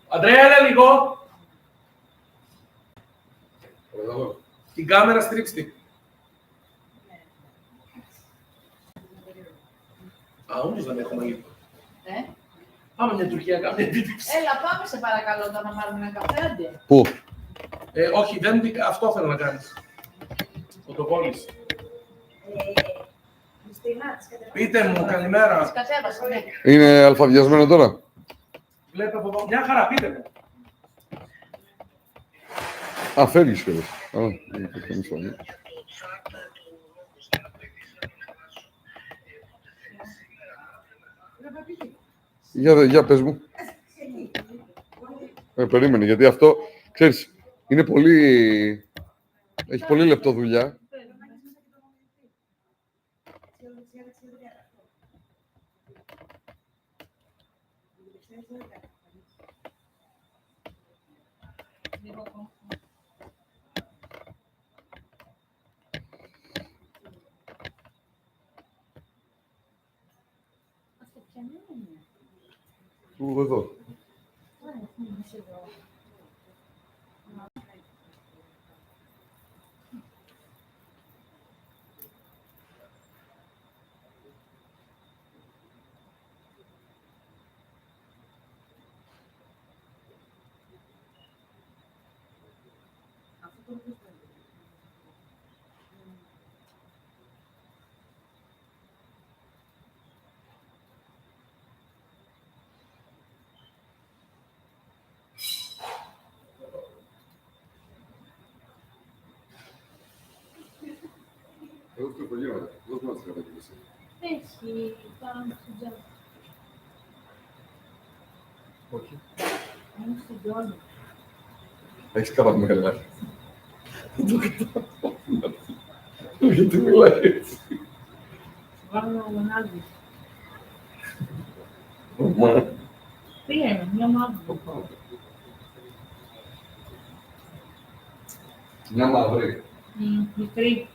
Αντρέα, έλα λίγο. Την κάμερα στρίξτε. Α, όμως δεν έχουμε λίγο. Πάμε μια Τουρκία, κάμε επίτευξη. Έλα, πάμε σε παρακαλώ να πάρουμε ένα καφέ, άντε. Πού? Όχι, αυτό θέλω να κάνεις. Φωτοβόληση. Πείτε μου, καλημέρα. Είναι αλφαβιασμένο τώρα. Βλέπω από εδώ. Μια χαρά, πείτε μου. Α, φεύγεις κιόλας. Για πες μου. Περίμενε, γιατί αυτό, ξέρεις, είναι πολύ... Έχει πολύ λεπτό δουλειά. Πού εδώ. Εδώ στο υπογείωνα, δώσ' μας την καταγγελία. Έχει, πάμε στην τζάμπα. Όχι. Είναι στην τζάμπα. Έχεις καραμέλα. Δεν το καταλαβαίνω. Γιατί μιλάει έτσι. Βάλω γονάδι. Μα. Πήγαινε, μια μαύρη. Μια μαύρη. Μικρή.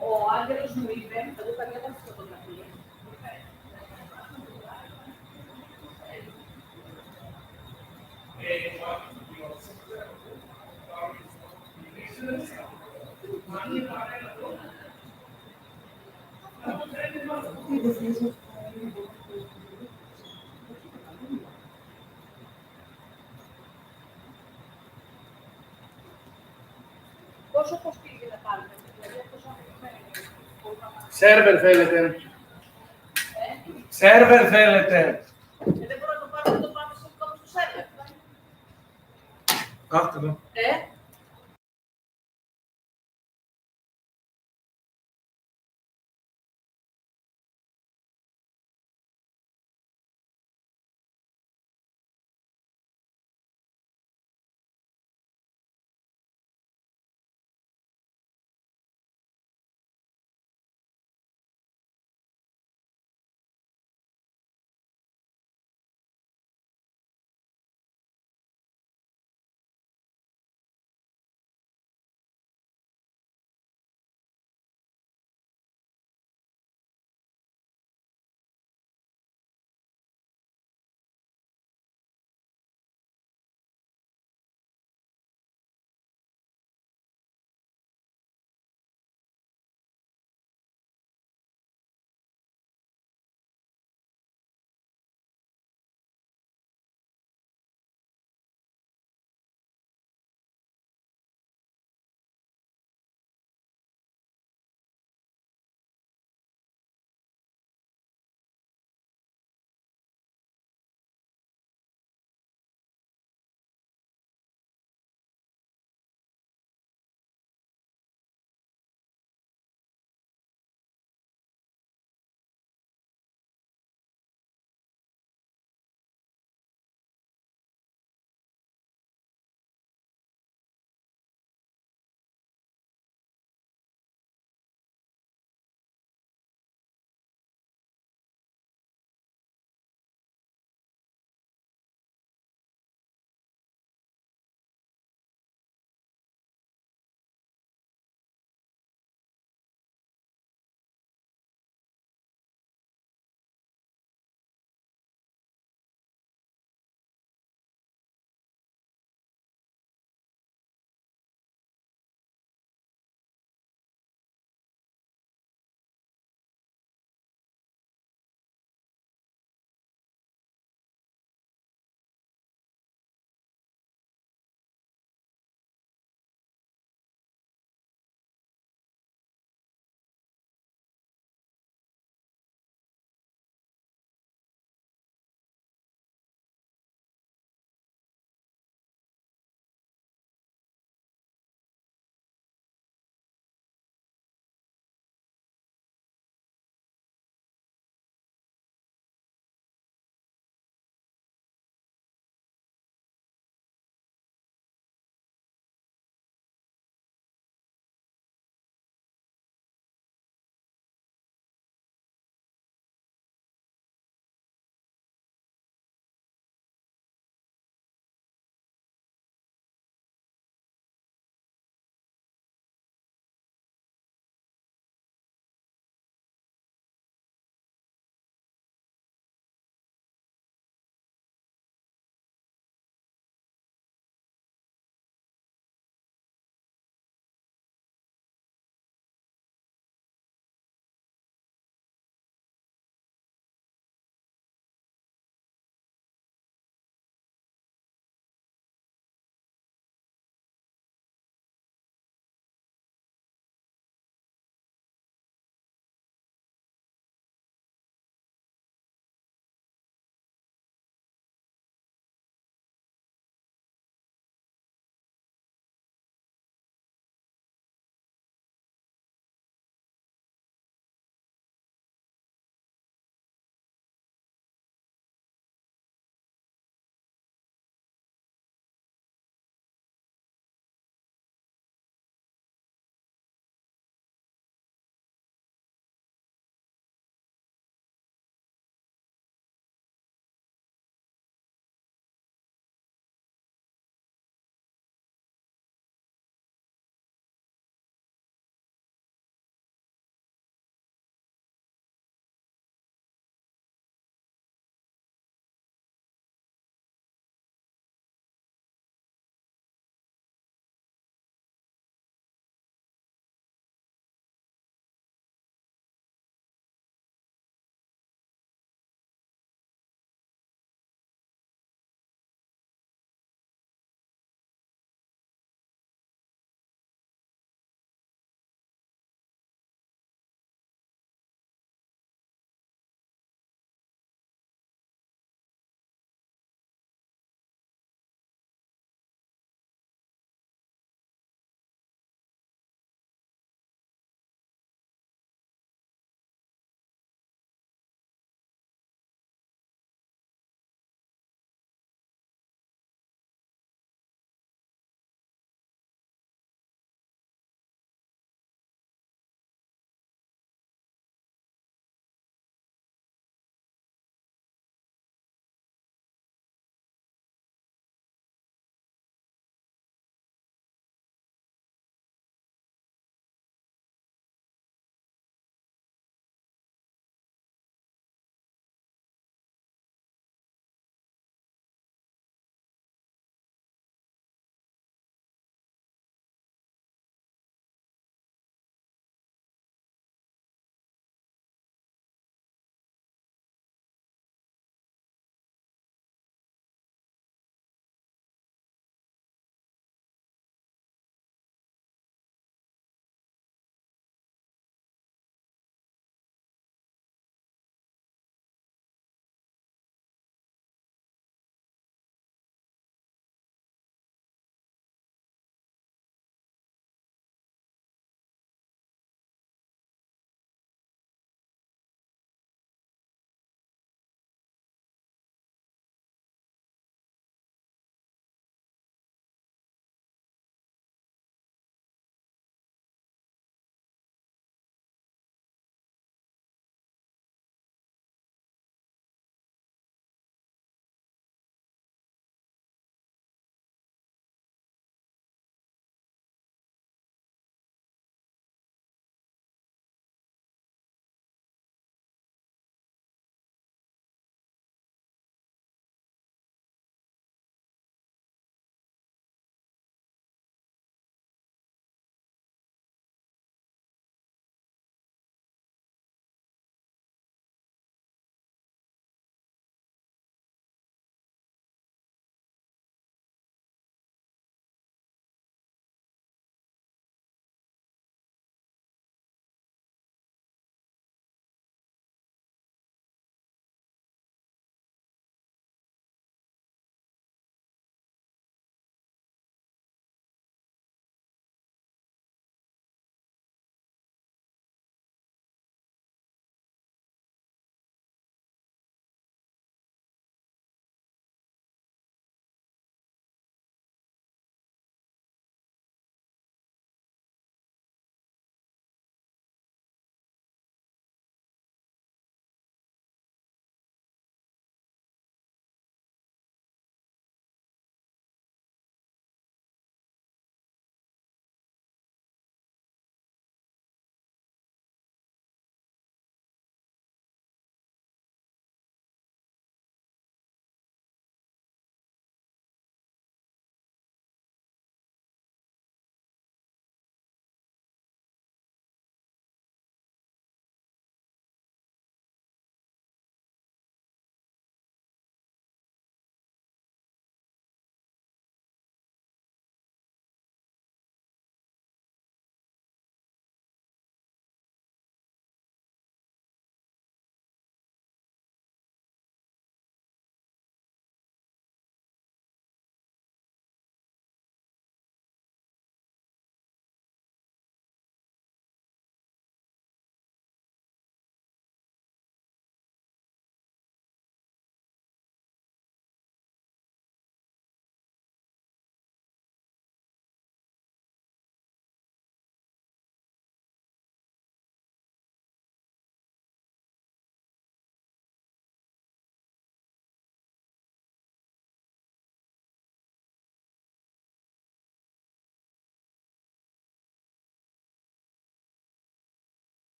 Ο Άγγελος μου είπε, εδώ τα διάβασα στις φωτογραφίες, πόσο κοστίζει να πάρουμε, δηλαδή πόσο Σέρβερ θέλετε. Σέρβερ θέλετε. δεν μπορώ να το πάρω, να το πάμε στο σέρβερ. Άχτε εδώ.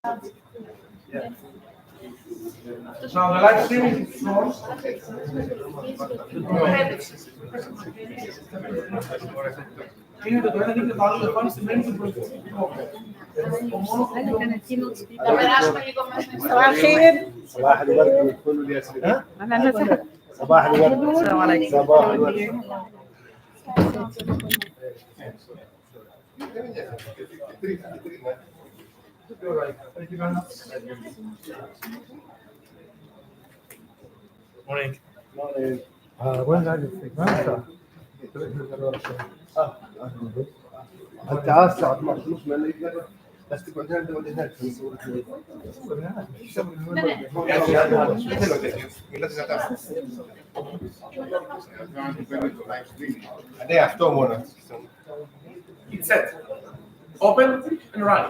Now the live streaming is on. Είναι το ένα δίκτυο το άλλο δεν πάνε στη μέση του προϊόντος. Θα περάσουμε λίγο μέσα στο صباح الورد والفل والياسمين. صباح الورد. صباح الورد. Morning. انت عارف الساعه 12 ونص ما نقدر بس تقعد هنا ولا هناك في صورة Ναι, αυτό μόνο. It's set. Open and run.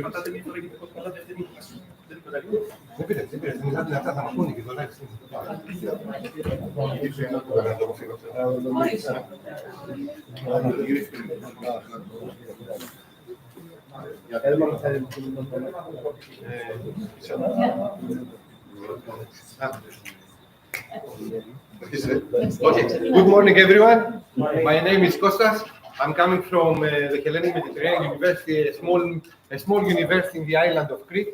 Πατάτε μία φορά και πατάτε αυτή. Δεν πήρε, θα μας πούνε και το live stream. Okay, good morning everyone. My name is Kostas. I'm coming from the Hellenic Mediterranean University, a small university in the island of Crete.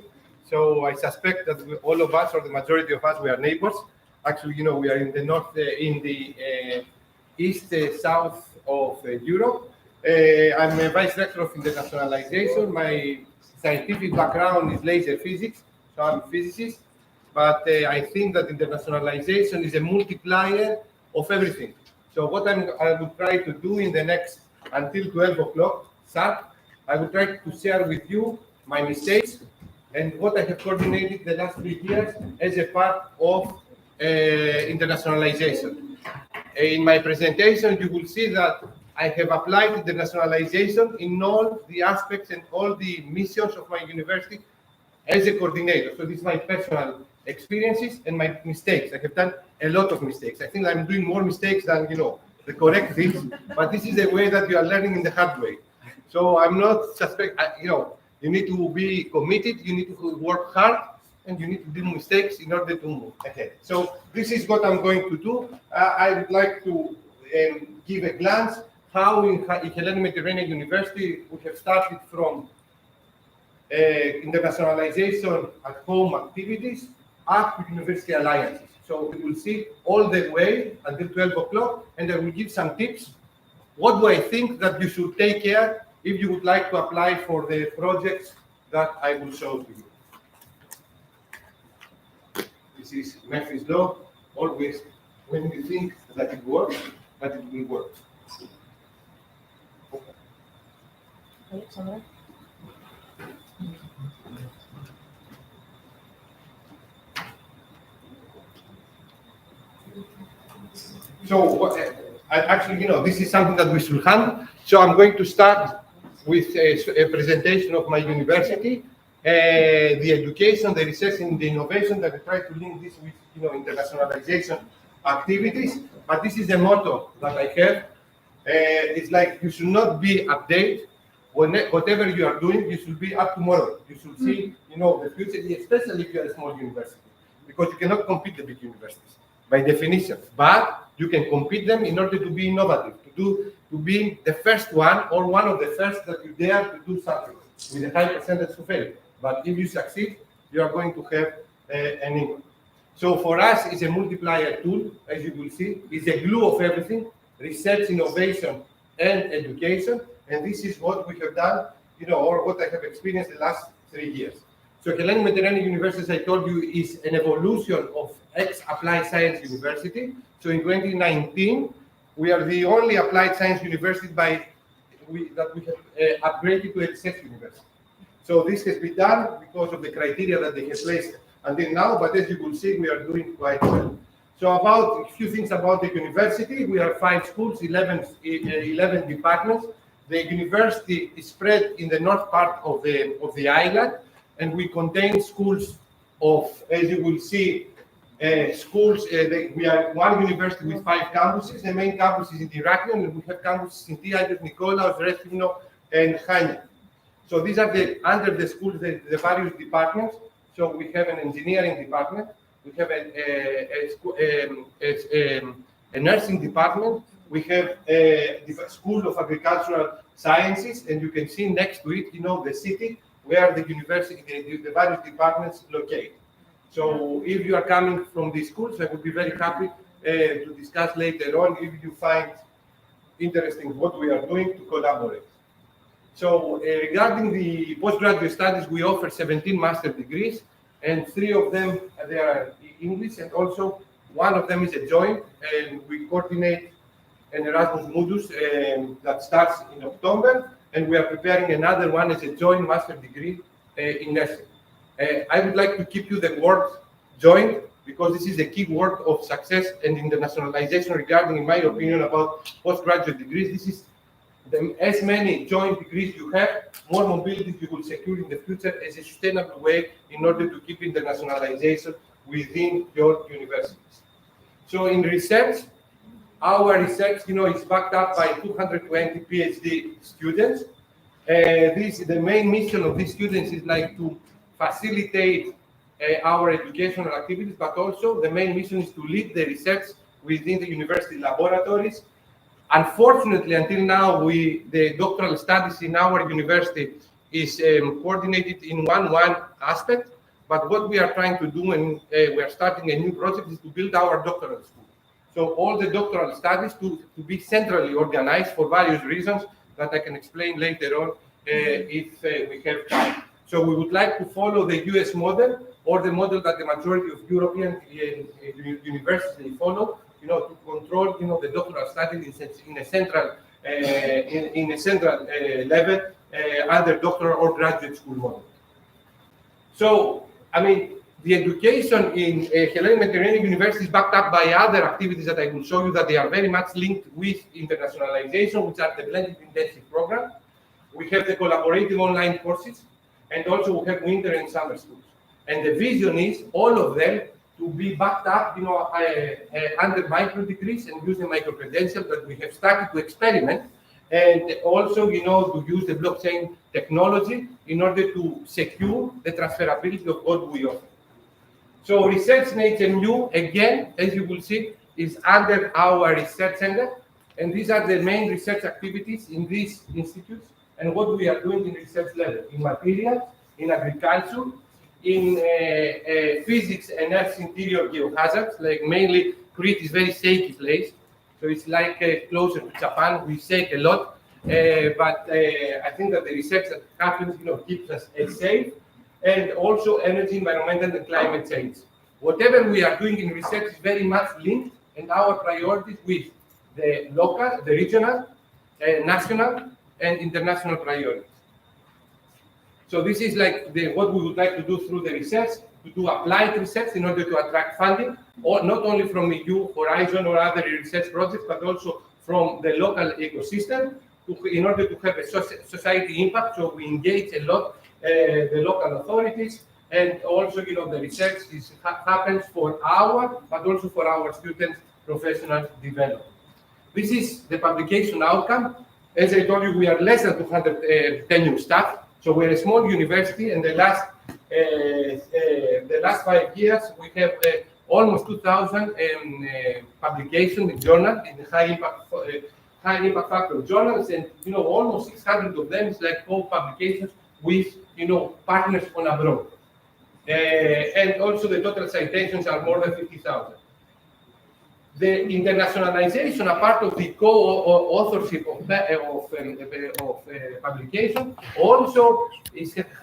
So I suspect that all of us, or the majority of us, we are neighbors. Actually, you know, we are in the north, in the east, south of Europe. I'm a vice rector of internationalization. My scientific background is laser physics, so I'm a physicist. But I think that internationalization is a multiplier of everything. So what I will try to do in the next, until 12 o'clock, I will try to share with you my mistakes and what I have coordinated the last 3 years as a part of internationalization. In my presentation, you will see that I have applied internationalization in all the aspects and all the missions of my university as a coordinator. So this is my personal experiences and my mistakes. I have done a lot of mistakes. I think I'm doing more mistakes than, you know, the correct things, but this is the way that you are learning in the hard way. So I'm not you know, you need to be committed, you need to work hard, and you need to do mistakes in order to move ahead. So this is what I'm going to do. I would like to give a glance how in Hellenic Mediterranean University we have started from internationalization at home activities up to university alliances. So we will see all the way until 12 o'clock, and I will give some tips. What do I think that you should take care if you would like to apply for the projects that I will show to you? This is Murphy's Law. Always when you think that it works, but it will work. So actually, you know, this is something that we should handle. So I'm going to start with a presentation of my university, the education, the research, and the innovation. That I try to link this with, you know, internationalization activities. But this is the motto that I have. It's like you should not be updated. Whatever you are doing, you should be up tomorrow. You should see, you know, the future, especially if you are a small university, because you cannot compete the big universities by definition. But you can compete them in order to be innovative, to be the first one or one of the first that you dare to do something with a high percentage of failure. But if you succeed, you are going to have an income. So for us, it's a multiplier tool, as you will see. It's a glue of everything: research, innovation, and education. And this is what we have done, you know, or what I have experienced the last 3 years. So Hellenic Mediterranean University, as I told you, is an evolution of ex-applied science university. So in 2019, we are the only applied science university that we have upgraded to a research university. So this has been done because of the criteria that they have placed until now, but as you will see, we are doing quite well. So about a few things about the university: we have 5 schools, 11 departments. The university is spread in the north part of the island, and we contain schools of, as you will see, we are one university with 5 campuses. The main campus is in Heraklion, and we have campuses in Tianos, Nikolaos, Rethymno, and Chania. So these are under the school, the various departments. So we have an engineering department, we have a nursing department, we have a school of agricultural sciences, and you can see next to it, the city where the university, the various departments locate. So if you are coming from these schools, I would be very happy to discuss later on if you find interesting what we are doing to collaborate. So regarding the postgraduate studies, we offer 17 master degrees, and 3 of them they are English, and also one of them is a joint, and we coordinate an Erasmus Mundus that starts in October, and we are preparing another one as a joint master degree in nursing. I would like to keep you the word joint, because this is the key word of success and internationalization regarding, in my opinion, about postgraduate degrees. This is as many joint degrees you have, more mobility you will secure in the future as a sustainable way in order to keep internationalization within your universities. So in research, our research, is backed up by 220 PhD students. The main mission of these students is like to facilitate our educational activities, but also the main mission is to lead the research within the university laboratories. Unfortunately, until now, the doctoral studies in our university is coordinated in one aspect, but what we are trying to do, and we are starting a new project, is to build our doctoral school. So all the doctoral studies to be centrally organized for various reasons that I can explain later on if we have time. So we would like to follow the US model, or the model that the majority of European universities follow, to control, the doctoral studies in a central level, either doctoral or graduate school model. So, the education in Hellenic Mediterranean University is backed up by other activities that I will show you that they are very much linked with internationalization, which are the blended intensive program. We have the collaborative online courses, and also we have winter and summer schools. And the vision is all of them to be backed up, under micro degrees and use the micro credentials that we have started to experiment, and also, to use the blockchain technology in order to secure the transferability of what we offer. So Research Nature New, again, as you will see, is under our research center, and these are the main research activities in these institutes and what we are doing in research level, in materials, in agriculture, in physics and Earth's interior geohazards, like mainly Crete is very shaky place, so it's like closer to Japan. We shake a lot, but I think that the research that happens, keeps us safe, and also energy, environmental, and climate change. Whatever we are doing in research is very much linked, and our priorities with the local, the regional, national, and international priorities. So this is like what we would like to do through the research, to do applied research in order to attract funding, or not only from EU, Horizon, or other research projects, but also from the local ecosystem, in order to have a society impact. So we engage a lot the local authorities, and also, the research happens for but also for our students' professional development. This is the publication outcome. As I told you, we are less than 200 tenure staff. So we're a small university, and the last 5 years we have almost 2,000 publications in journals, in high impact factor journals, and almost 600 of them is like co-publications with partners on abroad. And also the total citations are more than 50,000. The internationalization, a part of the co-authorship of publication, also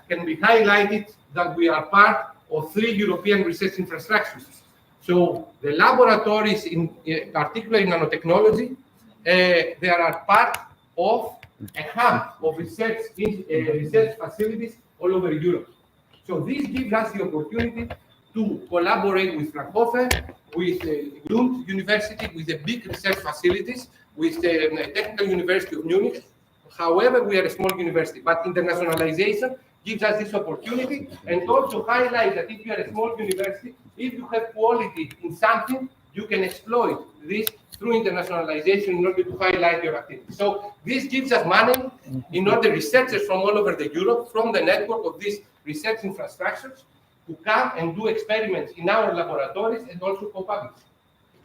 can be highlighted that we are part of 3 European research infrastructures. So the laboratories, particularly in nanotechnology, they are part of a hub of research facilities all over Europe. So this gives us the opportunity to collaborate with Fraunhofer, with Lund University, with the big research facilities, with the Technical University of Munich. However, we are a small university, but internationalization gives us this opportunity, and also highlight that if you are a small university, if you have quality in something, you can exploit this through internationalization in order to highlight your activity. So this gives us money in order researchers from all over the Europe, from the network of these research infrastructures, to come and do experiments in our laboratories and also co-publish.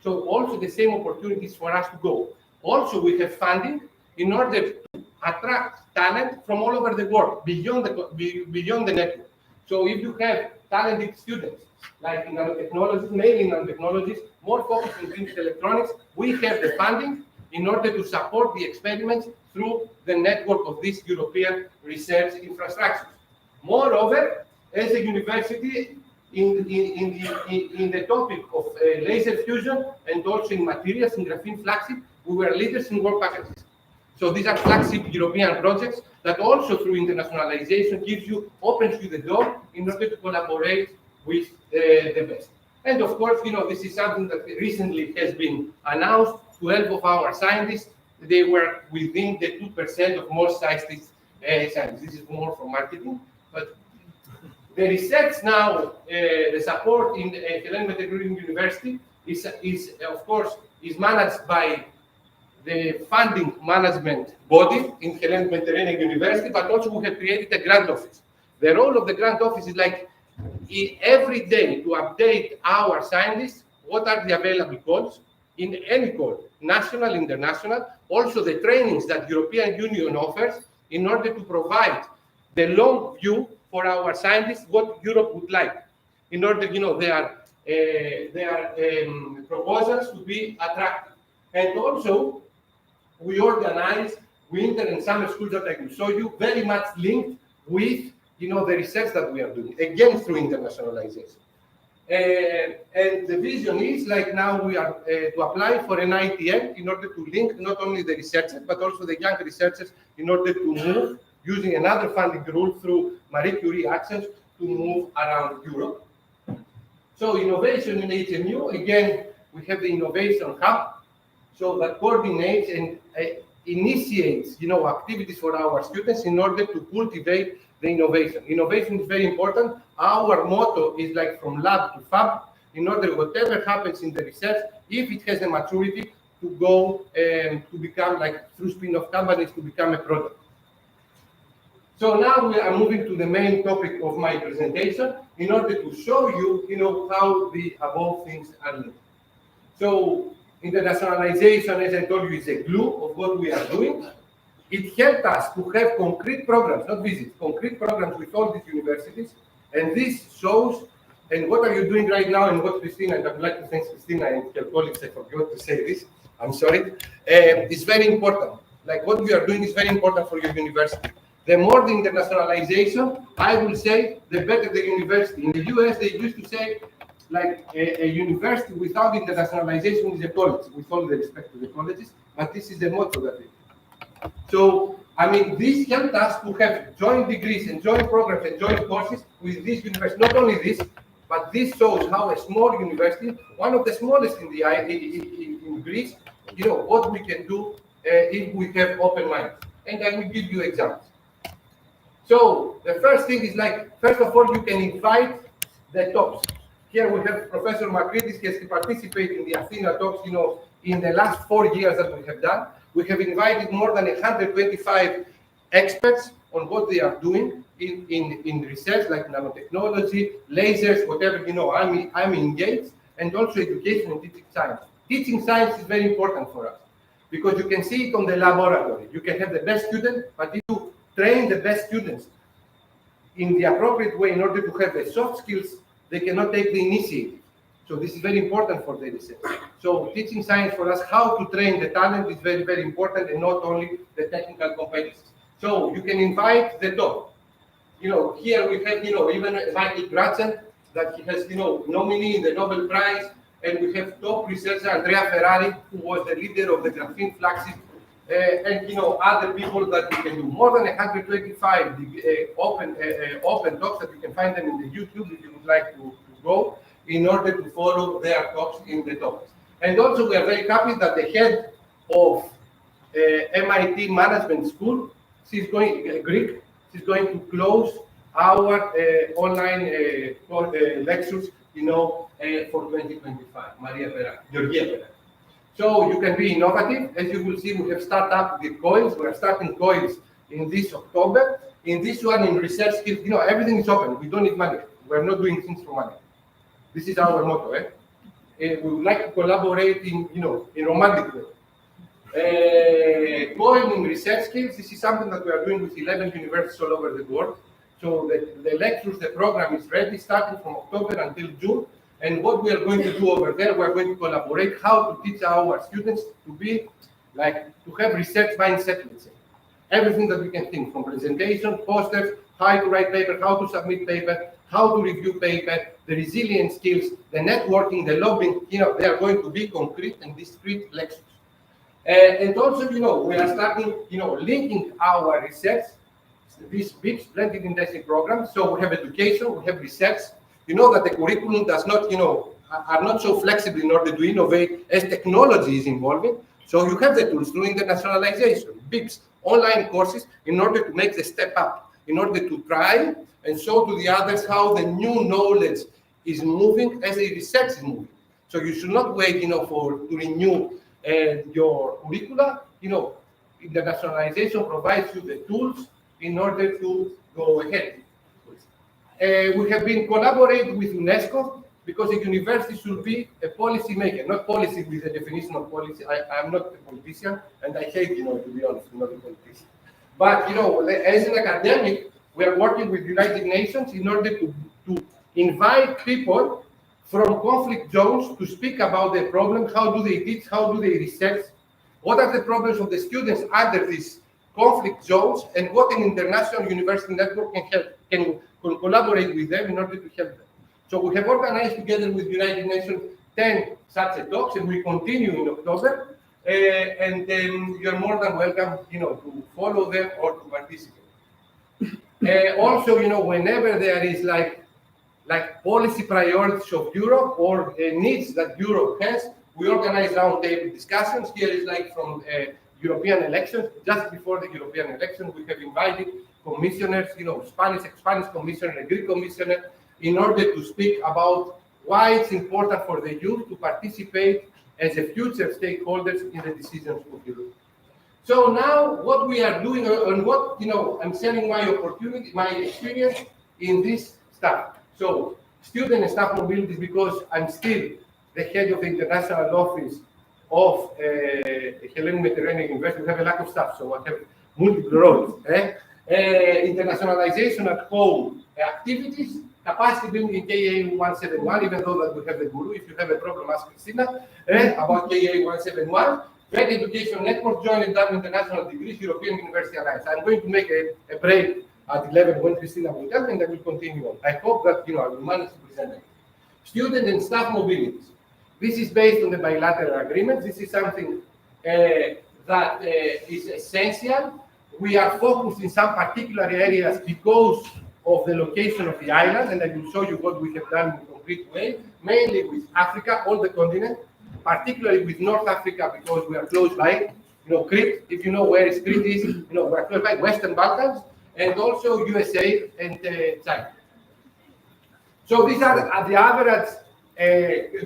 So also the same opportunities for us to go. Also, we have funding in order to attract talent from all over the world, beyond the network. So if you have talented students, like in nanotechnologies, mainly in nanotechnologies, more focused on printed electronics, we have the funding in order to support the experiments through the network of these European research infrastructures. Moreover, as a university, in the topic of laser fusion and also in materials, in graphene flagship, we were leaders in work packages. So these are flagship European projects that also through internationalization opens you the door in order to collaborate with the best. And of course, this is something that recently has been announced. 12 of our scientists, they were within the 2% of most scientists. This is more for marketing, but the research now, the support in Hellenic Meteorological University is of course managed by the funding management body in Hellenic Meteorological University, but also we have created a grant office. The role of the grant office is like every day to update our scientists what are the available calls in any call, national, international, also the trainings that European Union offers in order to provide the long view for our scientists what Europe would like, in order, their proposals to be attractive. And also, we organize winter and summer schools that I will show you, very much linked with, the research that we are doing, again through internationalization. And the vision is like now we are to apply for an ITM in order to link not only the researchers, but also the young researchers in order to move using another funding rule through Marie Curie actions to move around Europe. So innovation in HMU, again, we have the innovation hub, so that coordinates and initiates, activities for our students in order to cultivate the innovation. Innovation is very important. Our motto is like from lab to fab, in order whatever happens in the research, if it has a maturity, to go to become like through spin-off companies to become a product. So now we are moving to the main topic of my presentation in order to show you, how the above things are linked. So internationalization, as I told you, is a glue of what we are doing. It helped us to have concrete programs, not visits, concrete programs with all these universities. And this shows, and what are you doing right now, and what Christina, and I'd like to thank Christina and her colleagues, I forgot to say this, I'm sorry, it's very important. Like what we are doing is very important for your university. The more the internationalization, I will say, the better the university. In the US, they used to say, like a university without internationalization is a college, with all the respect to the colleges, but this is the motto that it is. So, this helped us to have joint degrees and joint programs and joint courses with this university. Not only this, but this shows how a small university, one of the smallest in in Greece, what we can do if we have open minds. And I will give you examples. So the first thing is first of all, you can invite the tops. Here we have Professor Makridis, has participated in the Athena talks, in the last 4 years that we have done. We have invited more than 125 experts on what they are doing in research, like nanotechnology, lasers, whatever, I'm engaged, and also education and teaching science. Teaching science is very important for us because you can see it on the laboratory. You can have the best student, but if you train the best students in the appropriate way in order to have the soft skills, they cannot take the initiative. So this is very important for the research. So teaching science for us, how to train the talent is very, very important, and not only the technical competencies. So you can invite the top. Here we have, even Michael Gratzen, that he has, nominee in the Nobel Prize, and we have top researcher Andrea Ferrari, who was the leader of the graphene flagship, and other people that we can do. More than 125 open talks that you can find them in the YouTube if you would like to go, in order to follow their talks in the topics. And also we are very happy that the head of MIT Management School, she's going Greek, she's going to close our online lectures, for 2025, Georgia Pera. So you can be innovative. As you will see, we have started up the coils. We are starting coils in this October. In this one, in research skills, everything is open. We don't need money. We're not doing things for money. This is our motto. We would like to collaborate in romantic way. Going in research skills, this is something that we are doing with 11 universities all over the world. So the lectures, the program is ready, starting from October until June. And what we are going to do over there, we are going to collaborate how to teach our students to have research mindset, let's say. Everything that we can think, from presentation, posters, how to write paper, how to submit paper, how to review paper, the resilience skills, the networking, the lobbying, they are going to be concrete and discrete lectures. And also, we are starting, linking our research, these big splendid intensive programs. So we have education, we have research. You know that the curriculum does not, are not so flexible in order to innovate as technology is evolving. So you have the tools through internationalization, BIPs, online courses, in order to make the step up, in order to try and show to the others how the new knowledge is moving as the research is moving. So you should not wait, to renew your curricula. Internationalization provides you the tools in order to go ahead. We have been collaborating with UNESCO because a university should be a policy maker, not policy with the definition of policy. I'm not a politician, and I hate, to be honest, I'm not a politician. But, as an academic, we are working with United Nations in order to invite people from conflict zones to speak about their problem. How do they teach? How do they research? What are the problems of the students under these conflict zones, and what an international university network can collaborate with them in order to help them. So we have organized together with United Nations 10 such talks, and we continue in October. And you're more than welcome, to follow them or to participate. Also, whenever there is like policy priorities of Europe or needs that Europe has, we organize roundtable discussions. Here is from European elections. Just before the European elections, we have invited commissioners, Spanish commissioner, a Greek commissioner, in order to speak about why it's important for the youth to participate as a future stakeholders in the decisions of Europe. So now what we are doing, and what, I'm sharing my opportunity, my experience in this stuff. So student and staff mobility, because I'm still the head of the international office of Hellenic Mediterranean University. We have a lack of staff, so I have multiple roles. Internationalization at home activities, capacity building in KA 171, even though that we have the guru. If you have a problem, ask Christina about KA 171. Great Education Network, join and done international degrees, European University Alliance. I'm going to make a break at 11 when Christina will come, and I will continue on. I hope that I will manage to present it. Student and staff mobility. This is based on the bilateral agreements. This is something that is essential. We are focused in some particular areas because of the location of the island, and I will show you what we have done in a concrete way, mainly with Africa, all the continent, particularly with North Africa, because we are close by. Crete, if you know where Crete is, we're close by Western Balkans, and also USA and China. So these are the average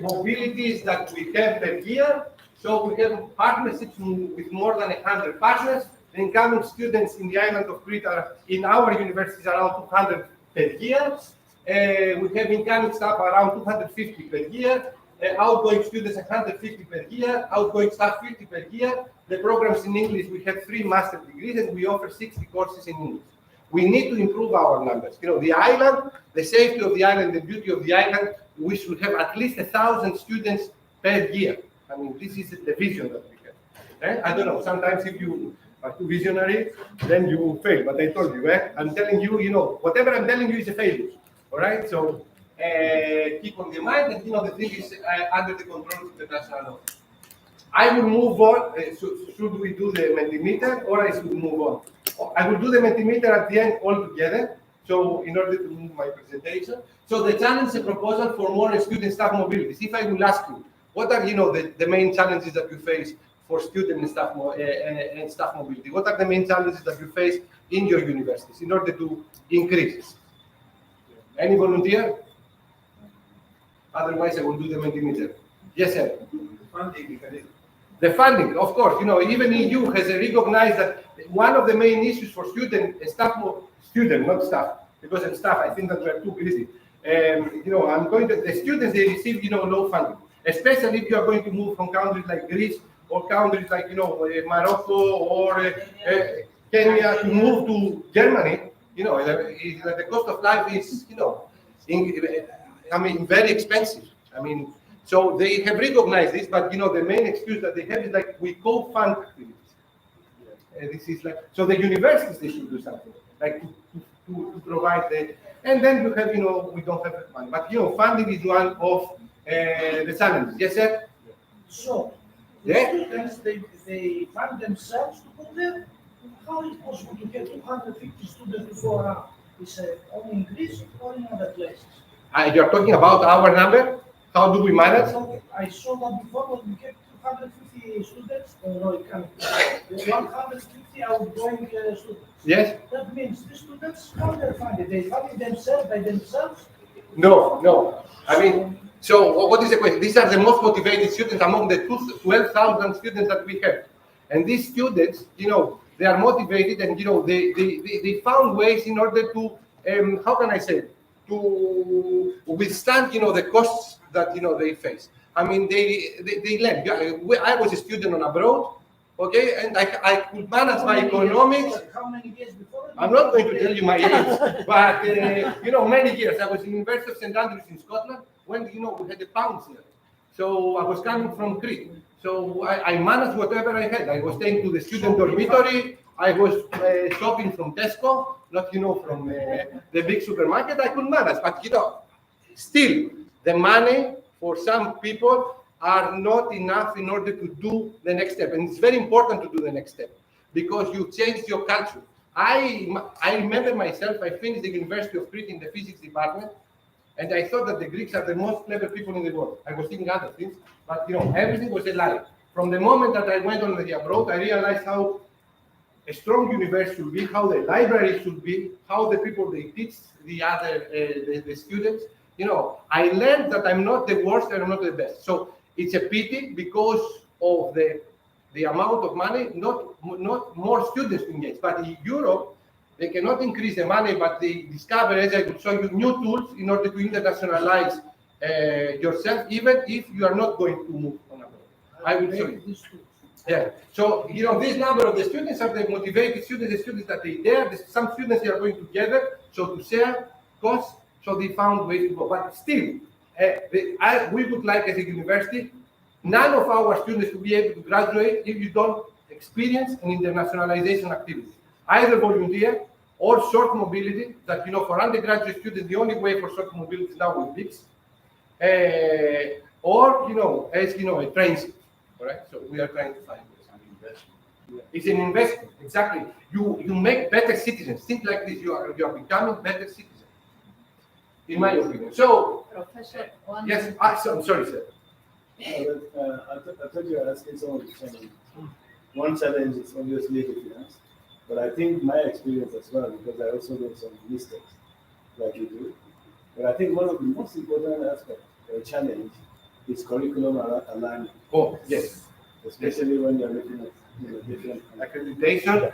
mobilities that we have per year. So we have partnerships with more than 100 partners. The incoming students in the island of Crete are in our universities around 200 per year. We have incoming staff around 250 per year. Outgoing students 150 per year. Outgoing staff 50 per year. The programs in English, we have 3 master degrees, and we offer 60 courses in English. We need to improve our numbers. The island, the safety of the island, the beauty of the island, we should have at least 1,000 students per year. I mean, this is the vision that we have. I don't know, sometimes if you are too visionary, then you will fail. But I told you, I'm telling you, whatever I'm telling you is a failure. All right? So keep on the mind, and the thing is under the control of the national law. I will move on. Should we do the Mentimeter, or I should move on? I will do the Mentimeter at the end altogether. So in order to move my presentation. So the challenge and proposal for more student staff mobility. If I will ask you, what are the main challenges that you face for student and staff mobility? What are the main challenges that you face in your universities in order to increase this? Any volunteer? Otherwise, I will do the Mentimeter. Yes, sir. Funding mechanism. The funding, of course, even EU has recognized that one of the main issues for not staff, because in staff, I think that we're too greedy. The students, they receive, low funding, especially if you are going to move from countries like Greece or countries like, Morocco or Kenya to move to Germany. The cost of life is, very expensive. So they have recognized this, but the main excuse that they have is like we co-fund activities. This is like, so the universities, they should do something like to provide the, and then you have, we don't have money, but funding is one of the challenges. Yes, sir. So the students, they fund themselves to go there. How is it possible to get 250 students to go around? Is it only in Greece or in other places? You're talking about our number? How do we manage? I saw that before when we get 250 students, no, it can't. 150 outgoing students. Yes. That means the students, how they fund it? They fund it themselves by themselves? No. So what is the question? These are the most motivated students among the 12,000 students that we have. And these students, they are motivated and, they found ways in order to, how can I say, to withstand, the costs that, they face. They learn. I was a student on abroad, okay, and I could manage my economics. How many years before? I'm not going to tell you my age, but, many years. I was in the University of St. Andrews in Scotland when, we had the pounds here. So I was coming from Crete. So I managed whatever I had. I was staying to the student dormitory. I was shopping from Tesco, not, from the big supermarket. I could manage, but, still, the money for some people are not enough in order to do the next step. And it's very important to do the next step because you change your culture. I remember myself, I finished the University of Crete in the physics department, and I thought that the Greeks are the most clever people in the world. I was thinking other things, but everything was a lie. From the moment that I went on the abroad, I realized how a strong university should be, how the library should be, how the people they teach the other the students. I learned that I'm not the worst and I'm not the best. So it's a pity because of the amount of money, not more students to engage. But in Europe, they cannot increase the money, but they discover, as I could show you, new tools in order to internationalize yourself, even if you are not going to move on abroad. I will show you. Yeah. So, this number of the students are the motivated students, the students that they dare. Some students, they are going together, so to share costs, so they found ways to go. But still, we would like as a university, none of our students to be able to graduate if you don't experience an internationalization activity. Either volunteer or short mobility, that, for undergraduate students, the only way for short mobility is now with BICS, or, as a train seat. All right, so we are trying to find ways. It's an investment, exactly. You make better citizens. Think like this, you are becoming better citizens, in my opinion. So, Professor, yes, I'm sorry, sir. I thought you were asking some of the challenge. One challenge is obviously the finance, but I think my experience as well, because I also made some mistakes, like you do. But I think one of the most important aspects or challenge is curriculum alignment. Oh, yes. Especially when you're looking at different accreditation.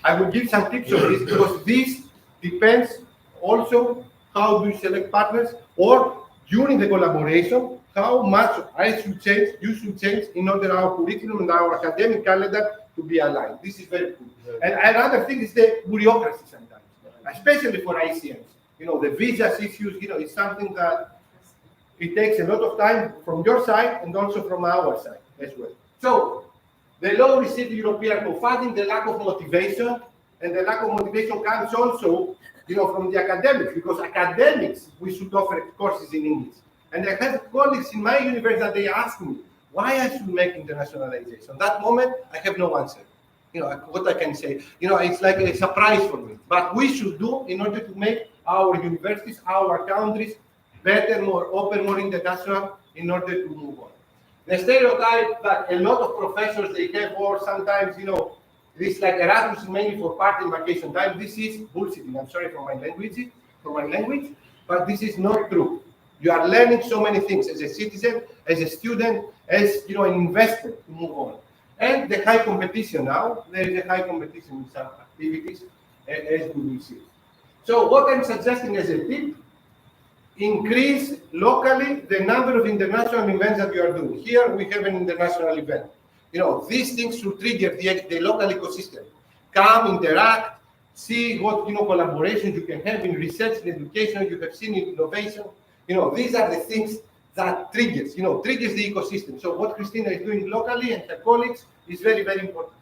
I will give some tips on this because this depends also how do you select partners, or during the collaboration, how much you should change in order our curriculum and our academic calendar to be aligned. This is very good. And another thing is the bureaucracy sometimes, especially for ICMs. The visas issues, it's something that it takes a lot of time from your side and also from our side as well. So, the low received European co-funding, the lack of motivation, and the lack of motivation comes also, from the academics, because academics, we should offer courses in English. And I have colleagues in my university that they ask me why I should make internationalization. At that moment, I have no answer. What I can say, it's like a surprise for me. But we should do in order to make our universities, our countries better, more open, more international, in order to move on. The stereotype that a lot of professors they have, or sometimes, this like Erasmus is mainly for party and vacation time. This is bullshitting. I'm sorry for my language, but this is not true. You are learning so many things as a citizen, as a student, as an investor to move on. And the high competition now, there is a high competition in some activities, as we will see. So what I'm suggesting as a tip, increase locally the number of international events that you are doing. Here we have an international event. These things should trigger the local ecosystem. Come, interact, see what collaborations you can have in research and education. You have seen in innovation. These are the things that triggers the ecosystem. So what Christina is doing locally and her colleagues is very, very important.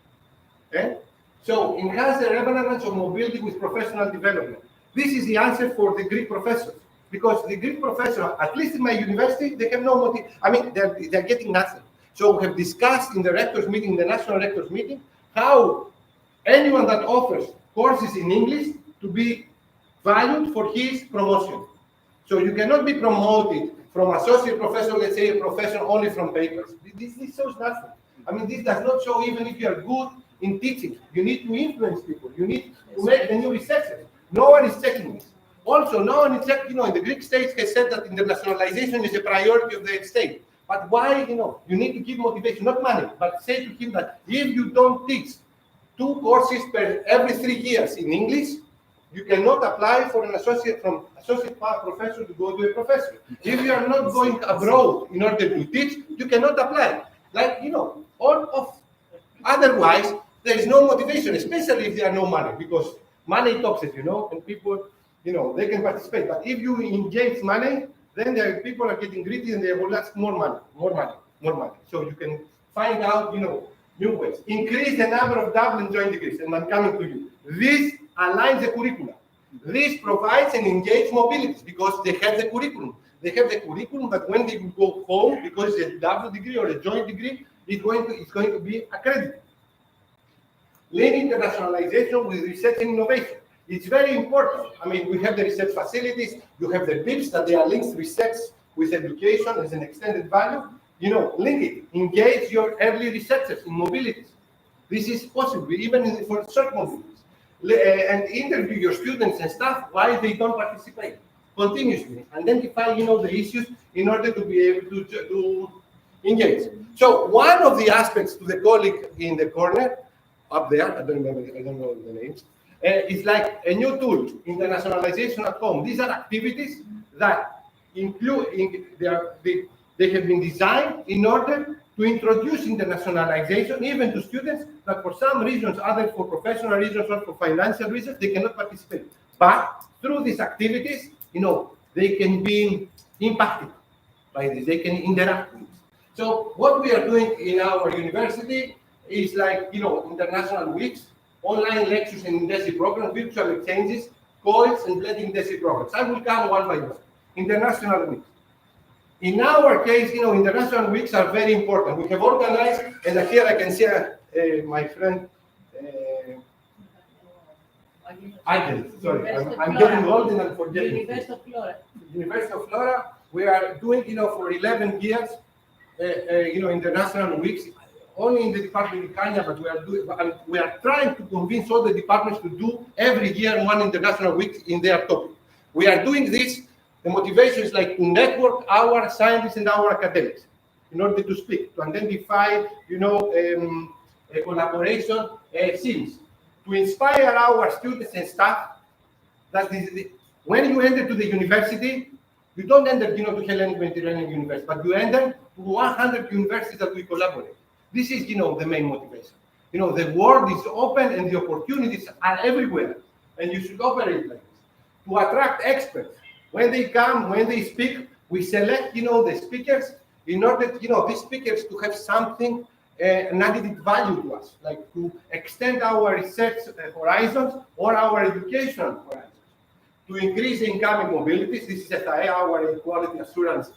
Okay? So enhance the relevance of mobility with professional development. This is the answer for the Greek professors, because the Greek professors, at least in my university, they have no motive. I mean, they're getting nothing. So we have discussed in the rectors meeting, the national rectors meeting, how anyone that offers courses in English to be valued for his promotion. So you cannot be promoted from associate professor, let's say a professor only from papers. This shows nothing. I mean, this does not show even if you are good in teaching. You need to influence people. You need to make the new researchers. No one is checking this. Also, no one is checking, the Greek state has said that internationalization is a priority of the state. But why, you need to give motivation, not money, but say to him that if you don't teach 2 courses per every 3 years in English, you cannot apply for an associate professor to go to a professor. If you are not going abroad in order to teach, you cannot apply. Otherwise, there is no motivation, especially if there are no money, because money talks it, and people, they can participate. But if you engage money, then people are getting greedy and they will ask more money. So you can find out, new ways. Increase the number of double and joint degrees, and I'm coming to you. This aligns the curriculum. This provides an engaged mobility because they have the curriculum. They have the curriculum, but when they go home, because it's a double degree or a joint degree, it's going to be accredited. Link internationalization with research and innovation. It's very important. I mean, we have the research facilities, you have the BIPs that they are linked research with education as an extended value. Link it. Engage your early researchers in mobilities. This is possible, even for short mobilities. And interview your students and staff why they don't participate continuously. Identify, the issues in order to be able to engage. So one of the aspects to the colleague in the corner, up there, I don't know the names, is like a new tool, internationalization at home. These are activities that include, they have been designed in order to introduce internationalization even to students that for some reasons, either for professional reasons or for financial reasons, they cannot participate. But through these activities, they can be impacted by this, they can interact with this. So what we are doing in our university is like, international weeks, online lectures and intensive programs, virtual exchanges, coils and blending intensive programs. I will come one by one. International weeks. In our case, international weeks are very important. We have organized, and here I can see my friend, sorry, I'm getting old and I'm forgetting. University of Flora. University of Flora, we are doing, for 11 years, international weeks, only in the department in Kenya, but we are trying to convince all the departments to do every year one international week in their topic. We are doing this. The motivation is like to network our scientists and our academics in order to speak, to identify, a collaboration scenes, to inspire our students and staff that when you enter to the university, you don't enter, to Hellenic Mediterranean University, but you enter to 100 universities that we collaborate. This is, the main motivation. The world is open and the opportunities are everywhere, and you should operate like this. To attract experts. When they come, when they speak, we select, the speakers in order, these speakers to have something, an added value to us, like to extend our research horizons or our education horizons. To increase incoming mobilities, this is our quality assurance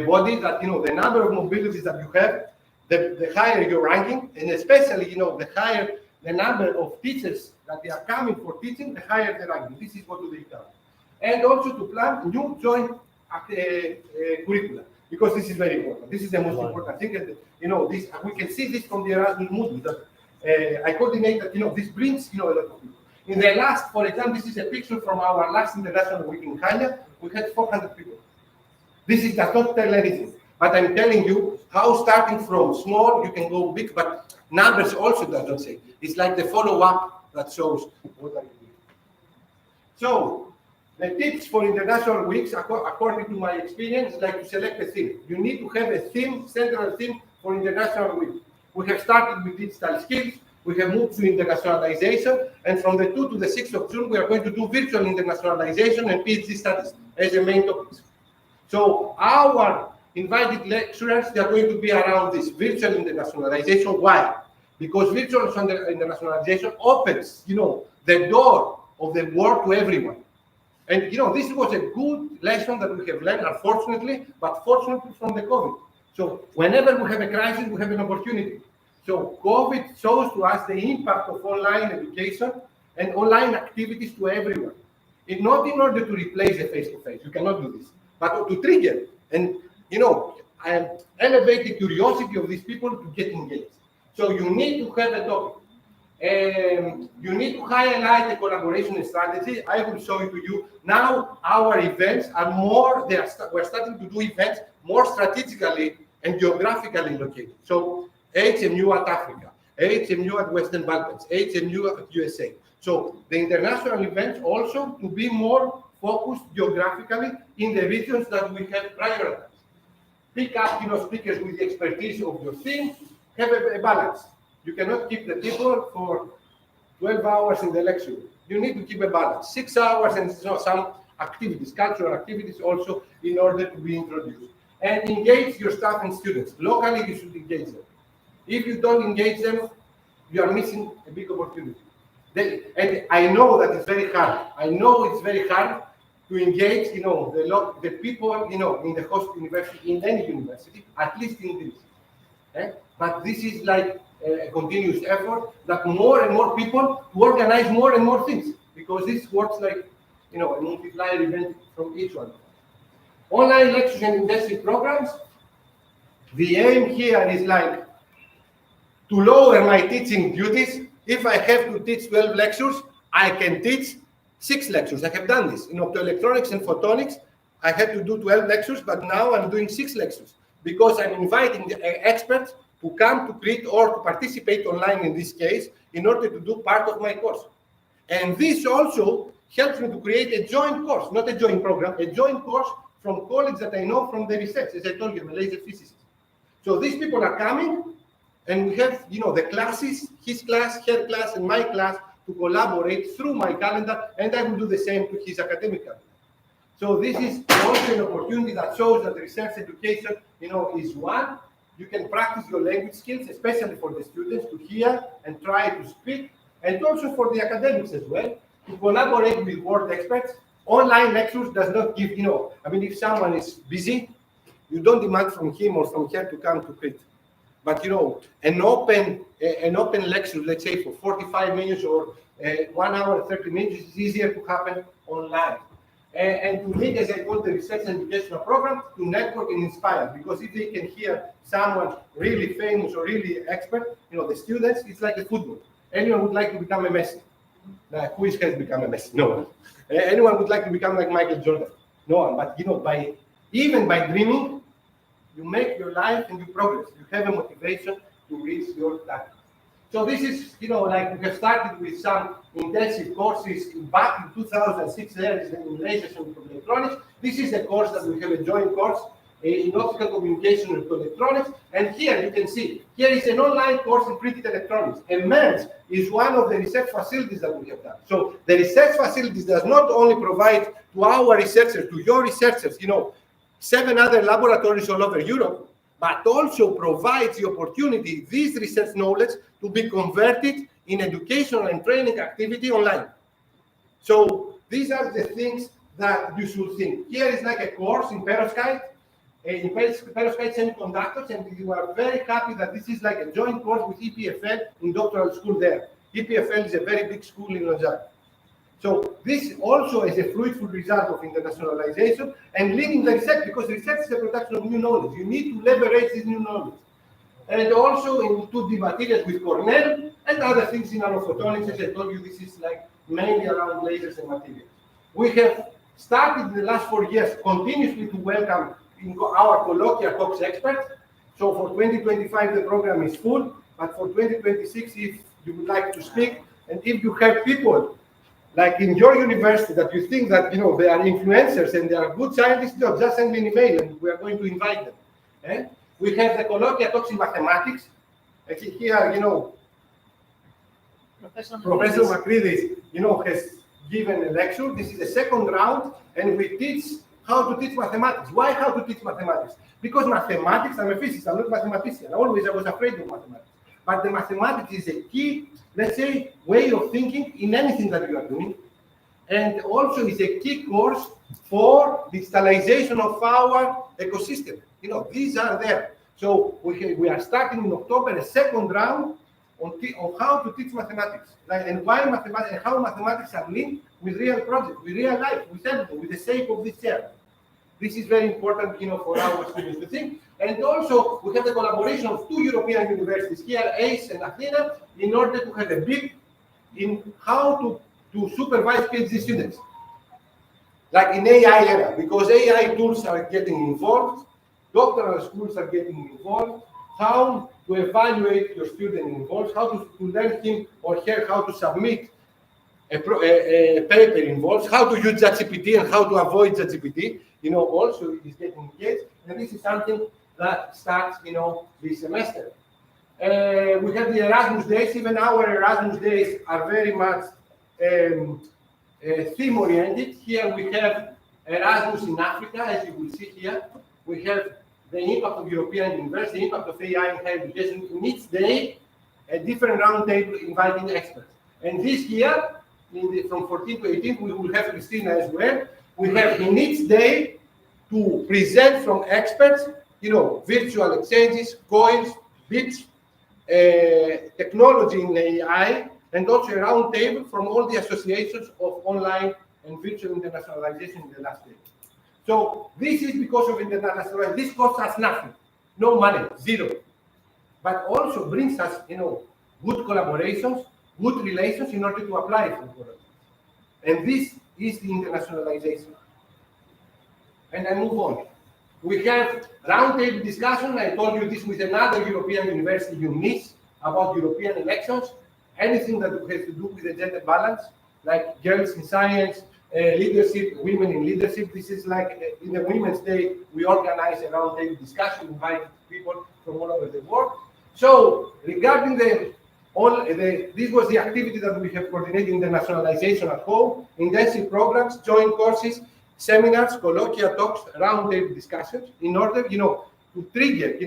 body that, the number of mobilities that you have, the higher your ranking, and especially, the higher the number of teachers that they are coming for teaching, the higher the ranking. This is what do they count. And also to plan new joint curricula, because this is very important. This is the most important thing. And, this we can see this from the Erasmus movement. That, I coordinate that, this brings, a lot of people. In the last, for example, this is a picture from our last international week in Kenya. We had 400 people. This does not tell anything. But I'm telling you how starting from small, you can go big, but numbers also doesn't say. It's like the follow-up that shows what are you doing. So, the tips for international weeks, according to my experience, is like to select a theme. You need to have a theme, central theme for international week. We have started with digital skills, we have moved to internationalization, and from the 2 to the 6th of June, we are going to do virtual internationalization and PhD studies as the main topics. So our invited lecturers, they are going to be around this virtual internationalization. Why? Because virtual internationalization opens, the door of the world to everyone. And this was a good lesson that we have learned, unfortunately, but fortunately from the COVID. So whenever we have a crisis, we have an opportunity. So COVID shows to us the impact of online education and online activities to everyone. Not in order to replace the face-to-face, you cannot do this, but to trigger and elevate the curiosity of these people to get engaged. So you need to have a topic. You need to highlight the collaboration strategy. I will show it to you. Now our events are more, we're starting to do events more strategically and geographically located. So HMU at Africa, HMU at Western Balkans, HMU at USA. So the international events also to be more focused geographically in the regions that we have prioritized. Pick up, speakers with the expertise of your theme, have a balance. You cannot keep the people for 12 hours in the lecture. You need to keep a balance. 6 hours and some activities, cultural activities also in order to be introduced. And engage your staff and students. Locally, you should engage them. If you don't engage them, you are missing a big opportunity. And I know that it's very hard. I know it's very hard to engage, the people, in the host university, in any university, at least in Greece. Okay? But this is like a continuous effort that more and more people to organize more and more things, because this works like, a multiplier event from each one. Online lectures and intensive programs. The aim here is like to lower my teaching duties. If I have to teach 12 lectures, I can teach 6 lectures. I have done this. In optoelectronics and photonics, I had to do 12 lectures, but now I'm doing 6 lectures because I'm inviting the experts to come to Crete or to participate online in this case in order to do part of my course. And this also helps me to create a joint course, not a joint program, a joint course from colleagues that I know from the research. As I told you, I'm a laser physicist. So these people are coming, and we have, the classes, his class, her class, and my class to collaborate through my calendar, and I will do the same to his academic calendar. So this is also an opportunity that shows that research education, is one. You can practice your language skills, especially for the students to hear and try to speak, and also for the academics as well, to collaborate with world experts. Online lectures does not give, if someone is busy, you don't demand from him or from her to come to Crete. But an open lecture, let's say for 45 minutes or 1 hour and 30 minutes, is easier to happen online. And to lead, as I call the research and educational program, to network and inspire. Because if they can hear someone really famous or really expert, the students, it's like a football. Anyone would like to become a Messi. Now, who has become a Messi? No one. Anyone would like to become like Michael Jordan? No one. But even by dreaming, you make your life and you progress. You have a motivation to reach your target. So this is, like we have started with some intensive courses back in 2006 in lasers and electronics. This is a course that we have a joint course in optical communication and electronics. And here you can see, here is an online course in printed electronics. And MERS is one of the research facilities that we have done. So the research facilities does not only provide to our researchers, to your researchers, 7 other laboratories all over Europe, but also provides the opportunity, this research knowledge, to be converted in educational and training activity online. So these are the things that you should think. Here is like a course in perovskite semiconductors, and we are very happy that this is like a joint course with EPFL in doctoral school there. EPFL is a very big school in Lausanne. So this also is a fruitful result of internationalization and leading the research, because research is the production of new knowledge. You need to leverage this new knowledge. And also in 2D materials with Cornell and other things in nanophotonics. As I told you, this is like mainly around lasers and materials. We have started in the last 4 years continuously to welcome our colloquial talks experts. So for 2025, the program is full, but for 2026, if you would like to speak, and if you have people like in your university that you think that, they are influencers and they are good scientists, just send me an email and we are going to invite them. We have the colloquial talks in mathematics. Actually here, Professor Makridis, has given a lecture. This is the second round, and we teach how to teach mathematics. Why how to teach mathematics? Because mathematics, I'm a physicist, I'm not a mathematician. Always I was afraid of mathematics. But the mathematics is a key, let's say, way of thinking in anything that you are doing. And also is a key course for digitalization of our ecosystem. These are there. So we are starting in October a second round on how to teach mathematics, and why mathematics, and how mathematics are linked with real projects, with real life, with everything, with the shape of this chair. This is very important, for our students to think. And also, we have the collaboration of 2 European universities here, ACE and Athena, in order to have a big in how to supervise PhD students. Like in AI era, because AI tools are getting involved, doctoral schools are getting involved, how to evaluate your student involved, how to learn him or her how to submit a paper involves, how to use ChatGPT and how to avoid ChatGPT, also is getting engaged. And this is something that starts, this semester. We have the Erasmus days. Even our Erasmus days are very much theme-oriented. Here we have Erasmus in Africa, as you will see here. We have the impact of European university, the impact of AI in higher education. In each day, a different roundtable inviting experts. And this year, from 14 to 18, we will have Christina as well. We have in each day to present from experts, virtual exchanges, coins, bits, technology in AI, and also a roundtable from all the associations of online and virtual internationalization in the last day. So this is because of internationalization. This costs us nothing, no money, zero. But also brings us, good collaborations, good relations in order to apply for programs. And this is the internationalization. And I move on. We have roundtable discussion. I told you this with another European university you miss about European elections. Anything that has to do with the gender balance, like girls in science, leadership, women in leadership. This is like in the Women's Day, we organize a roundtable discussion, invite people from all over the world. So regarding this was the activity that we have coordinated internationalization at home, intensive programs, joint courses, seminars, colloquial talks, roundtable discussions, in order, to trigger,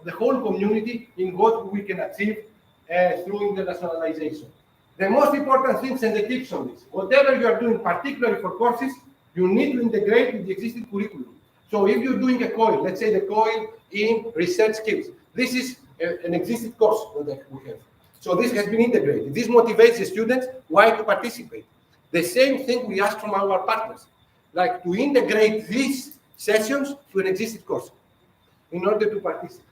the whole community in what we can achieve through internationalization. The most important things and the tips on this, whatever you are doing, particularly for courses, you need to integrate with the existing curriculum. So if you're doing a COIL, let's say the COIL in research skills, this is an existing course that we have. So this has been integrated. This motivates the students why to participate. The same thing we ask from our partners, like to integrate these sessions to an existing course in order to participate.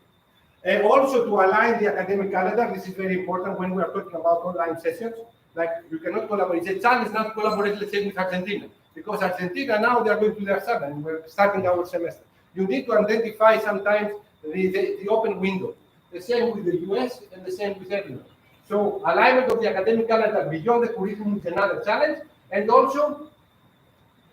And also to align the academic calendar. This is very important when we are talking about online sessions. Like you cannot collaborate. The challenge is not to collaborate, let's say, with Argentina, because Argentina now they are going to their summer and we're starting our semester. You need to identify sometimes the open window. The same with the US and the same with everyone. So alignment of the academic calendar beyond the curriculum is another challenge, and also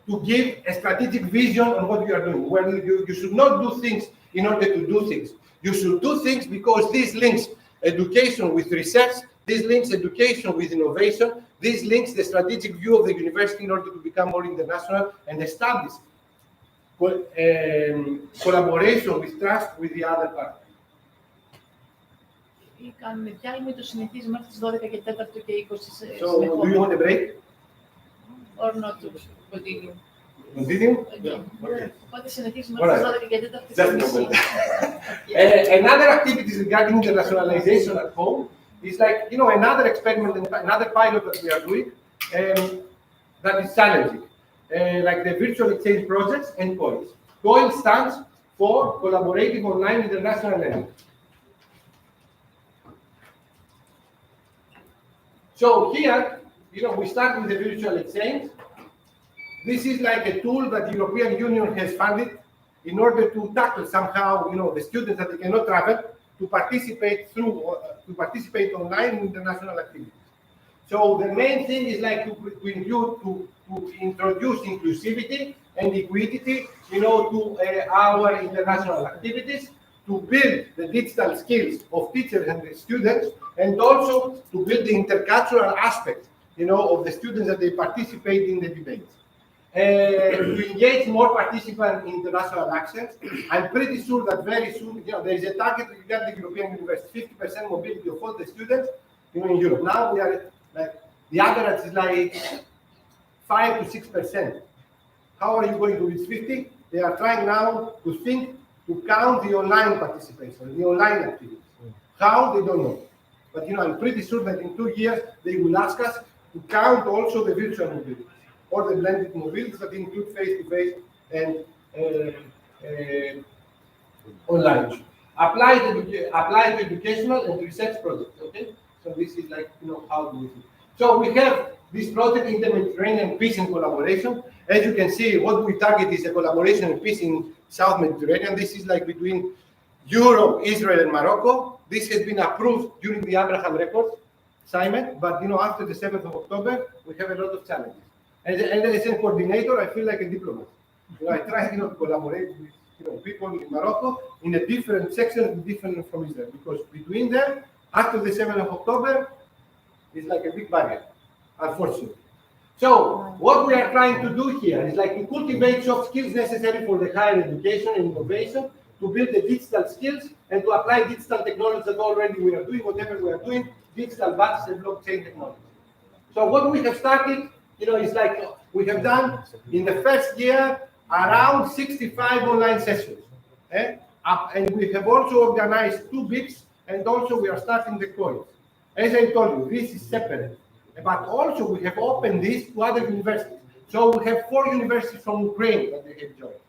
to give a strategic vision on what you are doing. When you should not do things in order to do things. You should do things because this links education with research, this links education with innovation, this links the strategic view of the university in order to become more international and establish collaboration with trust with the other partners. Κάνουμε διάλειμμα το συνηθίζουμε μέχρι τις 12 και 4 και 20 So, do you want a break? Or not to continue. Continue? Okay. Οπότε συνεχίζουμε μέχρι τις 12 και 4 Another activities regarding internationalization at home is like, another experiment, another pilot that we are doing that is challenging, like the virtual exchange projects and COIL. COIL stands for Collaborative Online International Learning. So here, we start with the virtual exchange. This is like a tool that the European Union has funded in order to tackle somehow, the students that they cannot travel to participate online in international activities. So the main thing is like to introduce inclusivity and equity, to our international activities, to build the digital skills of teachers and the students, and also to build the intercultural aspect, of the students that they participate in the debates. To engage more participants in international actions. I'm pretty sure that very soon, there is a target regarding the European universities, 50% mobility of all the students, in Europe. Now we are like, the average is like 5 to 6%. How are you going to reach 50? They are trying now to count the online participation, the online activities. How, they don't know. But I'm pretty sure that in 2 years, they will ask us to count also the virtual mobility or the blended mobilities that include face-to-face and online. Applied to educational and research projects, okay? So this is like, how do we do? So we have this project in the Mediterranean peace and collaboration. As you can see, what we target is a collaboration and peace in South Mediterranean. This is like between Europe, Israel, and Morocco. This has been approved during the Abraham Accords assignment, but after the 7th of October, we have a lot of challenges. And as a coordinator, I feel like a diplomat. I try to collaborate with people in Morocco in a different section, different from Israel, because between them, after the 7th of October, is like a big barrier, unfortunately. So what we are trying to do here is like to cultivate soft skills necessary for the higher education and innovation, to build the digital skills and to apply digital technologies that already we are doing, whatever we are doing, digital badges and blockchain technology. So what we have started, is like we have done in the first year around 65 online sessions. And we have also organized 2 BIPs, and also we are starting the coins. As I told you, this is separate. But also we have opened this to other universities. So we have 4 universities from Ukraine that they have joined.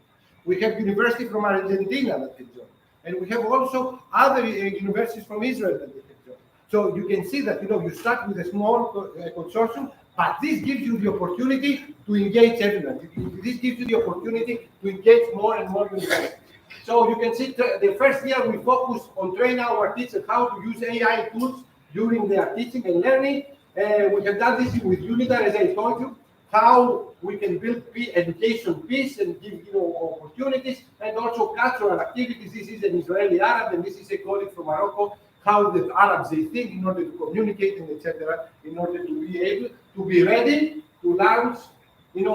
We have universities from Argentina that have joined. And we have also other universities from Israel that they have joined. So you can see that, you start with a small consortium, but this gives you the opportunity to engage everyone. This gives you the opportunity to engage more and more universities. So you can see the first year we focus on training our teachers how to use AI tools during their teaching and learning. We have done this with Unidar, as I told you, how we can build education peace and give opportunities, and also cultural activities. This is an Israeli Arab, and this is a colleague from Morocco, how the Arabs they think in order to communicate and etc. in order to be able to be ready to launch,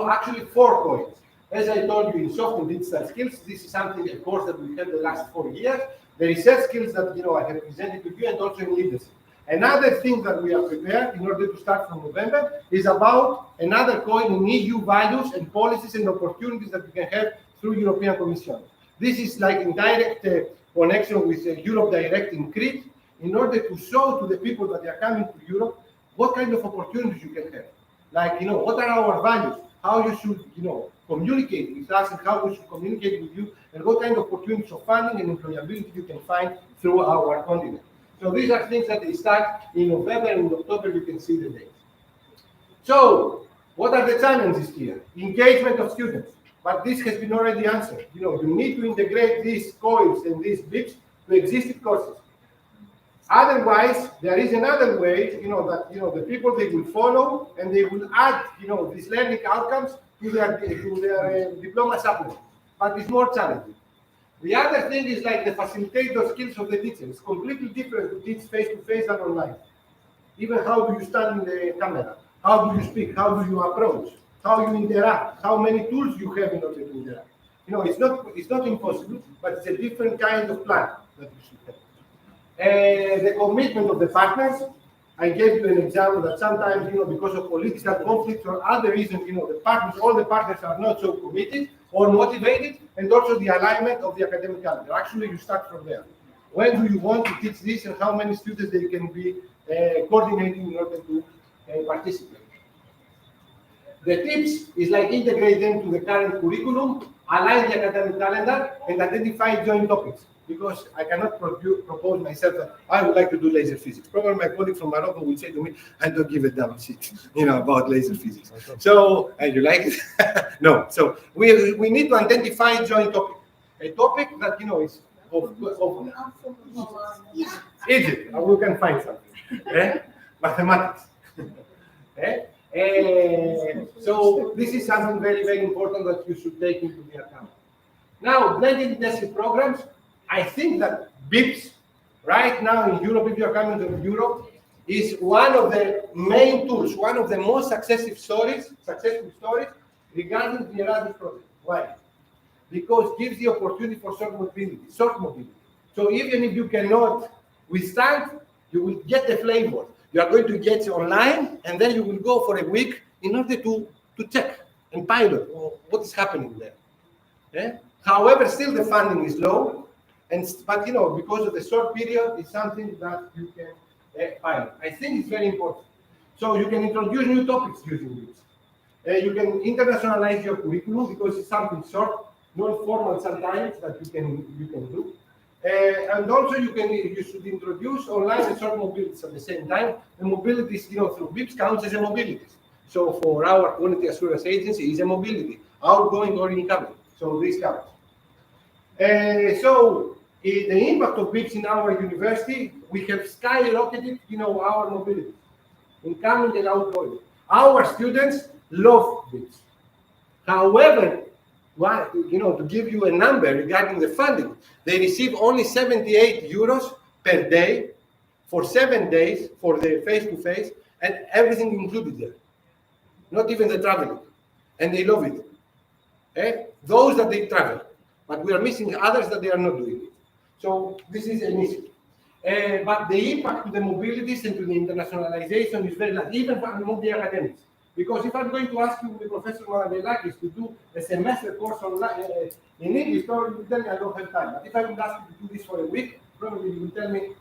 actually 4 coins. As I told you, in soft and digital skills, this is something, of course, that we have the last 4 years. The research skills that I have presented to you, and also in leadership. Another thing that we are prepared in order to start from November is about another coin in EU values and policies and opportunities that we can have through European Commission. This is like in direct connection with Europe Direct in Crete, in order to show to the people that they are coming to Europe what kind of opportunities you can have. Like, what are our values, how you should, communicate with us and how we should communicate with you, and what kind of opportunities of funding and employability you can find through our continent. So these are things that they start in November, and in October you can see the dates. So what are the challenges here? Engagement of students. But this has been already answered. You need to integrate these coins and these BIPs to existing courses. Otherwise, there is another way, that the people they will follow and they will add, these learning outcomes to their diploma supplement. But it's more challenging. The other thing is like the facilitator skills of the teacher. It's completely different to teach face-to-face than online. Even how do you stand in the camera? How do you speak? How do you approach? How you interact? How many tools you have in order to interact? It's not impossible, but it's a different kind of plan that we should have. The commitment of the partners. I gave you an example that sometimes, because of political conflicts or other reasons, all the partners are not so committed or motivated, and also the alignment of the academic calendar. Actually, you start from there. When do you want to teach this, and how many students they can be coordinating in order to participate? The tips is like integrate them to the current curriculum, align the academic calendar, and identify joint topics. Because I cannot propose myself that I would like to do laser physics. Probably my colleague from Morocco will say to me, I don't give a damn shit, about laser physics. So, and you like it? No. So we need to identify joint topics. a topic that is of easy. We can find something. Mathematics. So this is something very, very important that you should take into the account. Now, blended intensive programs, I think that BIPS, right now in Europe, if you're coming to Europe, is one of the main tools, one of the most successful stories regarding the Erasmus project. Why? Because it gives the opportunity for short mobility. So even if you cannot withstand, you will get the flavor. You are going to get it online, and then you will go for a week in order to check and pilot what is happening there. However, still the funding is low, but because of the short period, it's something that you can pilot. I think it's very important. So you can introduce new topics using this. You can internationalize your curriculum because it's something short, non-formal sometimes that you can do. And also you should introduce online and short mobilities at the same time. The mobilities, through BIPS counts as a mobility. So for our quality assurance agency, is a mobility, outgoing or incoming. So this counts. So the impact of BIPS in our university, we have skyrocketed, our mobility, incoming and outgoing. Our students love BIPS. However, to give you a number regarding the funding, they receive only 78 euros per day for 7 days for the face-to-face, and everything included there. Not even the traveling. And they love it. Those that they travel. But we are missing others that they are not doing it. So this is an issue. But the impact to the mobilities and to the internationalization is very large, even among the academics. Because if I'm going to ask you, Professor Maravelakis, to do a semester course online in English, probably you will tell me I don't have time. But if I would ask you to do this for a week, probably you will tell me,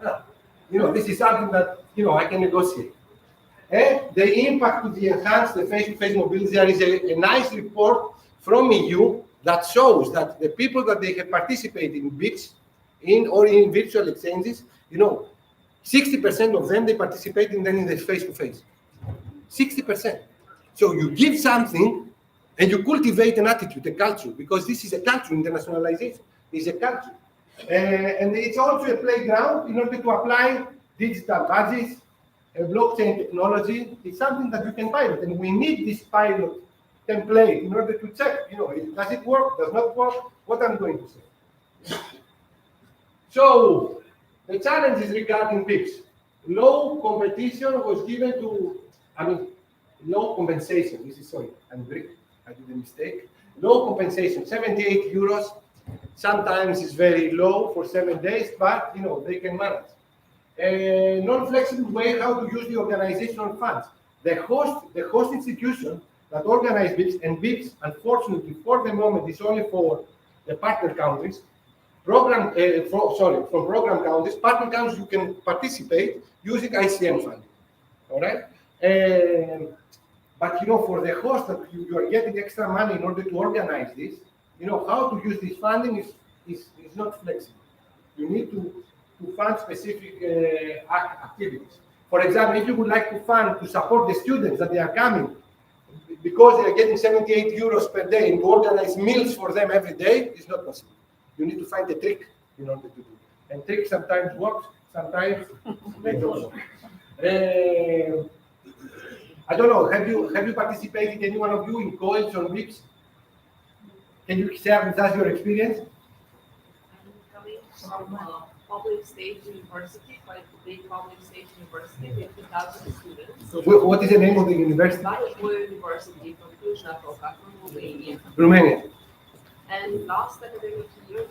this is something that, I can negotiate. The impact to the enhanced the face-to-face mobility, there is a nice report from EU that shows that the people that they have participated in BIPS or in virtual exchanges, 60% of them, they participate in the face-to-face. 60%. So you give something and you cultivate an attitude, a culture, because this is a culture, internationalization is a culture. And it's also a playground in order to apply digital badges, blockchain technology. It's something that you can pilot, and we need this pilot template in order to check, does it work, does not work, what I'm going to say. So the challenges regarding BIPS. Low competition was given to, low compensation. I'm Greek, I did a mistake. Low compensation, 78 euros. Sometimes it's very low for 7 days, but they can manage. A non-flexible way how to use the organizational funds. The host institution that organized BIPS, and BIPS, unfortunately, for the moment, is only for the partner countries. From program countries, partner countries, you can participate using ICM funding. All right. But for the host that you are getting extra money in order to organize this, how to use this funding is not flexible. You need to fund specific activities. For example, if you would like to fund to support the students that they are coming, because they are getting 78 euros per day, and to organize meals for them every day, it's not possible. You need to find a trick in order to do it. And trick sometimes works, sometimes they don't work. I don't know, have you participated, any one of you, in COELs or BIPS? Can you share with us your experience? I'm coming from public state university, quite a big public state university with 2,000 students. So what is the name of the university? Piraeus University from Cluj-Napoca, from Romania. Romania. And last academic year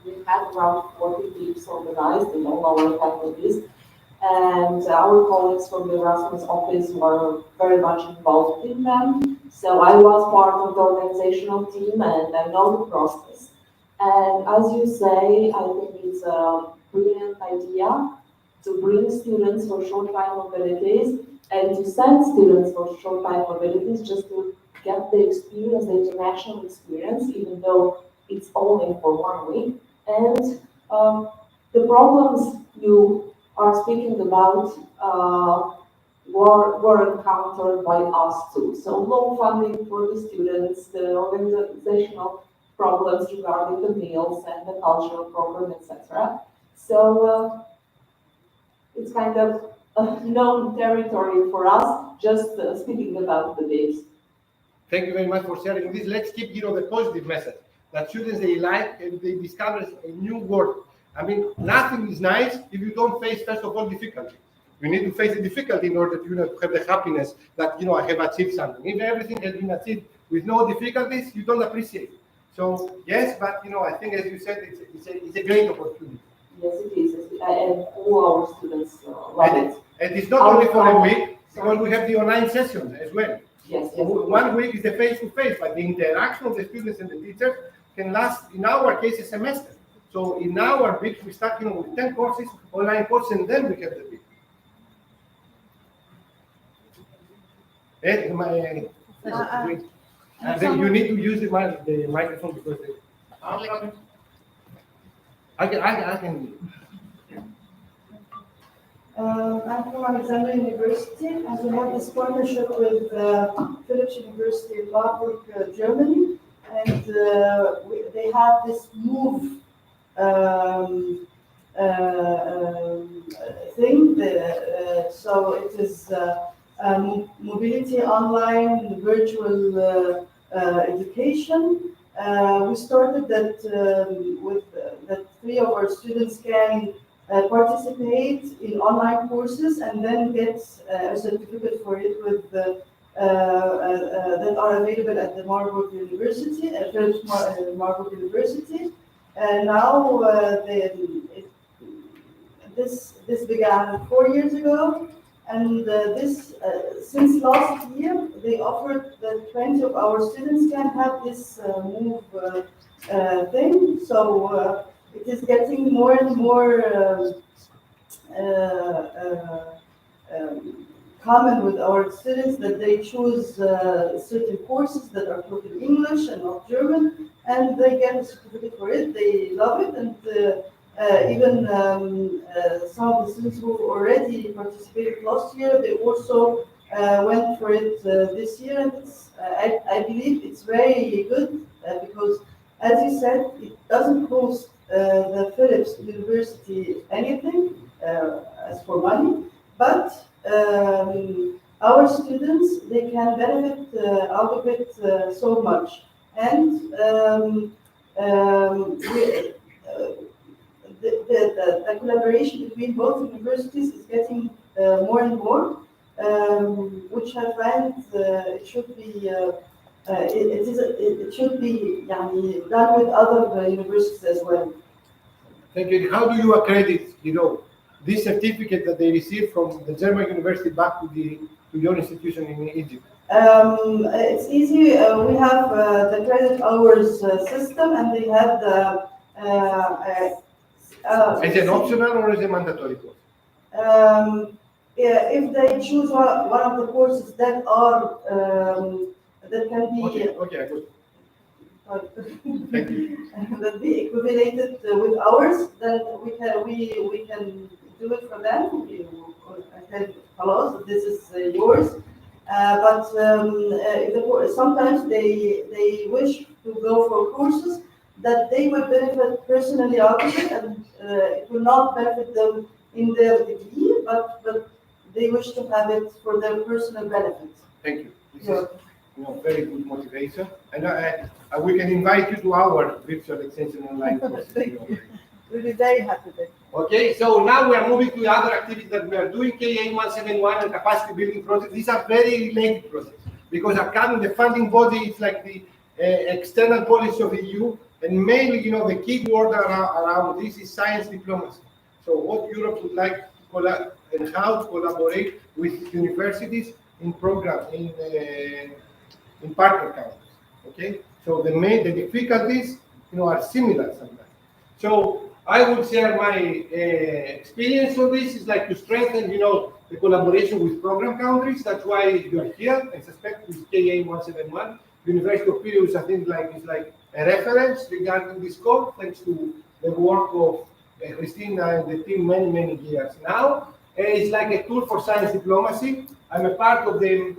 We had around 40 BIPS organized in all our faculties. And our colleagues from the Erasmus office were very much involved in them. So I was part of the organizational team, and I know the process. And as you say, I think it's a brilliant idea to bring students for short-time mobilities and to send students for short-time mobilities just to get the experience, the international experience, even though it's only for 1 week. And the problems you are speaking about were encountered by us too. So low funding for the students, the organizational problems regarding the meals and the cultural program, etc. So it's kind of a known territory for us, just speaking about the days. Thank you very much for sharing this. Let's keep, the positive message that students, they like and they discover a new world. I mean, nothing is nice if you don't face, first of all, difficulty. You need to face the difficulty in order to, to have the happiness that, I have achieved something. If everything has been achieved with no difficulties, you don't appreciate it. So, yes, but, I think, as you said, it's a great opportunity. Yes, it is. And all our students love it. And it's not only for a week, because we have the online sessions as well. Yes, So 1 week is the face-to-face, but the interaction of the students and the teachers can last, in our case, a semester. So in our week, we start, with 10 courses, online courses, and then we have the week. You need to use the microphone because I can. I'm from Alexandria University, and we have this partnership with Philipps University in Marburg, Germany, and they have this move thing. So it is mobility online virtual education. We started that with that 3 of our students can participate in online courses and then get a certificate for it with that are available at the Marburg University, Philipps Marburg University. And now this began 4 years ago, and since last year they offered that 20 of our students can have this move thing. So it is getting more and more common with our students that they choose certain courses that are taught in English and not German, and they get a certificate for it. They love it, and even some of the students who already participated last year, they also went for it this year, and I believe it's very good because, as you said, it doesn't cost the Philipps University anything as for money, but our students, they can benefit out of it so much. And the collaboration between both universities is getting more and more, which I find it should be it should be done with other universities as well. Thank you. How do you accredit, this certificate that they receive from the German university back to your institution in Egypt? It's easy. We have the credit hours system, and they have the. Is it optional or is it mandatory course? If they choose one of the courses that are that can be okay, good. Thank you. That be equivalated with ours, then we can do it for them. Hello, this is yours. But sometimes they wish to go for courses that they will benefit personally out of it, and it will not benefit them in their degree, but they wish to have it for their personal benefit. Thank you. This is very good motivation, and we can invite you to our virtual extension online courses. We'll be very happy with it. Okay, so now we are moving to the other activities that we are doing, KA 171 and capacity building projects. These are very related projects because the funding body is like the external policy of the EU, and mainly, the key word around this is science diplomacy. So what Europe would like to and how to collaborate with universities in programs, in partner countries. Okay, so the difficulties, are similar sometimes. So I would share my experience on this is like to strengthen, the collaboration with program countries. That's why you are here. I suspect with KA 171, University of Piraeus, I think is like a reference regarding this code, thanks to the work of Christina and the team many years now. It's like a tool for science diplomacy. I'm a part of the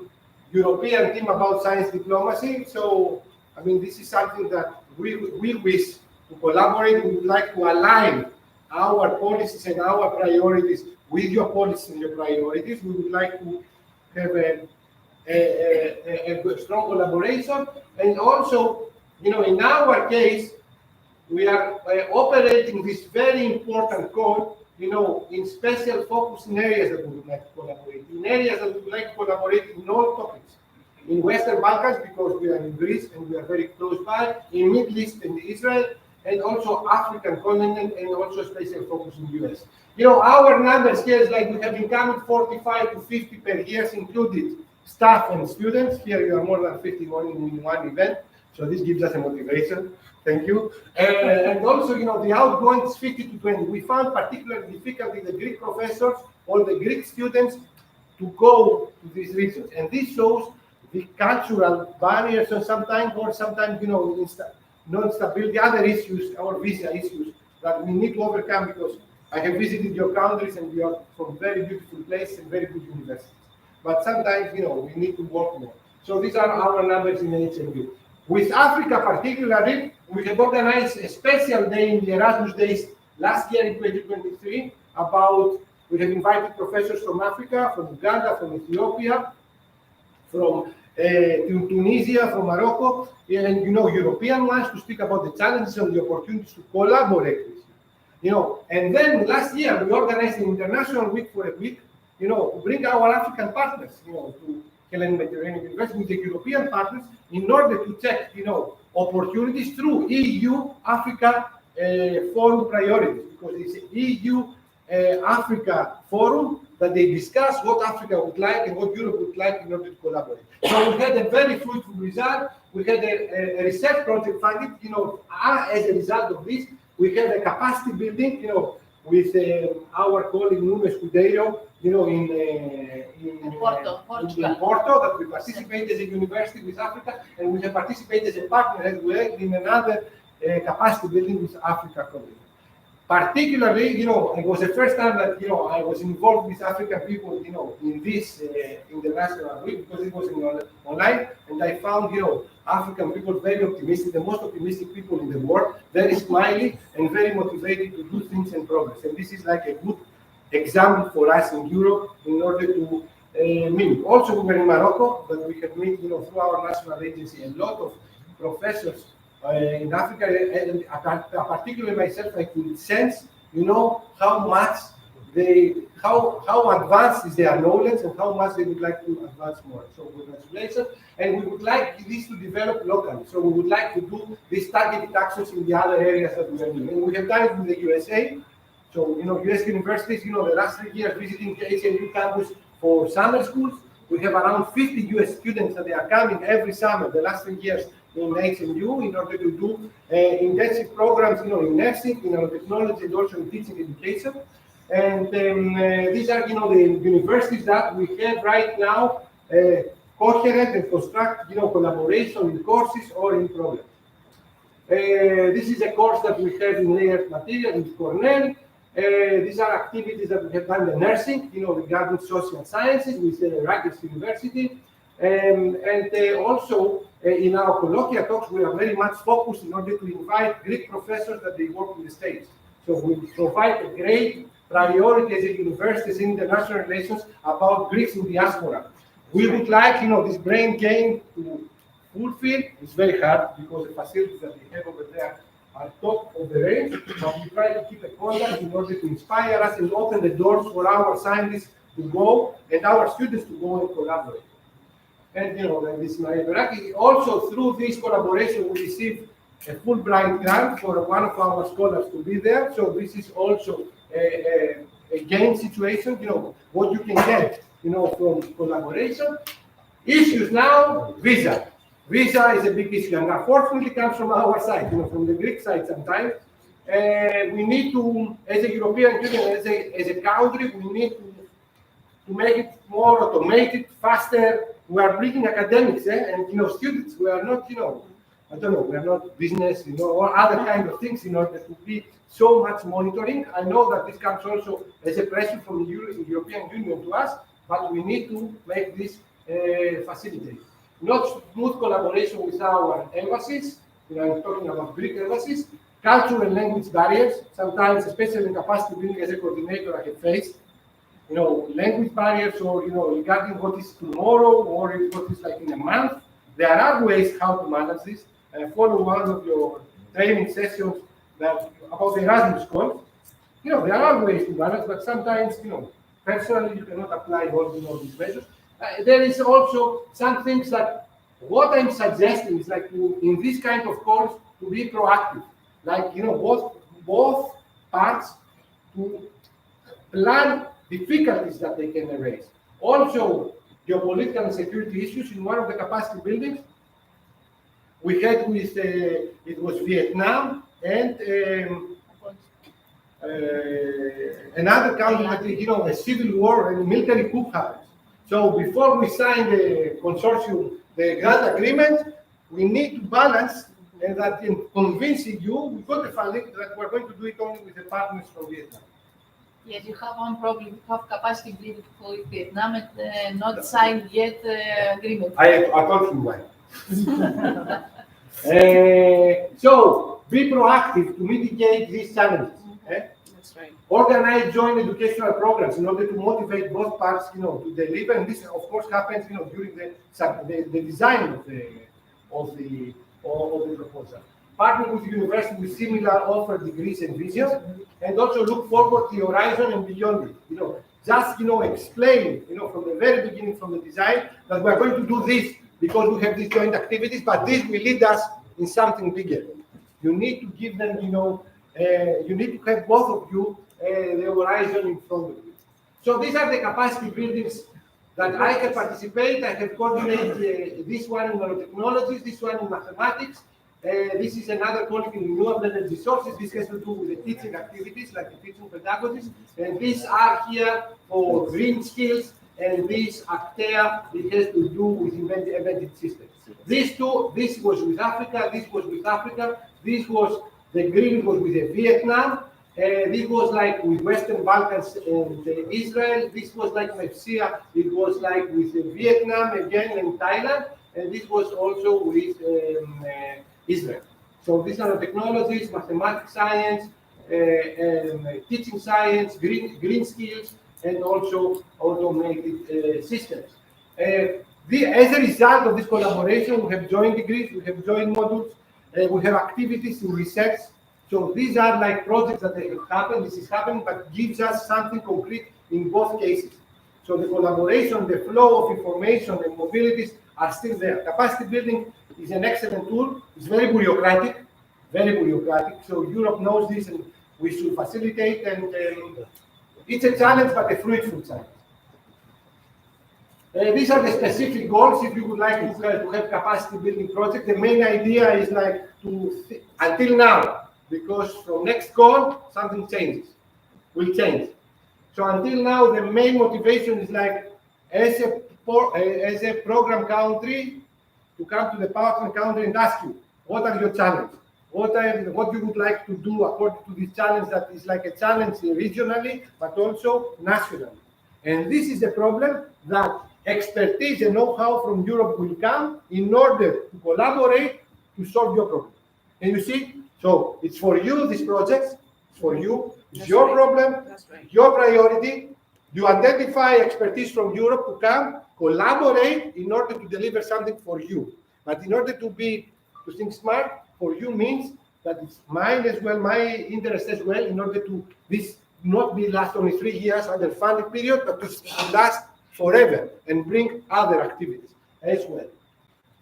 European team about science diplomacy. So, this is something that we wish to collaborate. We would like to align our policies and our priorities with your policies and your priorities. We would like to have a strong collaboration. And also, in our case, we are operating this very important code, in special focus in areas that we would like to collaborate, in areas that we would like to collaborate in all topics. In Western Balkans, because we are in Greece and we are very close by, in Middle East and Israel, and also African continent, and also special focus in US. Our numbers here is like we have incoming 45 to 50 per year, included staff and students. Here you are more than 51 in one event, so this gives us a motivation. Thank you. And also, the outgoing is 50 to 20. We found particularly difficult in the Greek professors or the Greek students to go to these regions, and this shows the cultural barriers and sometimes, non-stability, other issues, our visa issues that we need to overcome, because I have visited your countries and we are from very beautiful places and very good universities. But sometimes, we need to work more. So these are our numbers in HMU. With Africa particularly, we have organized a special day in the Erasmus Days last year in 2023 we have invited professors from Africa, from Uganda, from Ethiopia, from Tunisia, from Morocco, and European ones to speak about the challenges and the opportunities to collaborate with you. And then last year we organized an international week for a week, to bring our African partners, to Hellenic Mediterranean University with the European partners in order to check, opportunities through EU Africa Forum priorities, because it's an EU Africa Forum that they discuss what Africa would like and what Europe would like in order to collaborate. So we had a very fruitful result. We had a research project funded, as a result of this, we had a capacity building, with our colleague Nuno Escudeiro, in Porto, that we participate as a university with Africa, and we have participated as a partner as well in another capacity building with Africa colleagues. Particularly, it was the first time that, I was involved with African people, in this international week, because it was online, and I found, African people very optimistic, the most optimistic people in the world, very smiley and very motivated to do things and progress. And this is like a good example for us in Europe in order to meet. Also, we were in Morocco, but we have met, through our national agency, a lot of professors in Africa, and particularly myself, I could sense, how much how advanced is their knowledge and how much they would like to advance more. So congratulations, and we would like this to develop locally. So we would like to do these targeted actions in the other areas that we are doing. And we have done it with the USA. So, US universities, the last 3 years visiting the HMU campus for summer schools. We have around 50 US students that they are coming every summer, the last 3 years, in HMU in order to do intensive programs, in nursing, in nanotechnology, and also in teaching education. And these are, the universities that we have right now coherent and construct, collaboration in courses or in programs. This is a course that we have in layered material in Cornell. These are activities that we have done in nursing, regarding social sciences with Rutgers University. And also in our colloquial talks, we are very much focused in order to invite Greek professors that they work in the States. So we provide a great priority as a university in international relations about Greeks in diaspora. We would like, this brain gain to fulfill. It's very hard because the facilities that we have over there are top of the range, but we try to keep a contact in order to inspire us and open the doors for our scientists to go and our students to go and collaborate. And like this Maria Beraki, also through this collaboration, we received a Fulbright grant for one of our scholars to be there. So this is also a gain situation. What you can get, from collaboration. Issues now, visa. Visa is a big issue, and unfortunately comes from our side, from the Greek side sometimes. We need to, as a European Union, as a country, we need to make it more automated, faster. We are bringing academics and students. We are not, we are not business, or other kind of things in order to be so much monitoring. I know that this comes also as a pressure from the European Union to us, but we need to make this facilitate. Not smooth collaboration with our embassies, I'm talking about Greek emphasis, cultural and language barriers. Sometimes, especially in capacity building as a coordinator, I have faced, language barriers, or regarding what is tomorrow or what is like in a month. There are ways how to manage this. And I follow one of your training sessions that about the Erasmus course. There are ways to manage, but sometimes, personally, you cannot apply all these measures. There is also some things that what I'm suggesting is like in this kind of course to be proactive, like both parts to plan difficulties that they can erase. Also, geopolitical and security issues in one of the capacity buildings we had with it was Vietnam and another country that a civil war and military coup happens. So before we sign the consortium, the grant agreement, we need to balance and that in convincing you, we got the funding that we're going to do it only with the partners from Vietnam. Yes, you have one problem. You have capacity building for Vietnam and not signed yet agreement. I told him why. So be proactive to mitigate these challenges. That's right. Organize joint educational programs in order to motivate both parts, to deliver. And this, of course, happens, during the design of the proposal. Partner with universities with similar offer degrees and visions, and also look forward to the horizon and beyond it. Just explain, from the very beginning, from the design, that we are going to do this because we have these joint activities, but this will lead us in something bigger. You need to give them, you need to have both of you the horizon in front of you. So these are the capacity buildings that I can participate. I have coordinated this one in nanotechnologies, this one in mathematics. This is another colleague in renewable energy sources. This has to do with the teaching activities, like the teaching pedagogies. And these are here for green skills, and these Actea, it has to do with embedded systems. These two, this was with Africa, this was with Africa, this was, the green was with Vietnam, this was like with Western Balkans and Israel, this was like MEPSIA, it was like with Vietnam again and Thailand, and this was also with Israel. So these are technologies, mathematics science, teaching science, green skills, and also automated systems. As a result of this collaboration, we have joint degrees, we have joint modules, we have activities in research. So these are like projects that have happened, this is happening, but gives us something concrete in both cases. So the collaboration, the flow of information and mobilities are still there. Capacity building is an excellent tool. It's very bureaucratic, So Europe knows this, and we should facilitate. And it's a challenge, but a fruitful challenge. These are the specific goals. If you would like to have capacity building project, the main idea is like until now, because from next call something changes, will change. So until now, the main motivation is like as a program country to come to the partner country and ask you, what are your challenges? What you would like to do according to this challenge that is like a challenge regionally, but also nationally. And this is the problem, that expertise and know-how from Europe will come in order to collaborate to solve your problem. And you see, so it's for you, this project, it's for you, it's That's your right. problem, That's right. your priority. You identify expertise from Europe to come, collaborate in order to deliver something for you. But in order to think smart, for you means that it's mine as well, my interest as well, in order to this not be last only 3 years under funding period, but to last forever and bring other activities as well.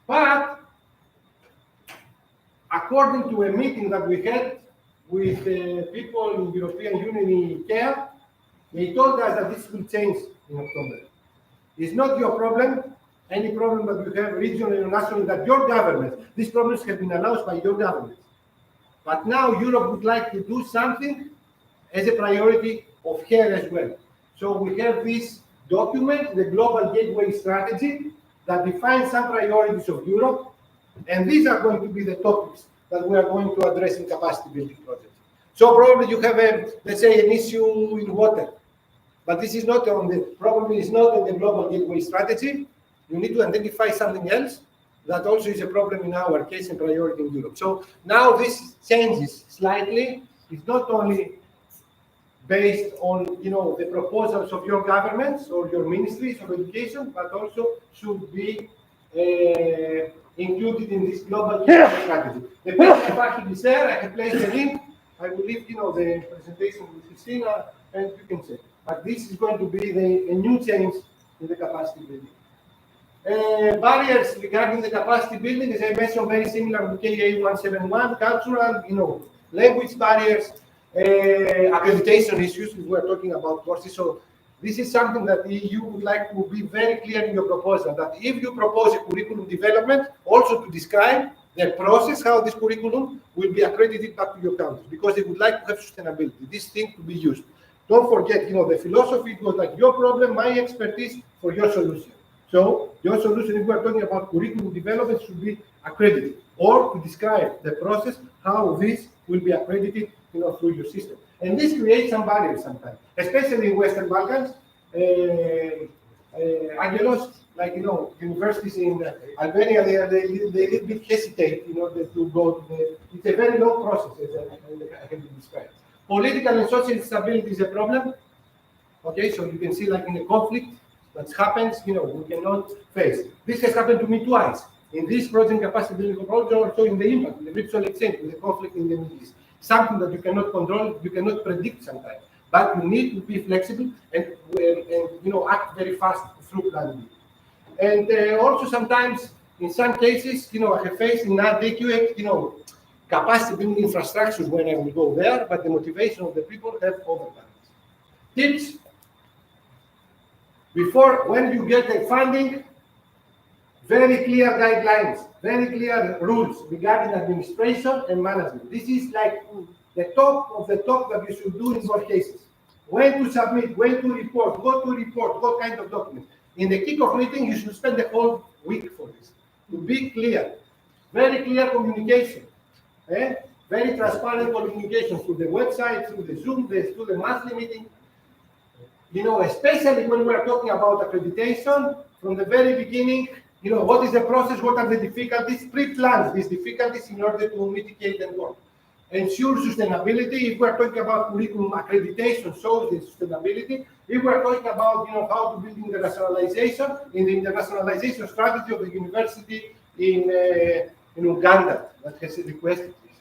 But according to a meeting that we had with people in European Union in IKEA, they told us that this will change in October. It's not your problem, any problem that you have regionally or nationally, that your government, these problems have been announced by your government. But now Europe would like to do something as a priority of her as well. So we have this document, the Global Gateway Strategy, that defines some priorities of Europe, and these are going to be the topics that we are going to address in capacity building projects. So probably you have let's say, an issue in water, but this is not on the, probably is not on the Global Gateway Strategy. You need to identify something else, That also is a problem in our case and priority in Europe. So now this changes slightly. It's not only based on the proposals of your governments or your ministries of education, but also should be included in this global strategy. The PDF actually is there. I have placed a link. I will leave the presentation with Christina, and you can check. But this is going to be a new change in the capacity building. Barriers regarding the capacity building, as I mentioned, very similar to KA 171, cultural, language barriers, accreditation issues. We were talking about courses. So this is something that the EU would like to be very clear in your proposal, that if you propose a curriculum development, also to describe the process, how this curriculum will be accredited back to your country, because they would like to have sustainability, this thing to be used. Don't forget, the philosophy was like your problem, my expertise for your solution. So your solution, if we are talking about curriculum development, should be accredited, or to describe the process, how this will be accredited, through your system. And this creates some barriers sometimes, especially in Western Balkans. Angelos, universities in Albania, they a little bit hesitate in order to go to it's a very long process, as I can describe. Political and social instability is a problem. Okay, so you can see in a conflict that happens, we cannot face. This has happened to me twice. In this project capacity building project, also in the impact, in the virtual exchange, in the conflict in the Middle East. Something that you cannot control, you cannot predict sometimes. But you need to be flexible and act very fast through planning. And also sometimes, in some cases, I have faced inadequate, capacity building infrastructures when I will go there, but the motivation of the people have overbalance. Tips: when you get the funding, very clear guidelines, very clear rules regarding administration and management. This is like the top of the top that you should do in your cases. When to submit, when to report, what kind of document. In the kickoff meeting, you should spend the whole week for this. To be clear, very clear communication, very transparent communication through the website, through the Zoom, through the monthly meeting. Especially when we are talking about accreditation, from the very beginning, what is the process, what are the difficulties, pre-plan these difficulties in order to mitigate them more. Ensure sustainability. If we are talking about curriculum accreditation, shows the sustainability. If we are talking about how to build internationalization, in the internationalization strategy of the university in Uganda that has requested this.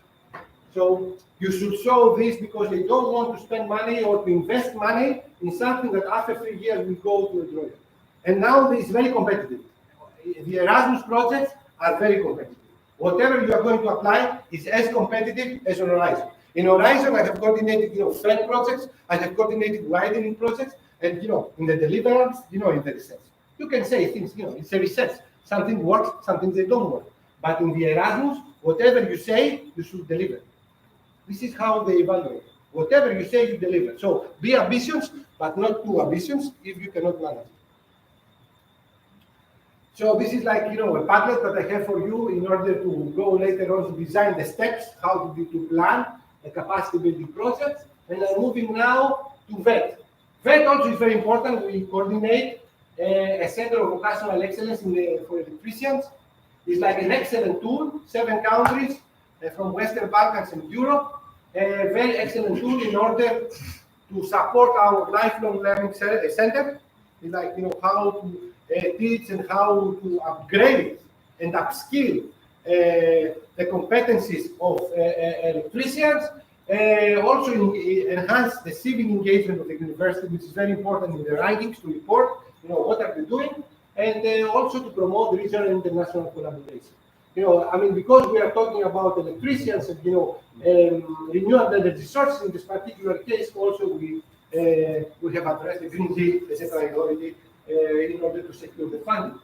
So you should show this because they don't want to spend money or to invest money in something that after 3 years will go to a drawer. And now it's very competitive. The Erasmus projects are very competitive. Whatever you are going to apply is as competitive as on Horizon. In Horizon, I have coordinated, FED projects, I have coordinated widening projects, and in the deliverables, in the research. You can say things, it's a research. Something works, something they don't work. But in the Erasmus, whatever you say, you should deliver. This is how they evaluate. Whatever you say, you deliver. So be ambitious, but not too ambitious if you cannot manage it. So this is like, a Padlet that I have for you in order to go later on to design the steps, how to plan a capacity building project. And I'm moving now to VET. VET also is very important. We coordinate a center of vocational excellence for electricians. It's like an excellent tool, 7 countries from Western Balkans and Europe. A very excellent tool in order to support our lifelong learning center. It's like, how to teach and how to upgrade and upskill the competencies of electricians, also enhance the civic engagement of the university, which is very important in the rankings to report, what are they doing, and also to promote regional and international collaboration. Because we are talking about electricians and renewable energy sources in this particular case, also we have addressed the Green Deal as a priority in order to secure the funding.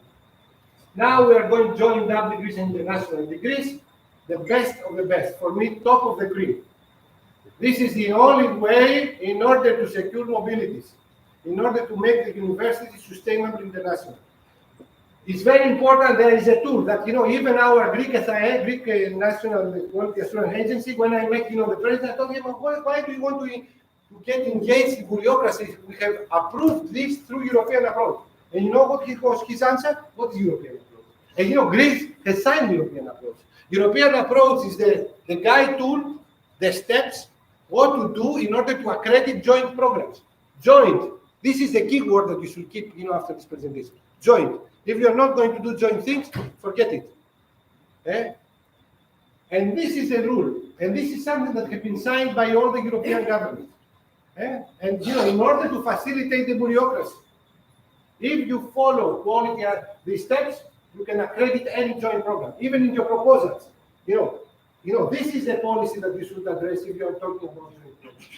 Now we are going to join double degrees and international degrees, the best of the best. For me, top of the cream. This is the only way in order to secure mobilities, in order to make the university sustainable international. It's very important. There is a tool that, even our Greek SIA, Greek National Quality Assurance Agency, when I met, the president, I told him, why do you want to get engaged in bureaucracy? We have approved this through European approach. And you know what was his answer? What is European approach? And Greece has signed the European approach. European approach is the guide tool, the steps, what to do in order to accredit joint programs. Joint. This is the key word that you should keep, after this presentation. Joint. If you are not going to do joint things, forget it. And this is a rule. And this is something that has been signed by all the European governments. And in order to facilitate the bureaucracy, if you follow quality these steps, you can accredit any joint program, even in your proposals. This is the policy that you should address if you are talking about joint programs.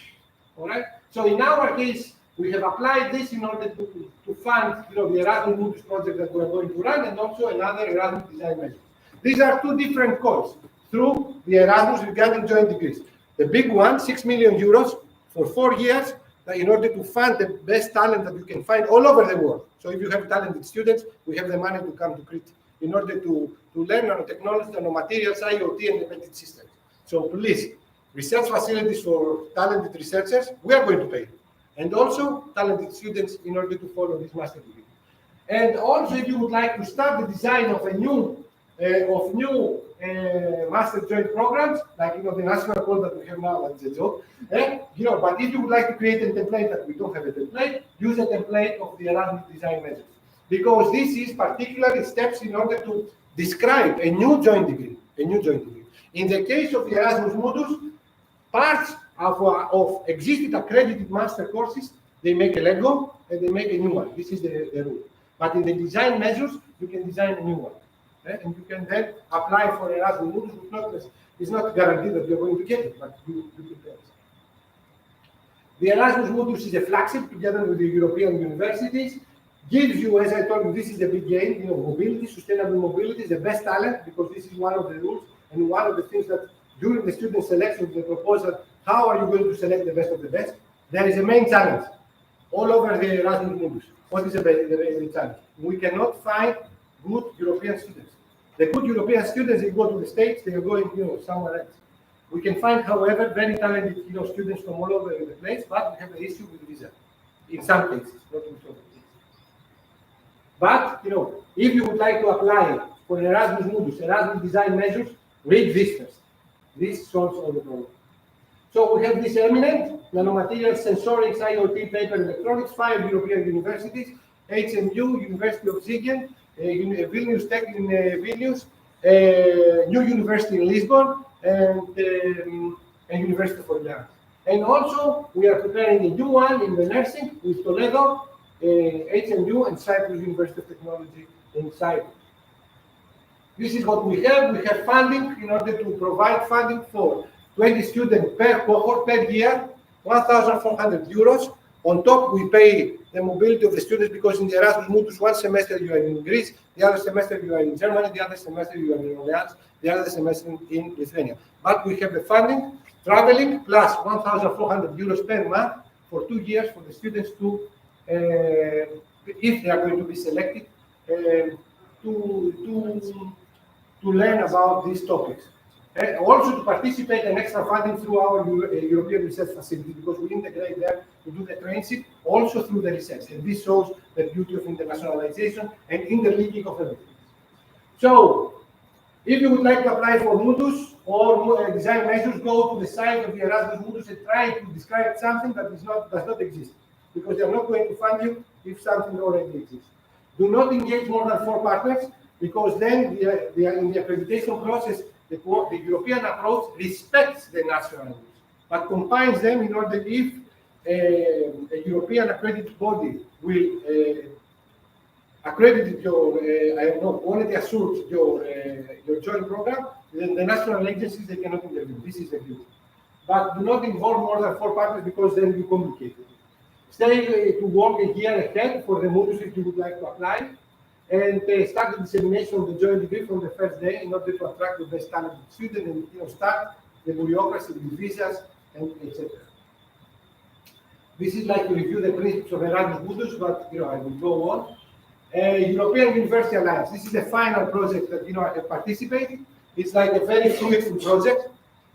All right. So in our case, we have applied this in order to fund, the Erasmus Mundus project that we are going to run, and also another Erasmus design measure. These are two different calls through the Erasmus regarding joint degrees. The big one, 6 million euros for 4 years, in order to fund the best talent that you can find all over the world. So if you have talented students, we have the money to come to Crete in order to learn nanotechnology, nanomaterials, IoT, and embedded systems. So please, research facilities for talented researchers, we are going to pay. And also talented students in order to follow this master degree. And also, if you would like to start the design of new master joint programs, like the national code that we have now, that's a joke. But if you would like to create a template that we don't have a template, use a template of the Erasmus design measures, because this is particularly steps in order to describe a new joint degree. In the case of the Erasmus Mundus, parts of existing accredited master courses, they make a Lego and they make a new one. This is the rule. But in the design measures, you can design a new one. And you can then apply for Erasmus Mundus. It's not guaranteed that you're going to get it, but you can get it. The Erasmus Mundus is a flagship together with the European universities. Gives you, as I told you, this is the big game, mobility, sustainable mobility is the best talent, because this is one of the rules and one of the things that during the student selection of the proposal, how are you going to select the best of the best? There is a main challenge all over the Erasmus Mundus. What is the main challenge? We cannot find good European students. The good European students, they go to the States, they are going, somewhere else. We can find, however, very talented, students from all over the place, but we have an issue with visa in some cases, not in all cases. But, if you would like to apply for Erasmus Mundus, Erasmus design measures, read this first. This solves all the problems. So we have this eminent nanomaterials, sensorics, IoT, paper, electronics, 5 European universities, HMU, University of Siegen, Vilnius Tech in Vilnius, New University in Lisbon, and University of Organised. And also, we are preparing a new one in the nursing with Toledo, HMU, and Cyprus University of Technology in Cyprus. This is what we have. We have funding in order to provide funding for 20 students per cohort per year, 1,400 euros. On top, we pay the mobility of the students, because in the Erasmus Mundus, one semester you are in Greece, the other semester you are in Germany, the other semester you are in Orleans, the other semester in Lithuania. But we have the funding, traveling, plus 1,400 euros per month for 2 years for the students to, if they are going to be selected, to learn about these topics. Also to participate in extra funding through our European research facility, because we integrate them to do the traineeship also through the research. And this shows the beauty of internationalization and interlinking of everything. So, if you would like to apply for Mundus or design measures, go to the site of the Erasmus Mundus and try to describe something that does not exist, because they are not going to fund you if something already exists. Do not engage more than 4 partners, because then they are in the accreditation process. The European approach respects the national rules, but combines them in order, if a European accredited body will accredit your, quality assures your joint program, then the national agencies, they cannot intervene. This is the view. But do not involve more than 4 partners, because then you complicate it. Stay to work a year ahead for the Mundus if you would like to apply, and start the dissemination of the joint degree from the first day in order to attract the best talented students and start the bureaucracy with visas and etc. This is like to review the principles of Erasmus Mundus, but I will go on. European University Alliance. This is the final project that I have participated. It's like a very fruitful project,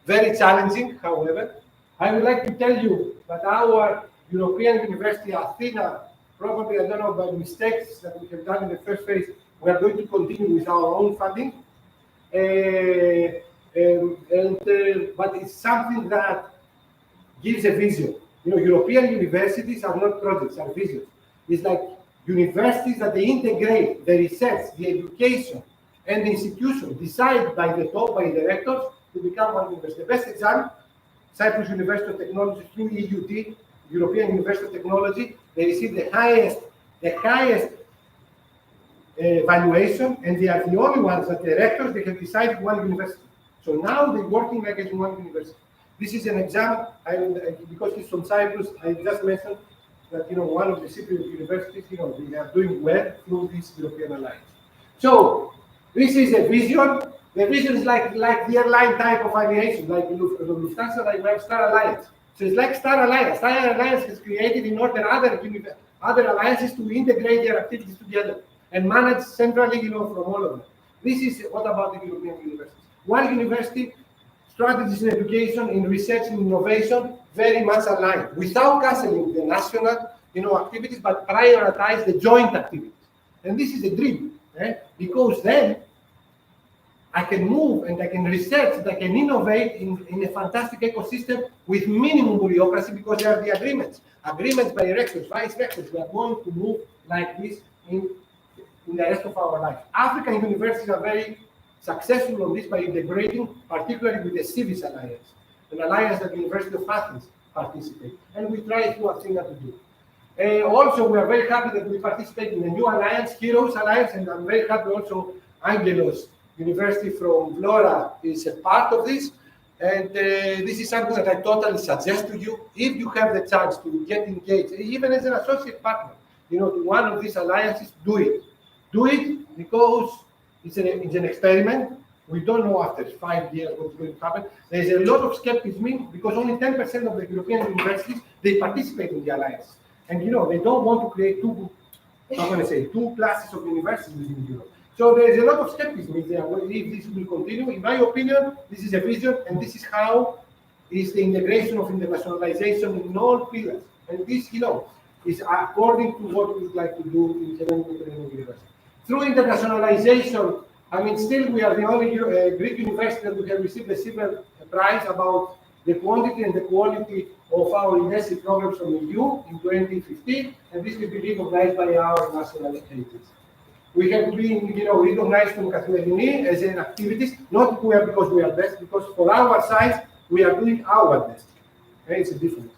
very challenging. However, I would like to tell you that our European University Athena, probably, I don't know, by mistakes that we have done in the first phase, We are going to continue with our own funding. But it's something that gives a vision. You know, European universities are not projects, are visions. It's like universities that they integrate the research, the education, and the institution decided by the top, by the rectors, to become one university. The best example, Cyprus University of Technology through EUT, European University of Technology, they received the highest valuation, and they are the only ones that the rectors, they have decided one university. So now they're working like as one university. This is an example, because he's from Cyprus, I just mentioned that, you know, one of the Cypriot universities, you know, they are doing well through this European alliance. So this is a vision. The vision is like the airline type of aviation, like Lufthansa, like we have Star Alliance. So it's like Star Alliance. Star Alliance is created in order other alliances to integrate their activities together and manage centrally, you know, from all of them. This is what about the European universities. One university, strategies in education, in research and innovation, very much aligned, without canceling the national, you know, activities, but prioritize the joint activities. And this is a dream, because then I can move and I can research and I can innovate in a fantastic ecosystem with minimum bureaucracy, because there are the agreements by rectors, vice rectors. We are going to move like this in the rest of our life. African universities are very successful on this by integrating, particularly with the Civis Alliance, an alliance that the University of Athens participates. And we try through Athena to do. Also, we are very happy that we participate in a new alliance, Heroes Alliance, and I'm very happy also Angelos University from Flora is a part of this. And this is something that I totally suggest to you. If you have the chance to get engaged, even as an associate partner, you know, to one of these alliances, do it. Do it because it's an experiment. We don't know after 5 years what's going to happen. There's a lot of skepticism because only 10% of the European universities, they participate in the alliance. And, you know, they don't want to create two classes of universities within Europe. So there's a lot of skepticism there. If this will continue, in my opinion, this is a vision, and this is how is the integration of internationalization in all pillars. And this, you know, is according to what we would like to do in Hellenic University. Through internationalization, I mean, still we are the only Greek university that we have received a silver prize about the quantity and the quality of our investment programs from the EU in 2015, and this will be recognized by our national agencies. We have been, you know, recognized from Kathimerini as an activities, not because we are best, because for our size, we are doing our best. Okay? It's a difference.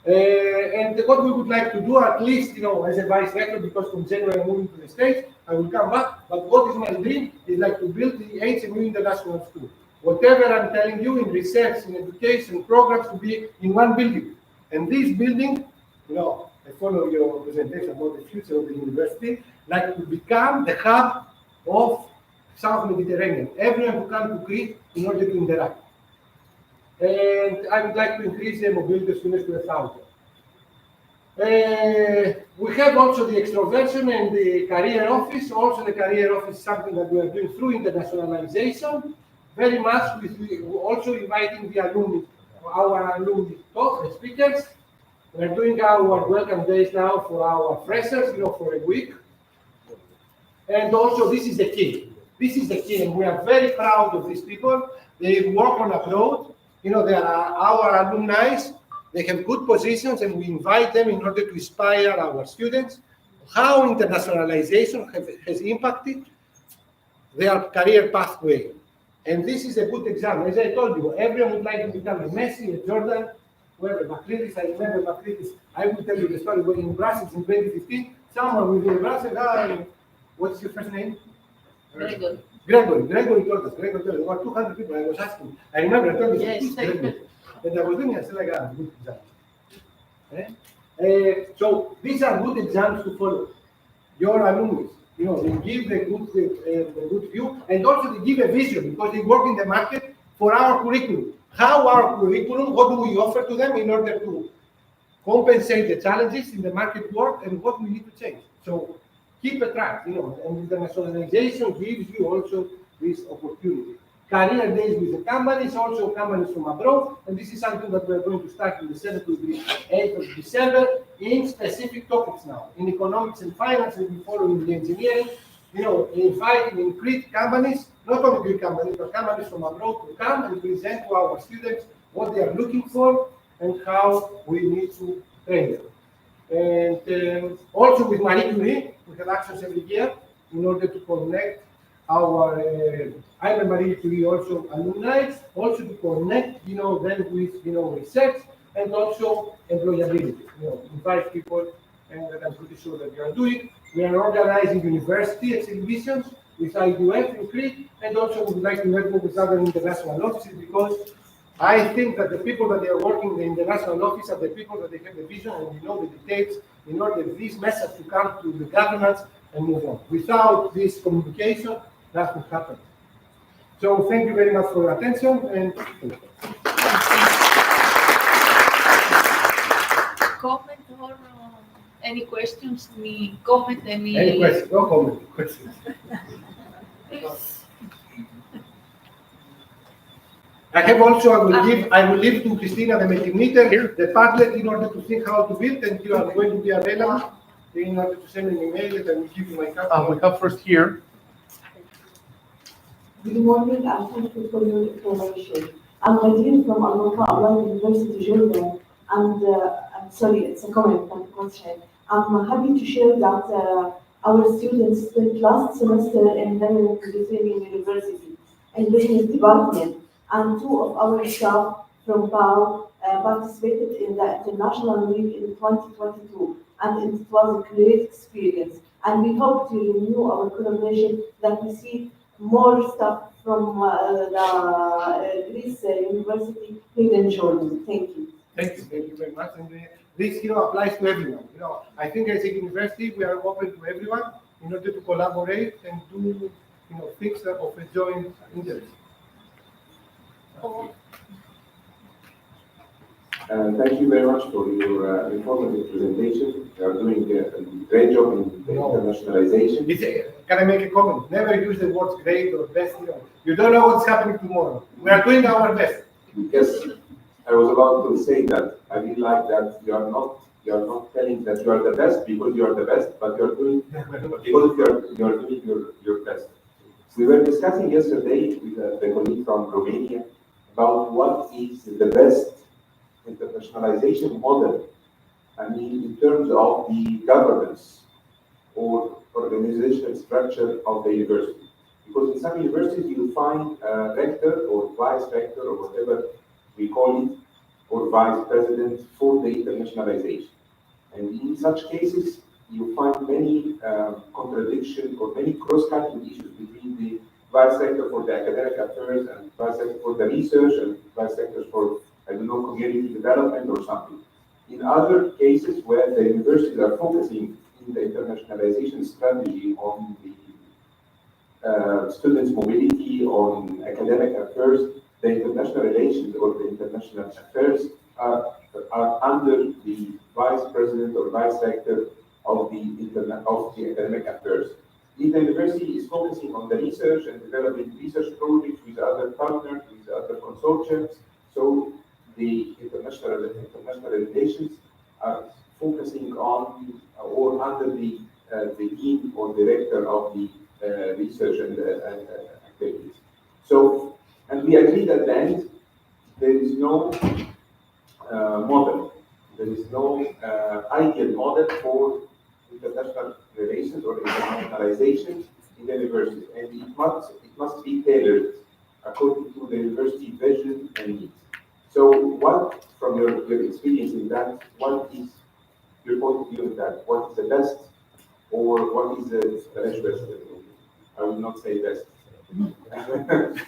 And what we would like to do, at least, you know, as a vice rector, because from January I'm moving to the States, I will come back. But what is my dream is like to build the HMU International School. Whatever I'm telling you in research, in education programs, to be in one building. And this building, you know, I follow your presentation about the future of the university, like to become the hub of South Mediterranean. Everyone who comes to Greece in order to interact. And I would like to increase the mobility of students to 1,000. We have also the extroversion and the career office. Also, the career office is something that we are doing through internationalization. Very much with also inviting the alumni, our alumni talk, the speakers. We are doing our welcome days now for our freshers, you know, for a week. And also, this is the key. This is the key, and we are very proud of these people. They work on abroad. You know, they are our alumni. They have good positions, and we invite them in order to inspire our students how internationalization has impacted their career pathway. And this is a good example. As I told you, everyone would like to become a Messi, a Jordan, whoever, Bakridis. I remember Bakridis. I will tell you the story when in Brussels in 2015, someone within Brussels, what's your first name? Gregory. Gregory told us. There were 200 people. I was asking. I remember I told you, yes, Gregory. And I was doing it. I said, like, good example. So these are good examples to follow. Your alumni, you know, they give the good view, and also they give a vision because they work in the market for our curriculum. How our curriculum, what do we offer to them in order to compensate the challenges in the market work and what we need to change. So keep a track, you know, and internationalization gives you also this opportunity. Career days with the companies, also companies from abroad, and this is something that we're going to start in the 7th to the 8th of December in specific topics now. In economics and finance, we'll be following the engineering, invite in Crete companies, not only Greek companies, but companies from abroad to come and present to our students what they are looking for and how we need to train them. And also with Marie Curie, we have actions every year in order to connect our I'm a Marie Curie also alumni, also to connect them with research and also employability. Invite people, and I'm pretty sure that we are doing. We are organizing university exhibitions with IUF in Crete, and also we would like to network with other international offices, because I think that the people that are working in the international office are the people that they have the vision and we know the details in order for this message to come to the governments and move on. Without this communication, that would happen. So thank you very much for your attention. And Comment or any questions? Any comment? Any questions? No comment. Questions. I have also, I will leave to Christina the Metimeter, the Padlet, in order to think how to build, and you are going to be available in order to send an email and I will give you my copy. We have first here. Good morning, and thank you for your information. I'm Nadir from Al University, Jordan, and I'm sorry, it's a comment, not a question. I'm happy to share that our students spent last semester in the Mediterranean University in business department, and 2 of our staff from PAO participated in the International Week in 2022, and it was a great experience. And we hope to renew our collaboration, that we see more stuff from the Greece University here in Jordan. Thank you. Thank you very much. And this applies to everyone. I think as a university we are open to everyone in order to collaborate and do things of a joint interest. Thank you very much for your informative presentation. You are doing a great job in the internationalization. Can I make a comment? Never use the words great or best. You don't know what's happening tomorrow. We are doing our best. Yes, I was about to say that. I really like that you are not telling that you are the best because you are the best, but you are doing because you are doing your best. We were discussing yesterday with the colleague from Romania about what is the best internationalization model. I mean, in terms of the governance or organizational structure of the university. Because in some universities you find a rector or vice rector or whatever we call it, or vice president for the internationalization. And in such cases, you find many contradictions or many cross-cutting issues between the vice rector for the academic affairs and vice rector for the research and vice rector for, I don't know, community development or something. In other cases where the universities are focusing in the internationalization strategy on the students' mobility, on academic affairs, the international relations or the international affairs are under the vice president or vice rector of the academic affairs. If the university is focusing on the research and developing research projects with other partners, with other consortiums, so the international relations are focusing on or under the dean or director of the research and activities. So, and we agreed at the end, there is no model, there is no ideal model for international relations or internationalization in the university, and it must be tailored according to the university vision and needs. So, what, from your experience in that, what is your point of view in that? What is the best, or what is the best? I will not say best.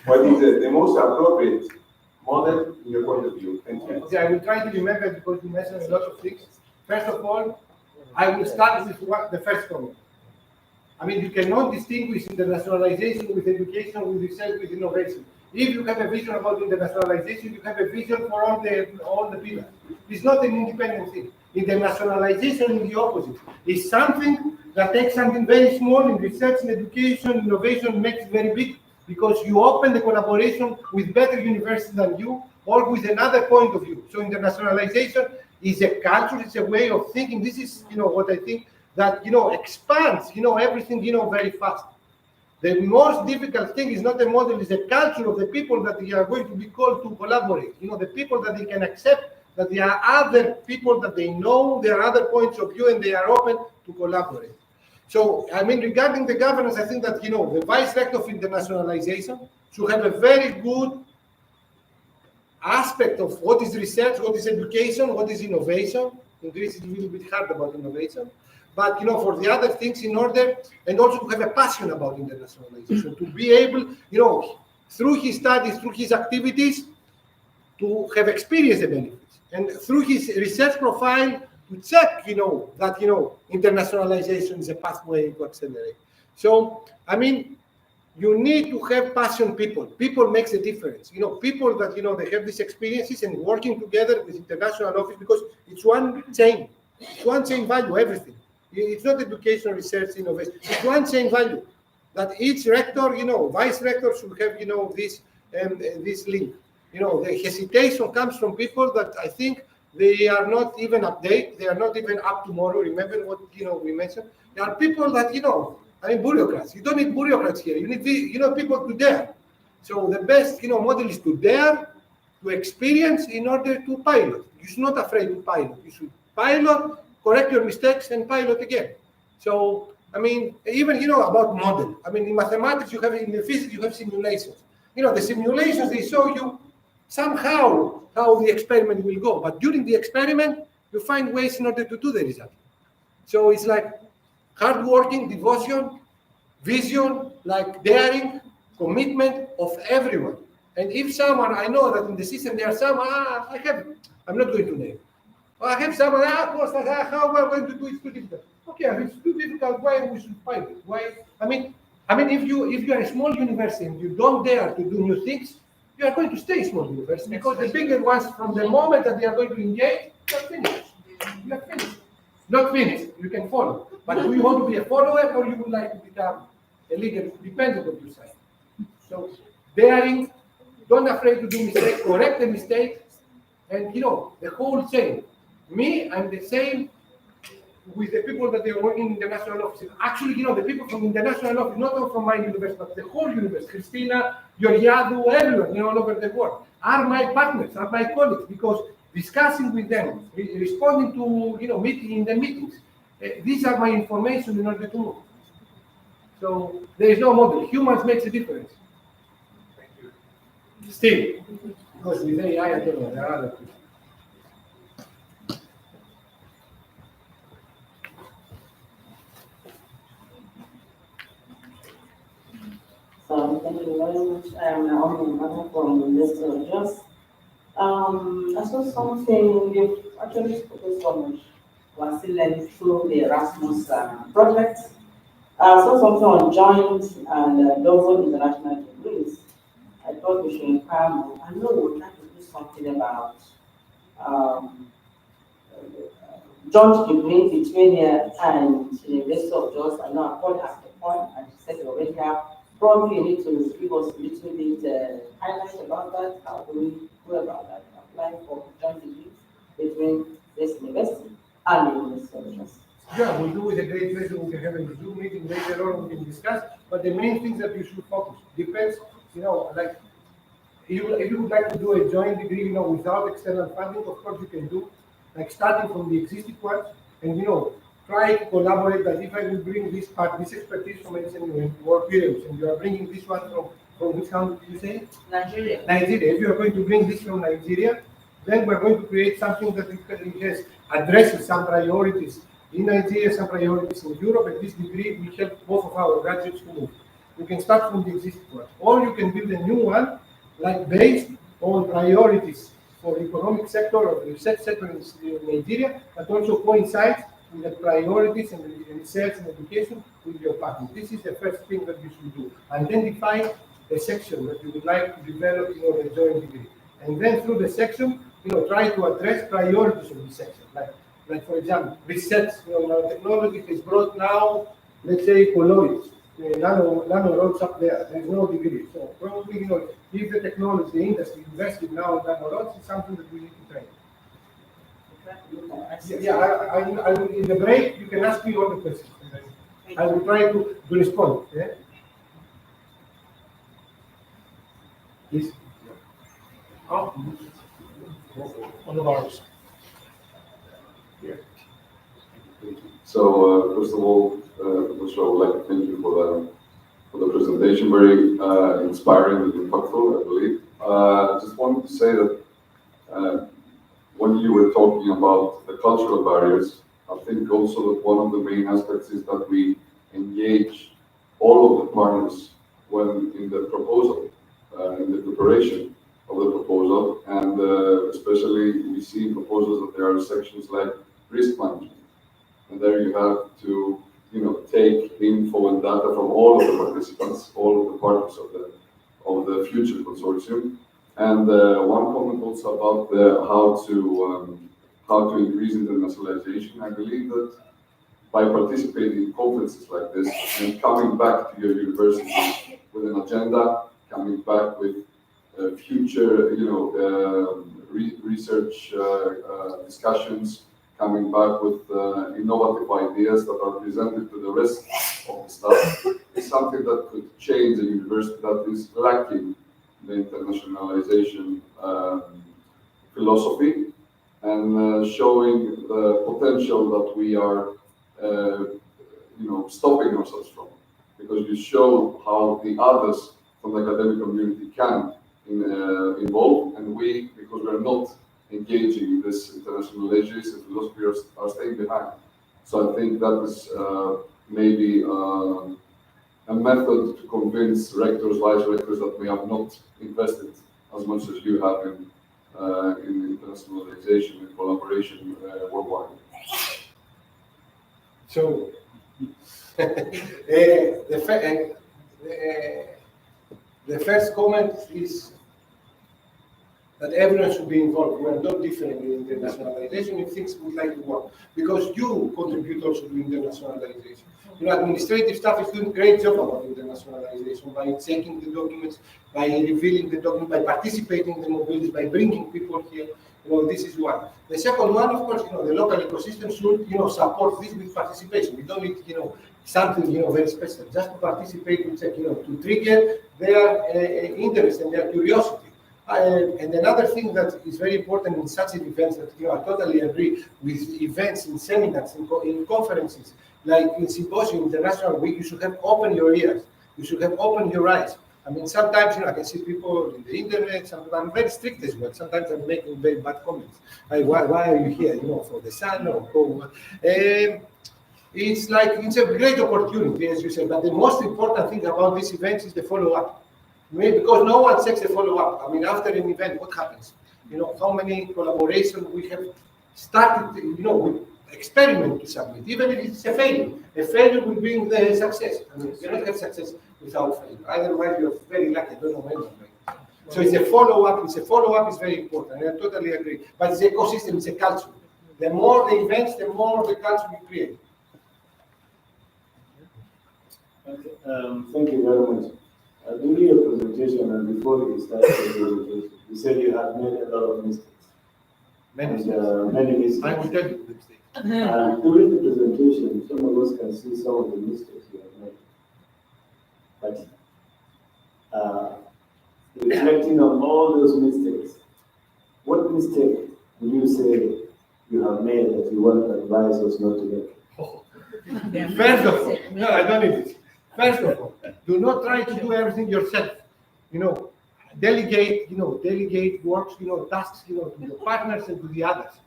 What is the most appropriate model in your point of view? Thank you. Okay, I will try to remember because you mentioned a lot of things. First of all, I will start with the first comment. I mean, you cannot distinguish internationalization with education, with research, with innovation. If you have a vision about internationalization, you have a vision for all the pillars. It's not an independent thing. Internationalization is the opposite. It's something that takes something very small in research and education, innovation, makes it very big, because you open the collaboration with better universities than you, or with another point of view. So internationalization is a culture, it's a way of thinking. This is, what I think that, expands, everything, very fast. The most difficult thing is not the model, is the culture of the people that they are going to be called to collaborate. The people that they can accept that there are other people that they know, there are other points of view, and they are open to collaborate. So, regarding the governance, I think that, the vice rector of internationalization should have a very good aspect of what is research, what is education, what is innovation. In Greece, it's a little bit hard about innovation. But, for the other things in order, and also to have a passion about internationalization, to be able, through his studies, through his activities, to have experienced the benefits. And through his research profile, to check, that, internationalization is a pathway to accelerate. So, you need to have passion people. People makes a difference. People that, they have these experiences and working together with international office, because it's one chain. It's one chain value, everything. It's not education, research, innovation. It's one chain value. That each rector, vice rector should have, this link. The hesitation comes from people that I think they are not even updated. They are not even up tomorrow. Remember what, we mentioned? There are people that, bureaucrats. You don't need bureaucrats here. You need, people to dare. So the best, model is to dare, to experience in order to pilot. You should not afraid to pilot. You should pilot, correct your mistakes, and pilot again. So, even, about model. In mathematics, you have, in the physics, you have simulations. The simulations, they show you somehow how the experiment will go. But during the experiment, you find ways in order to do the result. So it's like hard working, devotion, vision, like daring, commitment of everyone. And if someone, I know that in the system there are some, I'm not going to name. I have someone, how am I going to do it? It's too difficult. Okay, if it's too difficult, why we should find it? Why? If you are a small university and you don't dare to do new things, you are going to stay small university, because the bigger ones, from the moment that they are going to engage, you are finished. You are finished. Not finished. You can follow. But do you want to be a follower, or you would like to become a leader, dependent on your side? So daring, don't afraid to do mistakes, correct the mistake, and the whole chain. Me, I'm the same with the people that they are working in the national office. Actually, the people from the international office, not only from my university, but the whole university, Christina, Georgiadou, everyone, all over the world, are my partners, are my colleagues, because discussing with them, responding to, meeting in the meetings, these are my information in order to move. So there is no model. Humans makes a difference. Thank you. Still, because with AI, I don't know, there are other people. So thank you very much. I'm Naomi from Investor Just. I saw something you've actually spoken so much. We're still learning through the Erasmus project. I saw something on joint and double international degrees. I thought we should inquire more. I know we're trying to do something about joint degree between here and the University of Jos. I know I called at the point, and she said we already have. Probably you need to give us a little bit highlight about that. How do we go about that? Applying for joint degrees between this university and the University of Jos. Yeah, we'll do with a great pleasure. We can have a Zoom meeting later on. We can discuss. But the main things that you should focus depends. Like if you would like to do a joint degree, without external funding, of course you can do. Like starting from the existing ones, and try to collaborate. That if I will bring this expertise from Piraeus, and you are bringing this one from which country did you say? Nigeria. Nigeria. If you are going to bring this from Nigeria, then we're going to create something that addresses some priorities in Nigeria, some priorities in Europe, and this degree will help both of our graduates to move. You can start from the existing one, or you can build a new one, like based on priorities for the economic sector or the research sector in Nigeria, but also coincides with the priorities and the research and education with your partner. This is the first thing that you should do. Identify a section that you would like to develop in your joint degree. And then through the section, try to address priorities of the section. Like for example, research, nanotechnology has brought now, let's say, colloids, nano rods up there. There is no degree. So probably, if the technology, the industry invested now in nano rods, it's something that we need to train. Yeah, I will, in the break, you can ask me all the questions. I will try to respond. Yeah? Please. Oh. On the bars. Yeah. So, first of all, Bushra, I would like to thank you for the presentation. Very inspiring and impactful, I believe. Just wanted to say that when you were talking about the cultural barriers, I think also that one of the main aspects is that we engage all of the partners when in the proposal, in the preparation of the proposal, and especially we see in proposals that there are sections like risk management. And there you have to, take info and data from all of the participants, all of the partners of the future consortium. And one comment also about how to increase internationalization. I believe that by participating in conferences like this and coming back to your university with an agenda, coming back with future, research discussions, coming back with innovative ideas that are presented to the rest of the staff is something that could change a university that is lacking the internationalization philosophy and showing the potential that we are, stopping ourselves from. Because you show how the others from the academic community can involve, and we, because we're not engaging in this internationalization philosophy, are staying behind. So I think that is maybe a method to convince rectors, vice rectors that we have not invested as much as you have in internationalization and collaboration worldwide. So, the first comment is that everyone should be involved. We are not different in internationalization if things would like to work, because you contribute also to internationalization. Administrative staff is doing a great job about internationalization by checking the documents, by revealing the document, by participating in the mobility, by bringing people here. This is one. The second one, of course, the local ecosystem should, support this with participation. We don't need, something, very special. Just to participate to check, to trigger their interest and their curiosity. And another thing that is very important in such events that I totally agree with events, in seminars, in conferences, like in symposium, international week, you should have opened your ears. You should have opened your eyes. I mean, sometimes, I can see people in the internet, sometimes I'm very strict as well. Sometimes I'm making very bad comments. Like, why are you here, for the sun or it's like, it's a great opportunity, as you said, but the most important thing about these events is the follow-up. Because no one checks the follow-up. I mean, after an event, what happens? How many collaborations we have started, with experiment to submit, even if it's a failure. A failure will bring the success. I mean, you cannot have success without failure. Otherwise, you're very lucky. I don't know when. So it's a follow-up. It's a follow-up is very important. I totally agree. But it's an ecosystem. It's a culture. The more the events, the more the culture we create. Okay. Thank you very much. During your presentation and before you started the presentation, you said you have made a lot of mistakes. Many mistakes. I will tell you the mistakes. And during the presentation, some of us can see some of the mistakes you have made. But reflecting on all those mistakes, what mistake would you say you have made that you want to advise us not to make? First of all, no, I don't need it. First of all, do not try to do everything yourself. Delegate, delegate works, tasks, to your partners and to the others.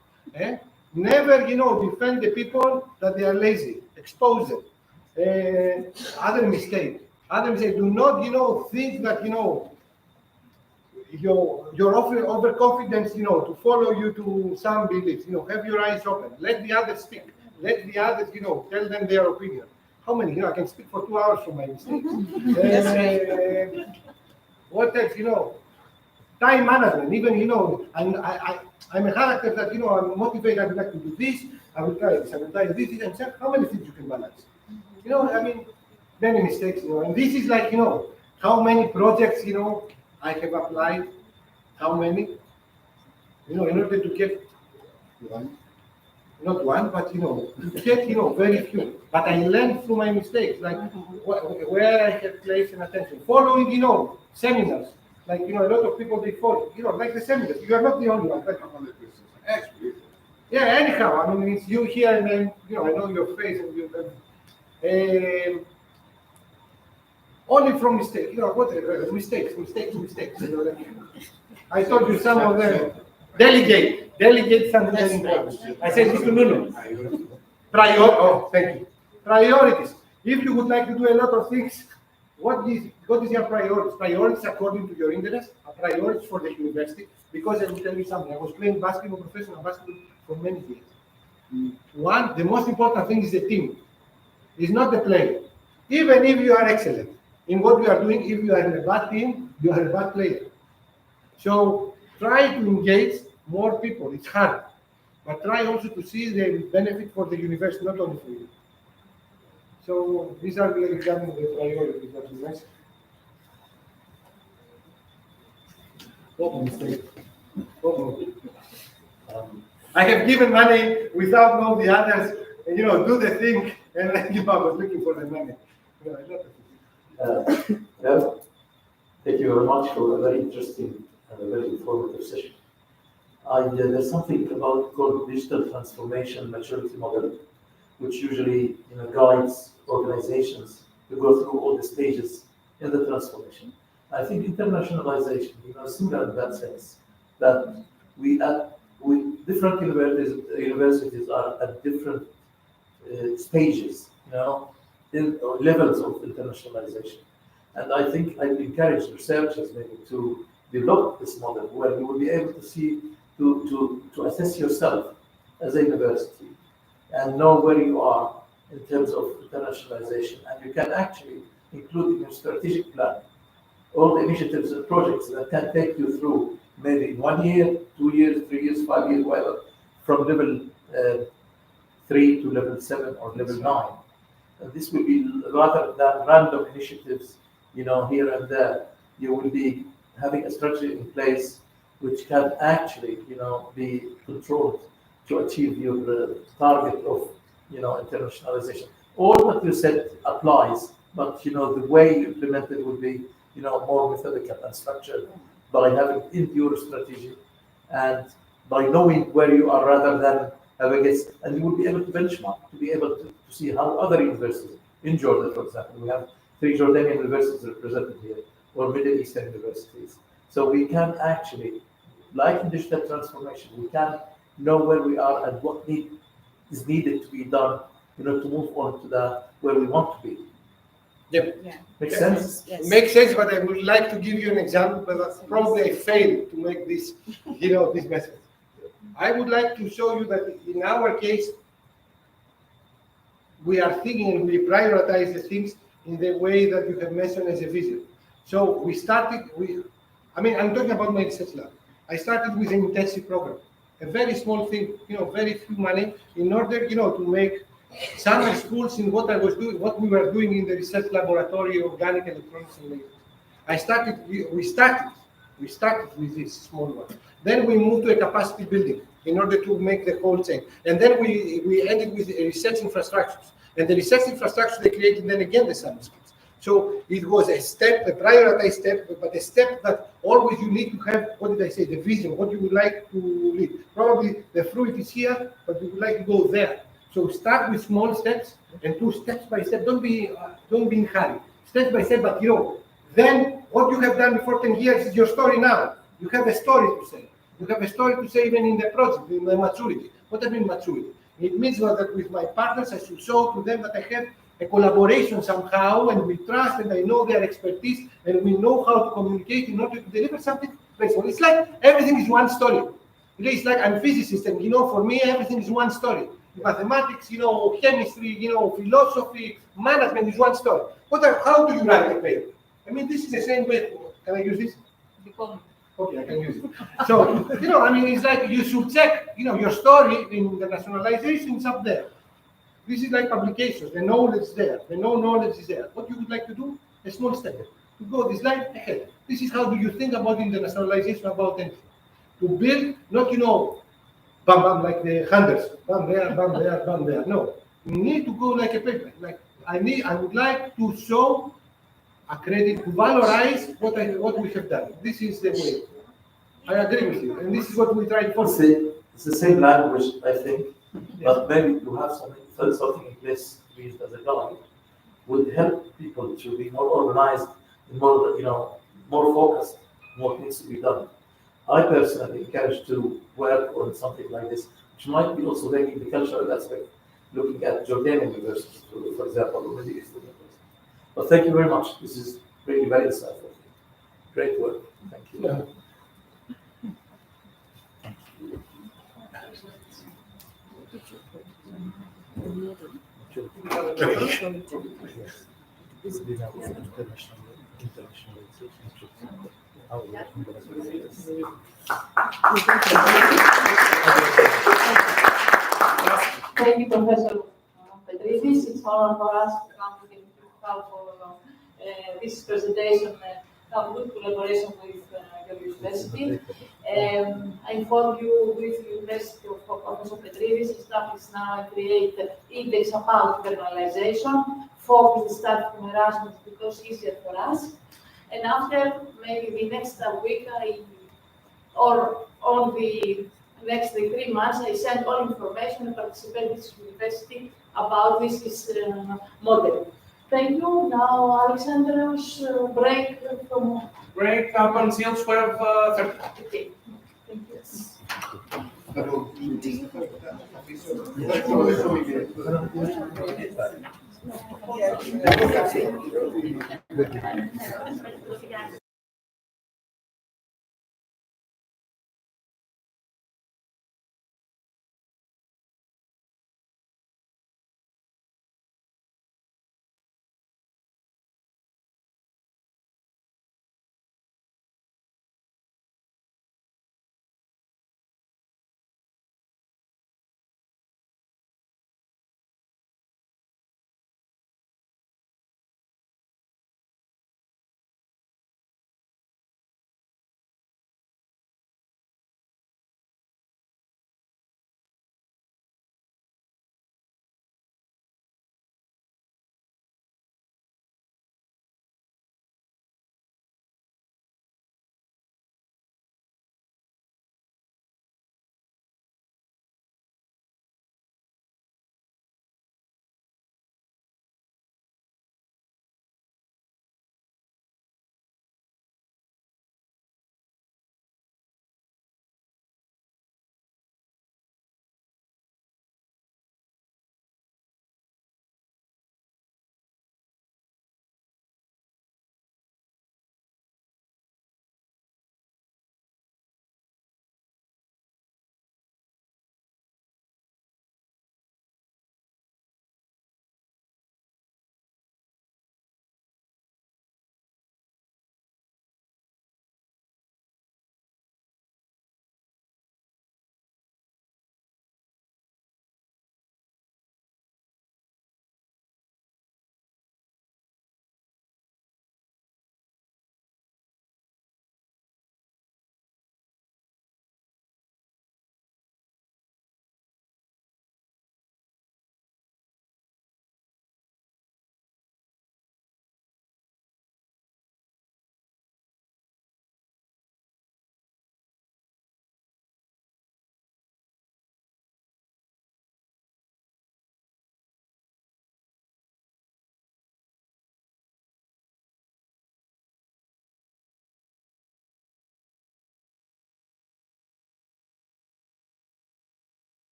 Never, defend the people that they are lazy. Expose them. Other mistake. Do not, think that, you're overconfident, to follow you to some beliefs. Have your eyes open. Let the others speak. Let the others, tell them their opinion. How many? I can speak for 2 hours from my mistakes. What else? Time management. Even, I'm a character that, I'm motivated. I would like to do this. I will try this. I will try this. And check how many things you can balance. Many mistakes. And this is like, how many projects, I have applied. How many? In order to get not one, but to get very few. But I learned through my mistakes, like where I have placed an attention, following seminars. Like a lot of people they follow, like the seminars. You are not the only one. Actually, yeah. Anyhow, I mean it's you here, and then I know your face and you. Only from mistakes, mistakes. I told you some of them. Delegate something important. I said this to Nuno. Thank you. Priorities. If you would like to do a lot of things, what is your priorities? Priorities according to your interest, priorities for the university. Because I will tell you something. I was playing basketball, professional basketball for many years. The most important thing is the team. It's not the player. Even if you are excellent in what you are doing, if you are in a bad team, you are a bad player. So try to engage more people. It's hard. But try also to see the benefit for the university, not only for you. So these are regarding the priorities that you mentioned. I have given money without knowing the others, and do the thing, and then I was looking for the money. Thank you very much for a very interesting and a very informative session. There's something called digital transformation maturity model, which usually guides organizations to go through all the stages in the transformation. I think internationalization, similar in that sense, that different universities are at different stages, or levels of internationalization. And I think I encourage researchers maybe to develop this model where you will be able to see, to assess yourself as a university and know where you are in terms of internationalization. And you can actually include in your strategic plan all the initiatives and projects that can take you through maybe 1 year, 2 years, 3 years, 5 years, whatever, from level 3 to level 7 or level 9. And this will be rather than random initiatives, here and there. You will be having a strategy in place which can actually, be controlled to achieve your target of, internationalization. All what you said applies, but the way you implement it will be, more methodical and structured by having your strategy and by knowing where you are rather than having it, and you will be able to benchmark, to be able to see how other universities in Jordan, for example, we have 3 Jordanian universities represented here, or Middle Eastern universities. So we can actually, like in digital transformation, we can know where we are and what is needed to be done, to move on to where we want to be. Yep. Yeah. Makes sense? Yes. Makes sense, but I would like to give you an example, but probably I failed to make this, this message. I would like to show you that in our case, we are thinking and we prioritize the things in the way that you have mentioned as a vision. So we started I'm talking about my research lab. I started with an intensive program, a very small thing, very few money, in order, to make summer schools in what we were doing in the research laboratory, organic electronics and lasers. We started with this small one. Then we moved to a capacity building in order to make the whole chain. And then we ended with research infrastructures. And the research infrastructure they created then again the summer schools. So it was a prioritized step, but a step that always you need to have, the vision, what you would like to lead. Probably the fruit is here, but you would like to go there. So start with small steps and do steps by step. Don't be in hurry. Step by step, but then what you have done before 10 years is your story now. You have a story to say. You have a story to say even in the project, in the maturity. What does mean maturity? It means that with my partners, I should show to them that I have a collaboration somehow, and we trust, and I know their expertise, and we know how to communicate in order to deliver something special. It's like everything is one story. It's like I'm a physicist, and for me, everything is one story. Mathematics, chemistry, philosophy, management is one story. How do you write a paper? This is the same way. Can I use this? Okay, I can use it. So, it's like you should check, your story in internationalization is up there. This is like publications. The knowledge is there. The knowledge is there. What you would like to do? A small step. To go this line ahead. This is how do you think about internationalization, about anything. To build, not, bam, bam, like the hunters, bam there, bam there, bam there. No, you need to go like a paper. Like I would like to show a credit to valorize what we have done. This is the way. I agree with you, and this is what we try to follow. It's the same language, I think, but maybe to have something in place to use as a guide would help people to be more organized, more, more focused, what needs to be done. I personally encourage to work on something like this, which might be also taking the cultural aspect, looking at Jordanian universities, for example, or Middle Eastern universities. But thank you very much. This is really very insightful. Great work. Thank you. Yeah. Thank you, Professor Petrides. It's honor for us to come to have for this presentation, have good collaboration with your university. I inform you with the University of Professor Petrides established now and create index about internalization, focus the start from Erasmus because easier for us. And after maybe the next week, or on the next 3 months, I send all information and participate with this university about this model. Thank you. Now, Alexander's break from. Break up until 12:30. Okay. Thank you.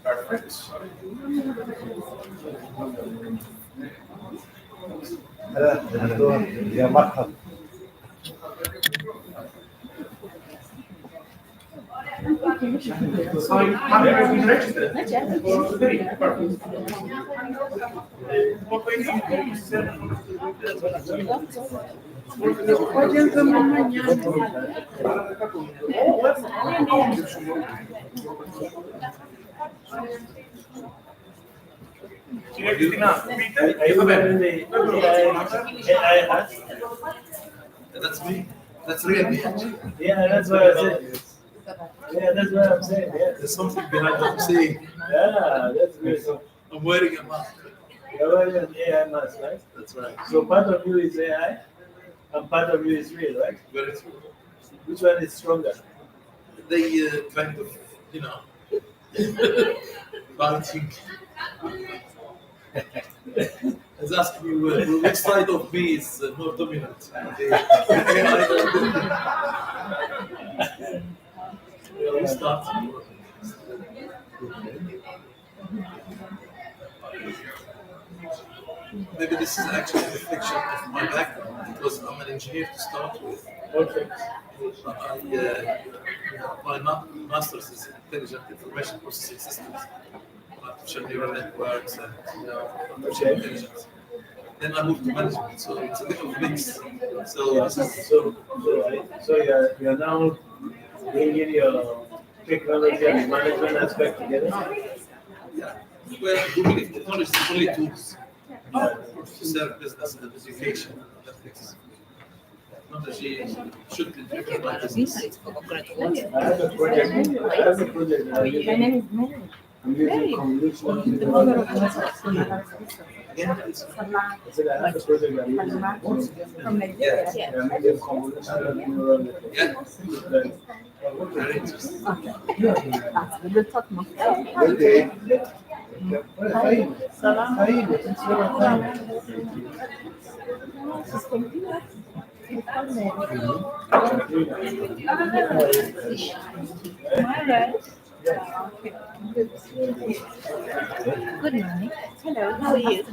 Perfect. يا مرحبا. So you have been registered. Perfect. That's me. That's really me. Yeah, that's what I said. Yeah, that's what I'm saying. Yeah. There's something behind what I'm saying. Yeah, that's good. I'm wearing a mask. You're wearing an AI mask, right? That's right. So part of you is AI, and part of you is real, right? Very true. Which one is stronger? They kind of, you know, balancing. It's asking you which side of me is more dominant. We start. Maybe this is actually a reflection of my background because I'm an engineer to start with. Okay. My master's is intelligent information processing systems, artificial neural networks, and artificial intelligence. Then I moved to management, so it's a bit of a mix. So you're now bringing your technology and management aspect together. Yeah. Well, we believe technology is only tools to serve business and education and other things. Technology should be driven by business. I have a project. My name is Mary. I'm using convolutional The neural mother of networks. Salah. I said I have a project I'm using. From Nigeria. Yeah, I'm using convolutional neural networks. Yeah. Very interesting. That's the talk more. Okay. Good morning. Hello, how are you?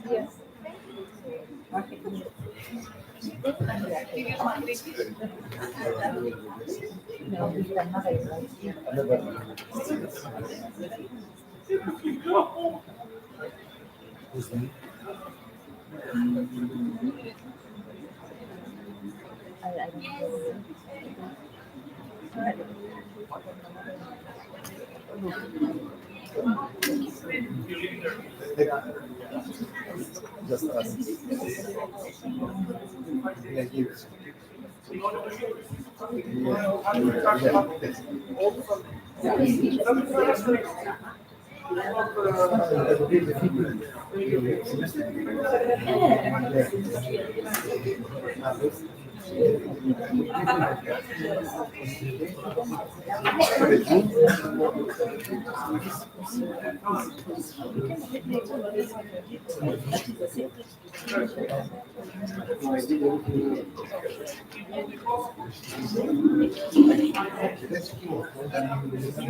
Yes. Just us.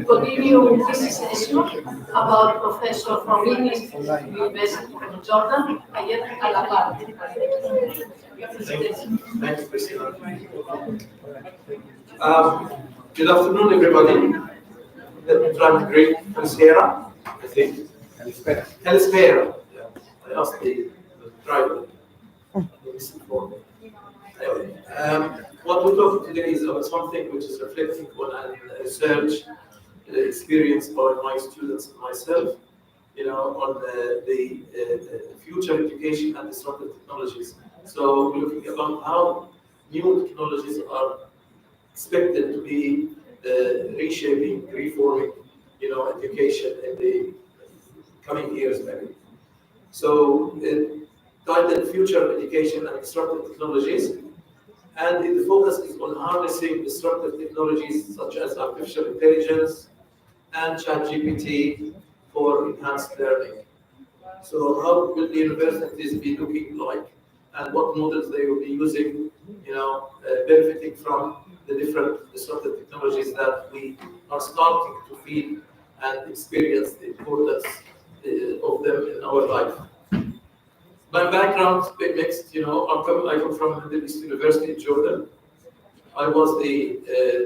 Continue this session about professor from English University of Jordan, Ayet Alapar. Thank you, Christina. Good afternoon, everybody. I'm great. Helispera, I think. Helispera. Yeah. I asked the driver. Anyway, what we're talking today is about something which is reflecting on a research experience by my students and myself, on the future education and disruptive technologies. So we're looking about how new technologies are expected to be reshaping, reforming, education in the coming years, maybe. So, titled Future Education and Disruptive Technologies, And the focus is on harnessing disruptive technologies such as artificial intelligence and ChatGPT for enhanced learning. So how will the universities be looking like, and what models they will be using, benefiting from the different disruptive technologies that we are starting to feel and experience the importance of them in our life. My background is a bit mixed, I come from the Middle East University in Jordan. I was the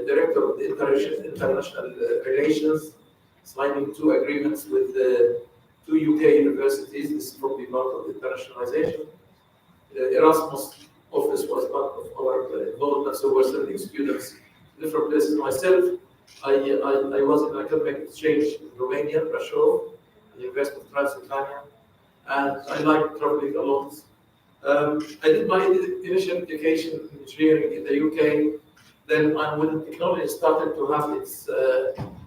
director of the international relations, signing 2 agreements with 2 UK universities. This is probably part of the internationalization. Erasmus office was part of our involvement, so we're sending students to different places. Myself, I was in academic exchange in Romania, Brașov, the University of Transylvania, and I like traveling a lot. I did my initial education in engineering in the UK. Then, when technology started to have its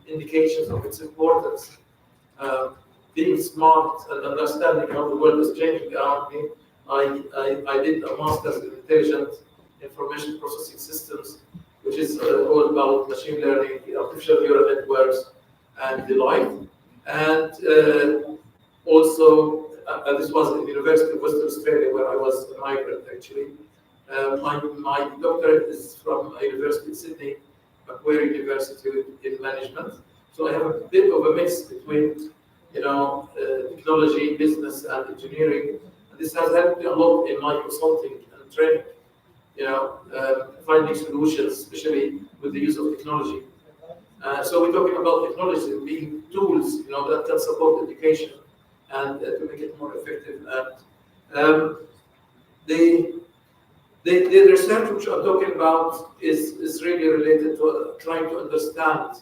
indications of its importance, being smart and understanding how the world is changing around me, I did a master's in intelligent information processing systems, which is all about machine learning, artificial neural networks, and the like. And also, this was in the University of Western Australia, where I was a migrant actually. My doctorate is from a university in Sydney, Macquarie University in management. So I have a bit of a mix between, technology, business, and engineering. And this has helped me a lot in my consulting and training, finding solutions, especially with the use of technology. So we're talking about technology being tools, that can support education and to make it more effective. And the research which I'm talking about is really related to trying to understand,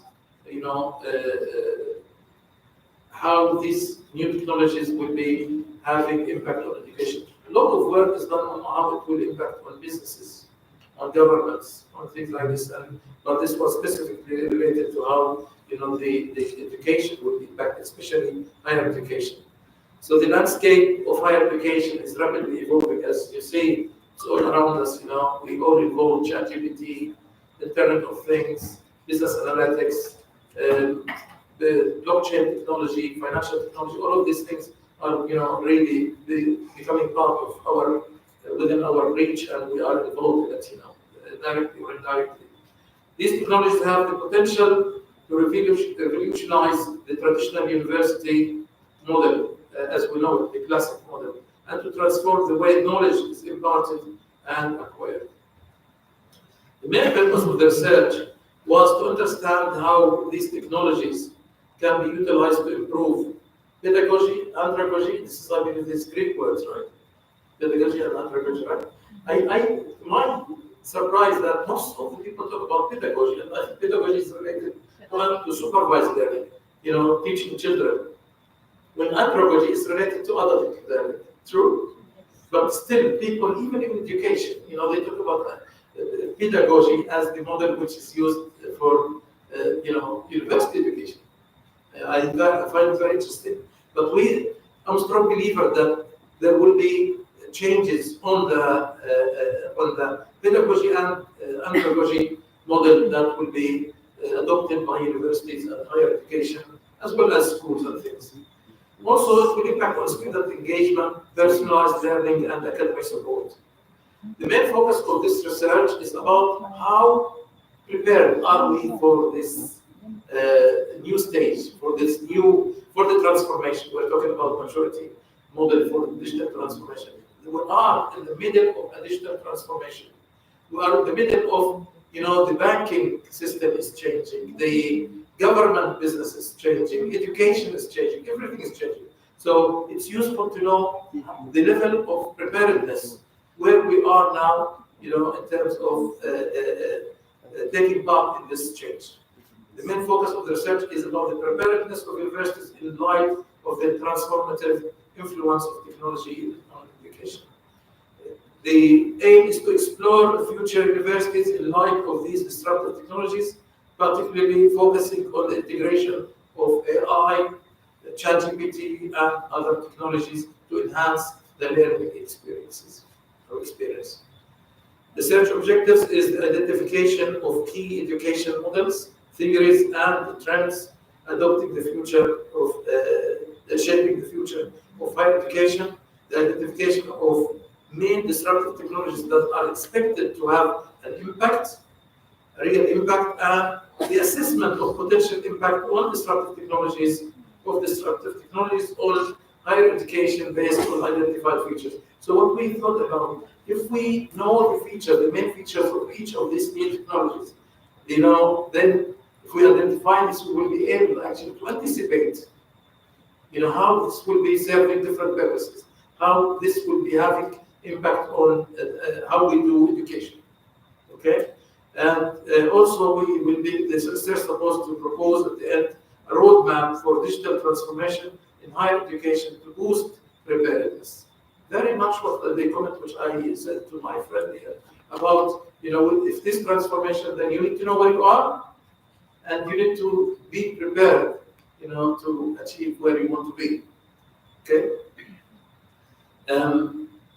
how these new technologies will be having impact on education. A lot of work is done on how it will impact on businesses, on governments, on things like this. But this was specifically related to how the education will be impacted, especially higher education. So the landscape of higher education is rapidly evolving, as you see. It's all around us. We all involve ChatGPT, Internet of Things, business analytics, the blockchain technology, financial technology. All of these things are, really becoming part of our within our reach, and we are involved in it, directly or indirectly. These technologies have the potential to revolutionize the traditional university model, as we know it, the classic model, and to transform the way knowledge is imparted and acquired. The main purpose of the research was to understand how these technologies can be utilized to improve pedagogy, andragogy. This is, I believe, these Greek words, right? Pedagogy and andragogy, right? I might surprise that most of the people talk about pedagogy, and I think pedagogy is related to supervised learning, teaching children. When andragogy is related to adult learning, true? But still, people, even in education, they talk about pedagogy as the model which is used for, university education. I find it very interesting. But I'm a strong believer that there will be changes on the pedagogy and andragogy model that will be adopted by universities and higher education, as well as schools and things. Also, it will impact on student engagement, personalized learning, and academic support. The main focus of this research is about how prepared are we for this new stage, for the transformation. We're talking about maturity model for digital transformation. We are in the middle of a digital transformation. We are in the middle of, the banking system is changing, the government business is changing, education is changing, everything is changing. So it's useful to know the level of preparedness where we are now, in terms of taking part in this change. The main focus of the research is about the preparedness of universities in light of the transformative influence of technology on education. The aim is to explore future universities in light of these disruptive technologies, particularly focusing on the integration of AI, ChatGPT, and other technologies to enhance the learning experience. Research objectives is the identification of key education models, theories, and trends adopting the future of shaping the future of higher education, the identification of main disruptive technologies that are expected to have an impact, a real impact, and the assessment of potential impact on disruptive technologies on higher education based on identified features. So what we thought about, if we know the feature, the main features of each of these new technologies, then if we identify this, we will be able actually to anticipate, how this will be serving different purposes, how this will be having impact on how we do education. Okay, and also we will be supposed to propose at the end a roadmap for digital transformation in higher education to boost preparedness. Very much what the comment which I said to my friend here about, if this transformation, then you need to know where you are, and you need to be prepared, to achieve where you want to be. Okay.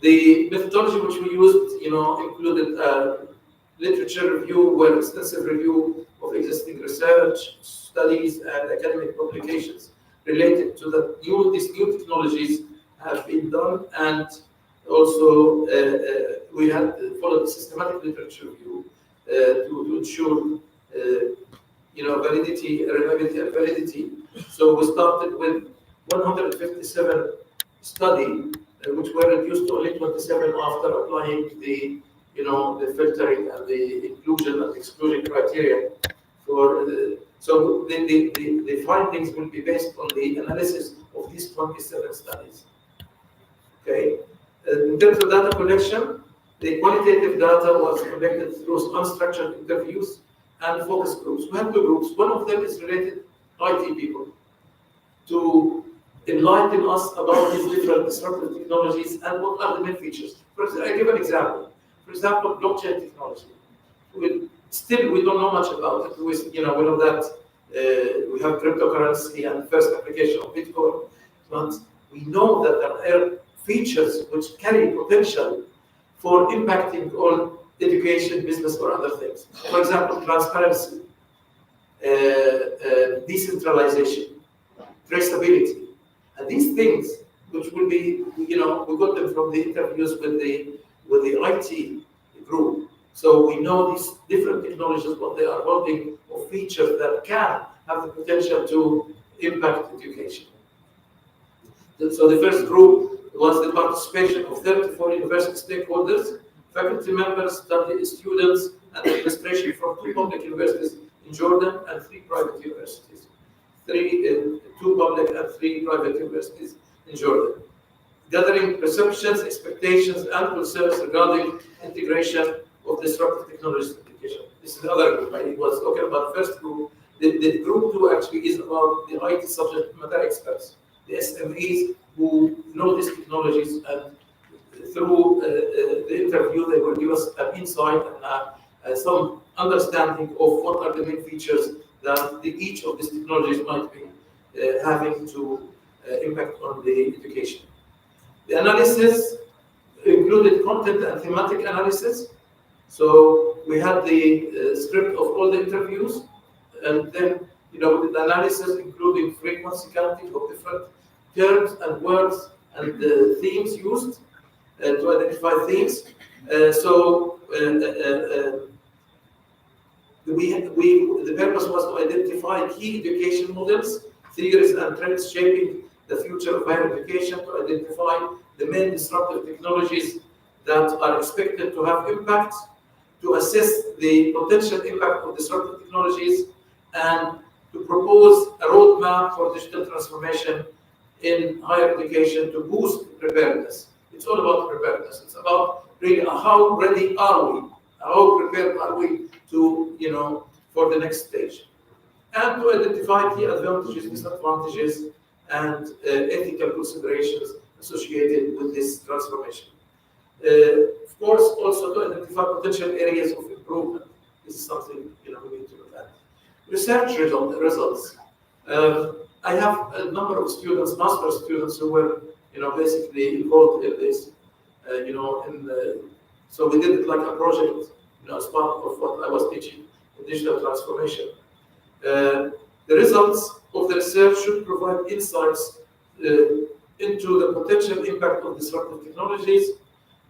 The methodology which we used, included literature review, where extensive review of existing research, studies, and academic publications related to these new technologies have been done, and also we had followed systematic literature review to ensure validity, reliability, and validity. So we started with 157 studies, which were reduced to only 27 after applying the filtering and the inclusion and exclusion criteria. So the findings will be based on the analysis of these 27 studies. Okay. In terms of data collection, the qualitative data was collected through unstructured interviews and focus groups. We have two groups. One of them is related IT people to enlighten us about these different disruptive technologies and what are the main features. I give an example. For example, blockchain technology. We don't know much about it. We know that we have cryptocurrency and first application of Bitcoin, but we know that there are features which carry potential for impacting on education, business, or other things. For example, transparency, decentralization, traceability, and these things, which will be, we got them from the interviews with the IT group. So we know these different technologies, what they are holding, or features that can have the potential to impact education. So the first group was the participation of 34 university stakeholders, faculty members, students, and administration from 2 public universities in Jordan and 3 private universities. 2 public and 3 private universities in Jordan. Gathering perceptions, expectations, and concerns regarding integration of disruptive technologies in education. This is the other group. I was talking about the first group. The group 2 actually is about the IT subject matter experts, the SMEs who know these technologies, and through the interview they will give us an insight and some understanding of what are the main features that each of these technologies might be having to impact on the education. The analysis included content and thematic analysis. So we had the script of all the interviews, and then the analysis including frequency counting of different terms and words and the themes used to identify themes. The purpose was to identify key education models, theories, and trends shaping the future of higher education, to identify the main disruptive technologies that are expected to have impact, to assess the potential impact of disruptive technologies, and to propose a roadmap for digital transformation in higher education to boost preparedness. It's all about preparedness. It's about really how ready are we? How prepared are we to, for the next stage? And to identify key advantages, disadvantages, and ethical considerations associated with this transformation. Of course, also to identify potential areas of improvement. This is something we need to look at. Research results. I have a number of students, master's students, who were basically involved in this, in So we did it like a project, as part of what I was teaching in digital transformation. The results of the research should provide insights into the potential impact of disruptive technologies.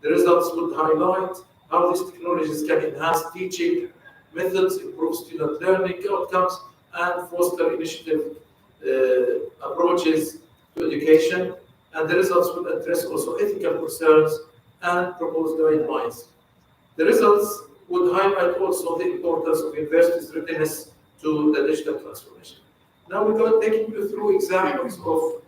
The results would highlight how these technologies can enhance teaching methods, improve student learning outcomes, and foster initiative approaches to education. And the results would address also ethical concerns and propose guidelines. The results would highlight also the importance of universities' readiness to the digital transformation. Now we're going to take you through examples of,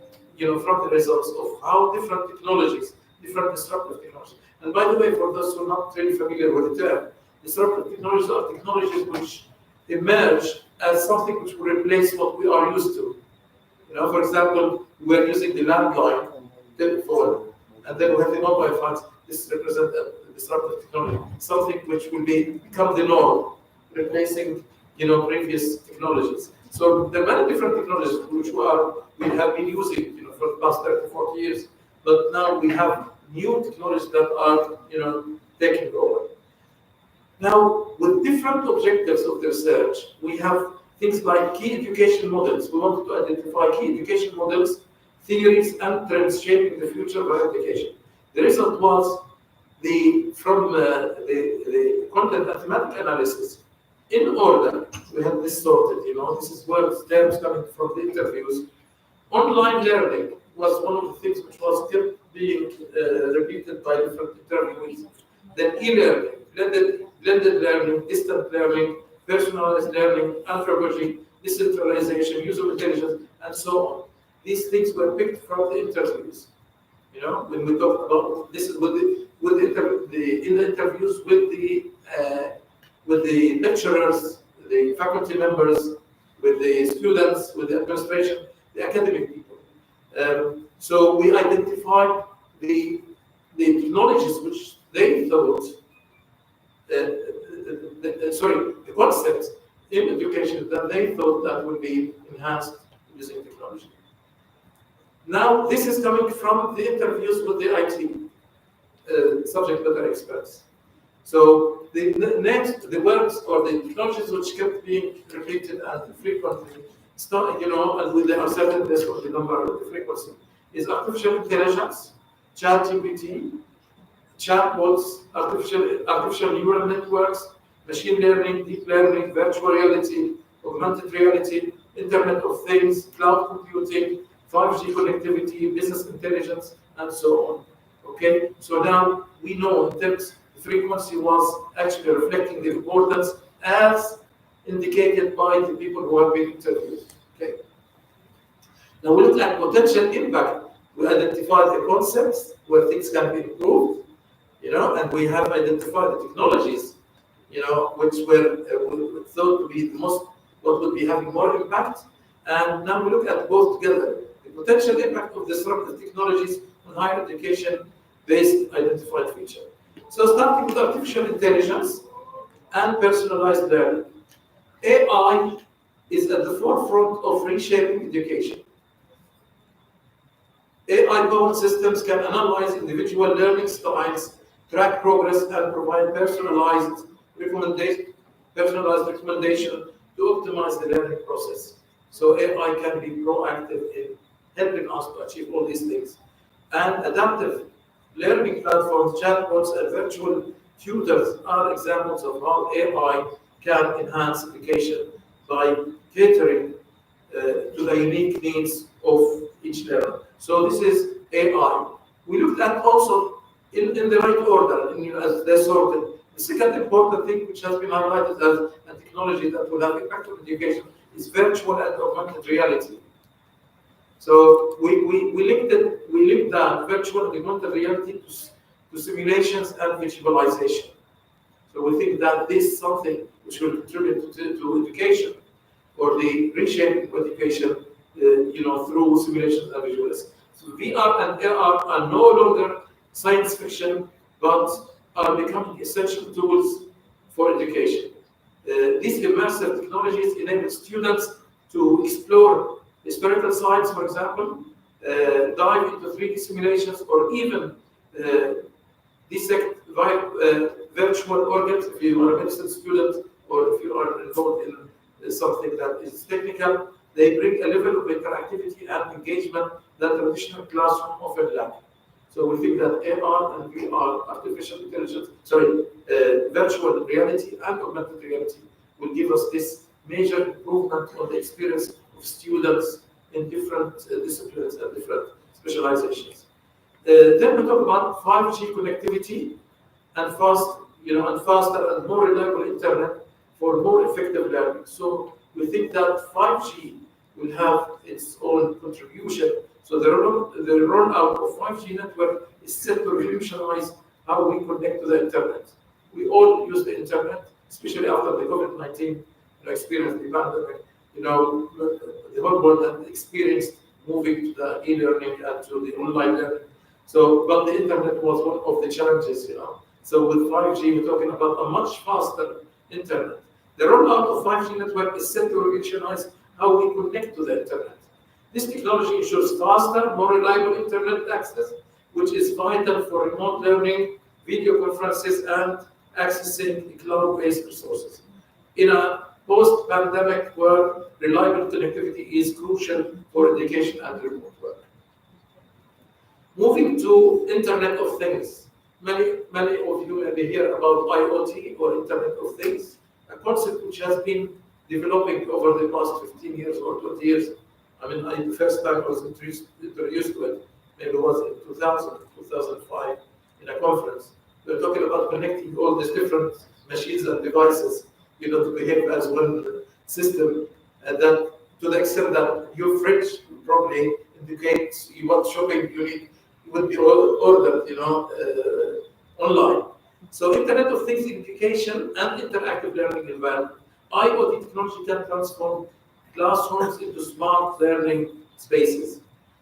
from the results of how different technologies, different disruptive technologies. And by the way, for those who are not really familiar with the term, disruptive technologies are technologies which emerge as something which will replace what we are used to. For example, we are using the landline telephone, and then we have the mobile phones. This represents a disruptive technology, something which will become the norm, replacing previous technologies. So there are many different technologies which we have been using for the past 30, 40 years, but now we have new technologies that are taking over. Now, with different objectives of the research, we have things like key education models. We wanted to identify key education models, theories, and trends shaping the future of education. The result was from the content and thematic analysis. In order, we have this sorted, this is words, terms coming from the interviews. Online learning was one of the things which was kept being repeated by different interviewees. Then e-learning, blended learning, distant learning, personalized learning, anthropology, decentralization, user intelligence, and so on. These things were picked from the interviews. When we talk about this, is in the interviews with the lecturers, the faculty members, with the students, with the administration, the academic people. So we identified the technologies which they thought, the concepts in education that they thought that would be enhanced using technology. Now, this is coming from the interviews with the IT subject matter experts. So the words or the technologies which kept being repeated and frequently, and with the uncertainty of the number of the frequency, is artificial intelligence, ChatGPT, chatbots, artificial neural networks, machine learning, deep learning, virtual reality, augmented reality, Internet of Things, cloud computing, 5G connectivity, business intelligence, and so on. Okay, so now we know in terms the frequency was actually reflecting the importance as indicated by the people who have been interviewed. Okay. Now we look at potential impact. We identified the concepts where things can be improved, and we have identified the technologies, which were thought to be the most, what would be having more impact. And now we look at both together. The potential impact of disruptive technologies on higher education based identified feature. So starting with artificial intelligence and personalized learning. AI is at the forefront of reshaping education. AI-powered systems can analyze individual learning styles, track progress, and provide personalized recommendation to optimize the learning process. So AI can be proactive in helping us to achieve all these things. And adaptive learning platforms, chatbots, and virtual tutors are examples of how AI can enhance education by catering to the unique needs of each learner. So this is AI. We looked at also in the right order, as they're sorted. The second important thing which has been highlighted as a technology that will have impact on education is virtual and augmented reality. So we linked that virtual and augmented reality to simulations and visualization. So we think that this is something which will contribute to education or the reshaping of education, through simulations and visualization. So VR and AR are no longer science fiction, but are becoming essential tools for education. These immersive technologies enable students to explore historical sites, for example, dive into 3D simulations, or even dissect virtual organs, if you are a medicine student or if you are involved in something that is technical, they bring a level of interactivity and engagement that traditional classroom often lack. So we think that AR and VR, artificial intelligence, virtual reality and augmented reality will give us this major improvement on the experience of students in different disciplines and different specializations. Then we talk about 5G connectivity and faster and more reliable internet for more effective learning. So we think that 5G will have its own contribution. So the rollout of 5G network is set to revolutionize how we connect to the internet. We all use the internet, especially after the COVID-19 experience, the pandemic. The whole world had experienced moving to the e-learning and to the online learning. So, but the internet was one of the challenges, So with 5G, we're talking about a much faster internet. The rollout of 5G network is set to revolutionize how we connect to the internet. This technology ensures faster, more reliable internet access, which is vital for remote learning, video conferences, and accessing cloud-based resources. In a post-pandemic world, reliable connectivity is crucial for education and remote work. Moving to Internet of Things. Many of you may hear about IoT or Internet of Things, a concept which has been developing over the past 15 years or 20 years. The first time I was introduced to it, maybe it was in 2000, 2005, in a conference. We were talking about connecting all these different machines and devices, to behave as one system, and that to the extent that your fridge probably indicates what shopping you need would be ordered, online. So Internet of Things education and interactive learning environment. IoT technology can transform classrooms into smart learning spaces.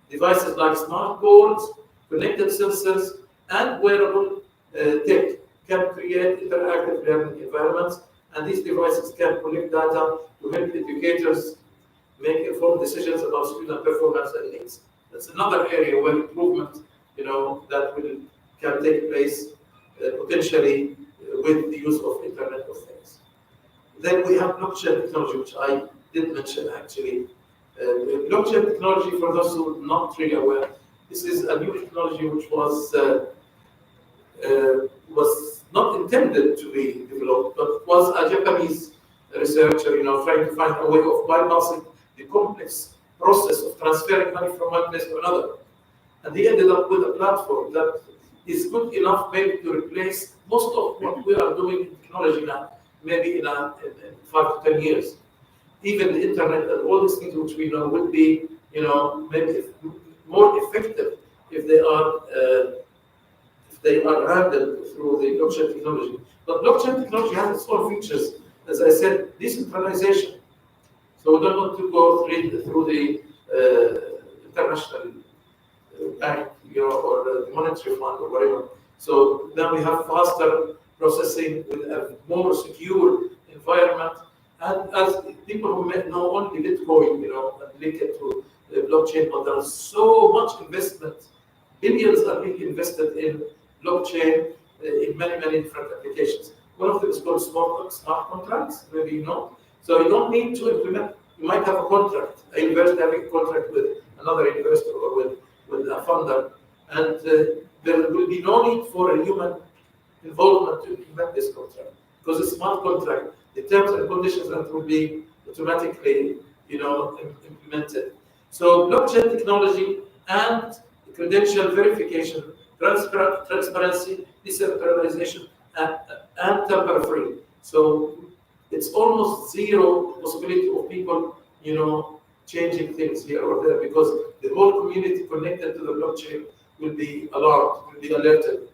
Devices like smart boards, connected sensors, and wearable tech can create interactive learning environments, and these devices can collect data to help educators make informed decisions about student performance and needs. That's another area where improvement, that can take place potentially with the use of Internet of Things. Then we have blockchain technology, which I did mention actually. Blockchain technology, for those who are not really aware, this is a new technology which was not intended to be developed, but was a Japanese researcher, trying to find a way of bypassing the complex process of transferring money from one place to another. And they ended up with a platform that is good enough maybe to replace most of what we are doing in technology now, maybe in 5 to 10 years. Even the internet and all these things which we know would be, maybe more effective if they are handled through the blockchain technology. But blockchain technology has its own features. As I said, decentralization. So we don't want to go through the international bank, or the monetary fund or whatever. So then we have faster processing with a more secure environment. And as people who may know only Bitcoin, and link it to the blockchain, but there's so much investment. Billions are being invested in blockchain in many, many different applications. One of them is called smart contracts, maybe you know. So you don't need to implement, you might have a contract, a university having a contract with another investor or with a funder, and there will be no need for a human involvement to implement this contract, because it's a smart contract. The terms and conditions that will be automatically, implemented. So blockchain technology and credential verification, transparency, decentralization, and tamper-free. So it's almost zero possibility of people, changing things here or there, because the whole community connected to the blockchain will be alarmed, will be alerted.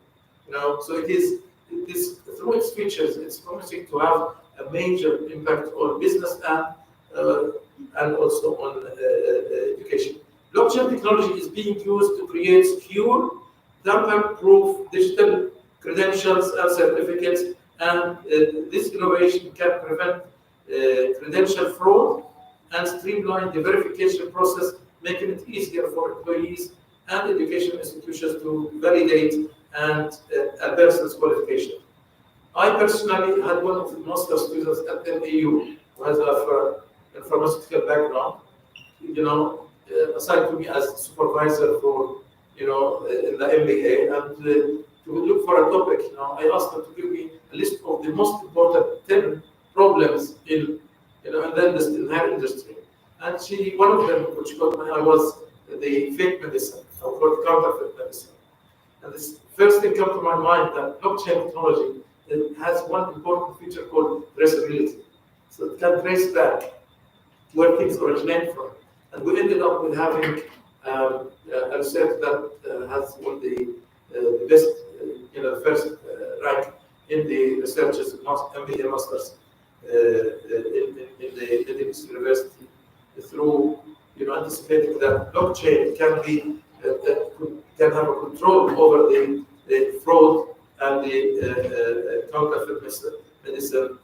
So it is through its features, it's promising to have a major impact on business and also on education. Blockchain technology is being used to create secure, tamper-proof digital credentials and certificates, and this innovation can prevent credential fraud and streamline the verification process, making it easier for employees and education institutions to validate and a person's qualification. I personally had one of the master students at MAU who has a pharmaceutical background, assigned to me as supervisor for, in the MBA, and to look for a topic. I asked her to give me a list of the most important 10 problems in her industry. And one of them, which caught my eye, was the fake medicine, or counterfeit medicine. And this first thing comes to my mind that blockchain technology has one important feature called traceability. So it can trace back where things originate from. And we ended up with having a research that has won the best, first rank in the researchers MBA masters in the university, through anticipating that blockchain can have a control over the fraud and the counterfeit medicine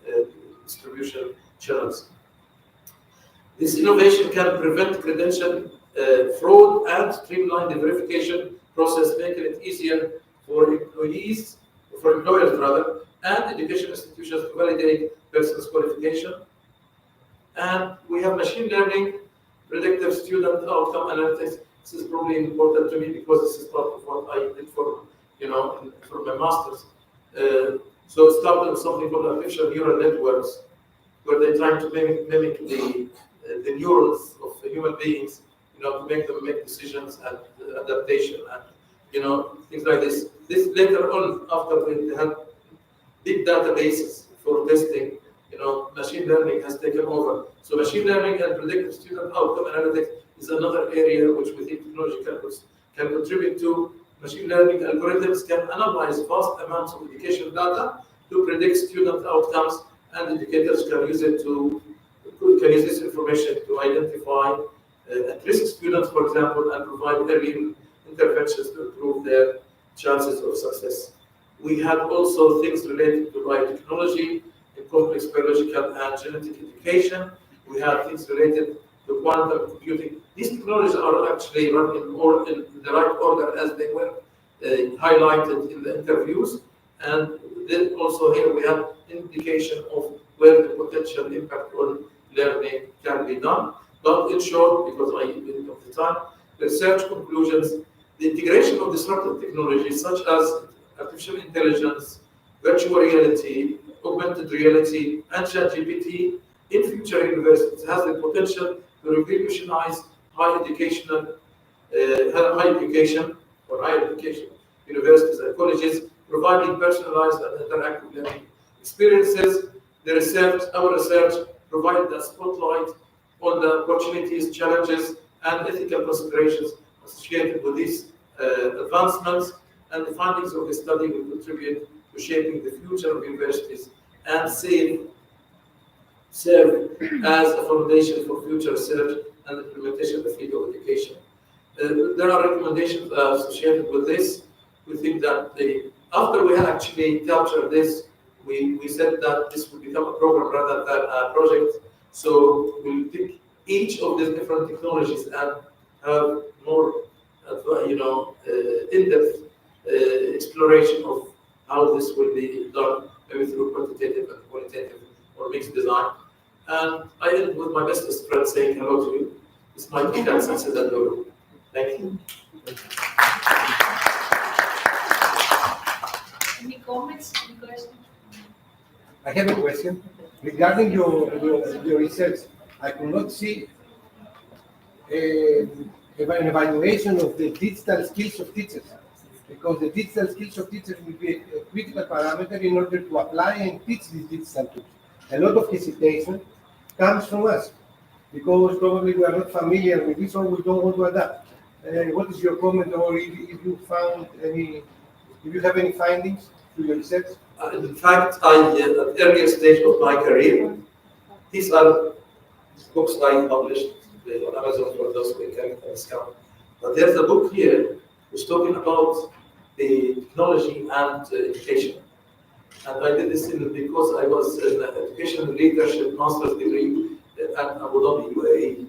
distribution channels. This innovation can prevent credential fraud and streamline the verification process, making it easier for employers and education institutions to validate persons' qualification. And we have machine learning, predictive student outcome analytics. This is probably important to me because this is part of what I did for my master's. So it started with something called artificial neural networks, where they're trying to mimic the neurons of human beings, to make them make decisions and adaptation and things like this. This later on, after we had big databases for testing, machine learning has taken over. So machine learning and predictive student outcome analytics is another area which we think technology can contribute to. Machine learning algorithms can analyze vast amounts of education data to predict student outcomes, and educators can use this information to identify at-risk students, for example, and provide early interventions to improve their chances of success. We had also things related to biotechnology, complex biological and genetic education. We have things related to quantum computing. These technologies are actually run in the right order as they were highlighted in the interviews. And then also here we have indication of where the potential impact on learning can be done. But in short, because I didn't have the time, research conclusions, the integration of disruptive technologies such as artificial intelligence, virtual reality, augmented reality, and ChatGPT in future universities has the potential to revolutionize higher education universities and colleges, providing personalized and interactive learning experiences. Our research provided a spotlight on the opportunities, challenges, and ethical considerations associated with these advancements, and the findings of the study will contribute to shaping the future of universities and serve as a foundation for future research and implementation of the field of education. There are recommendations associated with this. We think that after we have actually captured this, we said that this will become a program rather than a project. So we'll pick each of these different technologies and have more, in-depth exploration of how this will be done, maybe through quantitative and qualitative or mixed design. And I end with my bestest friend saying hello to you. It's my Tikan Sansidandoro. Thank you. Any comments? Any questions? I have a question regarding your research. I could not see an evaluation of the digital skills of teachers, because the digital skills of teachers will be a critical parameter in order to apply and teach these digital tools. A lot of hesitation comes from us because probably we are not familiar with this or we don't want to adapt. What is your comment, or if you found any, if you have any findings to your research? In fact, at the earlier stage of my career, these are books I published on Amazon for those who can discount. But there's a book here which is talking about the technology and education. And I did this because I was in education leadership master's degree at Abu Dhabi, UAE.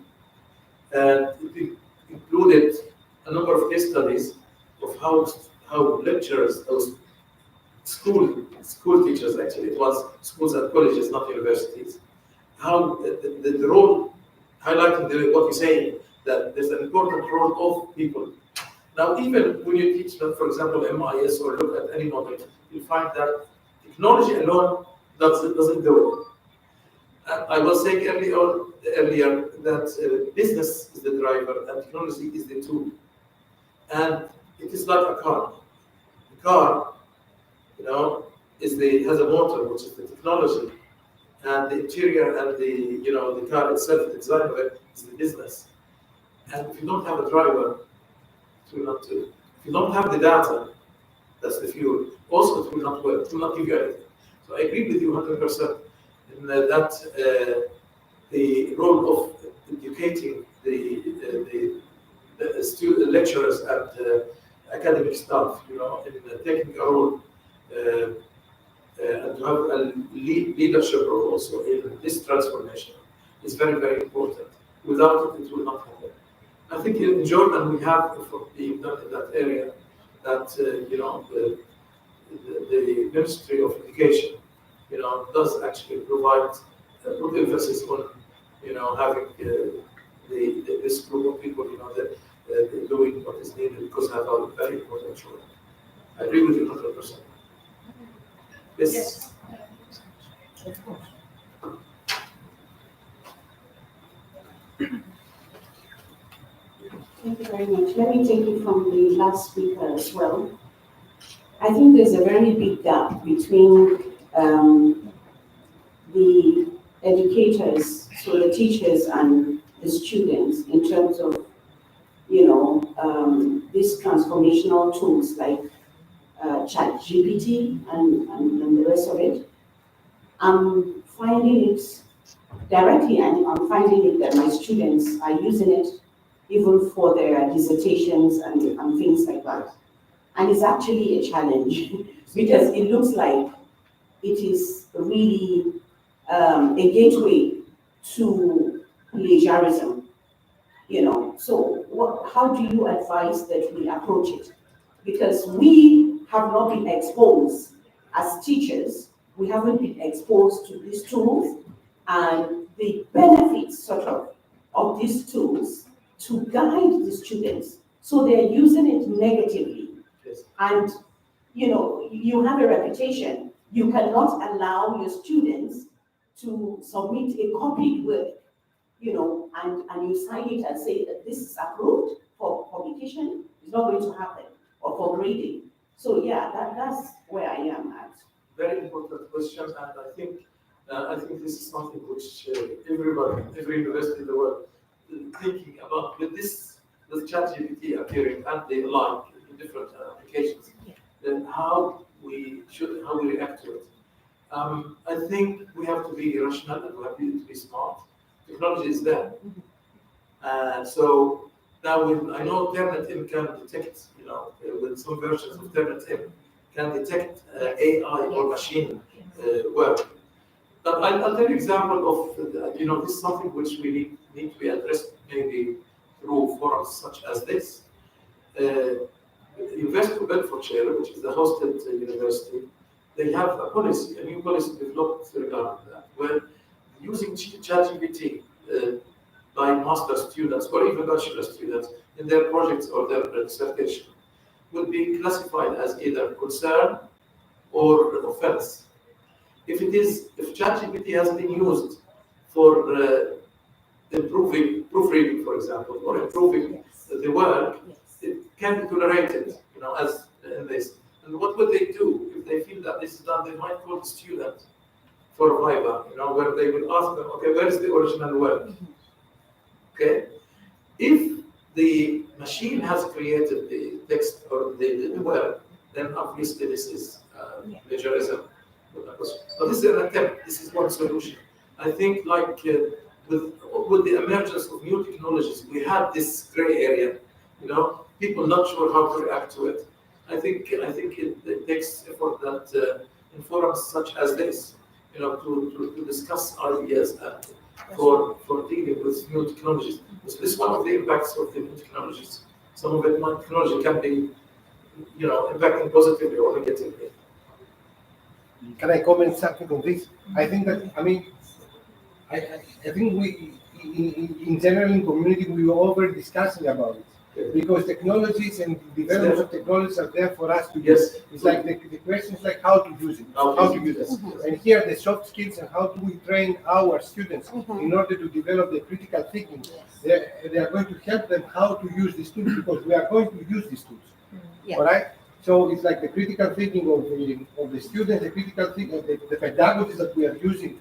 And it included a number of case studies of how lecturers, those school teachers actually, it was schools and colleges, not universities, how the role, highlighting what you're saying, that there's an important role of people. Now, even when you teach them, for example, MIS or look at any model, you find that technology alone doesn't do it. I was saying earlier that business is the driver and technology is the tool. And it is like a car. The car, has a motor, which is the technology, and the interior and the car itself, the design of it, is the business. And if you don't have a driver, it will not do. If you don't have the data, that's the fuel. Also, it will not work. It will not give you anything. So I agree with you 100% in that the role of educating the lecturers and academic staff, in taking a role and to have a leadership role also in this transformation is very, very important. Without it, it will not happen. I think in Jordan we have effort being done in that area that the Ministry of Education does actually provide put emphasis on having this group of people doing what is needed because have a very important role. I agree with you 100%. Yes. Of course. Thank you very much. Let me take it from the last speaker as well. I think there's a very big gap between the educators, so the teachers and the students in terms of, these transformational tools like ChatGPT and the rest of it. I'm finding it directly, and I'm finding it that my students are using it even for their dissertations and things like that. And it's actually a challenge because it looks like it is really a gateway to plagiarism. So how do you advise that we approach it? Because we have not been exposed as teachers, we haven't been exposed to these tools and the benefits of these tools to guide the students. So they're using it negatively. Yes. And you have a reputation. You cannot allow your students to submit a copied work, and you sign it and say that this is approved for publication. It's not going to happen, or for grading. So yeah, that's where I am at. Very important question, and I think this is something which everybody, every university in the world, thinking about with ChatGPT appearing and the like in different applications, then how we react to it. I think we have to be rational and we have to be smart. Technology is there. So now I know Turnitin can detect, with some versions of Turnitin, can detect AI or machine work. But I'll tell you an example of, this is something which we need to be addressed maybe through forums such as this. University of Bedfordshire, which is the hosted university, they have a policy, a new policy developed regarding that, where using ChatGPT by master students or even bachelor students in their projects or their dissertation would be classified as either concern or offense. If ChatGPT has been used for improving proofreading, for example, or improving the work, it can be tolerated, as in this. And what would they do if they feel that this is done? They might call the student for a viva, where they will ask them, okay, where is the original work? Okay, if the machine has created the text or the work, then obviously this is plagiarism. But this is an attempt. This is one solution. I think, like with the emergence of new technologies, we have this gray area. People not sure how to react to it. I think it takes effort that in forums such as this, to discuss ideas and for dealing with new technologies. So this is one of the impacts of the new technologies. Some of it, technology can be impacting positively or negatively. Can I comment something on this? I think that, I think we, in general, in community, we were over discussing about it. Because technologies and development of technologies are there for us to use. It's like the question is like how to use it, how to use it. And here the soft skills and how do we train our students in order to develop the critical thinking. They are going to help them how to use these tools because we are going to use these tools. All right. So it's like the critical thinking of the students, the critical thinking, the pedagogies that we are using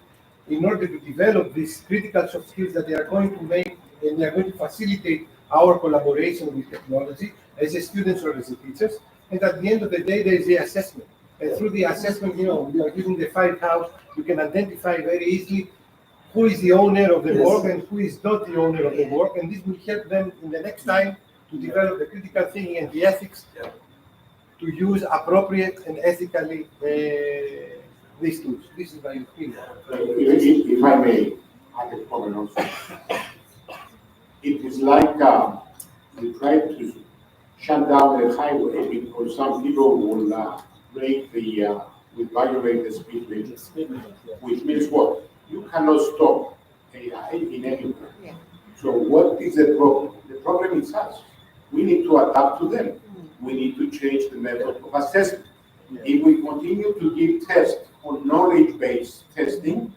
in order to develop these critical soft skills that they are going to make and they are going to facilitate our collaboration with technology as a students or as a teachers. And at the end of the day, there is the assessment. And through the assessment, we are using the 5 house, you can identify very easily who is the owner of the work and who is not the owner of the work. And this will help them in the next time to develop the critical thinking and the ethics to use appropriate and ethically these tools. This is my opinion. If I may add a comment also. It is like you try to shut down the highway because some people will will violate the speed limit. Which means what? You cannot stop AI in anywhere. So what is the problem? The problem is us. We need to adapt to them. We need to change the method of assessment. If we continue to give tests on knowledge-based testing,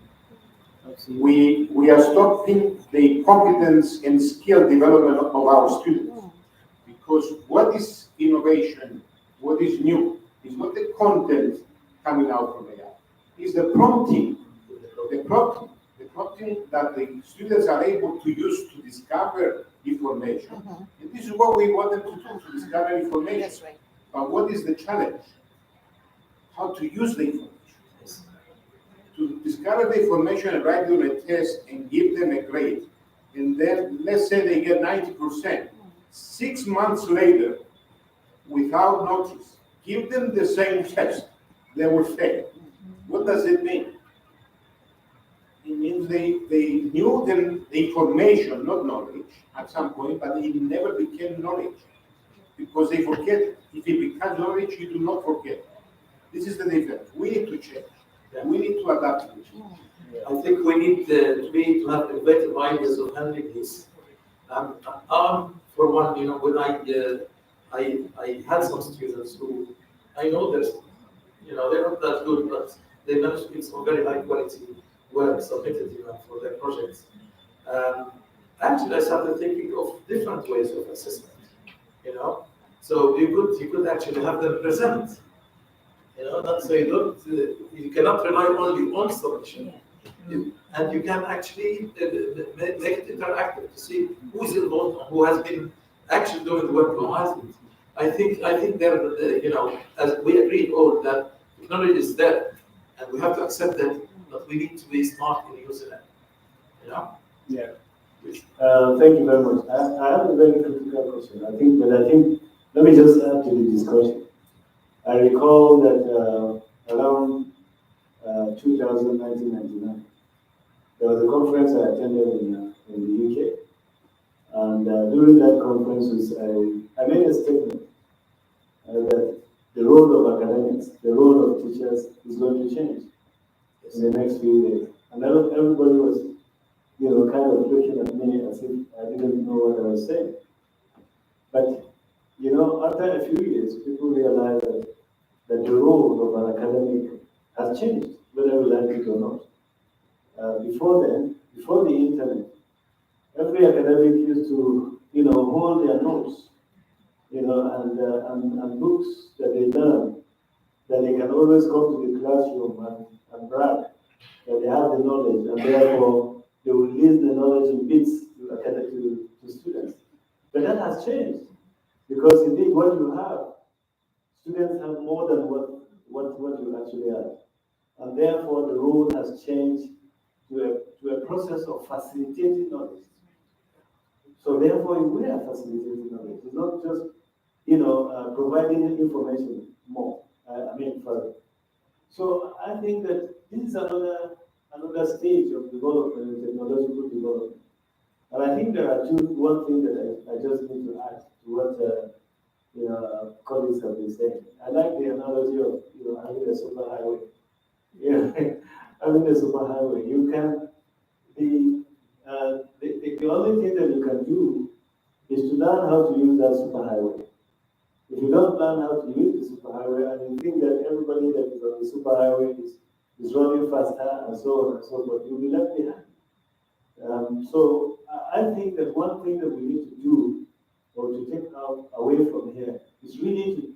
we are stopping the competence and skill development of our students. Because what is innovation, what is new, is not the content coming out from AI. It's the prompting that the students are able to use to discover information. And this is what we want them to do, to discover information. That's right. But what is the challenge? How to use the information. To discover the information and write them a test and give them a grade. And then let's say they get 90%. 6 months later, without notice, give them the same test, they will fail. What does it mean? It means they knew the information, not knowledge, at some point, but it never became knowledge. Because they forget it. If it becomes knowledge, you do not forget. This is the difference. We need to change. We need to adapt to change. I think we need to have innovative ideas of handling this. For one, when I had some students who I know that they're not that good, but they managed to get some very high quality work submitted, for their projects. Actually, I started thinking of different ways of assessment. So you could actually have them present. Not say you cannot rely only on submission. And you can actually make it interactive to see who's involved, who has been actually doing the work, who hasn't. I think there, as we agreed all that technology is there, and we have to accept that, but we need to be smart in using it. Yeah. Thank you very much. I have a very critical question. I think let me just add to the discussion. I recall that around 1999, there was a conference I attended in the UK, and during that conference, I made a statement that the role of academics, the role of teachers is going to change in the next few days. And everybody was, kind of looking at me as if I didn't know what I was saying. But, after a few years, people realized that the role of an academic has changed, whether we like it or not. Before then, before the internet, every academic used to, hold their notes, and books that they learn, that they can always come to the classroom and brag that they have the knowledge, and therefore they will release the knowledge in bits to students. But that has changed, because indeed what you have, students have more than what you actually have. And therefore the role has changed to a process of facilitating knowledge. So therefore we are facilitating knowledge. It's not just, providing information more, further. So I think that this is another stage of development, technological development. And I think there are one thing that I just need to add to what colleagues have been saying. I like the analogy of having a superhighway. Yeah, having a superhighway. You can the only thing that you can do is to learn how to use that superhighway. If you don't learn how to use the superhighway and you think that everybody that is on the superhighway is running faster and so on and so forth, you'll be left behind. So I think that one thing that we need to do or to take away from here is really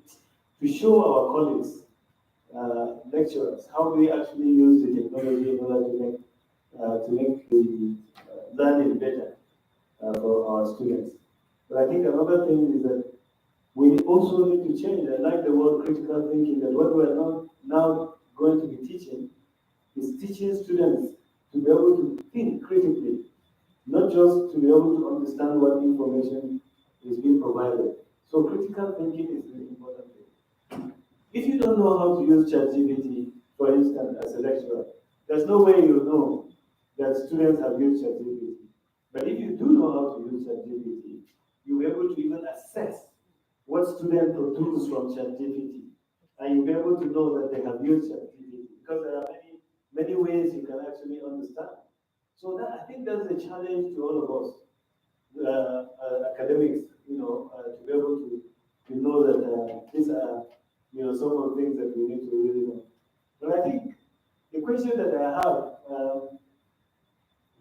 to show our colleagues, lecturers, how we actually use the technology in order to make the learning better for our students. But I think another thing is that we also need to change. I like the word critical thinking, that what we are now going to be teaching is teaching students to be able to think critically, not just to be able to understand what information is being provided. So critical thinking is an important thing. If you don't know how to use ChatGPT, for instance, as a lecturer, there's no way you know that students have used ChatGPT. But if you do know how to use ChatGPT, you'll be able to even assess what students produce from ChatGPT, and you'll be able to know that they have used ChatGPT, because there are many ways you can actually understand. So I think that's a challenge to all of us, academics, to be able to know that these are, some of the things that we need to really know. But I think the question that I have,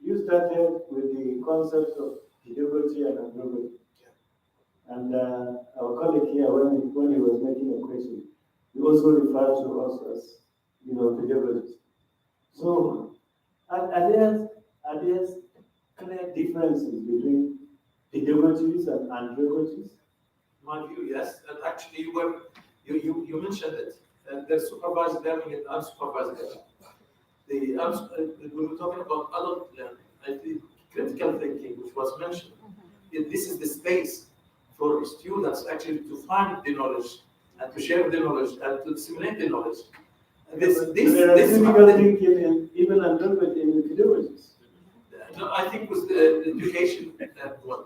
you started with the concept of pedagogy and andragogy. And our colleague here, when he was making a question, he also referred to us as, pedagogists. So, are there clear differences between pedagogies and andragogies? My view, yes. And actually, you mentioned it. There's supervised learning and unsupervised learning. When we're talking about adult learning, I think critical thinking, which was mentioned, this is the space for students actually to find the knowledge and to share the knowledge and to disseminate the knowledge. There are critical thinking even andragogy in the pedagogies. No, I think with the education one.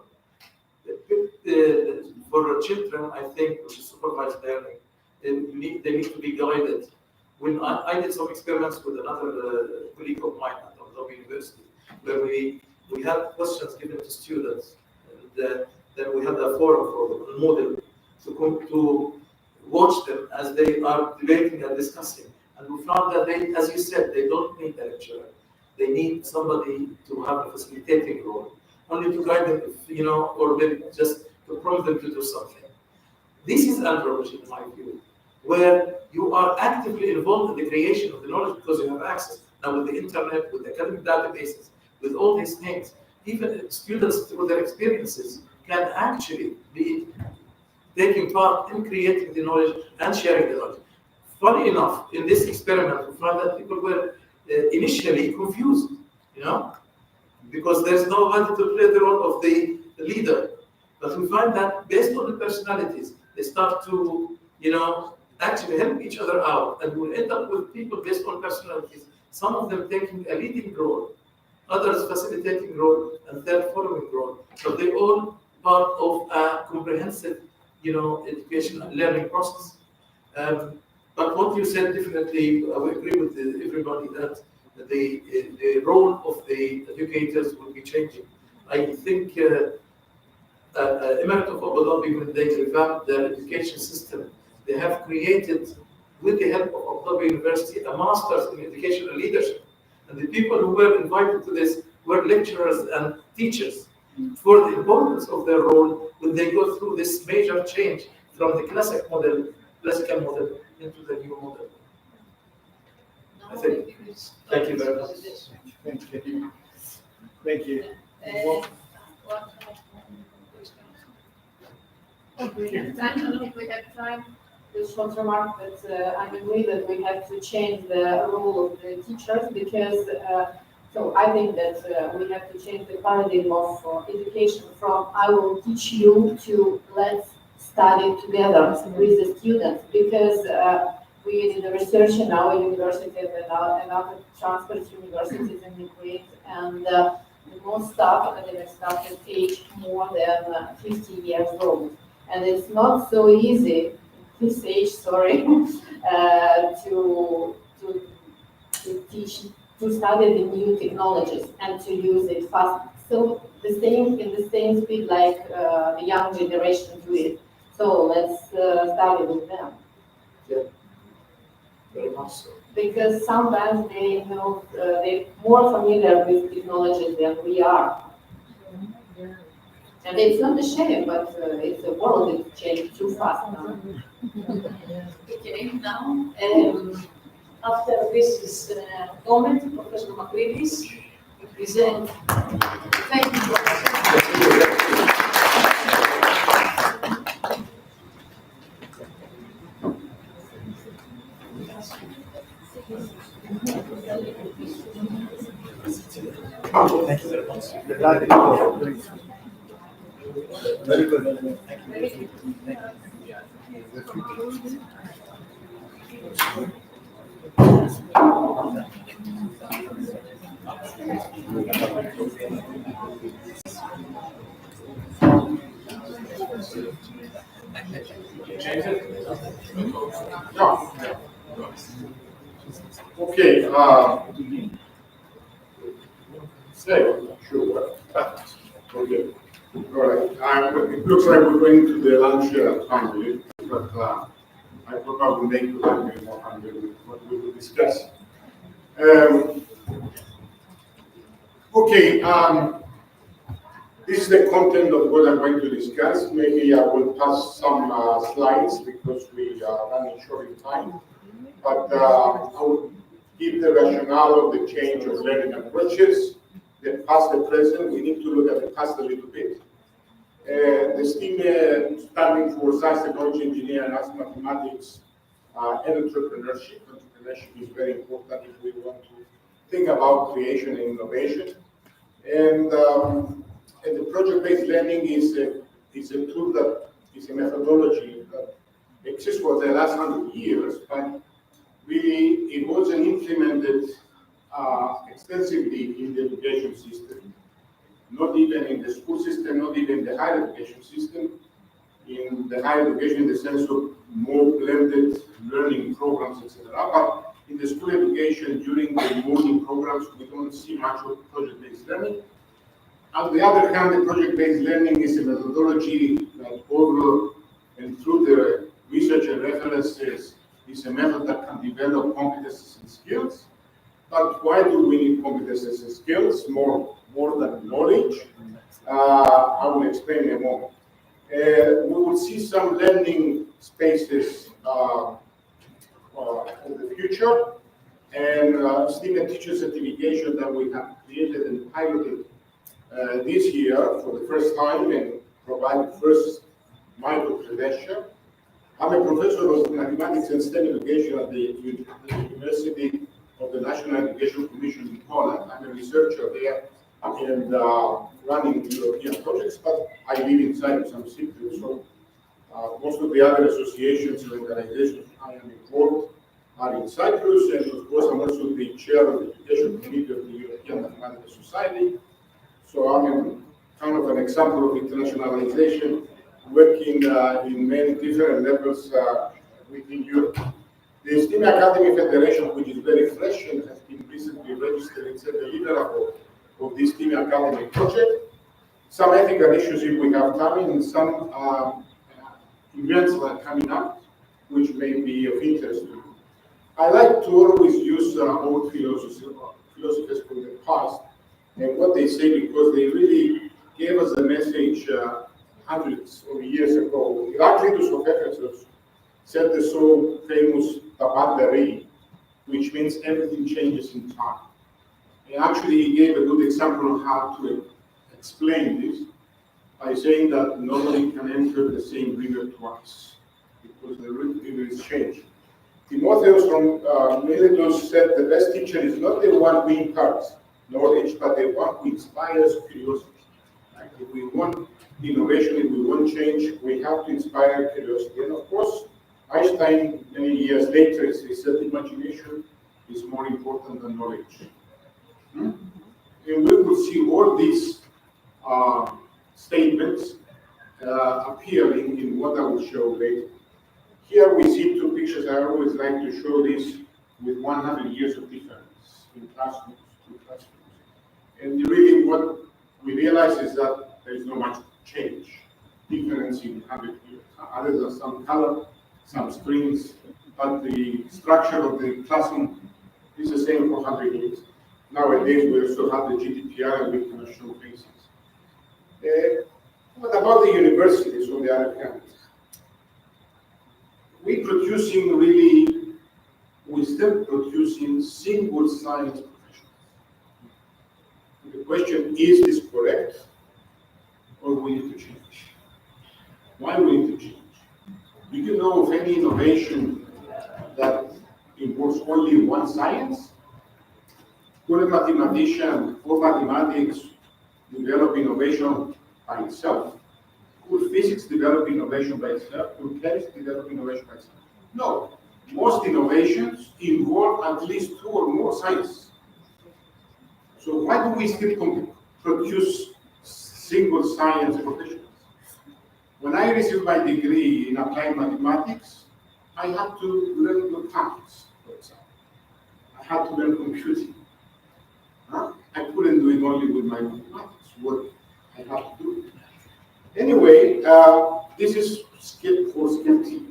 For children, I think with supervised learning, they need to be guided. When I did some experiments with another colleague of mine at the university, where we had questions given to students, and then we had a forum for them, a model, to watch them as they are debating and discussing. And we found that they, as you said, they don't need a lecturer. They need somebody to have a facilitating role, only to guide them, or maybe just to prompt them to do something. This is andragogy, in my view, where you are actively involved in the creation of the knowledge because you have access. Now with the internet, with the academic databases, with all these things, even students through their experiences can actually be taking part in creating the knowledge and sharing the knowledge. Funny enough, in this experiment, we found that people were initially confused, because there's nobody to play the role of the leader. But we find that based on the personalities, they start to, actually help each other out, and we'll end up with people based on personalities, some of them taking a leading role, others facilitating role, and third following role. So they're all part of a comprehensive, education and learning process. But what you said, definitely, I would agree with everybody that the role of the educators will be changing. I think Emirates of Abu Dhabi, when they revamped their education system, they have created, with the help of Abu Dhabi University, a master's in education and leadership. And the people who were invited to this were lecturers and teachers for the importance of their role when they go through this major change from the classical model into the new model. I think. Thank you very much. Thank you. Thank you. I don't know if we have time. Just short remark that I agree that we have to change the role of the teachers because so I think that we have to change the paradigm of education from I will teach you to let's study together with the students because we did the research in our universities and other transfer universities in Ukraine and the most staff, academic staff is aged more than 50 years old. And it's not so easy, this age, sorry, to teach, to study the new technologies and to use it fast. So the same, in the same speed like the young generation do it. So let's study with them. Yeah, very much so. Because sometimes they know, they're more familiar with technology than we are. And it's not a shame, but it's a world that changed too fast now. Okay, now, after this comment, Professor Makridis will present. Thank you, Professor. Thank you very much. Very good. Thank you. No. Okay. Sure. Okay. All right. It looks like we're going to the lunch time, but I thought I would make you happy more happy with what we will discuss. Okay. This is the content of what I'm going to discuss. Maybe I will pass some slides because we are running short in time. But I will give the rationale of the change of learning approaches, the past, the present. We need to look at the past a little bit. The STEAM standing for Science, Technology, Engineering, Arts, Mathematics, and Entrepreneurship. Entrepreneurship is very important if we want to think about creation and innovation. And the project-based learning is a tool that is a methodology that exists for the last 100 years, but really it wasn't implemented extensively in the education system, not even in the school system, not even in the higher education system. In the higher education, in the sense of more blended learning programs, etc. But in the school education, during the morning programs, we don't see much of project-based learning. On the other hand, the project-based learning is a methodology that over and through the research and references is a method that can develop competences and skills. But why do we need competences and skills more than knowledge? I will explain in a moment. We will see some learning spaces in the future, and STEAM and Teacher certification that we have created and piloted this year for the first time and provide the first micro credential. I'm a professor of mathematics and STEM education at the University of the National Education Commission in Poland. I'm a researcher there and running European projects, but I live inside some cities, so most of the other associations and organizations I am involved are in Cyprus, and of course I'm also the chair of the Education Committee of the European Mathematical Society. So I'm kind of an example of internationalization, working in many different levels within Europe. The STEAM Academy Federation, which is very fresh and has been recently registered, is the leader of this STEAM Academy project. Some ethical issues if we have time, and some events that are coming up, which may be of interest to you. I like to always use old philosophers from the past and what they say, because they really gave us a message hundreds of years ago. Heraclitus of Ephesus said the so famous tabadari, which means everything changes in time. And actually, he gave a good example of how to explain this by saying that nobody can enter the same river twice, because the river is changing. Timotheus from Miletus said the best teacher is not the one who imparts knowledge, but the one who inspires curiosity. Like if we want innovation, if we want change, we have to inspire curiosity. And of course, Einstein, many years later, said imagination is more important than knowledge. And we will see all these statements appear in what I will show later. Here we see two pictures. I always like to show this with 100 years of difference in classrooms, two classrooms. And really what we realize is that there is not much change, difference in 100 years, other than some color, some screens, but the structure of the classroom is the same for 100 years. Nowadays we also have the GDPR and we can show faces. What about the universities on the other hand? We're still producing single science professionals. The question is this correct or we need to change? Why we need to change? Do you know of any innovation that involves only one science? Could a mathematician or mathematics develop innovation by itself? Could physics develop innovation by itself? Could chemistry develop innovation by itself? No. Most innovations involve at least two or more sciences. So why do we still produce single science professionals? When I received my degree in applied mathematics, I had to learn mechanics, for example. I had to learn computing. I couldn't do it only with my mathematics, what I had to do. Anyway, this is skepticism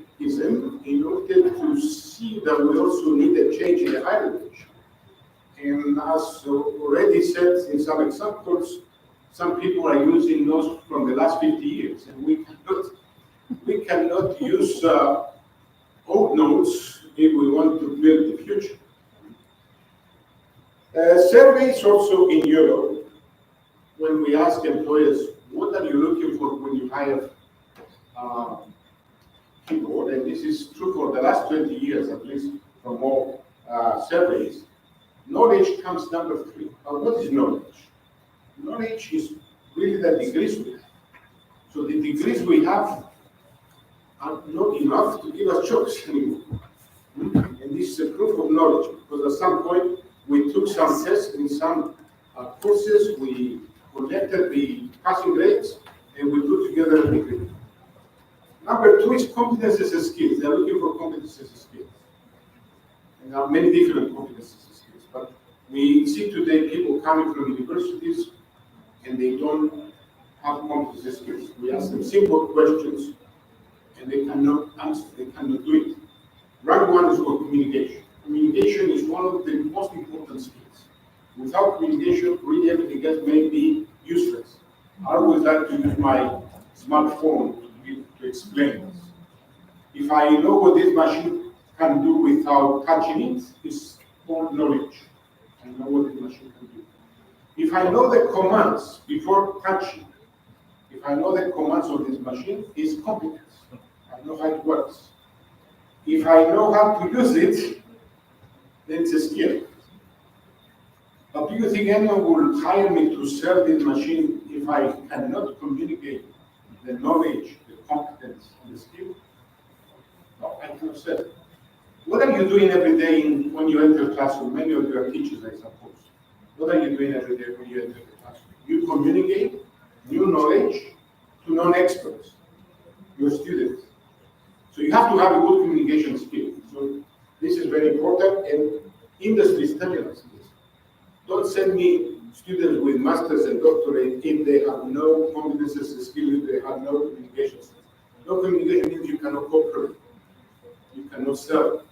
in order to see that we also need a change in the higher education. And as already said in some examples, some people are using those from the last 50 years, and we cannot use old notes if we want to build the future. Surveys also in Europe, when we ask employers, what are you looking for when you hire people? And this is true for the last 20 years, at least from all surveys. Knowledge comes number 3. What is knowledge? Knowledge is really the degrees we have. So the degrees we have are not enough to give us jobs anymore. And this is a proof of knowledge, because at some point we took some tests in some courses, we collected the passing grades, and we put together a degree. Number 2 is competences and skills. They're looking for competences and skills. And there are many different competences and skills, but we see today people coming from universities and they don't have competences and skills. We ask them simple questions and they cannot answer, they cannot do it. Rank 1 is for communication. Communication is one of the most important skills. Without communication, really everything else may be useless. I always like to use my smartphone to explain this. If I know what this machine can do without touching it, it's called knowledge. I know what this machine can do. If I know the commands before touching, if I know the commands of this machine, it's competence. I know how it works. If I know how to use it, then it's a skill. But do you think anyone will hire me to sell this machine if I cannot communicate the knowledge, the competence, and the skill? No, I cannot sell. What are you doing every day when you enter the classroom? Many of you are teachers, I suppose. What are you doing every day when you enter the classroom? You communicate new knowledge to non-experts, your students. So you have to have a good communication skill. So this is very important, and industry is telling us this. Don't send me students with masters and doctorate if they have no competences and skills, if they have no communication skills. No communication means you cannot cooperate. You cannot sell.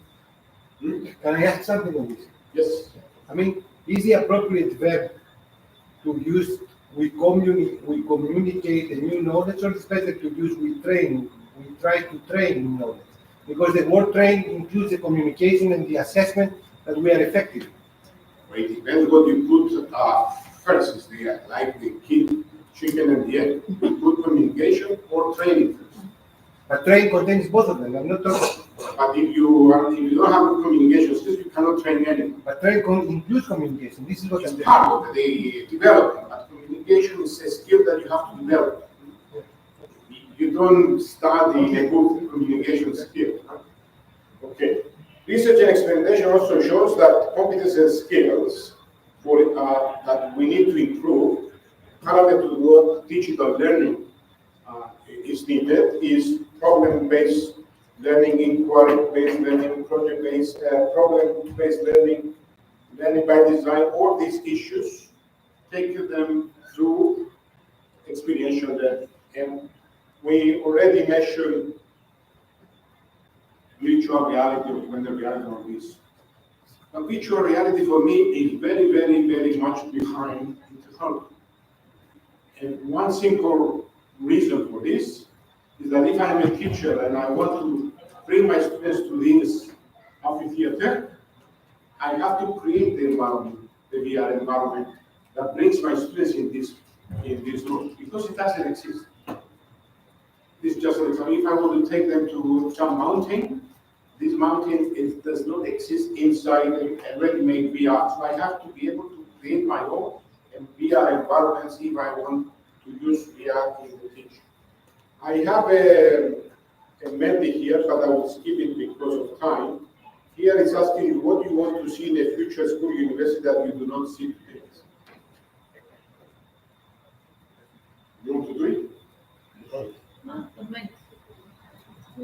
Can I ask something on this? Yes. I mean, is the appropriate verb to use we communicate a new knowledge, or it's better to use we train, we try to train new knowledge? Because the word train includes the communication and the assessment that we are effective. Well, it depends what you put first, is like the chicken and the egg. You put communication or training first. But train contains both of them. I'm not talking. But if you don't have communication skills, you cannot train anyone. But train includes communication. This is what it's part of the development. But communication is a skill that you have to develop. You don't study a good communication skill. Okay. Research and experimentation also shows that competence and skills that we need to improve, parallel to what digital learning is needed is problem-based learning, inquiry-based learning, project-based, problem-based learning, learning by design. All these issues, take them through experiential learning. And we already mentioned virtual reality, augmented reality on this. But virtual reality for me is very, very, very much behind in technology. And one simple reason for this is that if I'm a teacher and I want to bring my students to this amphitheater, I have to create the environment, the VR environment that brings my students in this room, because it doesn't exist. This is just an example. If I want to take them to some mountain, this mountain does not exist inside a ready-made VR. So I have to be able to create my own VR environments if I want to use VR in the teaching. I have a method here, but I will skip it because of time. Here is asking you what you want to see in a future school university that you do not see today. You want to do it? No, a minute.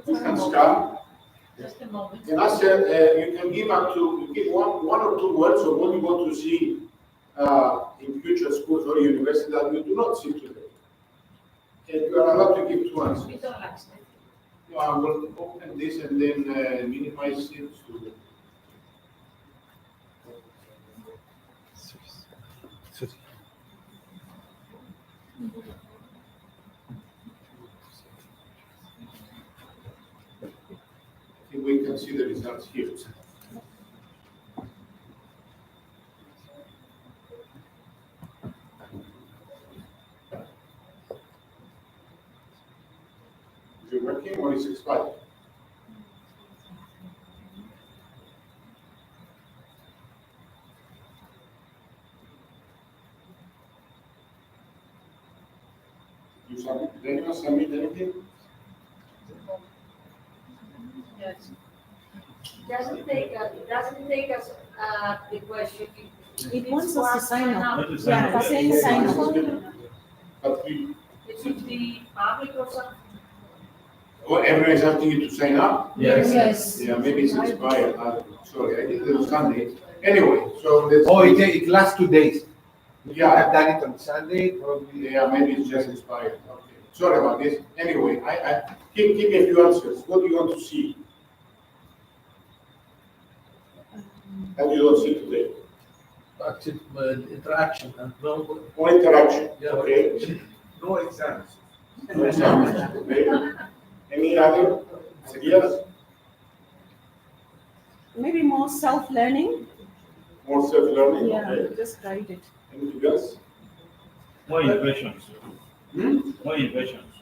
And start. Just a moment. And I said you can give one or two words of what you want to see in future schools or universities that you do not see today. And you are allowed to give 2 answers. We don't like it. No, I will open this and then minimize it to. I think we can see the results here. Is it working or is it expired? You submit, did anyone submit anything? Yes. Doesn't take us the question. It wants us to sign up. Yeah, Yeah, saying sign up. But we, It should be public or something. everyone is asking you to sign up? Yes. Yes. Yeah, maybe it's expired. Sorry, I didn't understand it. Anyway, so let's. Oh, it lasts 2 days. Yeah. I've done it on Sunday, probably. Yeah, maybe it's just expired. Okay. Sorry about this. Anyway, I give me a few answers. What do you want to see? And you don't see today. Active interaction and no. More interaction. Yeah. Okay. No exams. No exams. Okay. Any other ideas? Maybe more self-learning. More self-learning? Yeah, Okay. just guide it. Anything else? More innovations. Hmm? More innovations.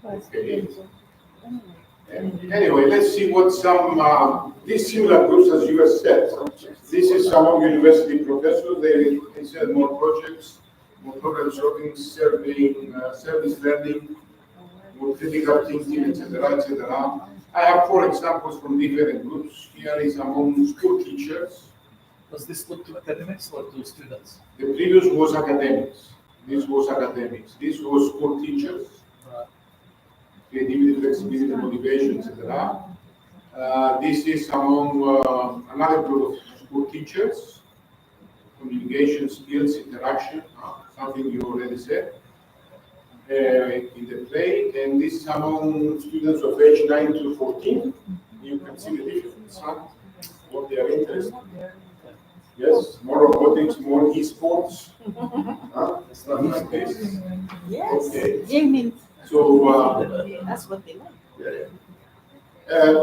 Okay. Anyway, let's see what some these similar groups, as you have said. This is among university professors. They said more projects, more problem solving, service learning, more critical thinking, etc., etc. I have 4 examples from different groups. Here is among school teachers. Was this put to academics or to students? The previous was academics. This was academics. This was school teachers. Creativity, flexibility, motivation, etc. This is among another group of school teachers. Communication skills, interaction, something you already said in the play. And this is among students of age 9 to 14. You can see the difference, what they are interested in. Yes, more robotics, more esports. It's not like this. Yes. Okay. Gaming. So That's what they like.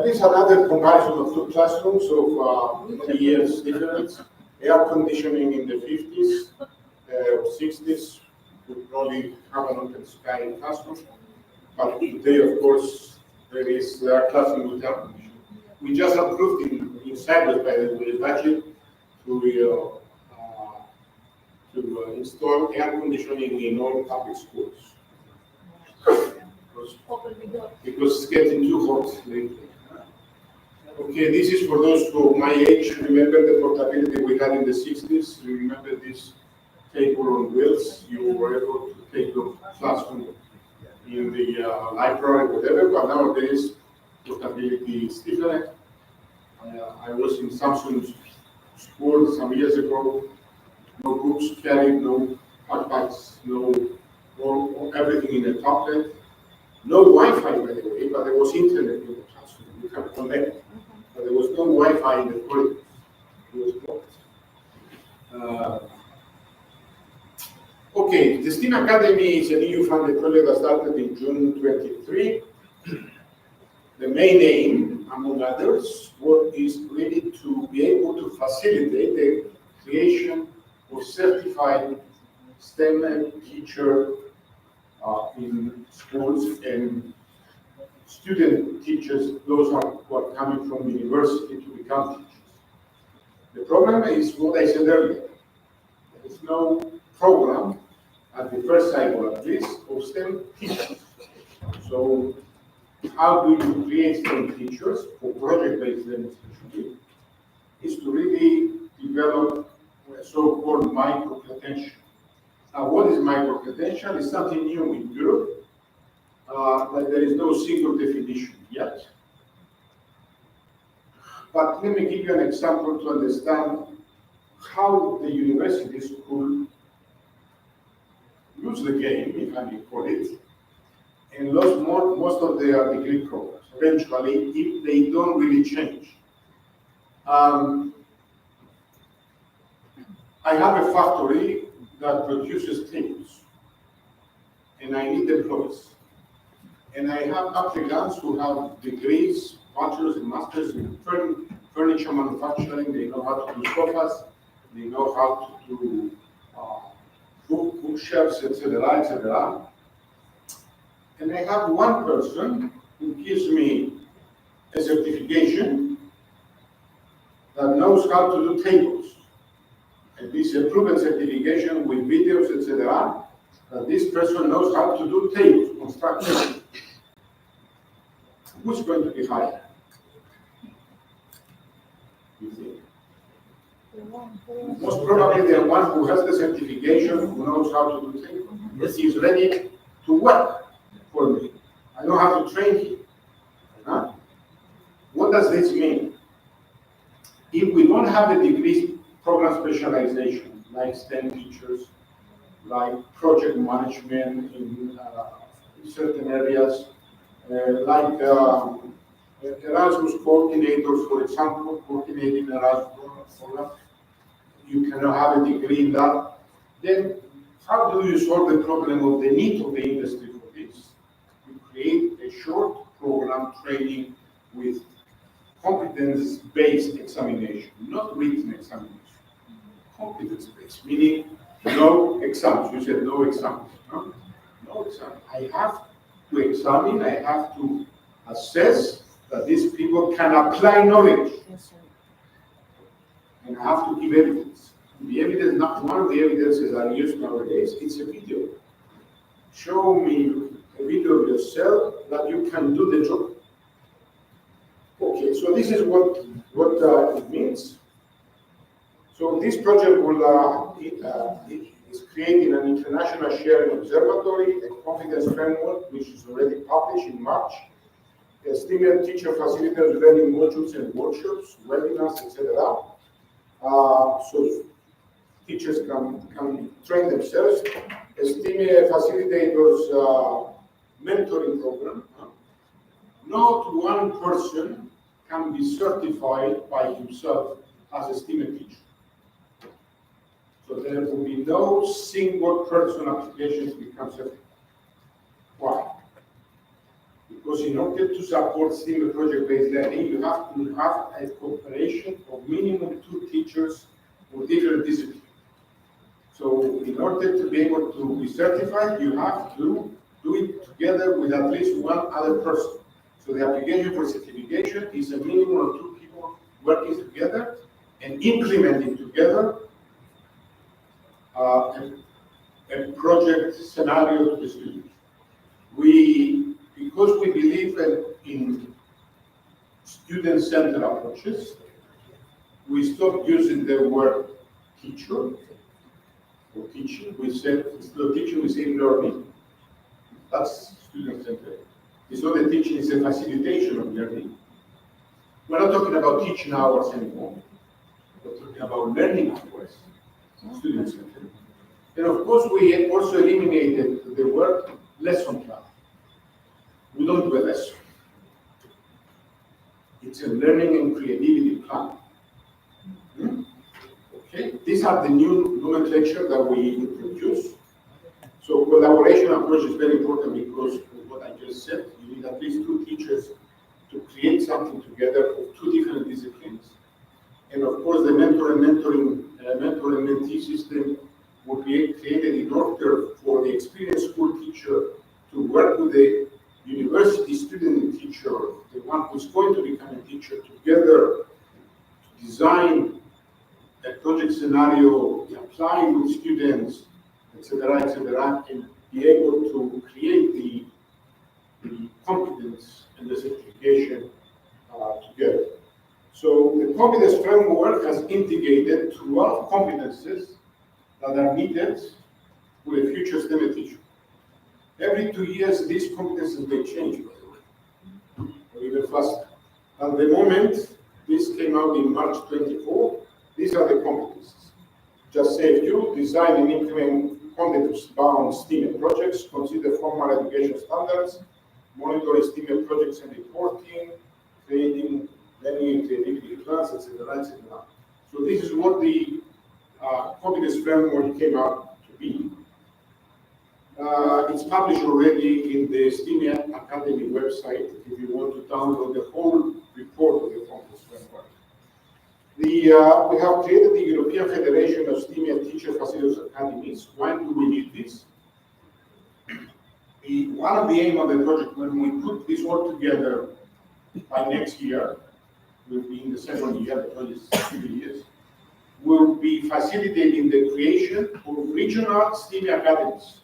this is another comparison of 2 classrooms of 3 years difference. Air conditioning in the 50s, 60s, we probably have an open sky classroom. But today, of course, there is a classroom with air conditioning. We just approved in Cyprus, by the way, budget to install air conditioning in all public schools. Because it's getting too hot lately. Okay, this is for those who my age remember the portability we had in the 60s. You remember this table on wheels? You were able to take your classroom in the library, whatever, but nowadays portability is different. I was in Samsung school some years ago, no books carried, no backpacks, no, everything in a tablet. No Wi-Fi, by the way, but there was internet in the classroom. You can connect, but there was no Wi-Fi in the corridors. It was blocked. Okay, the STEAM Academy is an EU-funded project that started in June 23. The main aim, among others, is really to be able to facilitate the creation of certified STEM teacher in schools and student teachers, those who are coming from university to become teachers. The problem is what I said earlier. There is no program at the first cycle, at least, of STEM teachers. So how do you create STEM teachers for project-based learning especially, is to really develop a so-called micro-credential. Now, what is micro-credential? It's something new in Europe, but there is no single definition yet. But let me give you an example to understand how the universities could lose the game, if I may call it, and lose most of their degree programs, eventually, if they don't really change. I have a factory that produces tables, and I need employees. And I have applicants who have degrees, bachelor's and master's in furniture manufacturing. They know how to do sofas, they know how to do bookshelves, etc., etc. And I have one person who gives me a certification that knows how to do tables. And this is a proven certification with videos, etc., that this person knows how to do tables, construction. Who's going to be hired? You think? Most probably the one who has the certification, who knows how to do tables. Yes, he is ready to work for me. I don't have to train him. Huh? What does this mean? If we don't have a degree program specialization, like STEM teachers, like project management in certain areas, like Erasmus coordinators, for example, coordinating Erasmus program, you cannot have a degree in that, then how do you solve the problem of the need of the industry for this? You create a short program training with competence-based examination, not written examination. Competence-based, meaning no exams. You said no exams. No, no exam. I have to examine, I have to assess that these people can apply knowledge. And I have to give evidence. The evidence, not one of the evidences that are used nowadays, it's a video. Show me a video of yourself that you can do the job. Okay, so this is what it means. So this project will is creating an international sharing observatory, a confidence framework, which is already published in March. A STEAM teacher facilitates learning modules and workshops, webinars, etc. So teachers can train themselves. A STEAM facilitators mentoring program. Not one person can be certified by himself as a STEAM teacher. So there will be no single person applications become certified. Why? Because in order to support STEAM project-based learning, you have to have a cooperation of minimum 2 teachers for different disciplines. So in order to be able to be certified, you have to do it together with at least one other person. So the application for certification is a minimum of 2 people working together and implementing together a project scenario to the students. Because we believe in student-centered approaches, we stopped using the word teacher or teaching. We said, instead of teaching, we say learning. That's student-centered. It's not a teaching, it's a facilitation of learning. We're not talking about teaching hours anymore. We're talking about learning hours, student-centered. And of course, we also eliminated the word lesson plan. We don't do a lesson. It's a learning and creativity plan. Okay, these are the new nomenclature that we introduced. So collaboration approach is very important because of what I just said. You need at least 2 teachers to create something together of 2 different disciplines. And of course, the mentor and mentee system will be created in order for the experienced school teacher to work with the university student and teacher, the one who's going to become a teacher, together to design a project scenario, apply with students, etc., and be able to create the competence and the certification together. So the competence framework has integrated 12 competences that are needed for a future STEM teacher. Every 2 years, these competences may change, by the way, or even faster. At the moment, this came out in March 24. These are the competences. Just say a few: design and implement competence-bound STEM projects, consider formal education standards, monitor STEM projects and reporting, creating learning and creativity plans, etc., So this is what the competence framework came out to be. It's published already in the STEM Academy website if you want to download the whole report of the competence framework. We have created the European Federation of STEM and Teacher Facilitators Academies. Why do we need this? One of the aims of the project, when we put this all together by next year, will be in the second year, the project is 3 years, will be facilitating the creation of regional STEM academies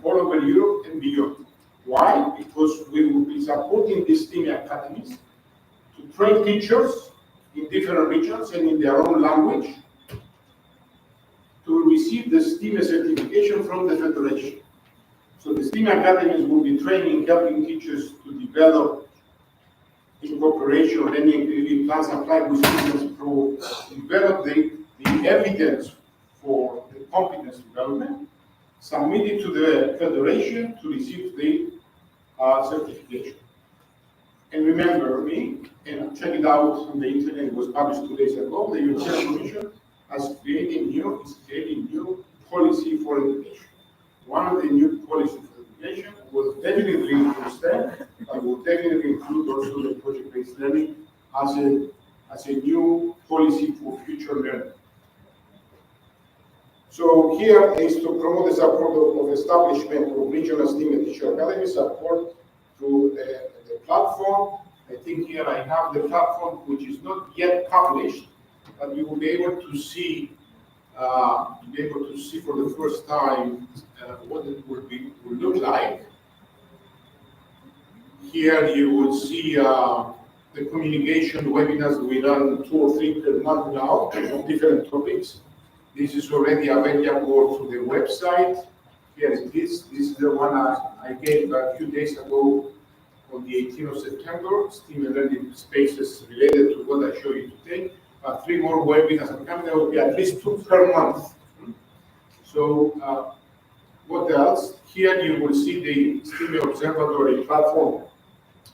all over Europe and beyond. Why? Because we will be supporting these STEM academies to train teachers in different regions and in their own language to receive the STEM certification from the Federation. So the STEM academies will be training, helping teachers to develop in cooperation learning and creativity plans applied with students to develop the evidence for the competence development, submit it to the Federation to receive the certification. And remember me, and check it out on the internet, it was published 2 days ago, the European Commission is creating new policy for education. One of the new policies for education will definitely include STEM, but will definitely include also the project-based learning as a new policy for future learning. So here is to promote the support of establishment of regional STEM and teacher academy support through the platform. I think here I have the platform, which is not yet published, but you will be able to see for the first time what it will look like. Here you will see the communication webinars we run 2 or 3 per month now on different topics. This is already available through the website. Here it is. This is the one I gave a few days ago on the 18th of September, STEM and learning spaces related to what I show you today. 3 more webinars are coming. There will be at least 2 per month. So what else? Here you will see the STEM Observatory platform,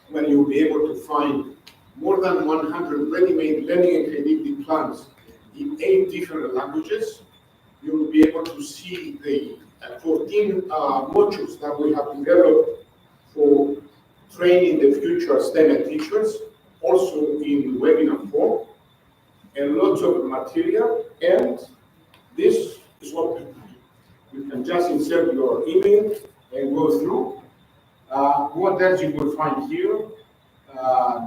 where you will be able to find more than 100 ready-made learning and creativity plans in 8 different languages. You will be able to see the 14 modules that we have developed for training the future STEM teachers, also in webinar form, and lots of material. And this is what you can just insert your email and go through. What else you will find here?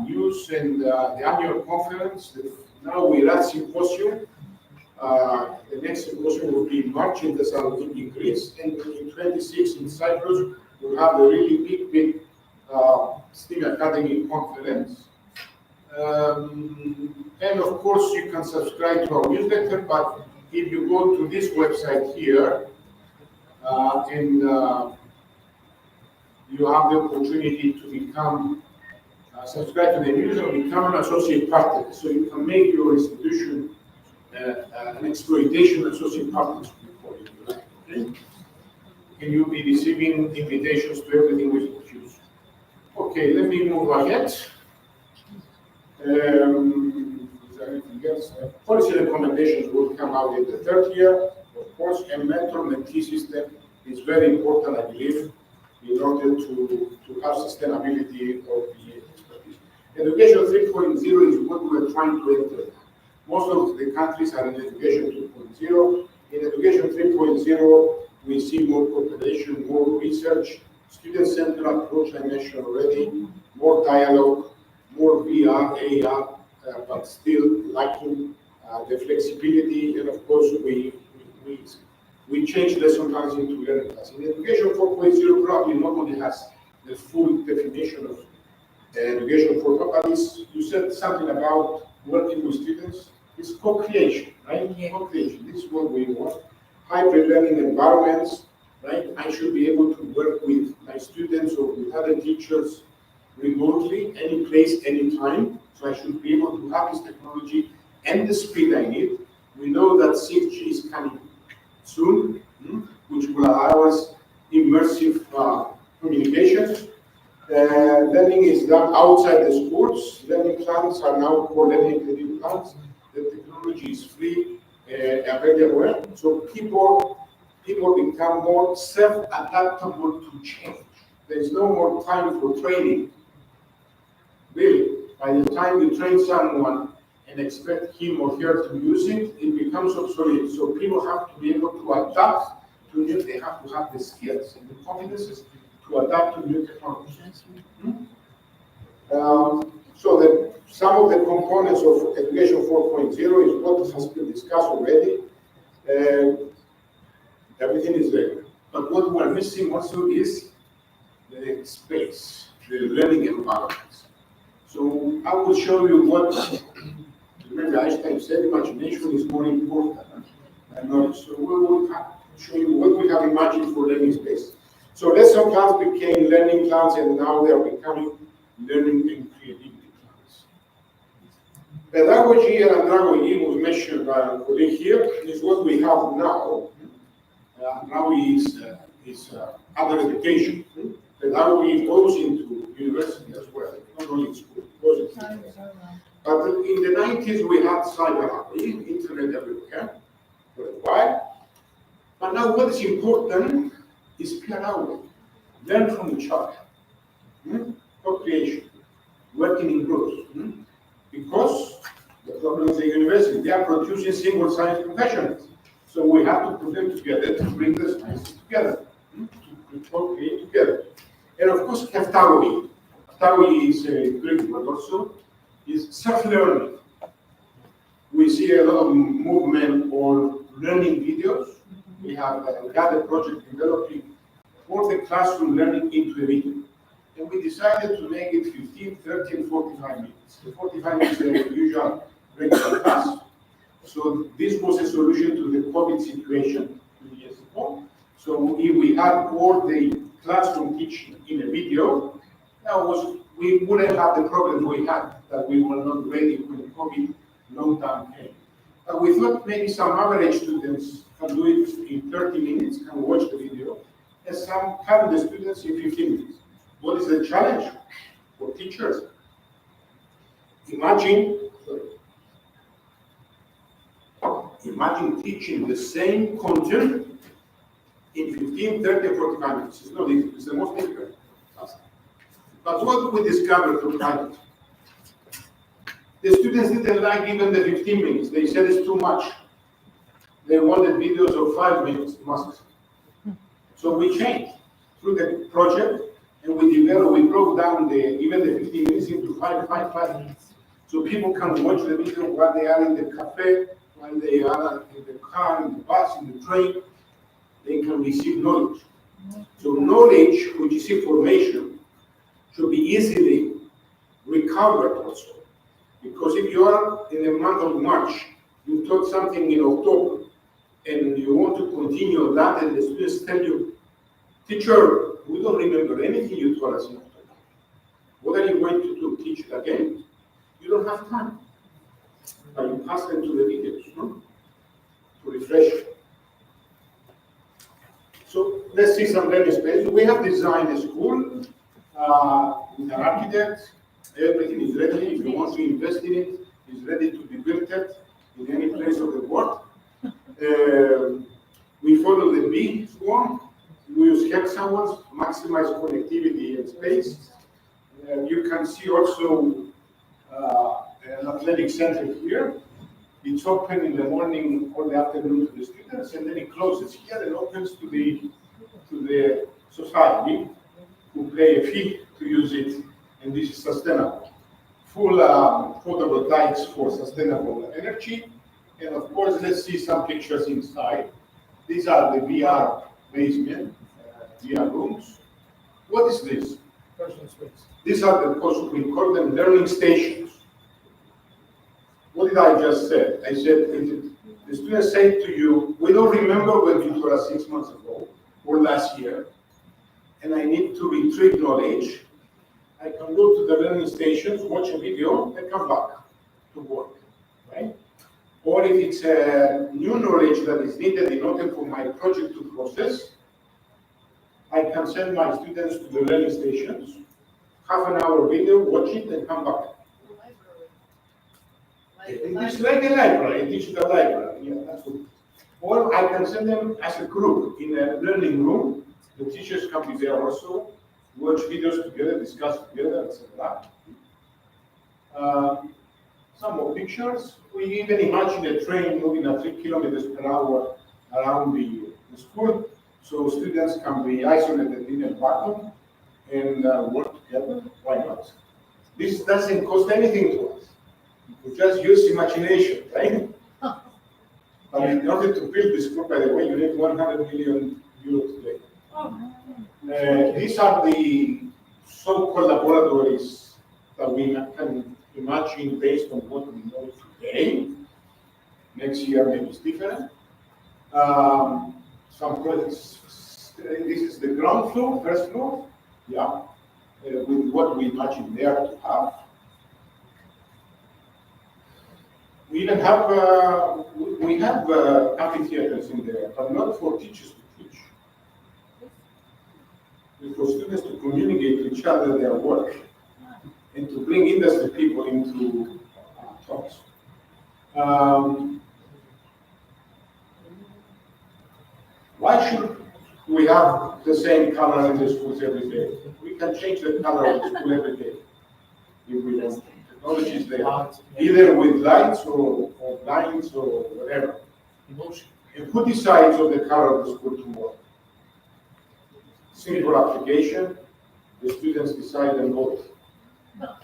News and the annual conference. Now we run symposium. The next symposium will be in March in Thessaloniki, in Greece, and in 26 in Cyprus. We'll have a really big STEM Academy conference. And of course, you can subscribe to our newsletter, but if you go to this website here, and you have the opportunity to become subscribe to the newsletter, become an associate partner. So you can make your institution an exploitation associate partner before you do that. Okay? And you'll be receiving invitations to everything we choose. Okay, let me move ahead. Is there anything else? Policy recommendations will come out in the third year. Of course, a mentor-mentee system is very important, I believe, in order to have sustainability of the expertise. Education 3.0 is what we are trying to enter. Most of the countries are in Education 2.0. In Education 3.0, we see more cooperation, more research, student-centered approach I mentioned already, more dialogue, more VR, AR, but still lacking the flexibility, and of course we change lesson plans into learning plans. In Education 4.0, probably nobody has the full definition of Education 4.0, but you said something about working with students. It's co-creation, right? Yeah. Co-creation, this is what we want. Hybrid learning environments, right? I should be able to work with my students or with other teachers remotely, any place, any time. So I should be able to have this technology and the speed I need. We know that 6G is coming soon, which will allow us immersive communication. Learning is done outside the schools. Learning plans are now called learning plans. The technology is free and very aware. So people become more self-adaptable to change. There is no more time for training. Really, by the time you train someone and expect him or her to use it, it becomes obsolete. So people have to be able to adapt to new. They have to have the skills and the competences to adapt to new technologies. So that some of the components of Education 4.0 is what has been discussed already. Everything is there. But what we're missing also is the space, the learning environments. So I will show you what, remember Einstein said imagination is more important than knowledge. So we will show you what we have imagined for learning space. So lesson plans became learning plans, and now they are becoming learning and creativity plans. Pedagogy and andragogy was mentioned by a colleague here, is what we have now. Now is other education. Pedagogy goes into university as well, not only in school. But in the 90s we had cyber internet everywhere for a while. But now what is important is peer learning. Learn from each other. Co-creation, working in groups. Because the problem is the university, they are producing single science professionals. So we have to put them together to bring the sciences together, to co-create together. And of course, pedagogy. Pedagogy is Greek, but also is self-learning. We see a lot of movement on learning videos. We have got a project developing for the classroom learning into a video. And we decided to make it 15, 30, and 45 minutes. The 45 minutes is the usual regular class. So this was a solution to the COVID situation 2 years ago. So if we had all the classroom teaching in a video, we wouldn't have the problems we had, that we were not ready when COVID lockdown came. But we thought maybe some average students can do it in 30 minutes, can watch the video, and some can the students in 15 minutes. What is the challenge for teachers? Imagine teaching the same content in 15, 30, 45 minutes. It's not easy. It's the most difficult task. But what we discovered through pilot? The students didn't like even the 15 minutes. They said it's too much. They wanted videos of 5 minutes masks. So we changed through the project, and we broke down even the 15 minutes into 5 minutes. So people can watch the video while they are in the cafe, while they are in the car, in the bus, in the train. They can receive knowledge. So knowledge, which is information, should be easily recovered also. Because if you are in the month of March, you taught something in October, and you want to continue that, and the students tell you, teacher, we don't remember anything you told us in October. What are you going to do? Teach it again? You don't have time. But you pass them to the videos, no? To refresh. So let's see some learning space. We have designed a school with an architect. Everything is ready. If you want to invest in it, it's ready to be built in any place of the world. We follow the B one. We use hexagons to maximize connectivity and space. You can see also an athletic center here. It's open in the morning or the afternoon to the students, and then it closes here and opens to the society who pay a fee to use it, and this is sustainable. Full photovoltaics for sustainable energy, and of course, let's see some pictures inside. These are the VR basement, VR rooms. What is this? Personal space. These are the, we call them learning stations. What did I just say? I said, the students say to you, we don't remember when you told us 6 months ago or last year, and I need to retrieve knowledge. I can go to the learning stations, watch a video, and come back to work, right? Or if it's a new knowledge that is needed in order for my project to process, I can send my students to the learning stations, half an hour video, watch it, and come back. It's like a library, a digital library. Yeah, that's what. Or I can send them as a group in a learning room. The teachers can be there also, watch videos together, discuss together, etc. Some more pictures. We even imagine a train moving at 3 kilometers per hour around the school, so students can be isolated in a vacuum and work together. Why not? This doesn't cost anything to us. We just use imagination, right? But in order to build this group, by the way, you need 100 million euros today. These are the so-called laboratories that we can imagine based on what we know today. Next year, maybe it's different. Some projects, this is the ground floor, first floor, yeah, with what we imagine there to have. We even have amphitheaters in there, but not for teachers to teach. It's for students to communicate to each other their work and to bring industry people into talks. Why should we have the same color in the schools every day? We can change the color of the school every day if we want. Technology is there, either with lights or blinds or whatever. Emotion. And who decides on the color of the school tomorrow? Simple application, the students decide and vote.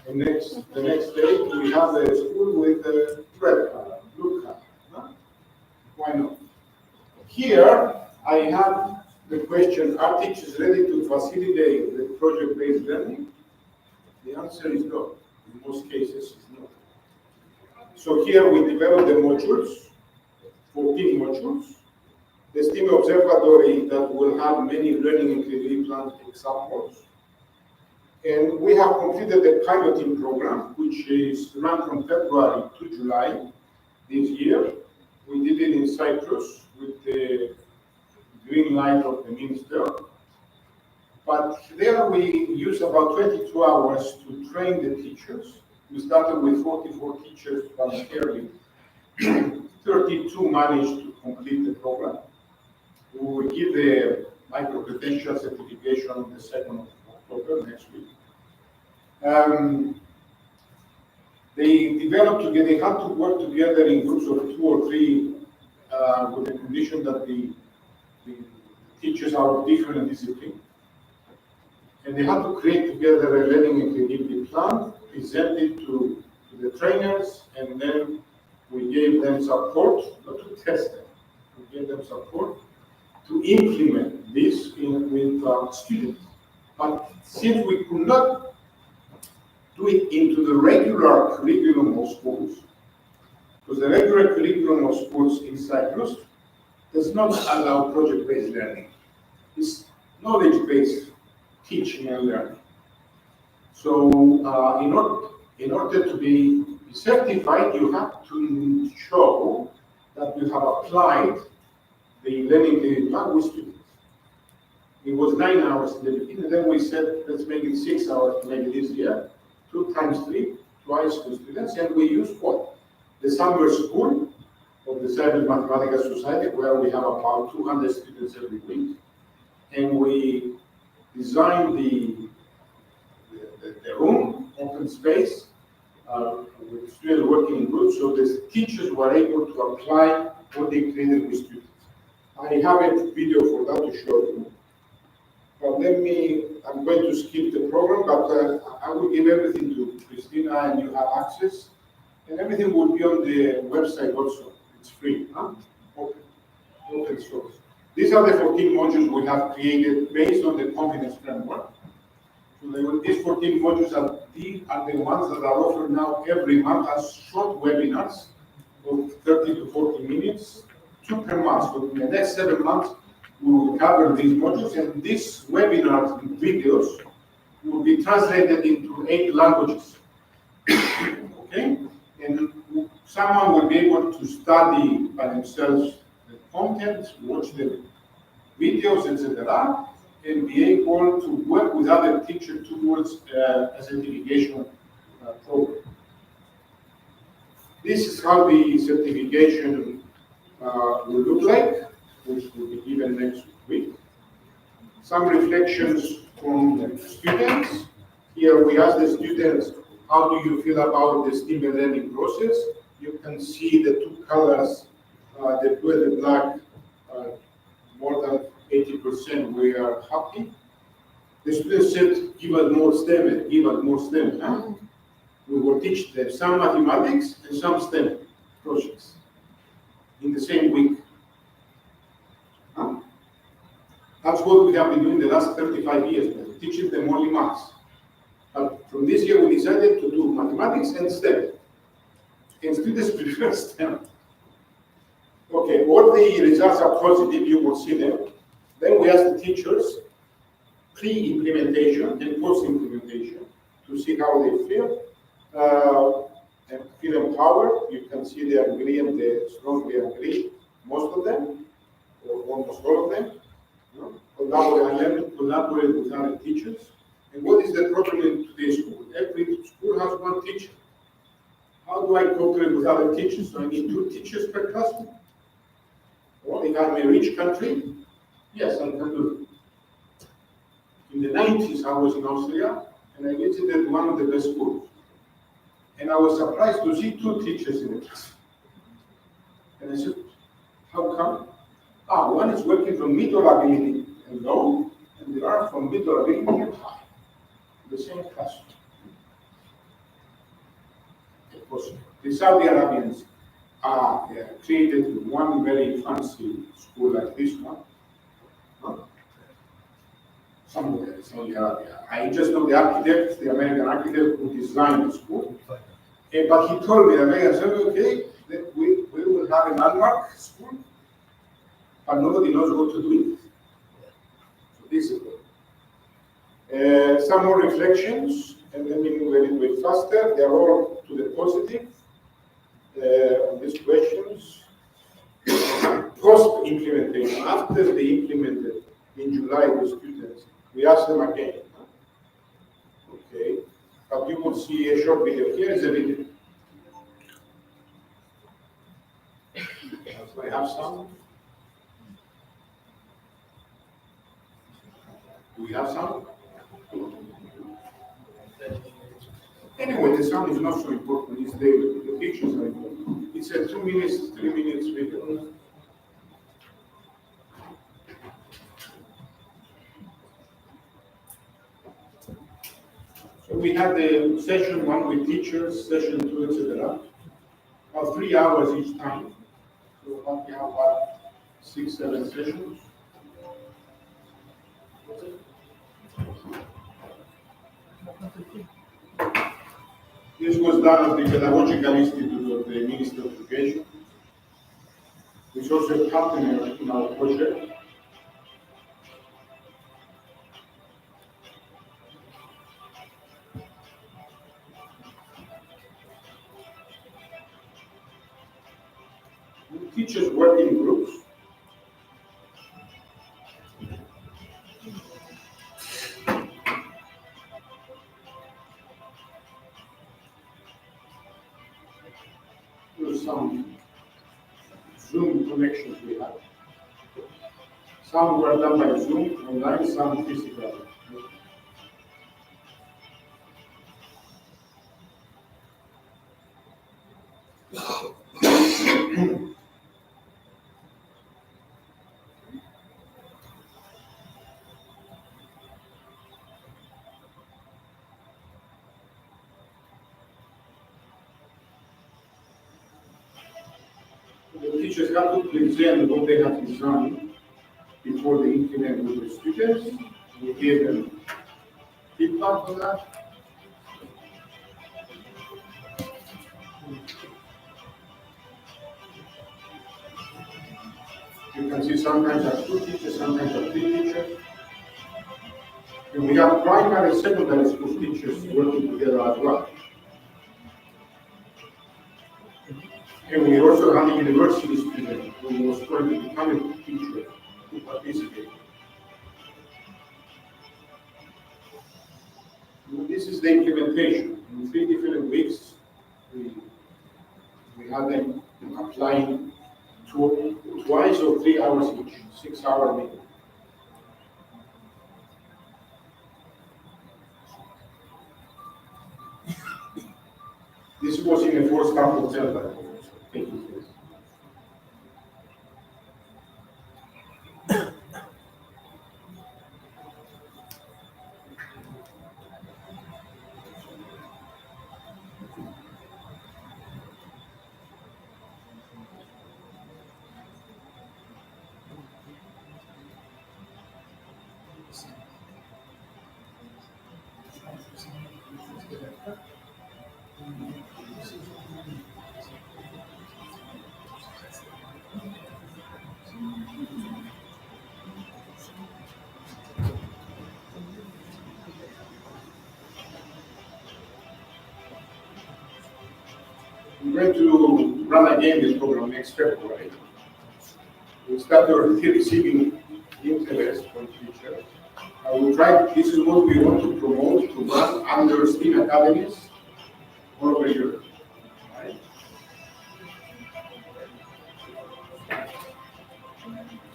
And the next day we have the school with the red color, blue color. No? Why not? Here I have the question, are teachers ready to facilitate the project-based learning? The answer is no. In most cases, it's not. So here we develop the modules, 14 modules. The STEAM Observatory that will have many learning and creativity plan examples. And we have completed the piloting program, which is run from February to July this year. We did it in Cyprus with the green light of the minister. But there we use about 22 hours to train the teachers. We started with 44 teachers voluntarily. 32 managed to complete the program. We will give the micro-credential certification on the 2nd of October next week. They developed together, they had to work together in groups of 2 or 3 with the condition that the teachers are of different disciplines. And they had to create together a learning and creativity plan, present it to the trainers, and then we gave them support, not to test them, we gave them support to implement this with students. But since we could not do it into the regular curriculum of schools, because the regular curriculum of schools in Cyprus does not allow project-based learning. It's knowledge-based teaching and learning. So in order to be certified, you have to show that you have applied the learning plan with students. It was 9 hours in the beginning, then we said, let's make it 6 hours to make it easier. 2 times 3, twice with students, and we use what? The summer school of the Serbian Mathematical Society, where we have about 200 students every week. And we designed the room, open space, with students working in groups, so the teachers were able to apply what they created with students. I have a video for that to show you. But I'm going to skip the program, but I will give everything to Christina and you have access. And everything will be on the website also. It's free, huh? Open source. These are the 14 modules we have created based on the confidence framework. So these 14 modules are the ones that are offered now every month as short webinars of 30 to 40 minutes, 2 per month. So in the next 7 months, we will cover these modules, and these webinars and videos will be translated into 8 languages. Okay? And someone will be able to study by themselves the content, watch the videos, etc., and be able to work with other teachers towards a certification program. This is how the certification will look like, which will be given next week. Some reflections from the students. Here we ask the students, how do you feel about the STEAM learning process? You can see the 2 colors, the blue and the black, more than 80% we are happy. The students said, give us more STEM, give us more STEM. Huh? We will teach them some mathematics and some STEM projects in the same week. Huh? That's what we have been doing the last 35 years, teaching them only maths. But from this year, we decided to do mathematics and STEM. And students prefer STEM. Okay, all the results are positive, you will see them. Then we ask the teachers, pre-implementation and post-implementation, to see how they feel. And feel empowered. You can see they agree and they strongly agree, most of them, or almost all of them. Collaborate with other teachers. And what is the problem in today's school? Every school has 1 teacher. How do I cooperate with other teachers? So I need 2 teachers per classroom. Well, if I'm a rich country, yes, I can do it. In the 90s, I was in Austria, and I visited one of the best schools. And I was surprised to see 2 teachers in the class. And I said, how come? One is working from middle ability and low, and the other from middle ability and high. The same classroom. Because the Saudi Arabians created one very fancy school like this one. Somewhere in Saudi Arabia. I just know the architect, the American architect who designed the school. But he told me, the American said, okay, we will have a landmark school, but nobody knows what to do with it. So this is it. Some more reflections, and then we move a little bit faster. They are all to the positive on these questions. Post-implementation, after they implemented in July with students, we asked them again. Okay, but you will see a short video. Here is a video. I have some. Do we have some? Anyway, the sound is not so important. It's the pictures are important. It's a 2 minutes, 3 minutes video. So we had the session 1 with teachers, session 2, etc. About 3 hours each time. So we have about 6, 7 sessions. This was done at the Pedagogical Institute of the Ministry of Education, which is also a partner in our project. teachers work in groups. There's some Zoom connections we have. Some were done by Zoom online, some physical. The teachers have to present what they have designed before they implement with the students. We give them feedback on that. You can see sometimes are 2 teachers, sometimes are 3 teachers. And we have primary and secondary school teachers working together as well. And we also have a university student who was going to become a teacher to participate. And this is the implementation. In 3 different weeks, we had them applying twice or 3 hours each, 6-hour meeting. This was in a 4-star hotel, by the way. Thank you. I'm going to run again this program next February. We start already receiving interest from teachers. I will try, this is what we want to promote, to run under STEAM academies all over Europe. Right?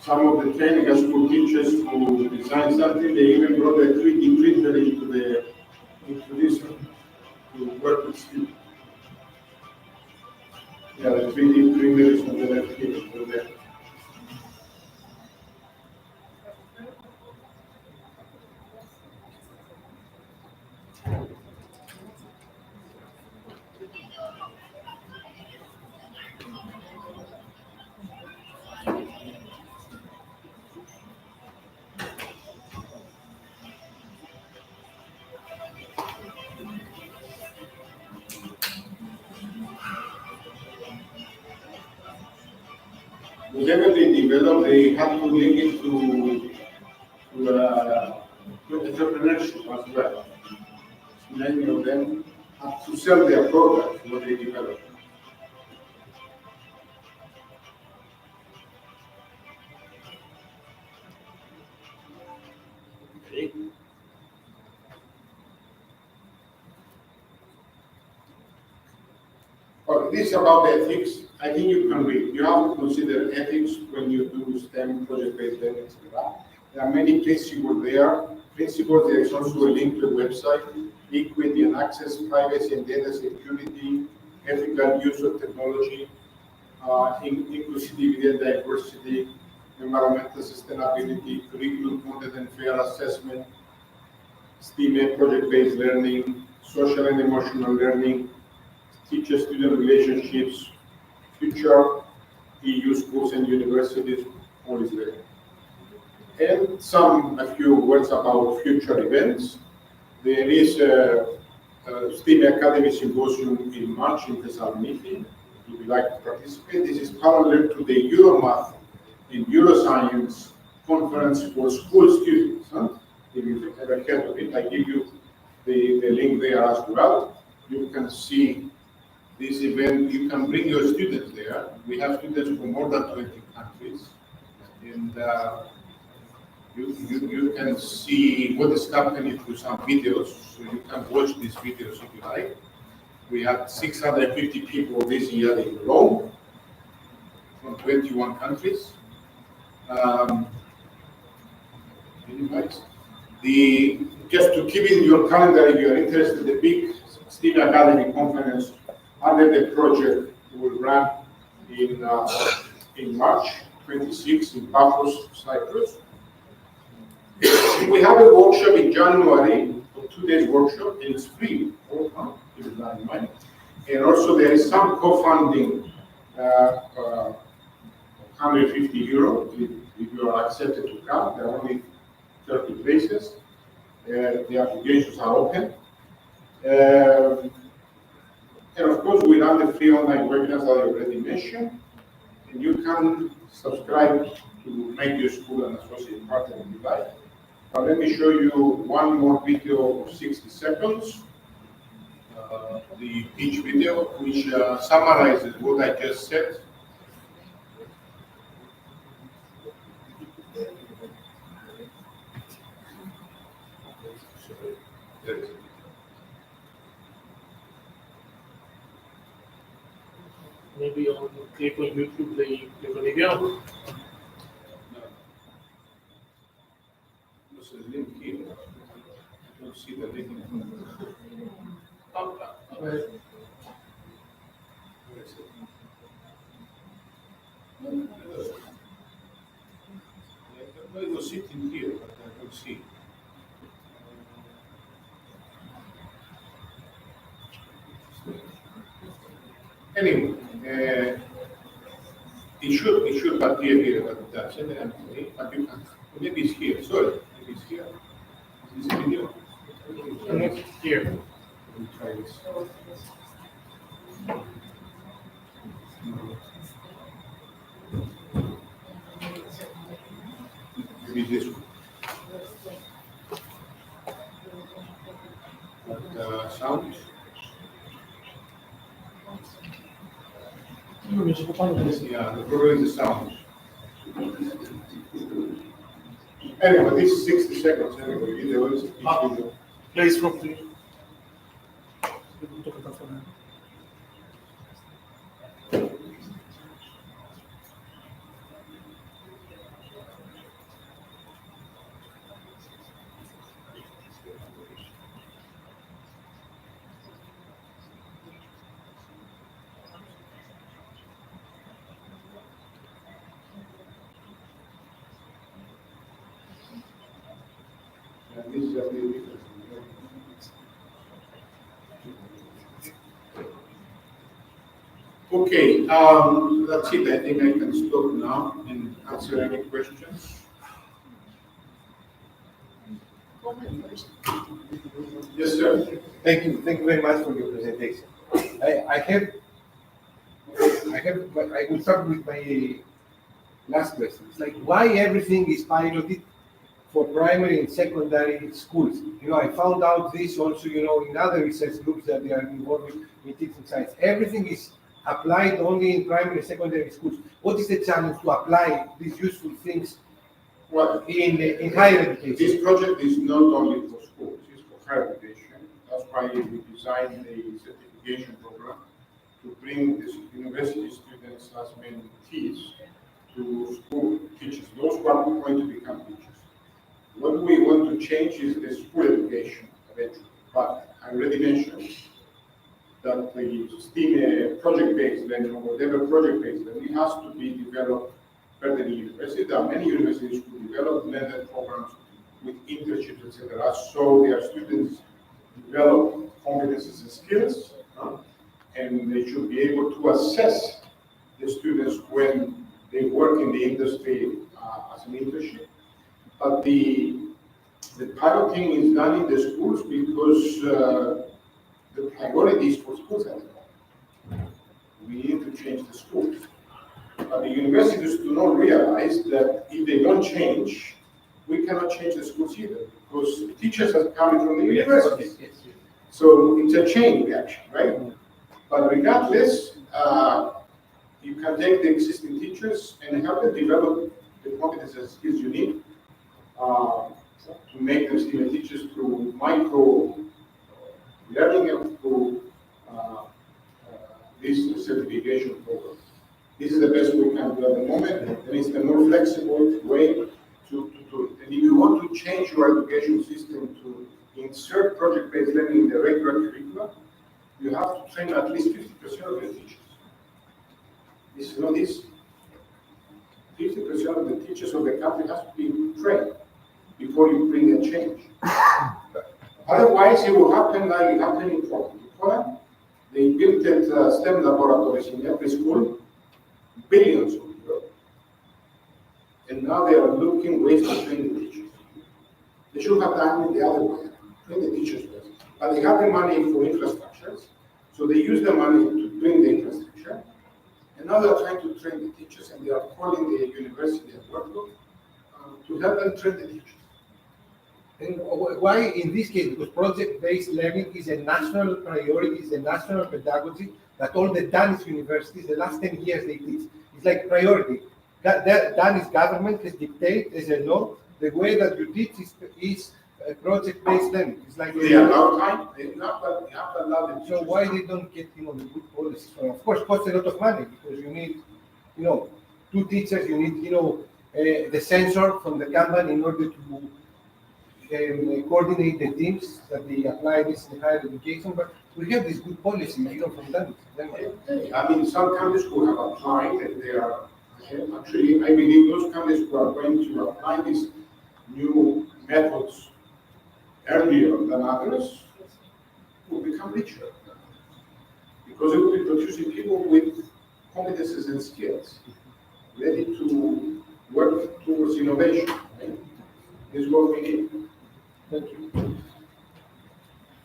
Some of the training high school teachers who design something, they even brought a 3D printer into this one to work with students. Yeah, the 3D printer is on the left here, over there. Whatever they develop, they have to link it to entrepreneurship as well. Many of them have to sell their product, what they develop. Okay. Okay, this is about ethics. I think you can read. You have to consider ethics when you do STEM project-based learning, etc. There are many principles there. Principles, there is also a link to the website. Equity and access, privacy and data security, ethical use of technology, inclusivity and diversity, environmental sustainability, curriculum content and fair assessment, STEAM project-based learning, social and emotional learning, teacher-student relationships, future EU schools and universities, all is there. And a few words about future events. There is a STEAM Academy Symposium in March in Thessaloniki. If you would like to participate, this is parallel to the Euromath and Euroscience conference for school students. Huh? If you've ever heard of it, I give you the link there as well. You can see this event, you can bring your students there. We have students from more than 20 countries. And you can see what is happening through some videos. So you can watch these videos if you like. We had 650 people this year in Rome from 21 countries. Anyways, just to keep in your calendar, if you're interested, the big STEAM Academy conference under the project will run in March 26 in Paphos, Cyprus. We have a workshop in January, a 2 days workshop, and it's free. And also there is some co-funding, 150 euro if you are accepted to come. There are only 30 places. The applications are open. And of course, we run the free online webinars that I already mentioned. And you can subscribe to make your school an associate partner if you like. But let me show you one more video of 60 seconds. The pitch video, which summarizes what I just said. Maybe on click on YouTube the video. No. There's a link here. I don't see the link. Where is it? It was sitting here, but I don't see. Anyway, it should appear here, but it doesn't. But you can, maybe it's here. Sorry, maybe it's here. Is this video? Here. Let me try this. Maybe this one. But sound. Yeah, the problem is the sound. Anyway, this is 60 seconds. Anyway, video is each video. Place from the. And this is a little different. Okay, that's it. I think I can stop now and answer any questions. Yes, sir. Thank you very much for your presentation. I will start with my last question. It's like, why everything is piloted for primary and secondary schools? You know, I found out this also, you know, in other research groups that they are involved in teaching science. Everything is applied only in primary and secondary schools. What is the challenge to apply these useful things in higher education? This project is not only for schools, it's for higher education. That's why we designed a certification program to bring the university students as mentees to school teachers, those who are going to become teachers. What we want to change is the school education eventually. But I already mentioned that the STEAM project-based learning, or whatever project-based learning, has to be developed further in university. There are many universities who develop learner programs with internships, etc., so their students develop competencies and skills, and they should be able to assess the students when they work in the industry as an internship. But the piloting is done in the schools because the priority is for schools at the moment. We need to change the schools. But the universities do not realize that if they don't change, we cannot change the schools either, because teachers are coming from the universities. So it's a chain reaction, right? But regardless, you can take the existing teachers and help them develop the competences and skills you need to make them STEM teachers through micro learning and through this certification program. This is the best we can do at the moment, and it's the more flexible way to do it. And if you want to change your education system to insert project-based learning in the regular curriculum, you have to train at least 50% of the teachers. This is not easy. 50% of the teachers of the country has to be trained before you bring a change. Otherwise, it will happen like it happened in Poland. They built STEM laboratories in every school, billions of euros. And now they are looking ways to train the teachers. They should have done it the other way, train the teachers first. But they have the money for infrastructures, so they use the money to bring the infrastructure. And now they're trying to train the teachers, and they are calling the university at Workload to help them train the teachers. And why in this case? Because project-based learning is a national priority, is a national pedagogy that all the Danish universities, the last 10 years they teach. It's like priority. Danish government has dictated as a law the way that you teach is project-based learning. It's like they allow time. They have to allow them. So why they don't get the good policies? So of course, costs a lot of money because you need, 2 teachers. You need, the censor from the company in order to coordinate the teams that they apply this in higher education. But we have this good policy, from them. I mean, some countries who have applied, and they are actually, I believe those countries who are going to apply these new methods earlier than others will become richer because it will be producing people with competences and skills ready to work towards innovation. Right? This is what we need. Thank you.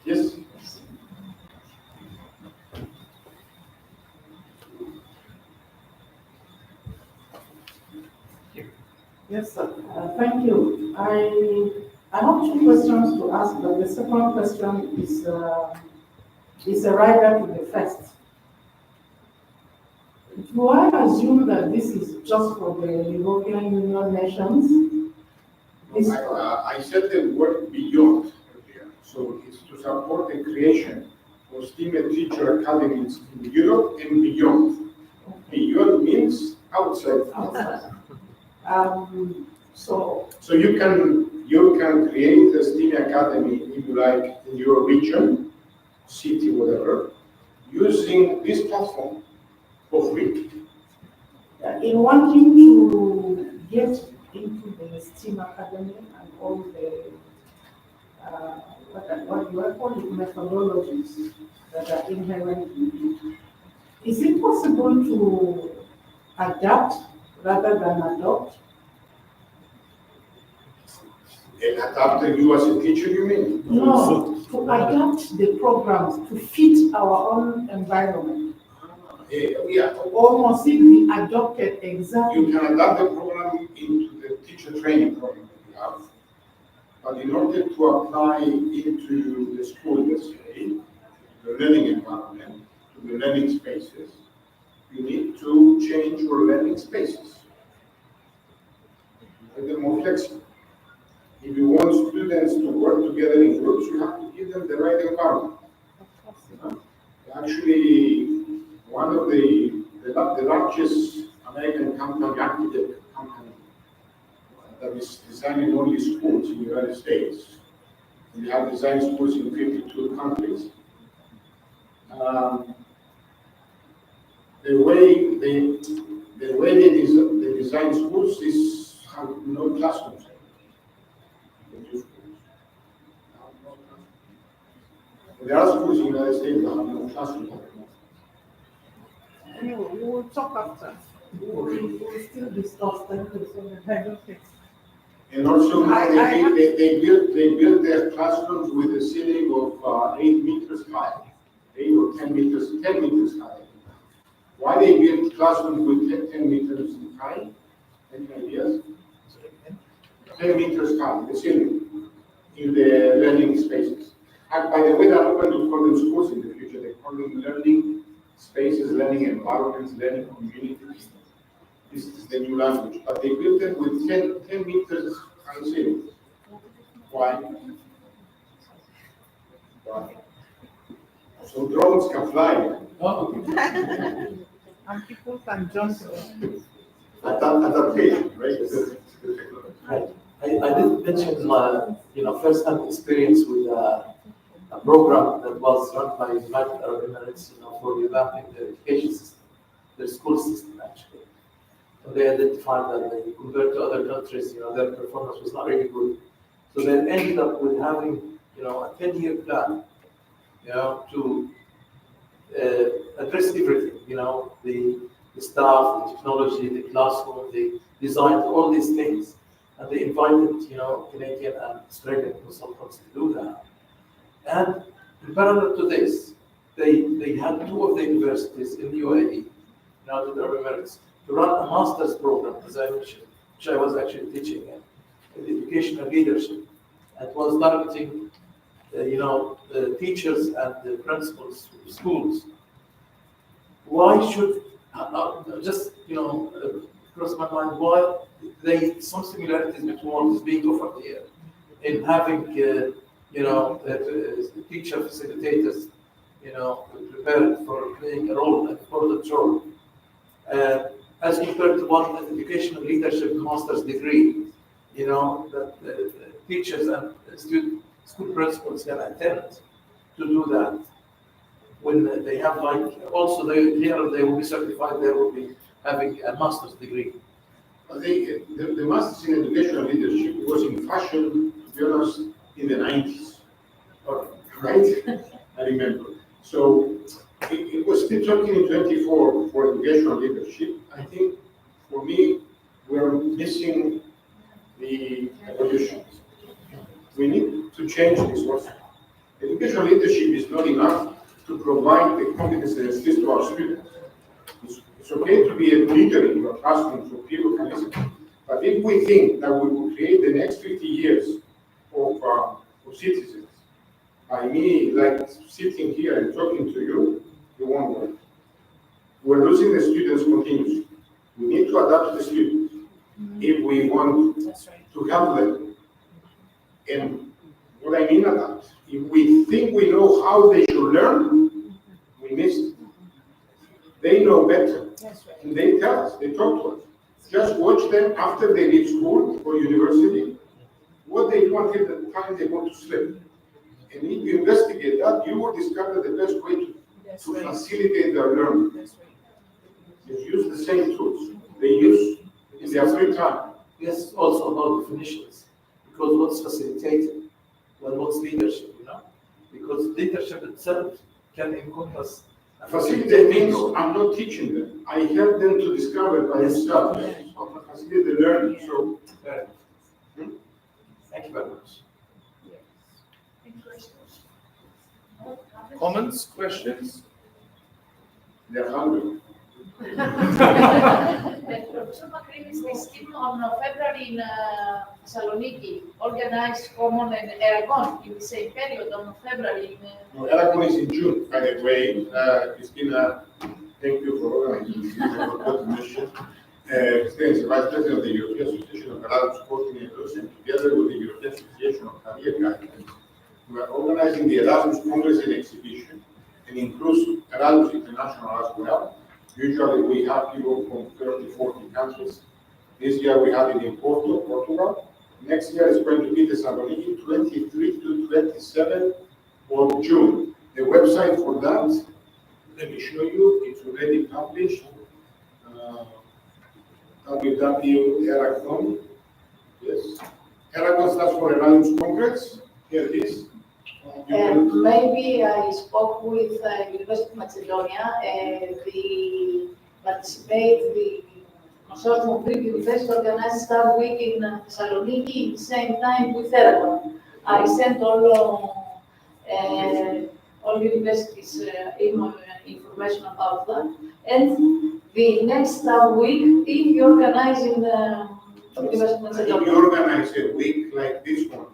Yes. Yes, sir. Thank you. I have 2 questions to ask, but the second question is a rider to the first. Do I assume that this is just for the European Union nations? I said the word beyond earlier, so it's to support the creation of STEM teacher academies in Europe and beyond. Beyond means outside. So you can create a STEM academy, if you like, in your region, city, whatever, using this platform for free. In wanting to get into the STEM academy and all the what you are calling methodologies that are inherent in it, is it possible to adapt rather than adopt? Adapt you as a teacher, you mean? No, to adapt the programs to fit our own environment. Yeah. Almost if we adopted exactly. You can adapt the program into the teacher training program that you have. But in order to apply into the school, let's say, the learning environment, to the learning spaces, you need to change your learning spaces. Make them more flexible. If you want students to work together in groups, you have to give them the right environment. Actually, one of the largest American company, architect company, that is designing only schools in the United States. We have designed schools in 52 countries. The way they design schools is have no classrooms. There are schools in the United States that have no classrooms. Anyway, we will talk after. We will still discuss that. And also, they built their classrooms with a ceiling of 8 meters high, 8 or 10 meters high. Why they built classrooms with 10 meters high? Any ideas? 10 meters high, the ceiling, in the learning spaces. And by the way, they're not going to call them schools in the future. They call them learning spaces, learning environments, learning communities. This is the new language, but they built it with 10 meters unsafe. Why? Why? So drones can fly. And people can jump. Adaptation, right? Right. I did mention my, first-hand experience with a program that was run by United Arab Emirates, for revamping their education system, their school system actually. So they identified that compared to other countries, their performance was not really good. So they ended up with having, a 10-year plan, to address everything, the staff, the technology, the classroom, the design, all these things. And they invited, Canadian and Australian consultants to do that. And in parallel to this, they had two of the universities in the UAE, United Arab Emirates, to run a master's program, as I mentioned, which I was actually teaching in educational leadership. And was targeting, teachers and the principals of schools. Why should, just, cross my mind, why some similarities between what is being offered here in having, teacher facilitators, prepared for playing a role, an important role, as compared to one educational leadership master's degree, that teachers and school principals can attend to do that. When they have also they will be certified, they will be having a master's degree. The Masters in Educational Leadership was in fashion, to be honest, in the 90s. Right? I remember. So it was still talking in 24 for educational leadership. I think for me, we're missing the evolution. We need to change this also. Educational leadership is not enough to provide the competence and skills to our students. It's okay to be a leader in your classroom so people can listen. But if we think that we will create the next 50 years of citizens, by me, like sitting here and talking to you, it won't work. We're losing the students continuously. We need to adapt the students if we want to help them. And what I mean adapt, if we think we know how they should learn, we miss it. They know better. And they tell us, they talk to us. Just watch them after they leave school or university, what they do until the time they go to sleep. And if you investigate that, you will discover the best way to facilitate their learning. They use the same tools they use in their free time. Yes, also about definitions, because what's facilitated, well, what's leadership, Because leadership itself can encompass. Facilitate means I'm not teaching them. I help them to discover by themselves. Facilitate the learning. So, thank you very much. Comments, questions? They're hungry. Professor Makrimis, the scheme on February in Thessaloniki, organized common and Eragon in the same period on February. No, Eragon is in June, by the way. Christina, thank you for organizing this. I forgot to mention. Christina is the Vice President of the European Association of Erasmus Coordinators, and together with the European Association of Career Guidance, we are organizing the Erasmus Congress and Exhibition, and includes Erasmus International as well. Usually we have people from 30, 40 countries. This year we have it in Portugal. Next year is going to be Thessaloniki, 23 to 27 of June. The website for that, let me show you, it's already published. www.eragon. Yes. Eragon stands for Erasmus Congress. Here it is. Maybe I spoke with University of Macedonia. The consortium of Greek universities organized Star Week in Thessaloniki at the same time with Eragon. I sent all universities information about that. And the next Star Week, if you organize in the University of Macedonia. If you organize a week like this one,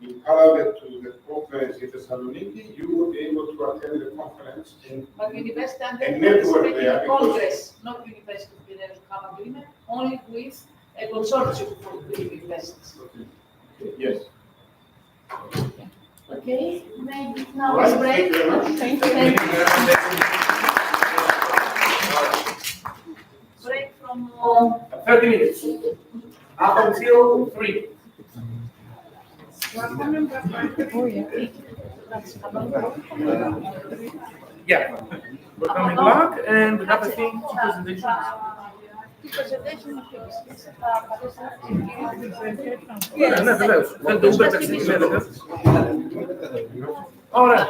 in parallel to the conference in Thessaloniki, you will be able to attend the conference But University and network under there. Because, Congress, not University of Piraeus have agreement, only with a consortium for the universities. yes. Okay, maybe now Right, it's break. thank you very much. Thank you. Break from 30 minutes. Up until 3. Yeah. We're coming back and we have, I think, two presentations. Ναι, βεβαίως. Θέλετε Uber taxi, θέλετε. Ωραία.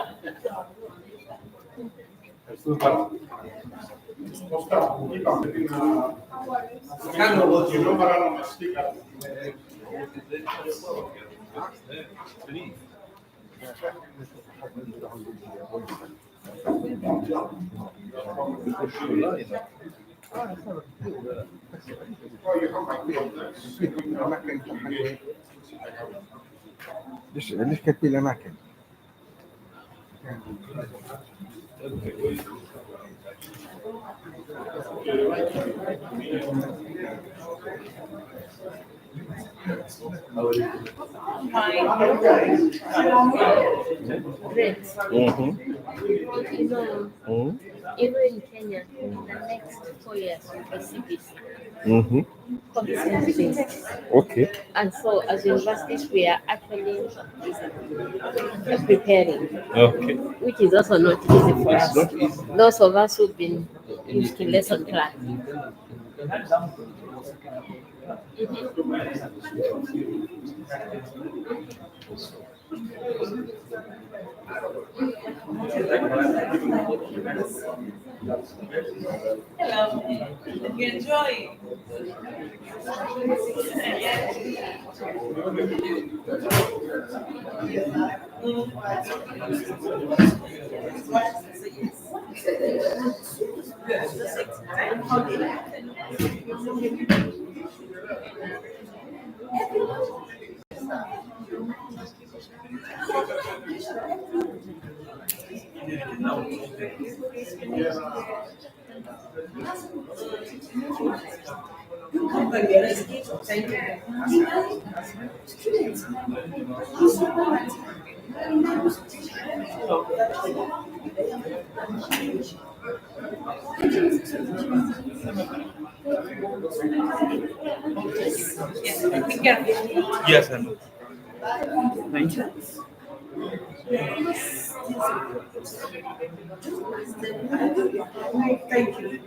Κώστα, είπαμε να κάνω κοινό παρανομαστήκα. ليش كتبي الأماكن؟ You know, in Kenya, in the next 4 years, we will see this competency. Okay. And so, as universities, we are actually preparing, Okay. which is also not easy for It's us. not easy. Those of us who've been used to lesson plan. Hello, you enjoy. Yes, I know. Thank you. Thank you.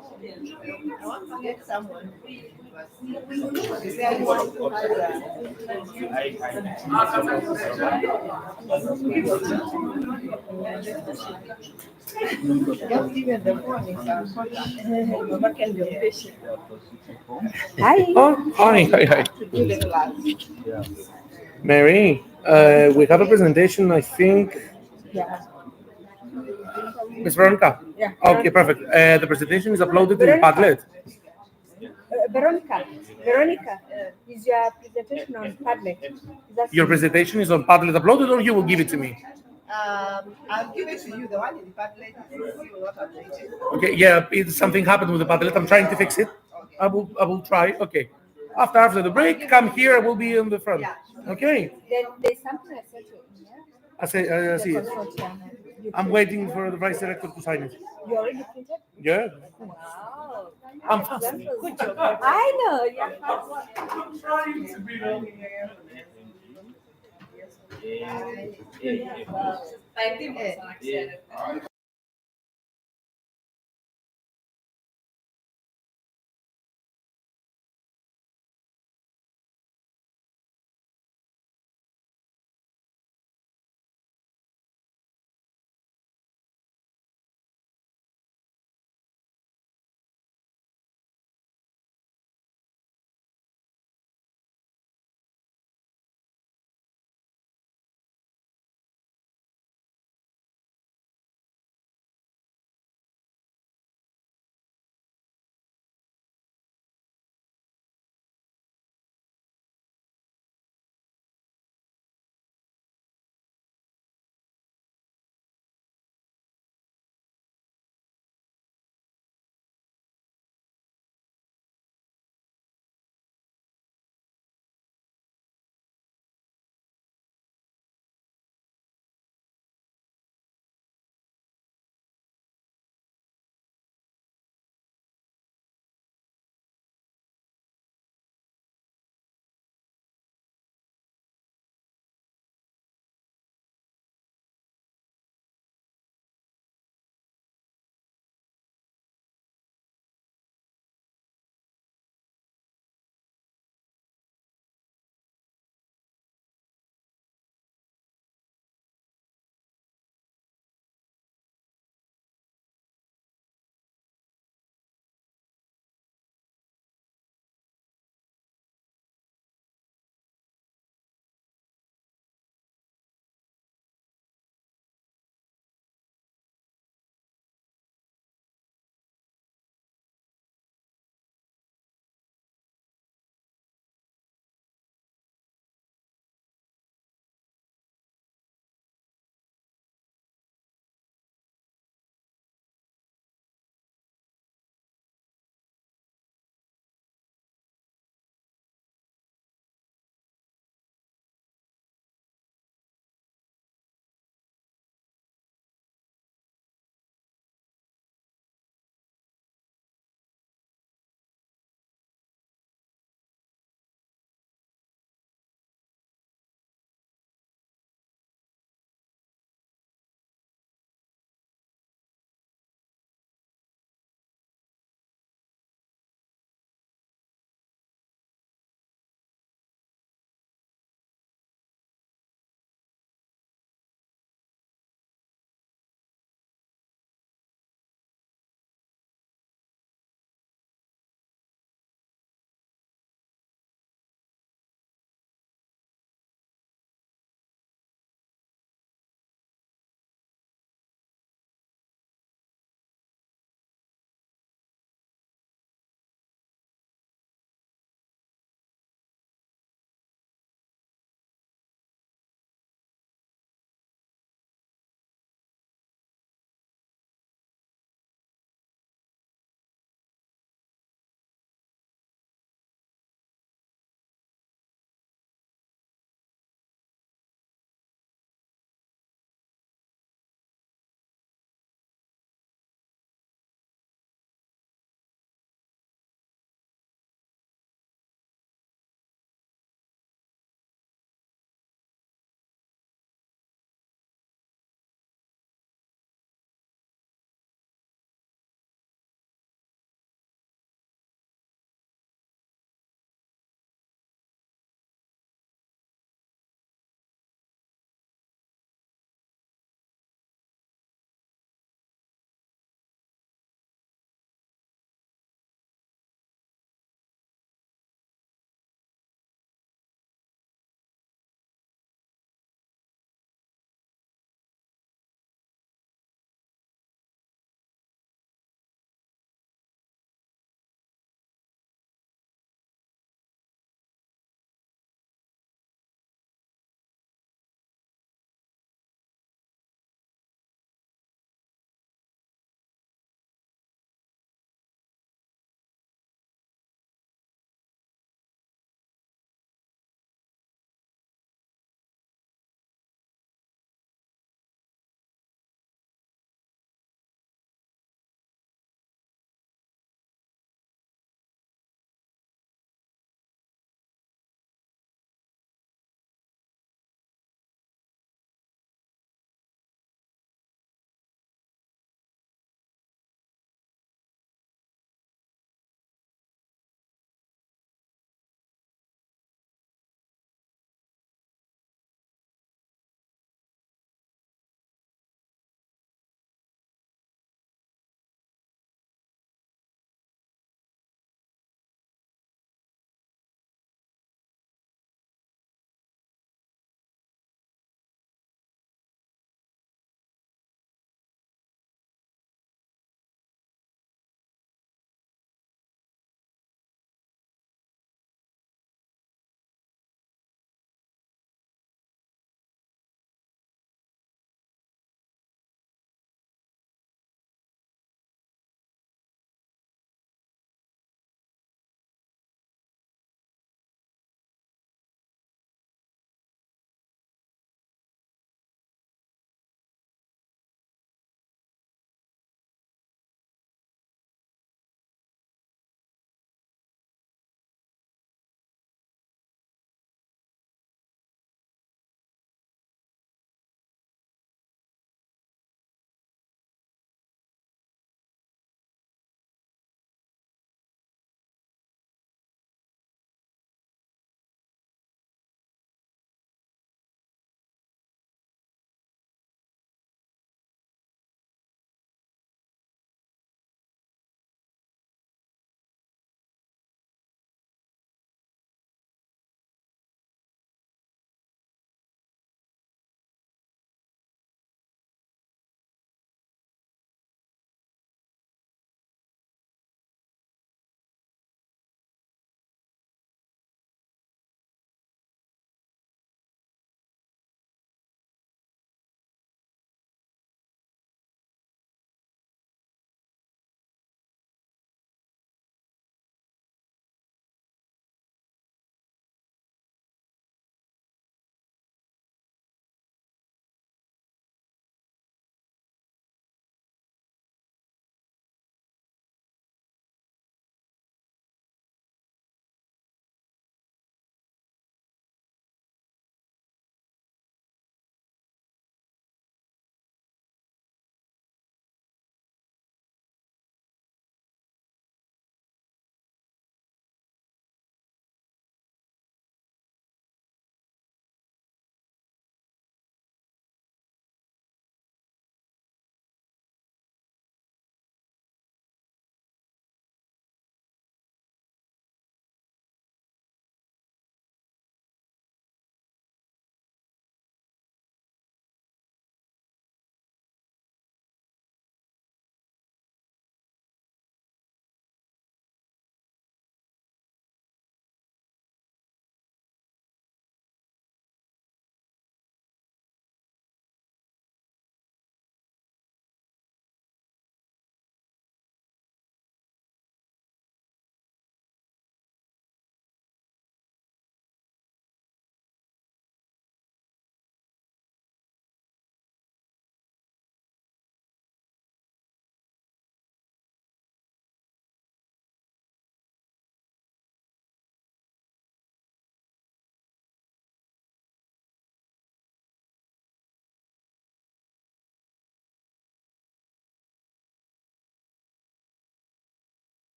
I want to get someone. Just given the phone is Mama can be patient. Hi. Oh, hi. To do the class. Mary, we have a presentation, I think. Yeah. Ms. Veronica? Yeah. Okay, perfect. The presentation is uploaded in Padlet. Veronica, is your presentation on Padlet? Your presentation is on Padlet uploaded, or you will give it to me? I'll give it to you. The one in Padlet is not updated. Okay, yeah, something happened with the Padlet. I'm trying to fix it. I will try. Okay. After the break, come here. I will be in the front. Okay. Then there's something I said to you. I see it. The consortium. I'm waiting for the vice director to sign it. You already printed? Yeah. Wow. I'm fast. Good job. I know, you're fast. I'm trying to be Thank you.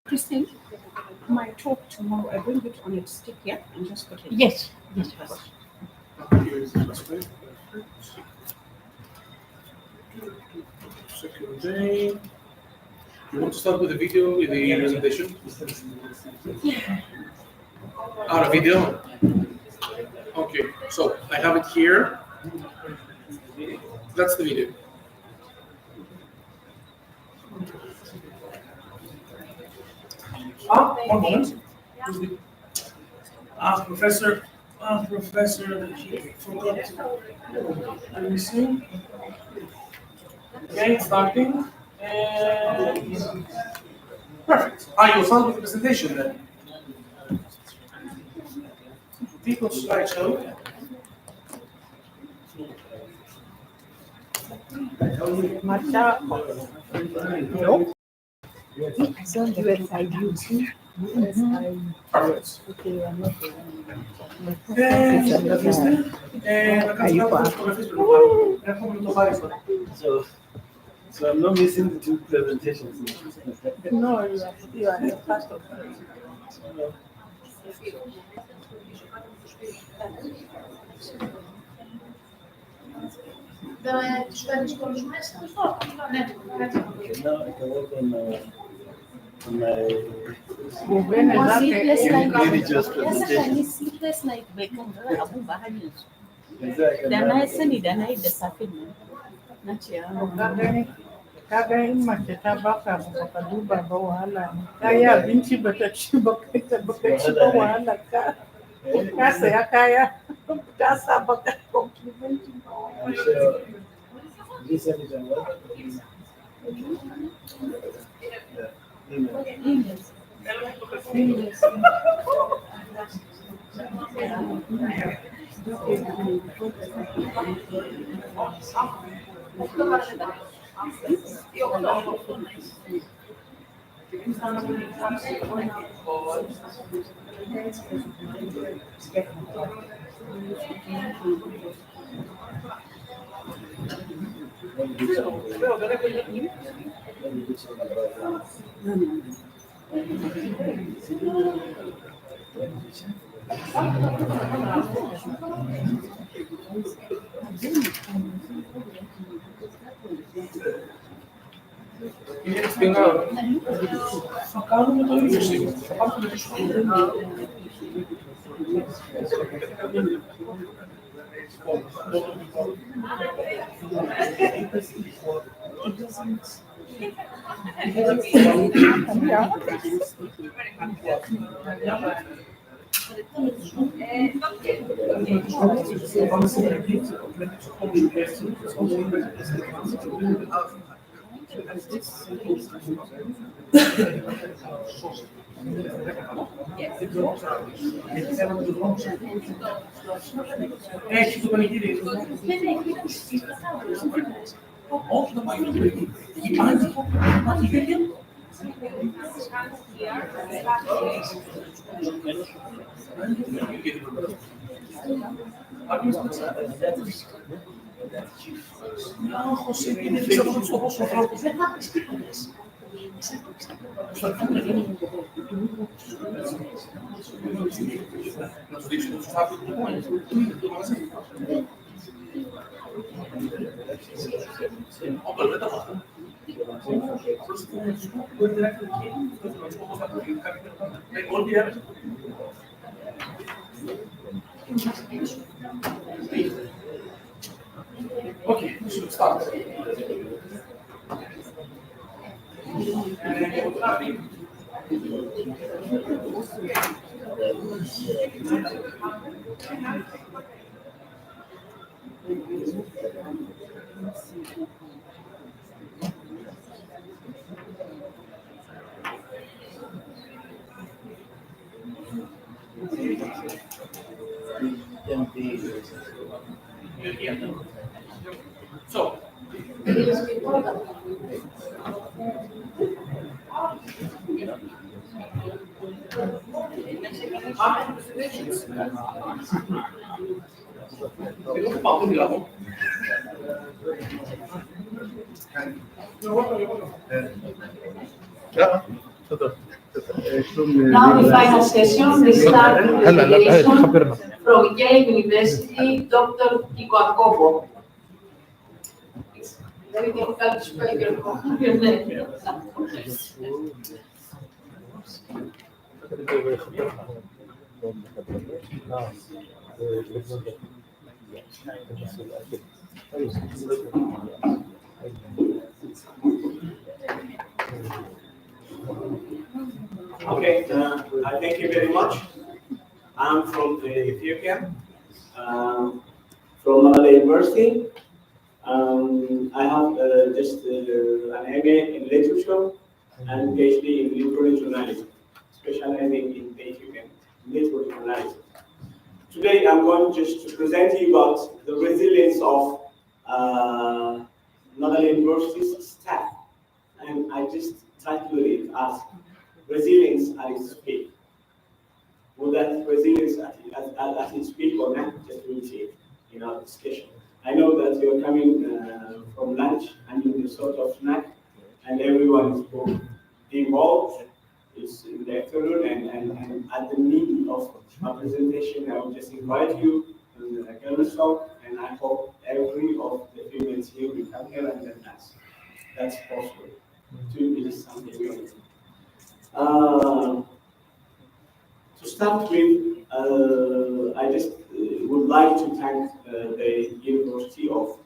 Christine, my talk tomorrow, I bring it on a stick, yeah, and just put it. Yes, yes, of course. Second day. You want to start with the video, with the presentation? A video? Okay, so I have it here. That's the video. One moment. Professor, he forgot to. Let me see. Okay, starting. And perfect. You'll start with the presentation then. People slideshow. No. I saw the website YouTube. Perfect. Okay, I'm not So I'm not missing the two presentations. No, you are the first of Τους παίρνεις όλους μέσα, ναι, Now I can work on my religious presentation. sleepless night bai kan ga abun ba har yanzu. Exactly. Da na sani da na yi da safin nan. Na ce Ka ga in mace ta baka baka duba ba wahala ne. Ta yi abinci bata ci baka ci ba wahala ka saya kaya ta sa baka complimentin ba wahala. This is what? No, José, tiene que ser los ojos cerrados. Okay, we should start. So, Yeah, Now the final session, we start with the presentation from Yale University, Dr. Kiko Akobo. Very difficult to spell your name. Okay, I thank you very much. I'm from Ethiopia, from Malala University. I have just an MA in literature and PhD in literary journalism, specializing in the Ethiopian literary journalism. Today, I'm going just to present you about the resilience of Malala University's staff, and I just titled it as "Resilience at its peak." Will that resilience at its peak or not? Just we'll see in our discussion. I know that you're coming from lunch and you will sort of snack, and everyone is both involved. It's in the afternoon, and at the middle of my presentation, I will just invite you to the girls' talk, and I hope every of the females here will come here and then that's possible. To be something we want to do. To start with, I just would like to thank the University of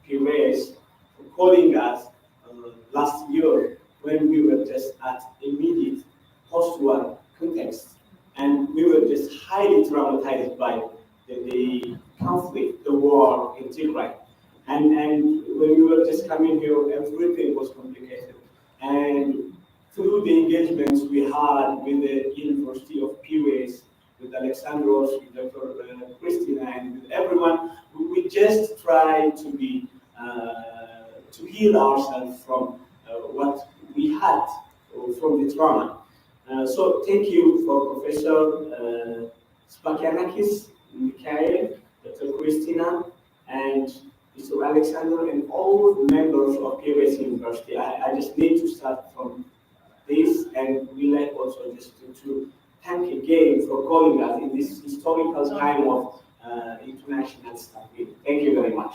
Piraeus for calling us last year when we were just at immediate post-war context, and we were just highly traumatized by the conflict, the war in Tigray. And when we were just coming here, everything was complicated. And through the engagements we had with the University of Piraeus, with Alexandros, with Dr. Christina, and with everyone, we just try to be to heal ourselves from what we had from the trauma. So thank you for Professor Spakianakis, Mikhail, Dr. Christina, and Mr. Alexander, and all members of Piraeus University. I just need to start from this, and we like also just to thank again for calling us in this historical time of international stuff. Thank you very much.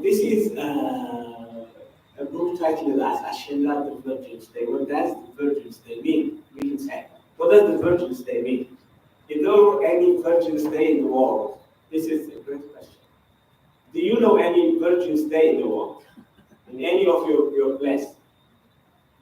This is a book titled as Ashenda the Virgins Day. What does the Virgins Day mean? We can say. What does the Virgins Day mean? Is there any Virgins Day in the world? This is a great question. Do you know any Virgins Day in the world? In any of your place?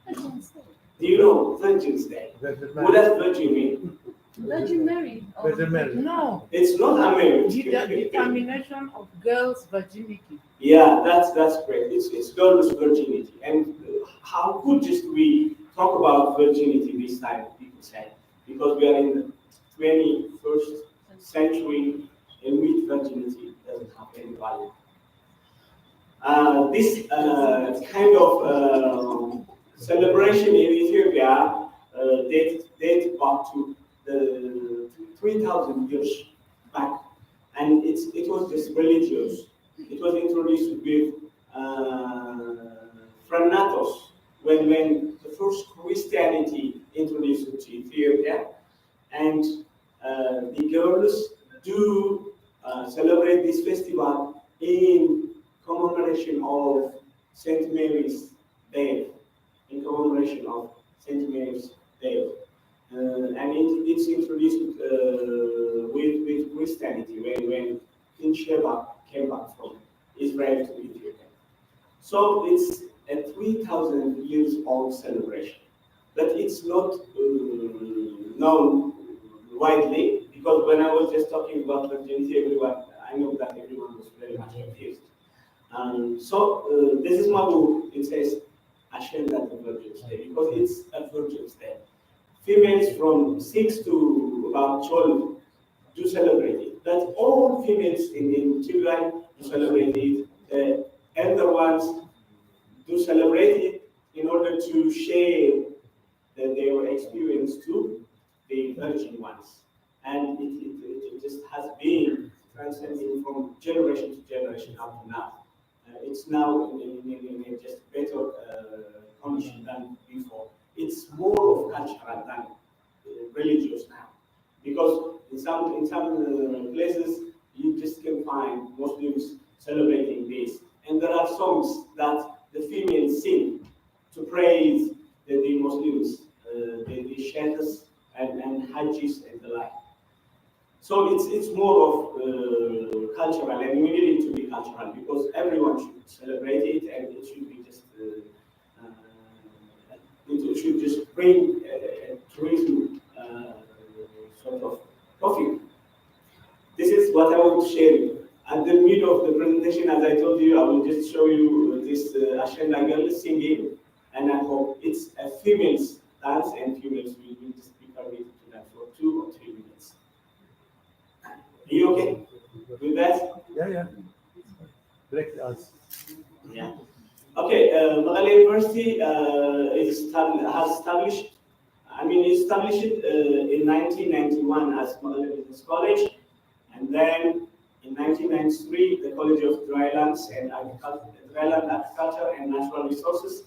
Do you know Virgin's Day? What does virgin mean? Virgin Mary. Virgin Mary. No. It's not a marriage. The determination of girls' virginity. Yeah, that's great. It's girls' virginity. And how could just we talk about virginity this time, people say? Because we are in the 21st century in which virginity doesn't have any value. This kind of celebration in Ethiopia dates back to the 3,000 years back, and it was just religious. It was introduced with Phrenatos when the first Christianity introduced to Ethiopia, and the girls do celebrate this festival in commemoration of Saint Mary's Day. In commemoration of Saint Mary's Day. And it's introduced with Christianity when King Sheba came back from Israel to Ethiopia. So it's a 3,000 years old celebration, but it's not known widely, because when I was just talking about virginity, I know that everyone was very much confused. So this is my book. It says Ashenda the Virgin's Day, because it's a Virgin's Day. Females from 6 to about 12 do celebrate it. But all females in Tigray do celebrate it. The elder ones do celebrate it in order to share their experience to the virgin ones. And it just has been transcending from generation to generation up to now. It's now in a just better punished than before. It's more of cultural than religious now, because in some places you just can find Muslims celebrating this, and there are songs that the females sing to praise the Muslims, the sheikhs and hajjis and the like. So it's more of cultural, and we need it to be cultural because everyone should celebrate it, and it should be just it should just bring tourism sort of profit. This is what I want to share. At the middle of the presentation, as I told you, I will just show you this Ashenda girl singing, and I hope it's a female's dance, and females will just be permitted to dance for 2 or 3 minutes. Are you okay with that? Yeah. Direct us. Yeah. Okay, Maghale University has established in 1991 as Maghale Business College, and then in 1993 the College of Drylands and Agriculture and Natural Resources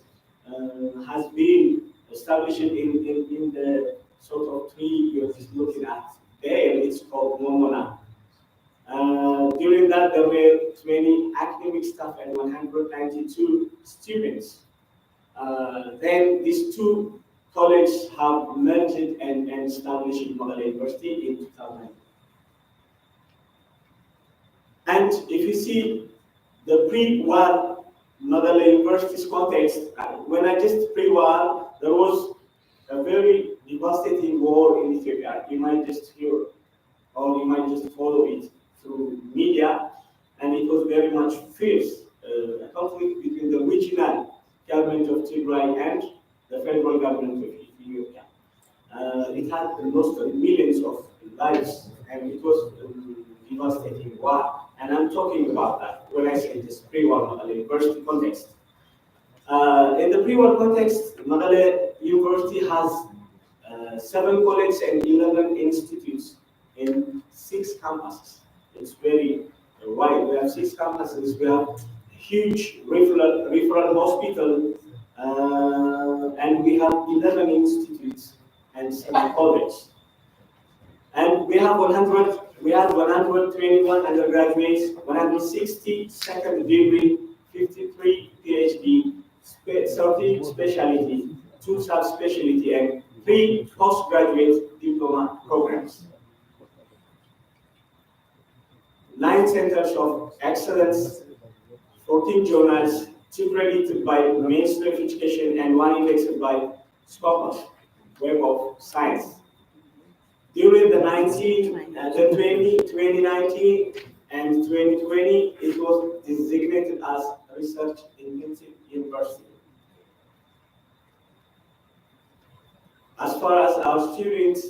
has been established in the sort of tree you're just looking at there. It's called Momona. During that, there were 20 academic staff and 192 students. Then these two colleges have merged and established Maghale University in 2000. And if you see the pre-war Maghale University's context, when I just pre-war, there was a very devastating war in Ethiopia. You might just hear, or you might just follow it through media, and it was very much fierce, a conflict between the regional government of Tigray and the federal government of Ethiopia. It had lost millions of lives, and it was a devastating war. And I'm talking about that when I say this pre-war Maghale University context. In the pre-war context, Maghale University has 7 colleges and 11 institutes in 6 campuses. It's very wide. We have 6 campuses. We have huge referral hospital, and we have 11 institutes and 7 colleges. And we have 121 undergraduates, 160 second degree, 53 PhD, 30 specialty, 2 subspecialty, and 3 postgraduate diploma programs. 9 centers of excellence, 14 journals, 2 credited by Ministry of Education, and 1 indexed by Scopus, Web of Science. During the 2019 and 2020, it was designated as a research intensive university. As far as our students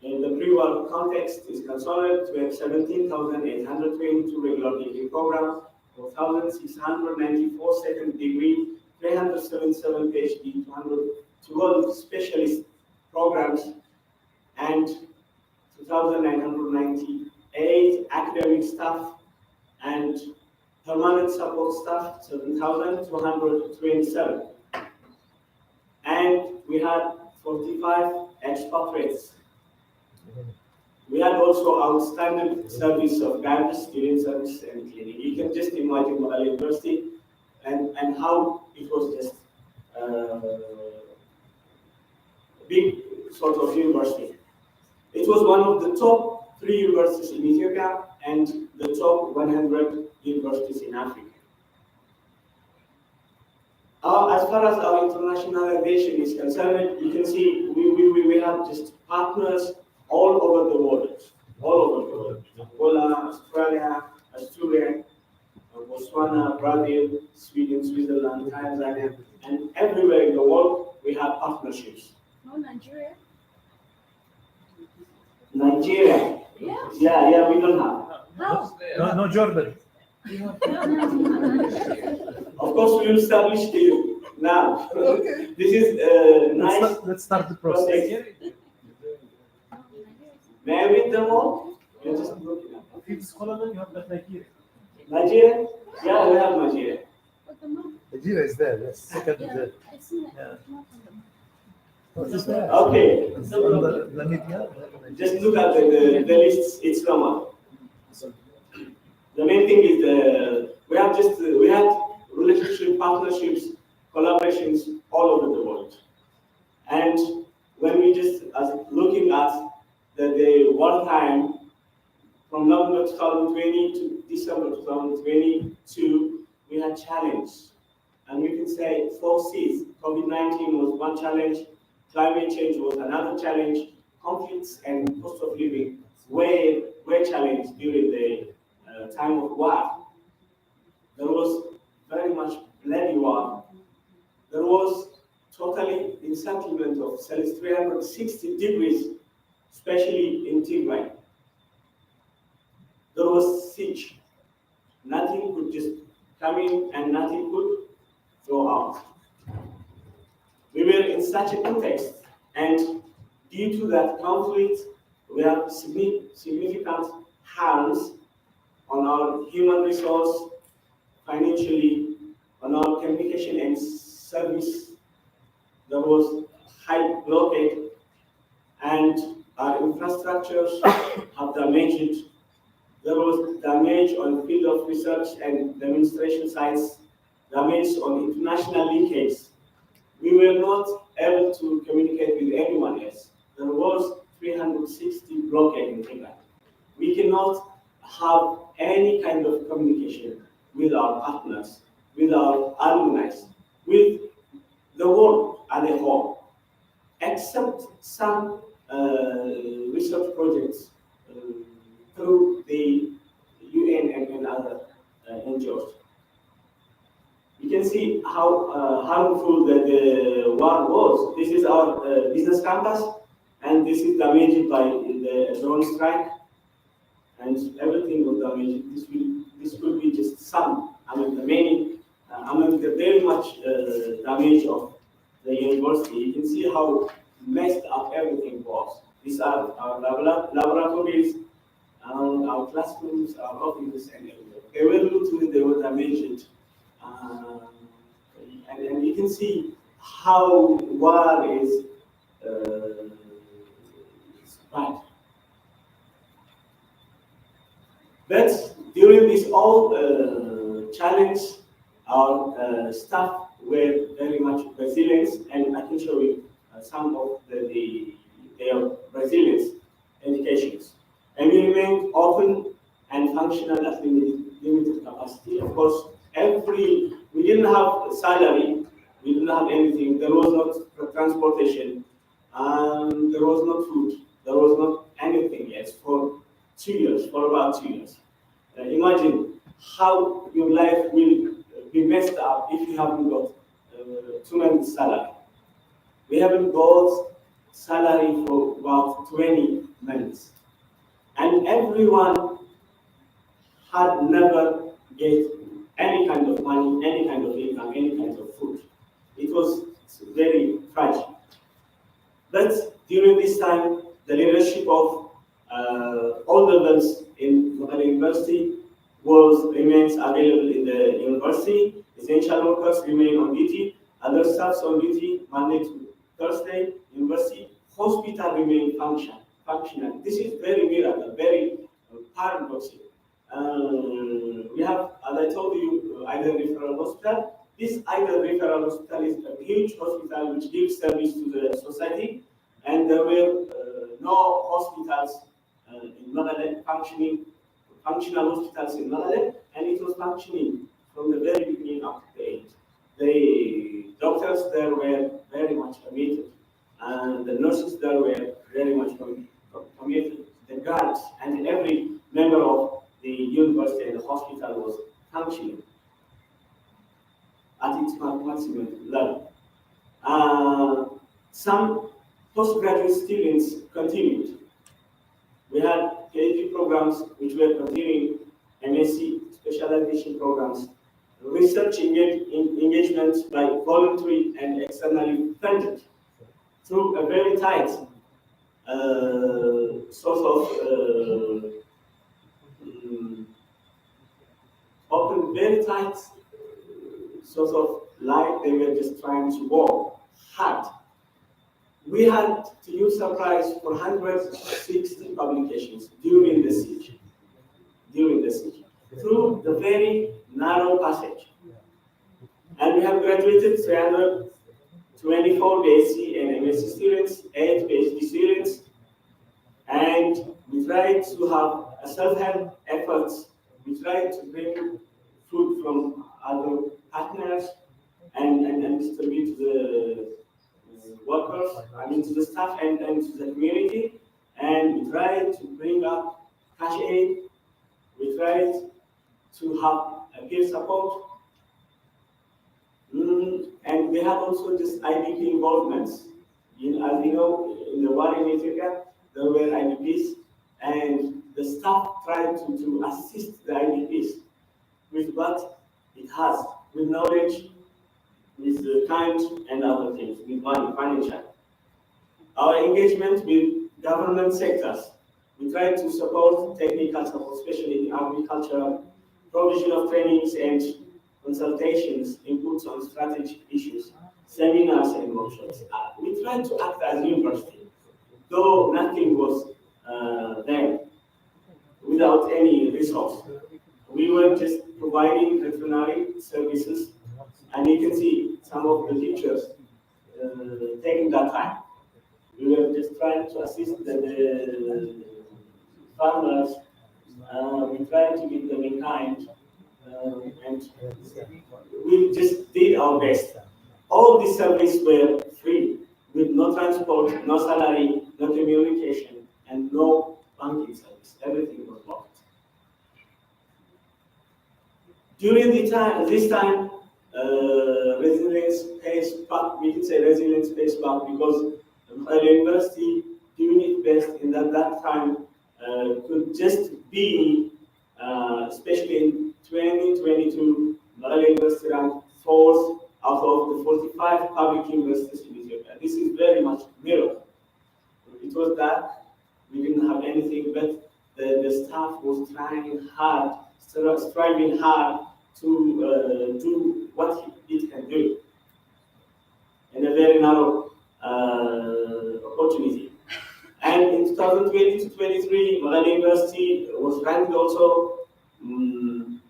in the pre-war context is concerned, we have 17,822 regular degree programs, 4,694 second degree, 377 PhD, 212 specialist programs, and 2,998 academic staff, and permanent support staff, 7,227. And we had 45 expatriates. We had also outstanding service of guidance, student service, and cleaning. You can just imagine Maghale University and how it was just a big sort of university. It was one of the top 3 universities in Ethiopia and the top 100 universities in Africa. As far as our internationalization is concerned, you can see we have just partners all over the world, Angola, Australia, Botswana, Brazil, Sweden, Switzerland, Tanzania, and everywhere in the world we have partnerships. No, Nigeria? Nigeria? Yes. Yeah, we don't have. How? No, Jordan. Of course, we will establish you now. Okay. This is nice. Let's start the process. May I read them all? You're just looking at them. If it's Colonel, you have that Nigeria. Nigeria? Yeah, we have Nigeria. Nigeria is there. Let's look at the. Yeah. What is that? Okay. It's on the media. Just look at the list. It's normal. The main thing is we have relationship, partnerships, collaborations all over the world. And when we just looking at the war time from November 2020 to December 2022, we had challenge. And we can say 4 C's. COVID-19 was one challenge, climate change was another challenge, conflicts and cost of living were challenged during the time of war. There was very much bloody war. There was totally encirclement of cells 360 degrees, especially in Tigray. There was siege. Nothing could just come in and nothing could go out. We were in such a context, and due to that conflict, we have significant harms on our human resource, financially, on our communication and service. There was high blockade, and our infrastructures have damaged. There was damage on field of research and demonstration sites, damage on international linkages. We were not able to communicate with anyone else. There was 360 blockade in Tigray. We cannot have any kind of communication with our partners, with our alumni, with the world as a whole, except some research projects through the UN and other NGOs. You can see how harmful the war was. This is our business campus, and this is damaged by the drone strike, and everything was damaged. This could be just some, the many, the very much damage of the university. You can see how messed up everything was. These are our laboratories, and our classrooms, our offices, and everything. They were looted, they were damaged. And you can see how war is bad. But during this all challenge, our staff were very much resilient, and I can show you some of their resilience indications. And we remained open and functional at limited capacity. Of course, we didn't have salary, we didn't have anything, there was not transportation, there was not food, there was not anything else for 2 years, for about 2 years. Imagine how your life will be messed up if you haven't got 2 months salary. We haven't got salary for about 20 months. And everyone had never get any kind of money, any kind of income, any kind of food. It was very fragile. But during this time, the leadership of all levels in Makerere University remains available in the university. Essential workers remain on duty, other staffs on duty Monday to Thursday. University hospital remain functional. This is very miracle, very paradoxical. We have, as I told you, Either Referral Hospital. This Either Referral Hospital is a huge hospital which gives service to the society, and there were no hospitals in Nagaland functional hospitals in Nagaland, and it was functioning from the very beginning up to the end. The doctors there were very much committed, and the nurses there were very much committed. The guards and every member of the university and the hospital was functioning at its maximum level. Some postgraduate students continued. We had PhD programs which were continuing, MSc specialization programs, research engagements by voluntary and externally funded through a very tight sort of open, very tight sort of like they were just trying to work hard. We had, to your surprise, 460 publications during the siege, through the very narrow passage. And we have graduated 324 BSc and MSc students, 8 PhD students, and we tried to have a self-help efforts. We tried to bring food from other partners and distribute to the workers, to the staff and to the community. And we tried to bring up cash aid. We tried to have a peer support. And we had also just IDP involvements. As you know, in the war in Ethiopia, there were IDPs, and the staff tried to assist the IDPs with what it has, with knowledge, with kind, and other things, with money, financial. Our engagement with government sectors, we try to support technical support, especially in agriculture, provision of trainings and consultations, inputs on strategic issues, seminars and workshops. We tried to act as a university, though nothing was there without any resource. We were just providing veterinary services, and you can see some of the teachers taking that time. We were just trying to assist the farmers. We tried to give them in kind, and we just did our best. All these services were free, with no transport, no salary, no communication, and no banking service. Everything was blocked. During this time, resilience pays back. We can say resilience pays back because the university doing its best in that time could just be, especially in 2022, Malawi University ranked 4th out of the 45 public universities in Ethiopia. This is very much a miracle. It was dark, we didn't have anything, but the staff was trying hard, striving hard to do what it can do in a very narrow opportunity. And in 2020 to 23, Malawi University was ranked also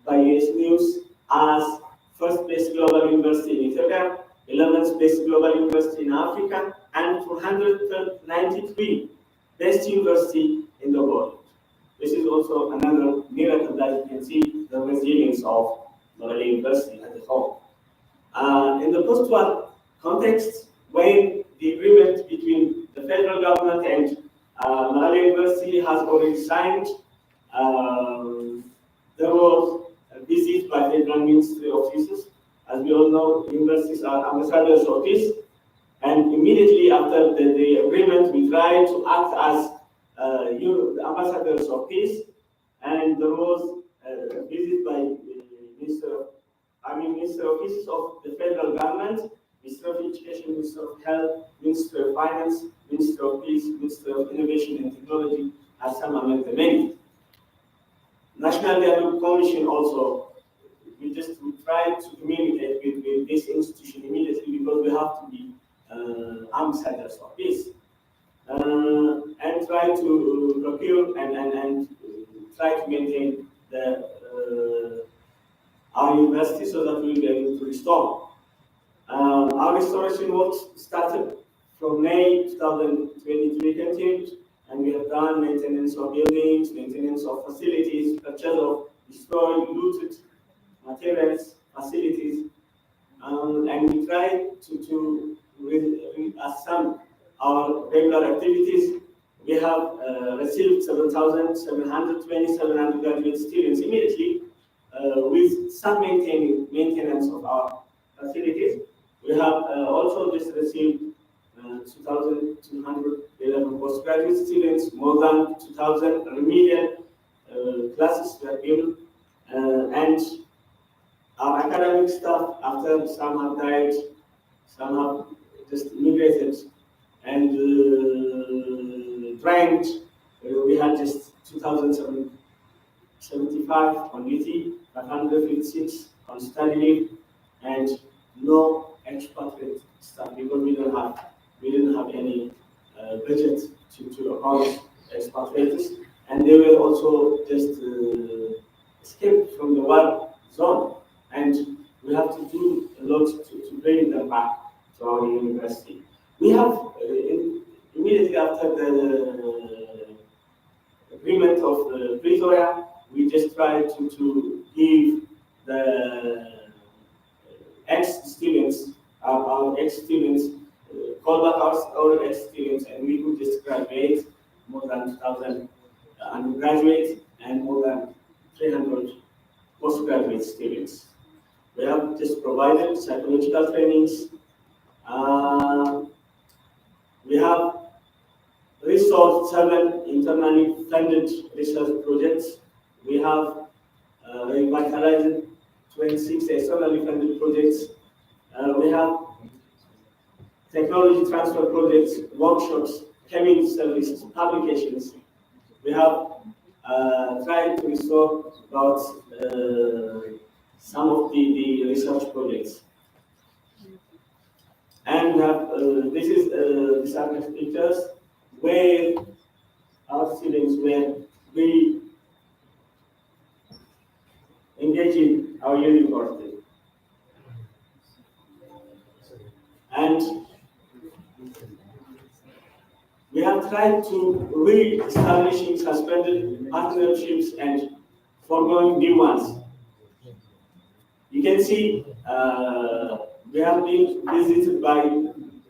by US News as first best global university in Ethiopia, 11th best global university in Africa, and 493 best university in the world. This is also another miracle that you can see the resilience of Malawi University at the whole. In the post-war context, when the agreement between the federal government and Malawi University has already signed, there was a visit by federal ministry officers. As we all know, universities are ambassadors of peace, and immediately after the agreement, we tried to act as the ambassadors of peace, and there was a visit by Minister offices of the federal government, Minister of Education, Minister of Health, Minister of Finance, Minister of Peace, Minister of Innovation and Technology, as some among the many. National Dialogue Commission also, we tried to communicate with this institution immediately because we have to be ambassadors of peace. And try to procure and try to maintain our university so that we will be able to restore. Our restoration works started from May 2023 continued, and we have done maintenance of buildings, maintenance of facilities, purchase of destroyed, looted materials, facilities, and we try to as some our regular activities. We have received 7,727 undergraduate students immediately with some maintenance of our facilities. We have also just received 2,211 postgraduate students, more than 2,000 remedial classes were given, and our academic staff, after some have died, some have just immigrated and trained, we had just 2,075 on duty, 556 on study leave, and no expatriate staff because we didn't have any budget to account expatriates, and they were also just escaped from the war zone, and we have to do a lot to bring them back to our university. We have immediately after the agreement of Pretoria, we just tried to give the ex-students, our ex-students, call back our ex-students, and we could just graduate more than 2,000 undergraduates and more than 300 postgraduate students. We have just provided psychological trainings. We have resourced 7 internally funded research projects. We have revitalized 26 externally funded projects. We have technology transfer projects, workshops, community services, publications. We have tried to restore about some of the research projects. And we have, this is these are the pictures where our students were really engaging our university. And we have tried to re-establishing suspended partnerships and foregoing new ones. You can see we have been visited by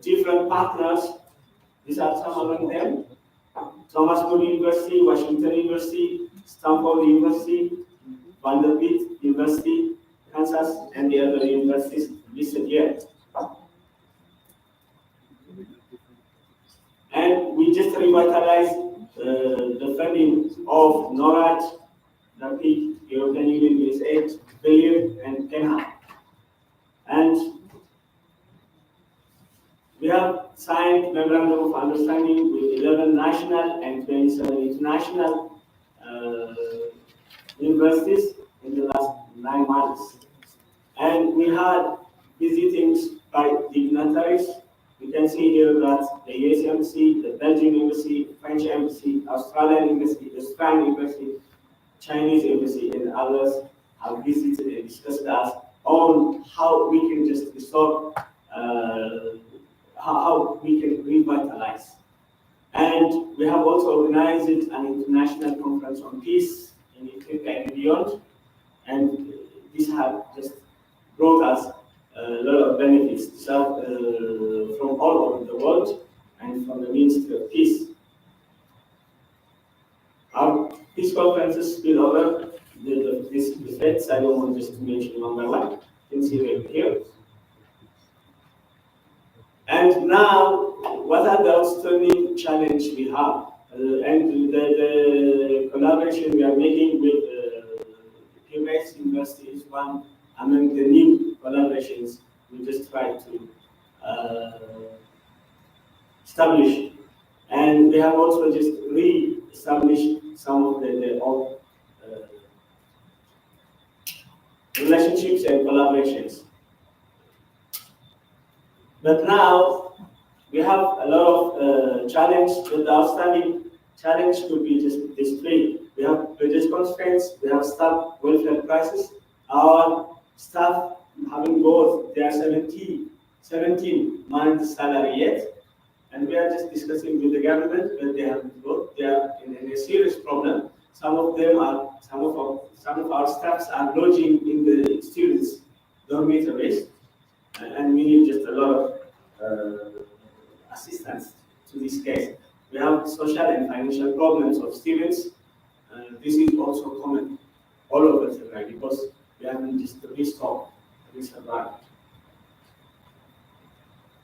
different partners. These are some among them. Thomas More University, Washington University, Stanford University, Vanderbilt University, Kansas, and the other universities listed here. And we just revitalized the funding of NORAD, the big European Union is 8 billion and PENHA. And we have signed memorandum of understanding with 11 national and 27 international universities in the last 9 months. And we had visitings by dignitaries. You can see here that the US Embassy, the Belgian Embassy, French Embassy, Australian Embassy, the Spanish Embassy, Chinese Embassy, and others have visited and discussed with us on how we can just restore, how we can revitalize. And we have also organized an international conference on peace in Ethiopia and beyond. And this has just brought us a lot of benefits. These are from all over the world and from the Ministry of Peace. Our peace conferences spill over these effects. I don't want just to mention one by one. You can see them here. And now, what are the outstanding challenges we have? And the collaboration we are making with Piraeus University is one among the new collaborations we just try to establish. And we have also just re-established some of the old relationships and collaborations. But now we have a lot of challenge, but the outstanding challenge could be just this three. We have budget constraints, we have staff welfare crisis. Our staff haven't got their 17 months salary yet, and we are just discussing with the government, but they haven't got. They are in a serious problem. Some of our staffs are lodging in the students' dormitories, and we need just a lot of assistance to this case. We have social and financial problems of students. This is also common all over the country because we haven't just restored this environment.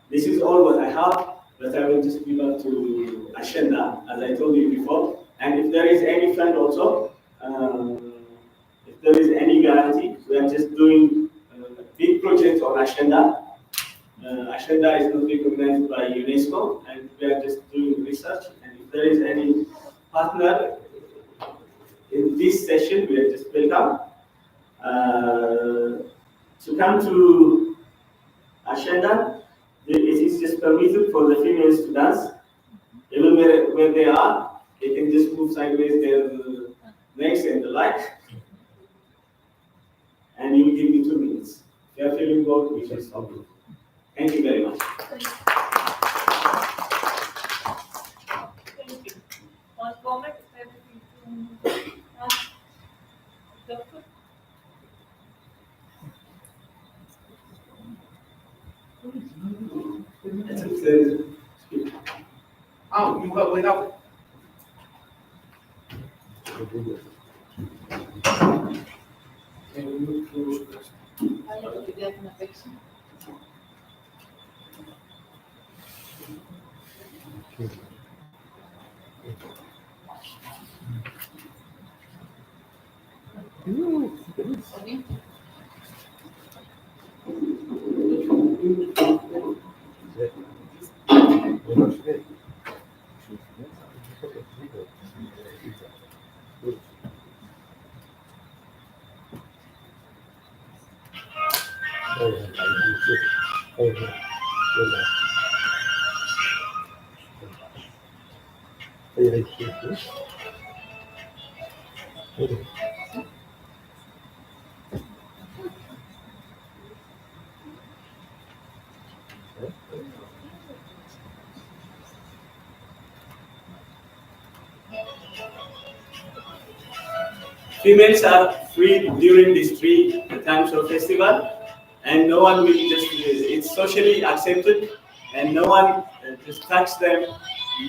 This is all what I have, but I will just give up to Agenda, as I told you before. And if there is any fund also, if there is any guarantee, we are just doing a big project on Agenda. Agenda is not recognized by UNESCO, and we are just doing research. And if there is any partner in this session, we are just welcome to come to Ashana, it is just permitted for the females to dance. Even where they are, they can just move sideways their necks and the like. And you will give me 2 minutes. If you are feeling bored, we shall stop you. Thank you very much. Thank you. One comment, everything to ask Doctor? Oh, you have without. Females are free during these 3 times of festival, and no one will just, it's socially accepted, and no one just touch them.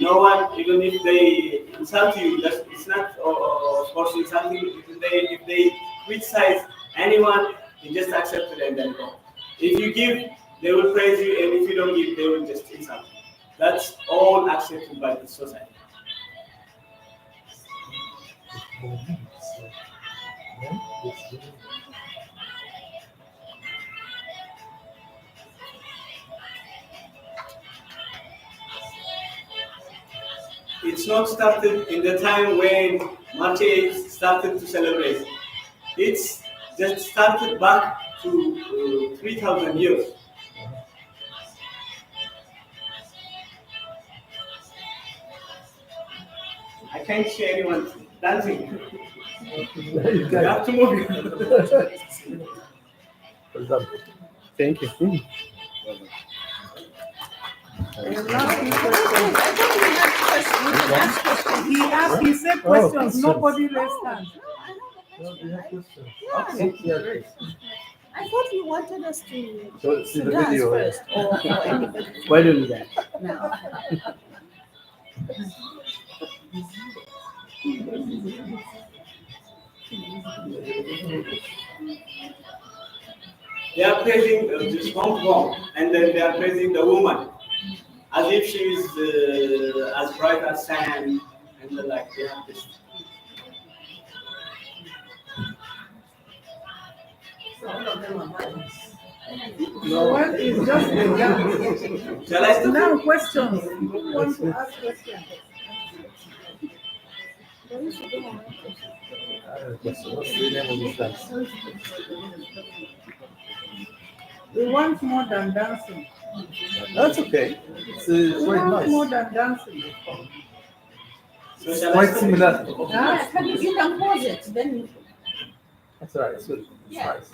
No one, even if they insult you, it's not, of course, insulting. If they criticize anyone, you just accept it and then go. If you give, they will praise you, and if you don't give, they will just insult you. That's all accepted by the society. It's not started in the time when Piraeus started to celebrate. It's just started back to 3,000 years. I can't see anyone dancing. You have to move. Thank you. He said questions, nobody raised hands. Okay. I thought you wanted us to, See to the dance video. first, or anybody. Why don't you do that? No. They are praising this Hong Kong, and then they are praising the woman as if she is as bright as sand, and the like. They have this. No one is just a dance. Shall I stop? Now questions. Who wants to ask questions? What's the name of this dance? We want more than dancing. That's okay. It's We quite want nice. more than dancing. It's quite similar. Ah, you can pause it, then. That's all right. It's good. It's Yeah, nice.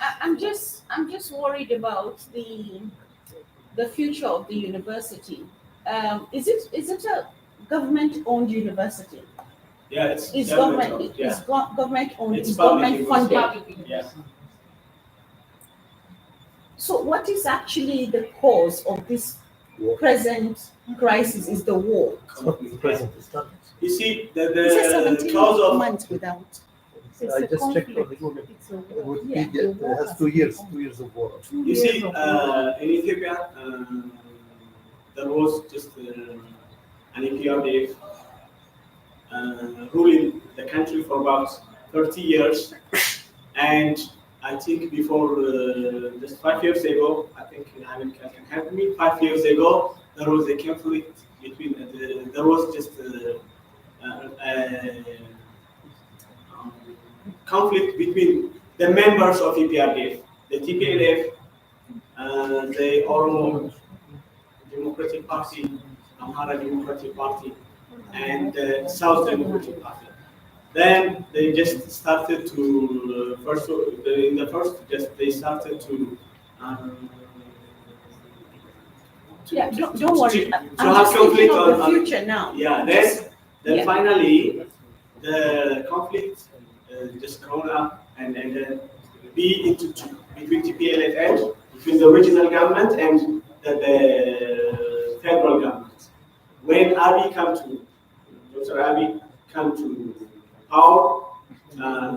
I'm just worried about the future of the university. Is it a government-owned university? Yeah, it's It's government. government. Yeah. It's government-owned. It's It's public government-funded. Yeah. So, what is actually the cause of this present crisis? Is the war? It's not the present. It's not. You see, It says the 17 cause of months without. I just checked on the Google. It's a It war. would Yeah. be, it has 2 years. 2 years of war. You see, in Ethiopia, there was just an EPRDF ruling the country for about 30 years, and I think before just 5 years ago, I think Hamid can help me. 5 years ago, there was a conflict between. There was just conflict between the members of EPRDF, the TPLF, the Oromo Democratic Party, Amhara Democratic Party, and South Democratic Party. Then they just started to they started to. Yeah, don't worry. To I'm have just thinking conflict of the on future now. Yeah, Just- then yeah. finally the conflict just grown up and then be into two, between TPLF and between the regional government and the federal government. When Dr. Abiy come to power,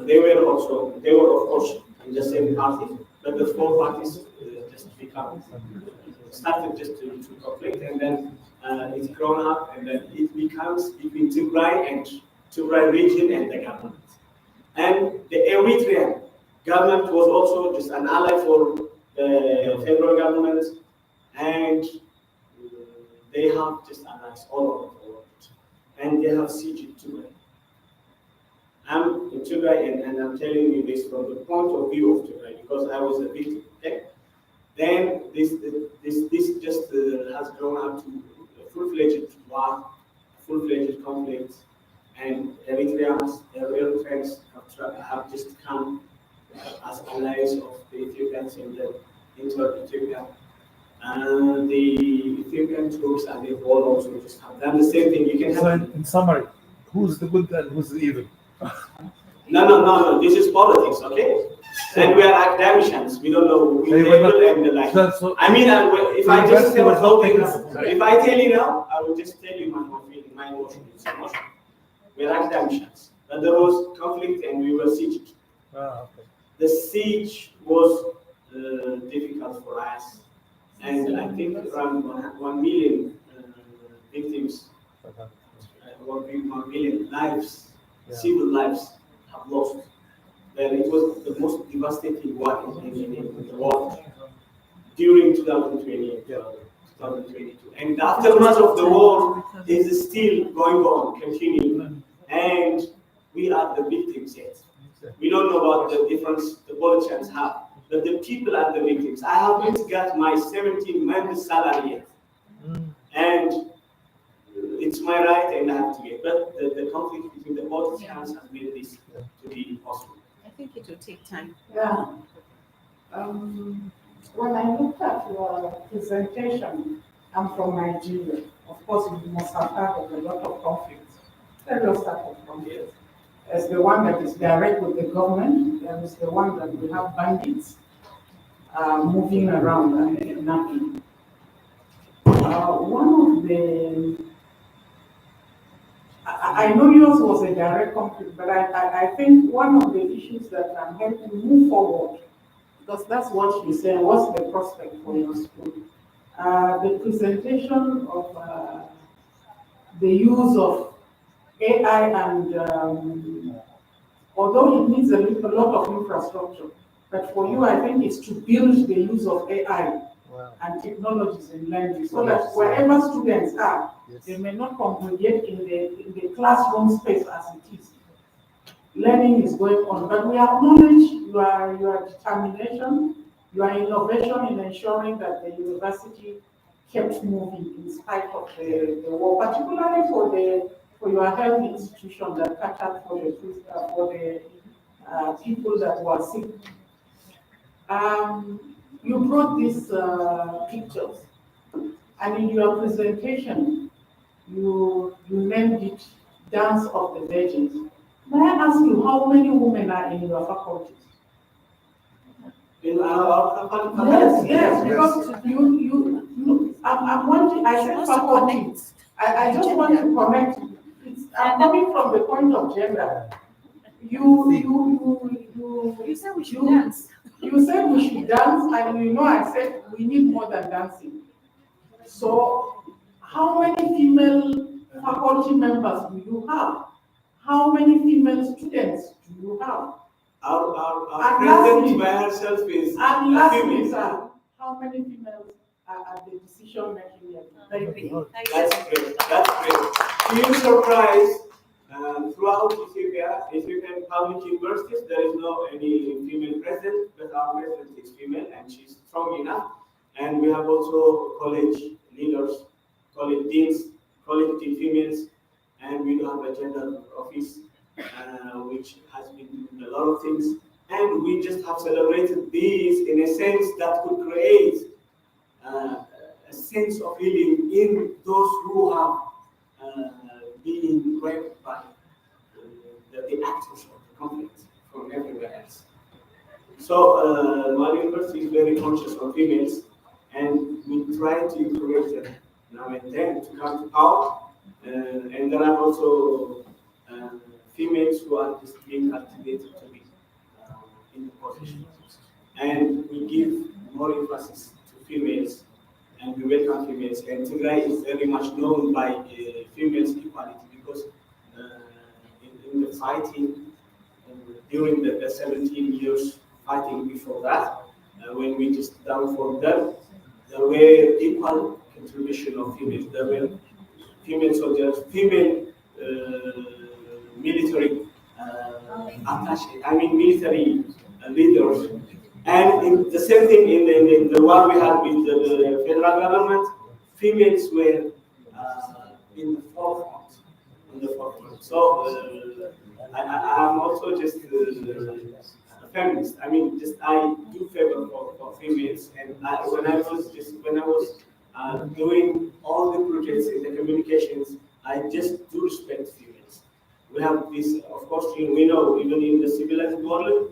they were of course in the same party, but the four parties just started just to conflict, and then it's grown up, and then it becomes between Tigray region and the government. And the Eritrean government was also just an ally for the federal government, and they have just allies all over the world, and they have siege in Tigray. I'm in Tigray, and I'm telling you this from the point of view of Tigray because I was a victim. Okay? Then this just has grown up to a full-fledged war, full-fledged conflict, and Eritreans have just come as allies of the Ethiopians into Ethiopia. And the Ethiopian troops and the whole also just have done the same thing. You can So have in summary, who's the good and who's the evil? no. This is politics, okay? And we are academicians. We don't know. We label and the like. I mean, if I just say if I tell you now, I will just tell you my feeling, my emotion. It's emotion. We are academicians. And there was conflict, and we were sieged. Okay. The siege was difficult for us, and I think around 1 million victims, 1 million lives, civil lives, have lost. And it was the most devastating war in the world during 2020 and 2022. And the aftermath of the war is still going on, continuing, and we are the victims yet. We don't know about the difference the politicians have, but the people are the victims. I haven't got my 17 months salary yet, and it's my right, and I have to get. But the conflict between the politicians has made this to be possible. I think it will take time. Yeah. When I looked at your presentation, I'm from Nigeria. Of course, you must have heard of a lot of conflicts, various types of conflicts. There's the one that is direct with the government. There is the one that we have bandits moving around and kidnapping. One of the I know yours was a direct conflict, but I think one of the issues that can help you move forward, because that's what you said, what's the prospect for your school? The presentation of the use of AI and although it needs a lot of infrastructure, but for you, I think it's to build the use of AI and technologies in learning, so that wherever students are, they may not congregate in the classroom space as it is. Learning is going on, but we acknowledge your determination, your innovation in ensuring that the university kept moving in spite of the war, particularly for your health institution that catered for the people that were sick. You brought these pictures, and in your presentation, you named it Dance of the Virgins. May I ask you how many women are in your faculty? In our faculty? Yes, because I'm wanting, I said faculty. I just want to connect. I'm coming from the point of gender. You said we should dance. You said we should dance, and I said we need more than dancing. So, how many female faculty members do you have? How many female students do you have? Our president by herself is and lastly, sir, how many females are at the decision making level? That's great. That's great. To your surprise, throughout Ethiopia, Ethiopian public universities, there is no any female president, but our president is female, and she's strong enough. And we have also college leaders, college deans, college dean females, and we do have a gender office, which has been doing a lot of things. And we just have celebrated these in a sense that could create a sense of healing in those who have been raped by the actors of the conflict from everywhere else. So my university is very conscious of females, and we try to encourage them now and then to come to power. And there are also females who are just being cultivated to be in the position. And we give more emphasis to females, and we welcome females. And Tigray is very much known by females equality because in the fighting, during the 17 years fighting before that, when we just down for them, there were equal contribution of females. There were female soldiers, female military military leaders. And in the same thing in the war we had with the federal government, females were in the forefront. So I'm also just a feminist. I do favor for females. And when I was doing all the projects in the communications, I just do respect females. We have this, of course, we know even in the civilized world,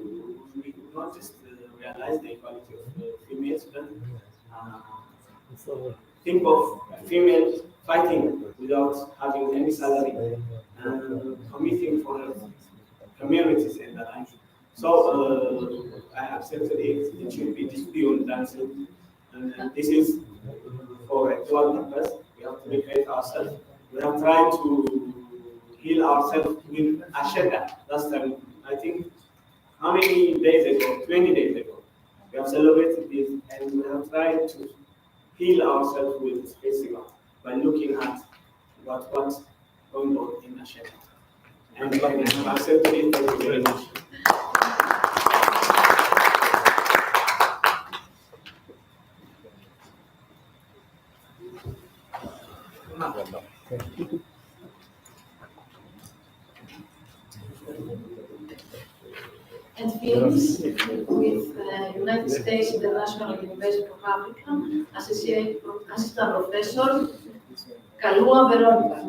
we do not just realize the equality of females, but think of a female fighting without having any salary and committing for her communities and the like. So I accepted it. It should be just beyond dancing. And this is for a dual purpose. We have to recreate ourselves. We have tried to heal ourselves with Asheda. Last time, I think, how many days ago? 20 days ago. We have celebrated this, and we have tried to heal ourselves with this festival by looking at what's going on in Asheda. And I have accepted it. Thank you very much. And films with United States International University of Africa, Assistant Professor Kalua Veronica.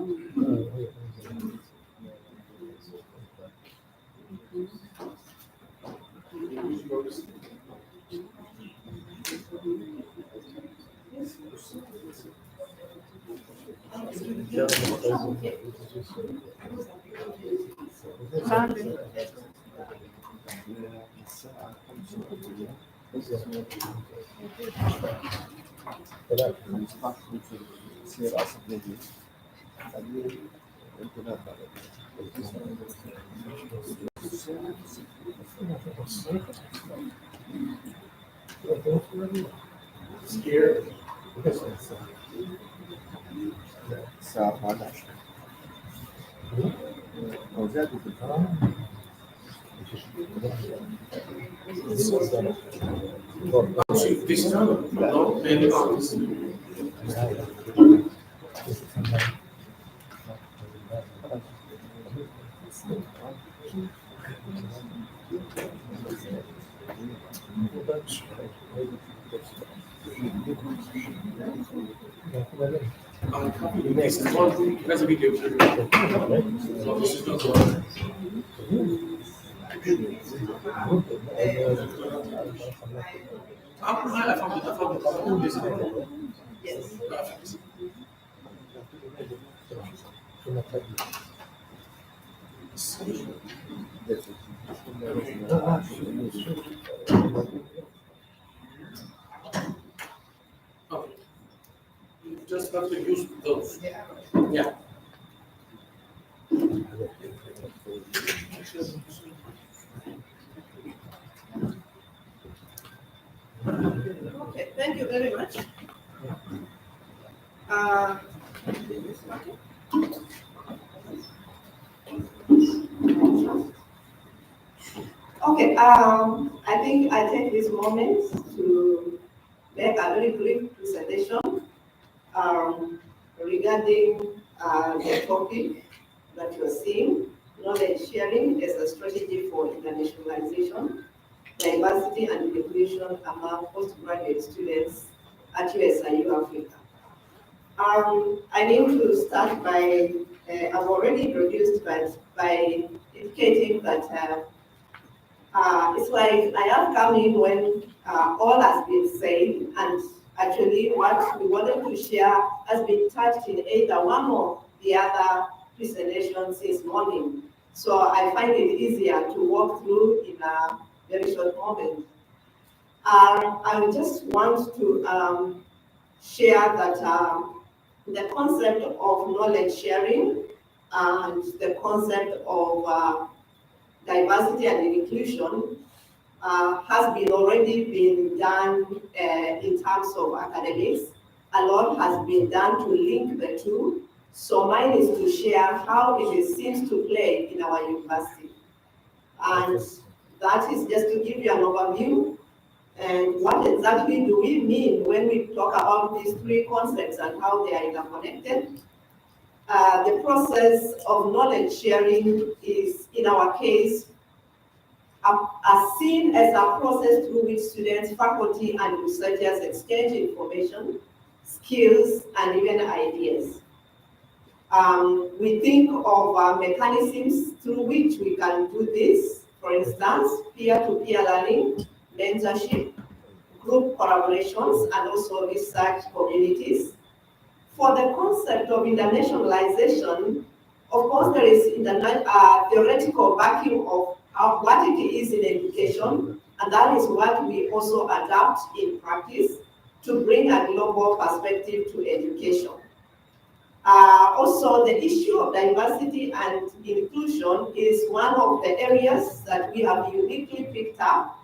Scared. This is no any artist. This is one. That's a video. So this is not one. I found this. Yes. Perfect. Okay. You just have to use those. Yeah. Okay, thank you very much. Okay, I think I take this moment to make a very brief presentation regarding the topic that you're seeing, knowledge sharing as a strategy for internationalization, diversity and inclusion among postgraduate students at USIU Africa. I need to start by, I've already introduced, but by indicating that it's like I have come in when all has been said, and actually what we wanted to share has been touched in either one or the other presentation since morning. So I find it easier to walk through in a very short moment. I just want to share that the concept of knowledge sharing and the concept of diversity and inclusion has been already been done in terms of academics. A lot has been done to link the two. So mine is to share how it seems to play in our university. And that is just to give you an overview. And what exactly do we mean when we talk about these three concepts and how they are interconnected? The process of knowledge sharing is, in our case, seen as a process through which students, faculty, and researchers exchange information, skills, and even ideas. We think of mechanisms through which we can do this. For instance, peer-to-peer learning, mentorship, group collaborations, and also research communities. For the concept of internationalization, of course, there is theoretical backing of what it is in education, and that is what we also adapt in practice to bring a global perspective to education. Also, the issue of diversity and inclusion is one of the areas that we have uniquely picked up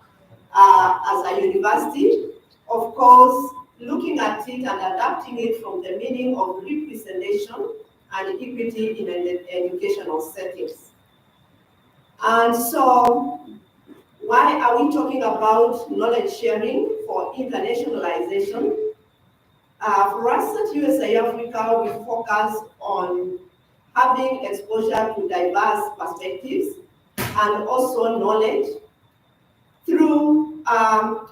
as a university. Of course, looking at it and adapting it from the meaning of representation and equity in educational settings. And so, why are we talking about knowledge sharing for internationalization? For us at USIU Africa, we focus on having exposure to diverse perspectives and also knowledge through a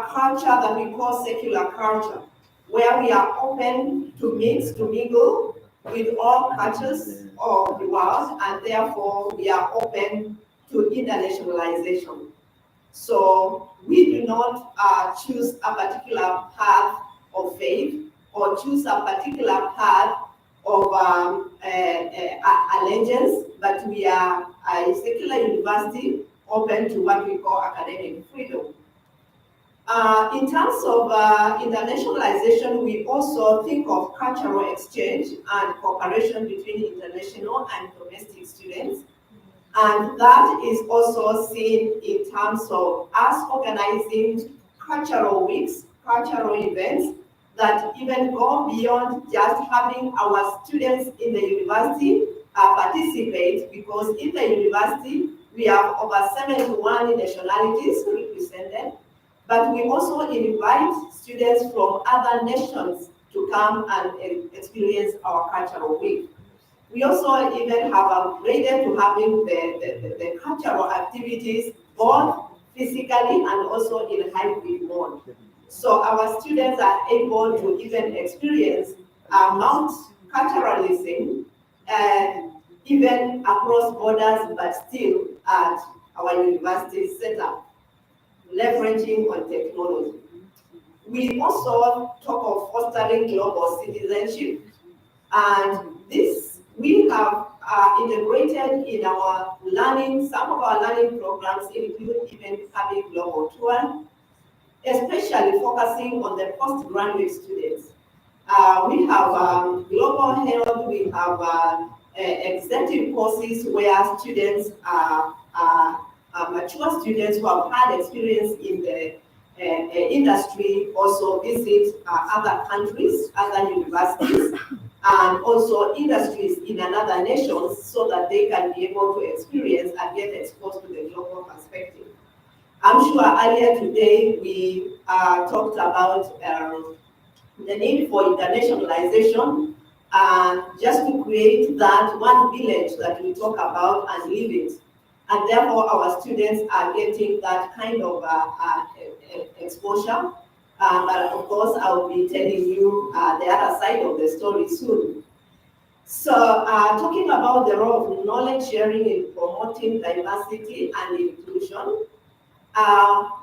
culture that we call secular culture, where we are open to mix, to mingle with all cultures of the world, and therefore we are open to internationalization. So we do not choose a particular path of faith or choose a particular path of allegiance, but we are a secular university open to what we call academic freedom. In terms of internationalization, we also think of cultural exchange and cooperation between international and domestic students. And that is also seen in terms of us organizing cultural weeks, cultural events that even go beyond just having our students in the university participate, because in the university we have over 71 nationalities represented, but we also invite students from other nations to come and experience our cultural week. We also even have upgraded to having the cultural activities both physically and also in hybrid mode. So our students are able to even experience multiculturalism even across borders, but still at our university setup, leveraging on technology. We also talk of fostering global citizenship, and this we have integrated in our learning. Some of our learning programs include even having global tour, especially focusing on the postgraduate students. We have global health, we have executive courses where students mature students who have had experience in the industry also visit other countries, other universities, and also industries in another nations, so that they can be able to experience and get exposed to the global perspective. I'm sure earlier today we talked about the need for internationalization, just to create that one village that we talk about and live it. And therefore, our students are getting that kind of exposure. But of course, I'll be telling you the other side of the story soon. So, talking about the role of knowledge sharing in promoting diversity and inclusion,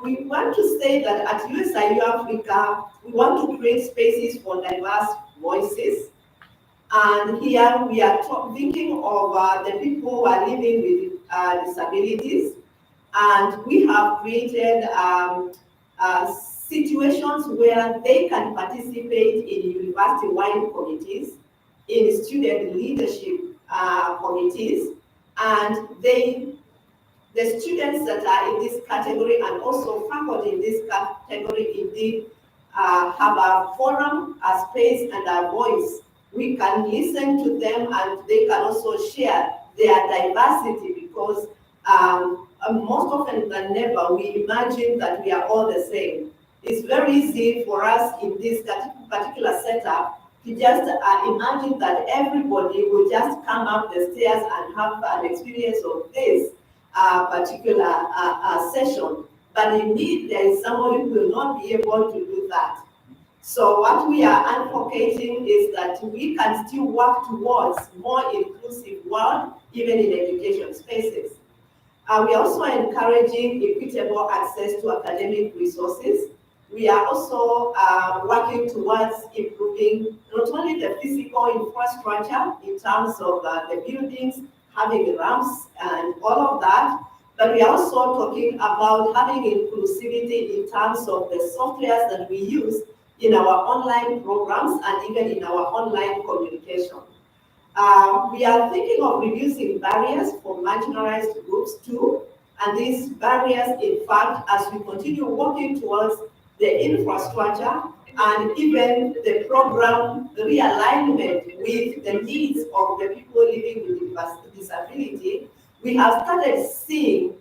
we want to say that at USIU Africa, we want to create spaces for diverse voices. And here we are thinking of the people who are living with disabilities. And we have created situations where they can participate in university-wide committees, in student leadership committees, and the students that are in this category and also faculty in this category indeed have a forum, a space, and a voice. We can listen to them and they can also share their diversity because most often than never we imagine that we are all the same. It's very easy for us in this particular setup to just imagine that everybody will just come up the stairs and have an experience of this particular session. But indeed, there is somebody who will not be able to do that. So what we are advocating is that we can still work towards more inclusive world, even in education spaces. We are also encouraging equitable access to academic resources. We are also working towards improving not only the physical infrastructure in terms of the buildings, having ramps and all of that, but we are also talking about having inclusivity in terms of the softwares that we use in our online programs and even in our online communication. We are thinking of reducing barriers for marginalized groups too, and these barriers, in fact, as we continue working towards the infrastructure and even the program realignment with the needs of the people living with disability, we have started seeing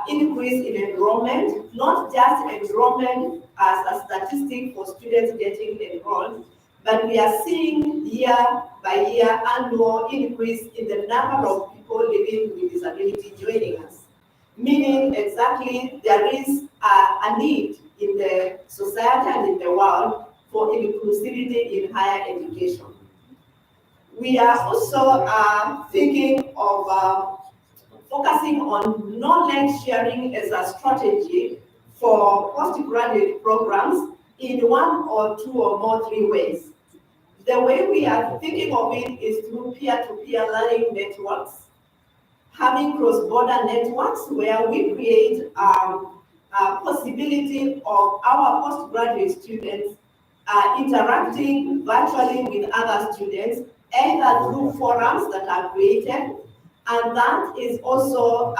increase in enrollment, not just enrollment as a statistic for students getting enrolled, but we are seeing year by year annual increase in the number of people living with disability joining us. Meaning exactly there is a need in the society and in the world for inclusivity in higher education. We are also thinking of focusing on knowledge sharing as a strategy for postgraduate programs in one or two or more three ways. The way we are thinking of it is through peer-to-peer learning networks, having cross-border networks where we create a possibility of our postgraduate students interacting virtually with other students, either through forums that are created, and that is also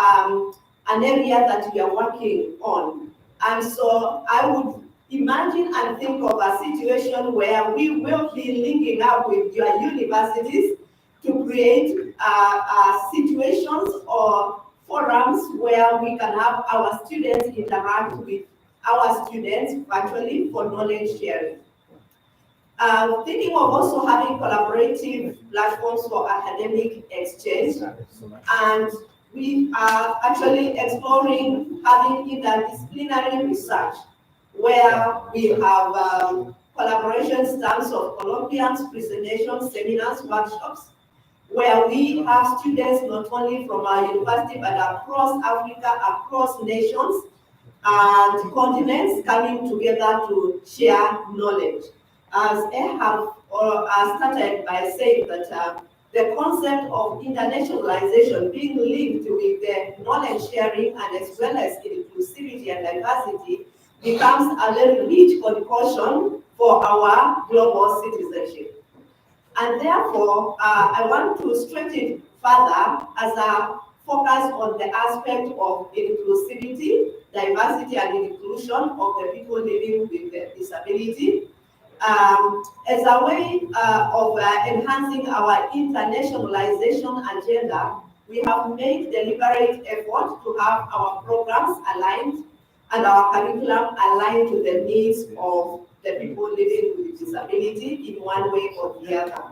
an area that we are working on. And so I would imagine and think of a situation where we will be linking up with your universities to create situations or forums where we can have our students interact with our students virtually for knowledge sharing. Thinking of also having collaborative platforms for academic exchange, and we are actually exploring having interdisciplinary research where we have collaboration stands of colloquiums, presentations, seminars, workshops, where we have students not only from our university but across Africa, across nations and continents coming together to share knowledge. As I have started by saying that the concept of internationalization being linked with the knowledge sharing and as well as inclusivity and diversity becomes a very rich concoction for our global citizenship. And therefore, I want to stretch it further as a focus on the aspect of inclusivity, diversity, and inclusion of the people living with disability. As a way of enhancing our internationalization agenda, we have made deliberate effort to have our programs aligned and our curriculum align to the needs of the people living with disability in one way or the other.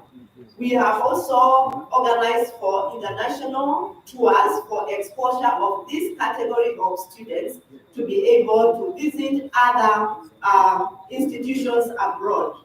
We have also organized for international tours for exposure of this category of students to be able to visit other institutions abroad.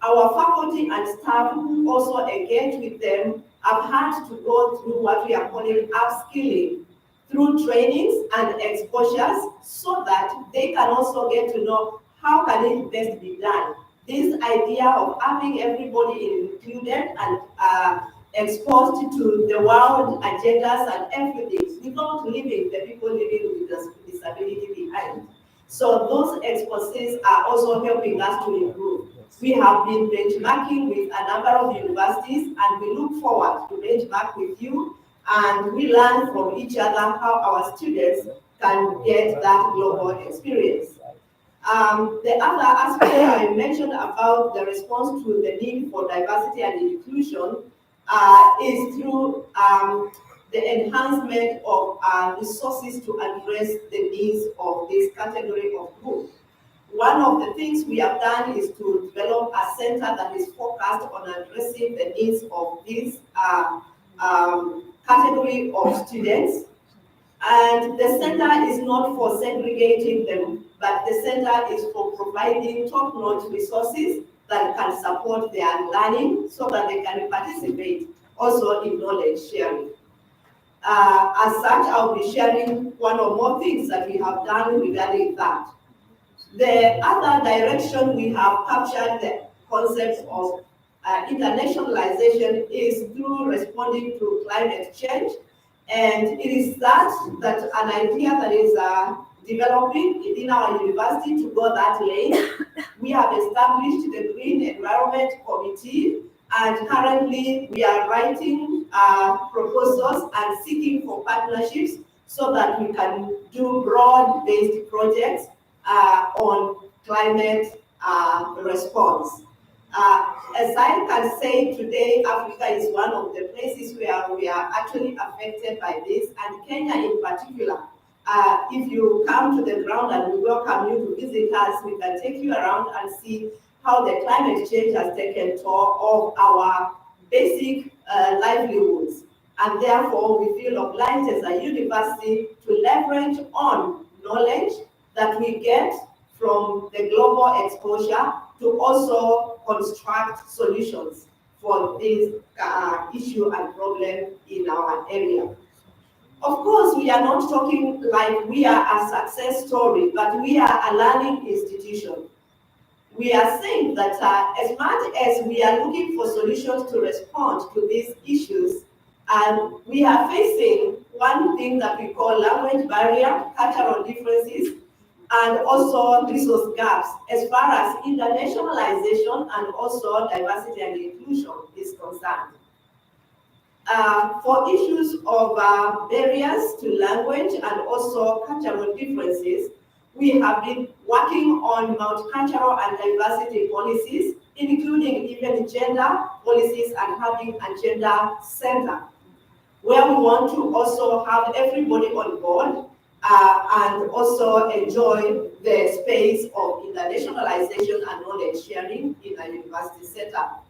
Our faculty and staff who also engage with them have had to go through what we are calling upskilling through trainings and exposures so that they can also get to know how can it best be done. This idea of having everybody included and exposed to the world agendas and everything without leaving the people living with disability behind. So those exposés are also helping us to improve. We have been benchmarking with a number of universities and we look forward to benchmark with you and we learn from each other how our students can get that global experience. The other aspect I mentioned about the response to the need for diversity and inclusion is through the enhancement of resources to address the needs of this category of group. One of the things we have done is to develop a center that is focused on addressing the needs of this category of students. And the center is not for segregating them, but the center is for providing top-notch resources that can support their learning so that they can participate also in knowledge sharing. As such, I'll be sharing one or more things that we have done regarding that. The other direction we have captured the concept of internationalization is through responding to climate change. And it is that an idea that is developing within our university to go that lane. We have established the Green Environment Committee, and currently we are writing proposals and seeking for partnerships so that we can do broad-based projects on climate response. As I can say today, Africa is one of the places where we are actually affected by this, and Kenya in particular. If you come to the ground and we welcome you to visit us, we can take you around and see how the climate change has taken toll of our basic livelihoods. And therefore, we feel obliged as a university to leverage on knowledge that we get from the global exposure to also construct solutions for this issue and problem in our area. Of course, we are not talking like we are a success story, but we are a learning institution. We are saying that as much as we are looking for solutions to respond to these issues, and we are facing one thing that we call language barrier, cultural differences, and also resource gaps as far as internationalization and also diversity and inclusion is concerned. For issues of barriers to language and also cultural differences, we have been working on multicultural and diversity policies, including even gender policies and having a gender center, where we want to also have everybody on board and also enjoy the space of internationalization and knowledge sharing in a university setup.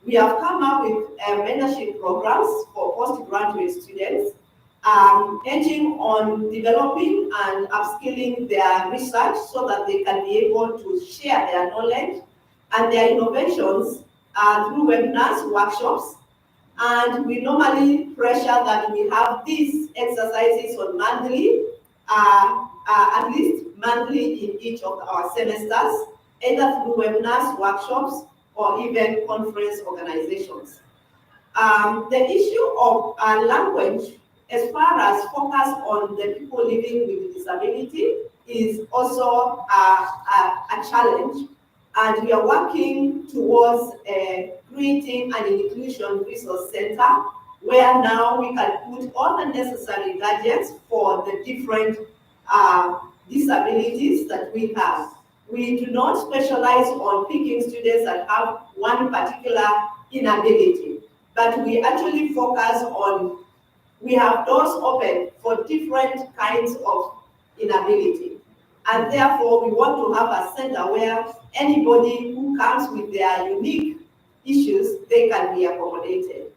We have come up with mentorship programs for postgraduate students, engaging on developing and upskilling their research so that they can be able to share their knowledge and their innovations through webinars, workshops. And we normally pressure that we have these exercises on monthly, at least monthly in each of our semesters, either through webinars, workshops, or even conference organizations. The issue of language, as far as focus on the people living with disability, is also a challenge. And we are working towards creating an inclusion resource center where now we can put all the necessary gadgets for the different disabilities that we have. We do not specialize on picking students that have one particular inability, but we actually focus on, we have doors open for different kinds of inability. And therefore, we want to have a center where anybody who comes with their unique issues, they can be accommodated.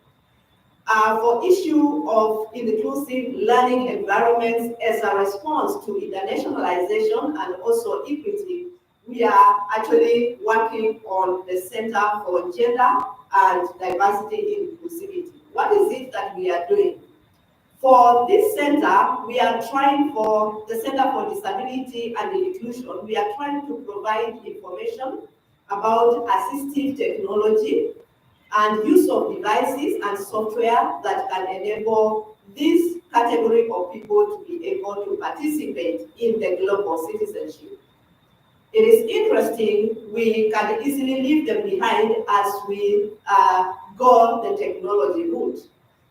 For issue of inclusive learning environments as a response to internationalization and also equity, we are actually working on the Center for Gender and Diversity Inclusivity. What is it that we are doing? For this center, we are trying for the Center for Disability and Inclusion, we are trying to provide information about assistive technology and use of devices and software that can enable this category of people to be able to participate in the global citizenship. It is interesting, we can easily leave them behind as we go the technology route.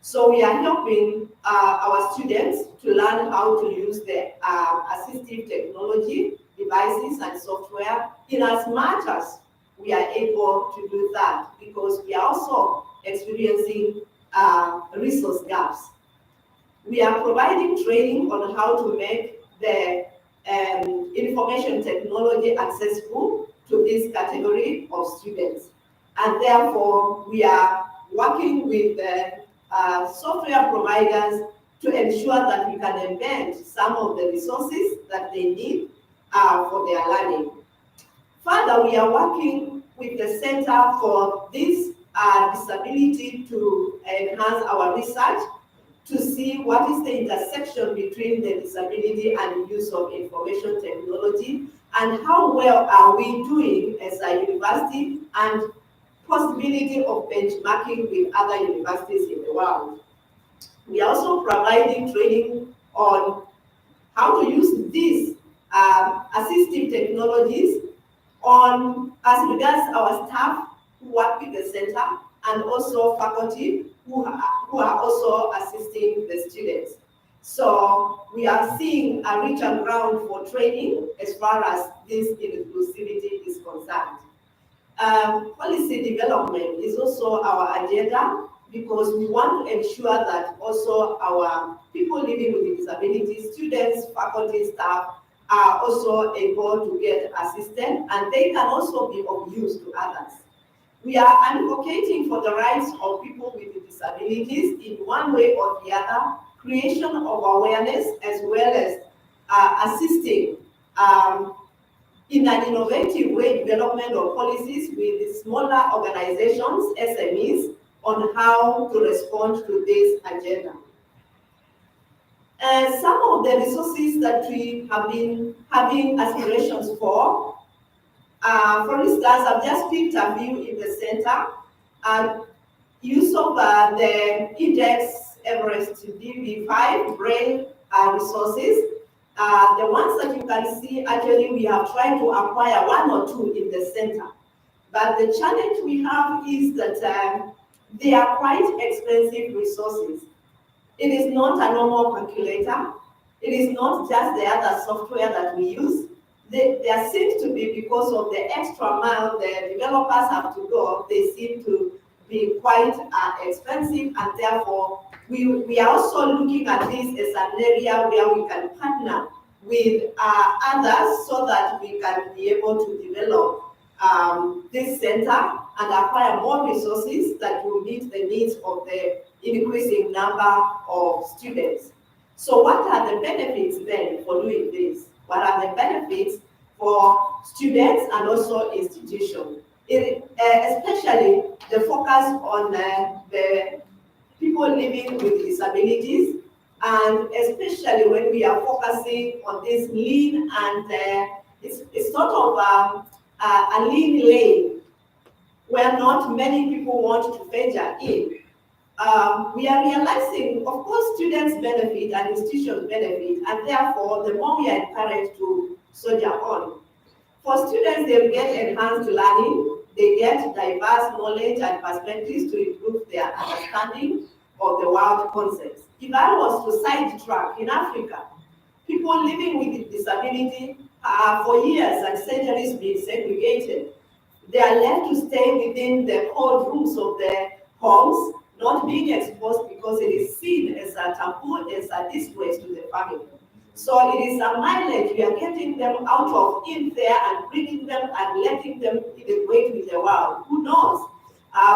So we are helping our students to learn how to use the assistive technology, devices and software in as much as we are able to do that, because we are also experiencing resource gaps. We are providing training on how to make the information technology accessible to this category of students. And therefore, we are working with the software providers to ensure that we can embed some of the resources that they need for their learning. Further, we are working with the Center for this disability to enhance our research to see what is the intersection between the disability and the use of information technology, and how well are we doing as a university, and possibility of benchmarking with other universities in the world. We are also providing training on how to use these assistive technologies on as regards our staff who work with the center, and also faculty who are also assisting the students. So we are seeing a richer ground for training as far as this inclusivity is concerned. Policy development is also our agenda, because we want to ensure that also our people living with disabilities, students, faculty, staff, are also able to get assistance, and they can also be of use to others. We are advocating for the rights of people with disabilities in one way or the other, creation of awareness, as well as assisting in an innovative way development of policies with smaller organizations, SMEs, on how to respond to this agenda. Some of the resources that we have been having aspirations for instance, I've just picked a few in the center. Use of the Index Everest DB5 braille resources. The ones that you can see, actually, we have tried to acquire one or two in the center. But the challenge we have is that they are quite expensive resources. It is not a normal calculator. It is not just the other software that we use. There seems to be, because of the extra mile the developers have to go, they seem to be quite expensive, and therefore we are also looking at this as an area where we can partner with others so that we can be able to develop this center and acquire more resources that will meet the needs of the increasing number of students. So what are the benefits then for doing this? What are the benefits for students and also institutions? Especially the focus on the people living with disabilities, and especially when we are focusing on this lean and it's sort of a lean lane where not many people want to venture in. We are realizing, of course, students benefit and institutions benefit, and therefore the more we are encouraged to soldier on. For students, they will get enhanced learning, they get diverse knowledge and perspectives to improve their understanding of the world concepts. If I was to sidetrack, in Africa, people living with disability for years and centuries been segregated. They are left to stay within the cold rooms of their homes, not being exposed because it is seen as a taboo, as a disgrace to the family. So it is a mileage. We are getting them out of in there and bringing them and letting them integrate with the world. Who knows?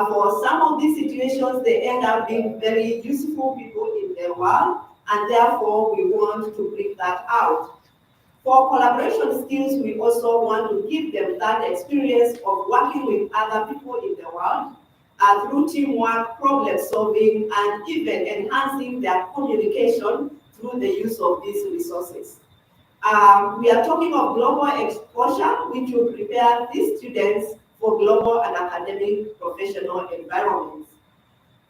For some of these situations, they end up being very useful people in the world, and therefore we want to bring that out. For collaboration skills, we also want to give them that experience of working with other people in the world through teamwork, problem solving, and even enhancing their communication through the use of these resources. We are talking of global exposure, which will prepare these students for global and academic professional environments.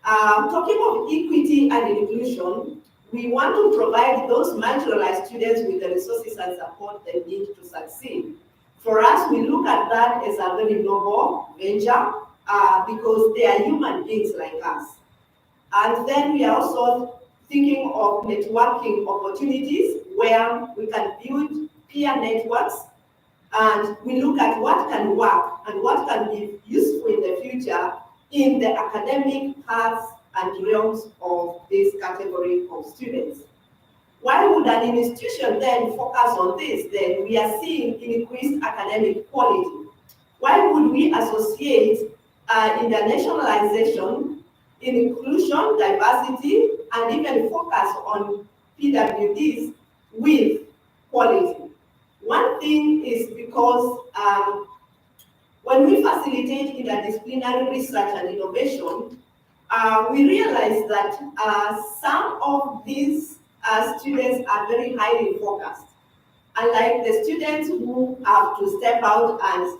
Talking of equity and inclusion, we want to provide those marginalized students with the resources and support they need to succeed. For us, we look at that as a very noble venture because they are human beings like us. And then we are also thinking of networking opportunities where we can build peer networks, and we look at what can work and what can be useful in the future in the academic paths and realms of this category of students. Why would an institution then focus on this? Then we are seeing increased academic quality. Why would we associate internationalization, inclusion, diversity, and even focus on PWDs with quality? One thing is because when we facilitate interdisciplinary research and innovation, we realize that some of these students are very highly focused. Unlike the students who have to step out and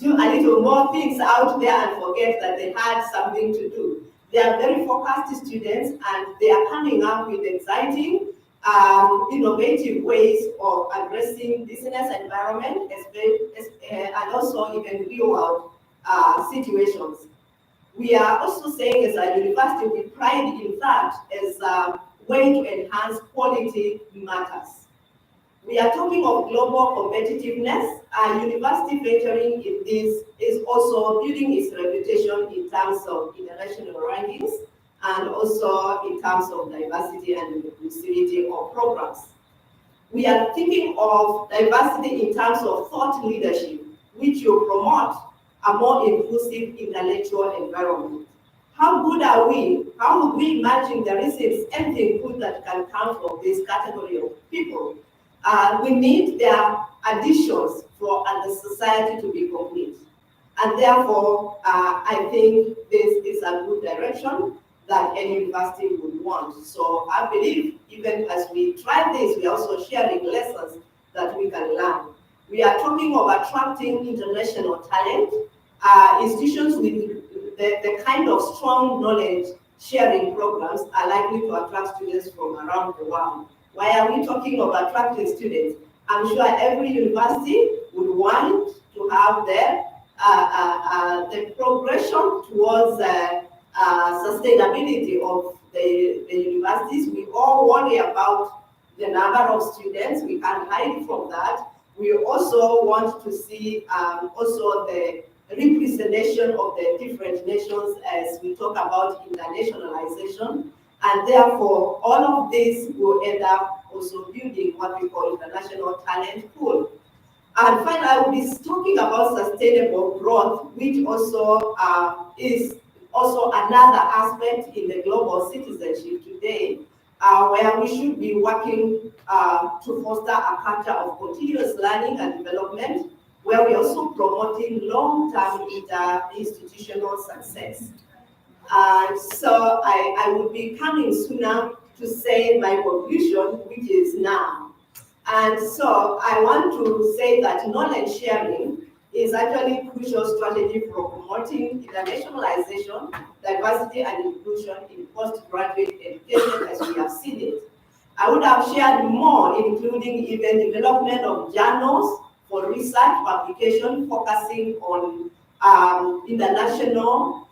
do a little more things out there and forget that they had something to do. They are very focused students, and they are coming up with exciting, innovative ways of addressing business environment, and also even real world situations. We are also saying as a university, we pride in that as a way to enhance quality matters. We are talking of global competitiveness. University venturing in this is also building its reputation in terms of international rankings and also in terms of diversity and inclusivity of programs. We are thinking of diversity in terms of thought leadership, which will promote a more inclusive intellectual environment. How good are we? How would we imagine there isn't anything good that can come from this category of people? We need their additions for the society to be complete. And therefore, I think this is a good direction that any university would want. So I believe even as we try this, we are also sharing lessons that we can learn. We are talking of attracting international talent, institutions with the kind of strong knowledge sharing programs are likely to attract students from around the world. Why are we talking of attracting students? I'm sure every university would want to have the progression towards sustainability of the universities. We all worry about the number of students. We can't hide from that. We also want to see also the representation of the different nations as we talk about internationalization. And therefore, all of this will end up also building what we call international talent pool. And finally, I will be talking about sustainable growth, which also is also another aspect in the global citizenship today, where we should be working to foster a culture of continuous learning and development, where we're also promoting long-term institutional success. And so I will be coming sooner to say my conclusion, which is now. And so I want to say that knowledge sharing is actually a crucial strategy for promoting internationalization, diversity, and inclusion in postgraduate education as we have seen it. I would have shared more, including even development of journals for research publication, focusing on international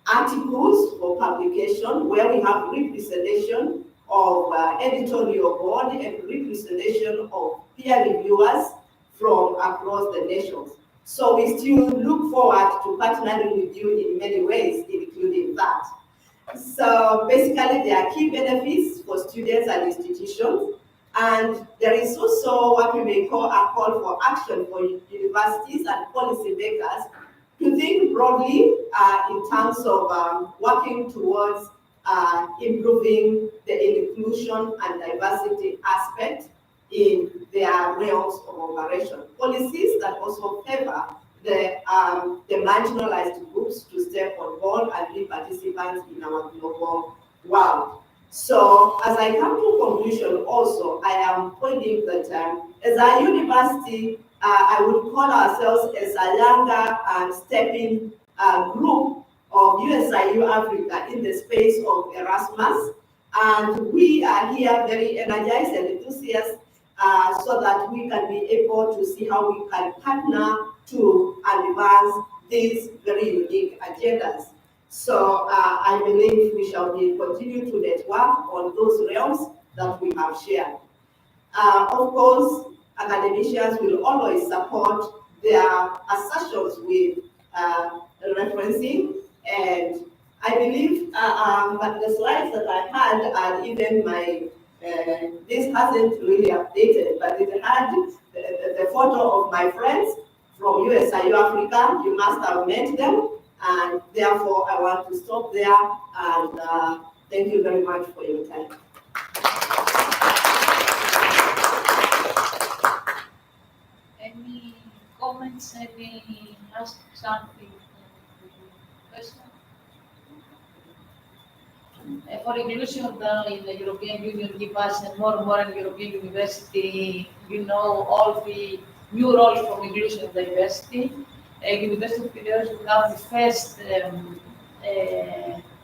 articles for publication, where we have representation of editorial board and representation of peer reviewers from across the nations. So we still look forward to partnering with you in many ways, including that. So basically, there are key benefits for students and institutions. And there is also what we may call a call for action for universities and policymakers to think broadly in terms of working towards improving the inclusion and diversity aspect in their realms of operation. Policies that also favor the marginalized groups to step on board and be participants in our global world. So as I come to conclusion also, I am pointing that as a university, I would call ourselves as a younger and stepping group of USIU Africa in the space of Erasmus. And we are here very energized and enthusiastic so that we can be able to see how we can partner to advance these very unique agendas. So I believe we shall be continue to network on those realms that we have shared. Of course, academicians will always support their assertions with referencing, and I believe that the slides that I had and even my this hasn't really updated, but it had the photo of my friends from USIU Africa. You must have met them, and therefore I want to stop there, and thank you very much for your time. Any comments? Any ask something? Question? For inclusion in the European Union, give us more and more in European University, you know, all the new roles from inclusion and diversity. University of Piraeus will have the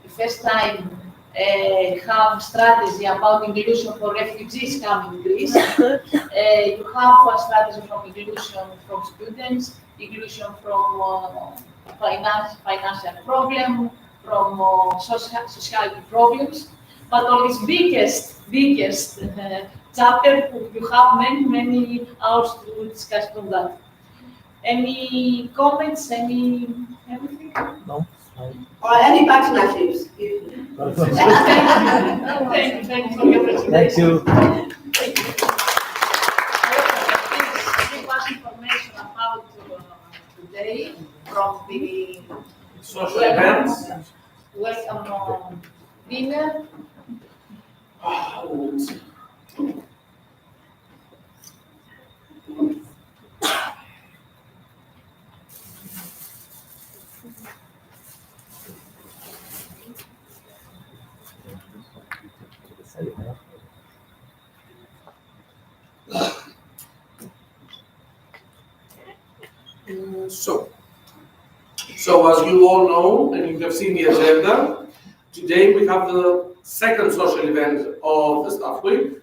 first time have strategy about inclusion for refugees coming to Greece. You have a strategy from inclusion from students, inclusion from financial problem, from society problems. But on this biggest chapter, you have many hours to discuss from that. Any comments? Anything? No. Or any partnerships? Thank you for your presentation. Thank you. Thank you. Give us information about today from the social events. Welcome dinner. So as you all know, and you have seen the agenda, today we have the second social event of the staff week.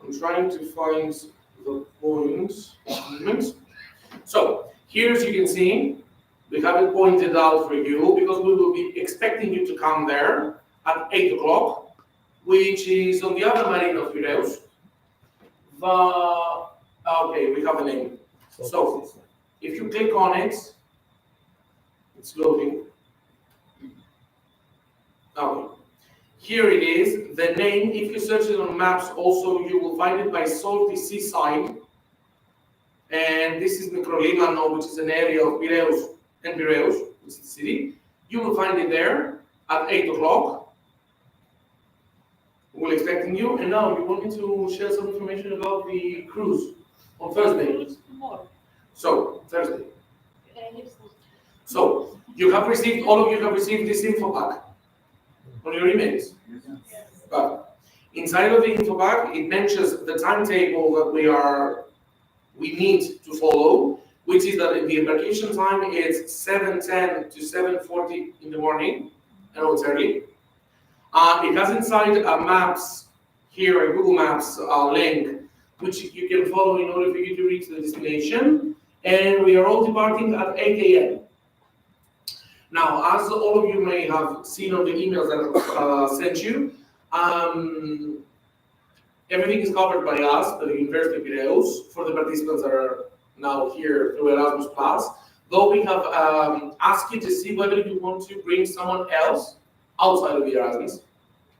I'm trying to find the points. So here, as you can see, we have it pointed out for you because we will be expecting you to come there at 8 o'clock, which is on the other marina of Piraeus. Okay, we have a name. So if you click on it, it's loading. Okay. Here it is. The name, if you search it on maps also, you will find it by Salty Seaside. And this is Mikrolimano, which is an area of Piraeus, which is the city. You will find it there at 8 o'clock. We're expecting you. And now you want me to share some information about the cruise on Thursday. So, Thursday. So, all of you have received this info pack on your emails. But inside of the info pack, it mentions the timetable that we need to follow, which is that the embarkation time is 7:10 to 7:40 in the morning. I know it's early. It has inside a maps here, a Google Maps link, which you can follow in order for you to reach the destination. And we are all departing at 8 a.m. Now, as all of you may have seen on the emails that I sent you, everything is covered by us, by the University of Piraeus, for the participants that are now here through Erasmus+. Though we have asked you to see whether you want to bring someone else outside of the Erasmus,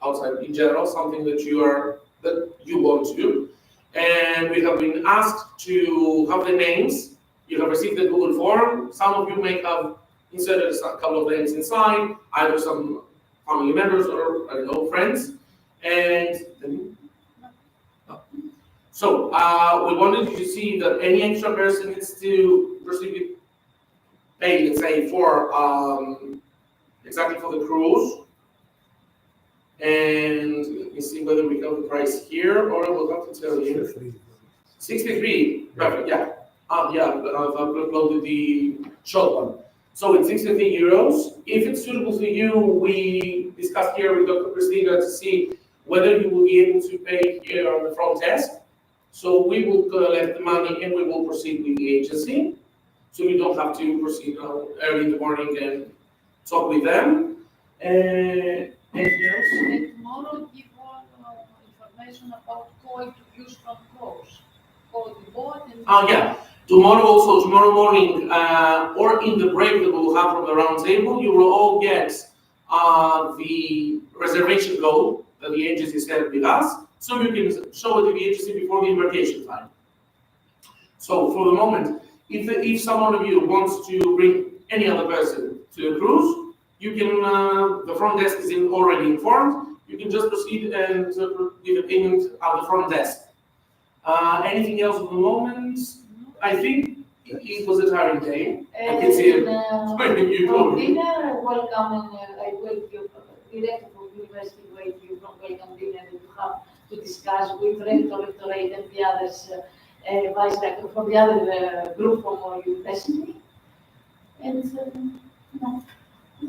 outside in general, something that you want to do. And we have been asked to have the names. You have received the Google form. Some of you may have inserted a couple of names inside, either some family members or, I don't know, friends. And so we wanted you to see that any extra person needs to pay, let's say, for exactly for the cruise. And let me see whether we have the price here, or I will have to tell you. 63, perfect, yeah. Yeah, I've uploaded the short one. So it's 63 euros. If it's suitable for you, we discussed here with Dr. Christina to see whether you will be able to pay here on the front desk. So we will collect the money and we will proceed with the agency. So you don't have to proceed early in the morning and talk with them. Anything else? And tomorrow give all information about going to use from course. Call the board and Yeah. Tomorrow morning, or in the break that we will have from the round table, you will all get the reservation code that the agency shared with us, so you can show it to the agency before the embarkation time. So for the moment, if someone of you wants to bring any other person to the cruise, you can, the front desk is already informed, you can just proceed and give a payment at the front desk. Anything else at the moment? I think it was a tiring day. I can see it. From dinner, welcome, and I will give director from university wait you from welcome dinner to have to discuss with rector, rectorate, and the others, vice rector from the other group from our university. And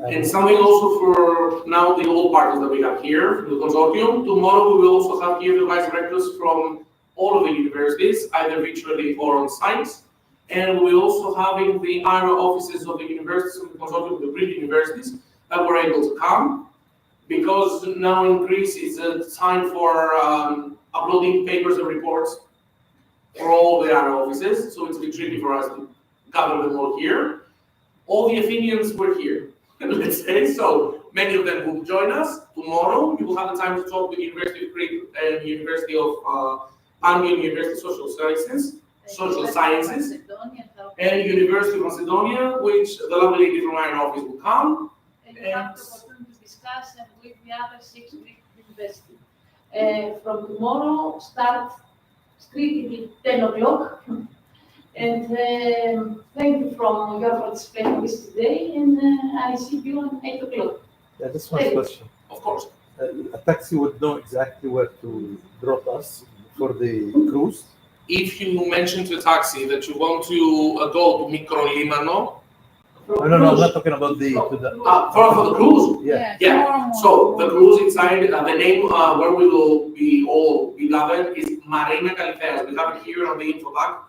And something also for now, the old parties that we have here, the consortium. Tomorrow we will also have here the vice rectors from all of the universities, either virtually or on site. And we're also having the IRA offices of the universities and the consortium of the Greek universities that were able to come. Because now in Greece it's a time for uploading papers and reports for all the IRA offices, so it's a bit tricky for us to gather them all here. All the Athenians were here, let's say, so many of them will join us. Tomorrow you will have the time to talk with the University of Crete and University of Pandion University Social Sciences, and University of Macedonia, which the lovely lady from our office will come. And you have the opportunity to discuss and with the other 6 Greek universities. From tomorrow, start strictly 10 o'clock. And thank you for your participation this today, and I see you on 8 o'clock. Yeah, just one question. Of course. A taxi would know exactly where to drop us for the cruise. If you mention to a taxi that you want to go to Mikrolimano, No, I'm not talking about the for the cruise. Yeah. So the cruise inside, the name where we will be all be gathered is Marina Kalifas. We have it here on the info pack.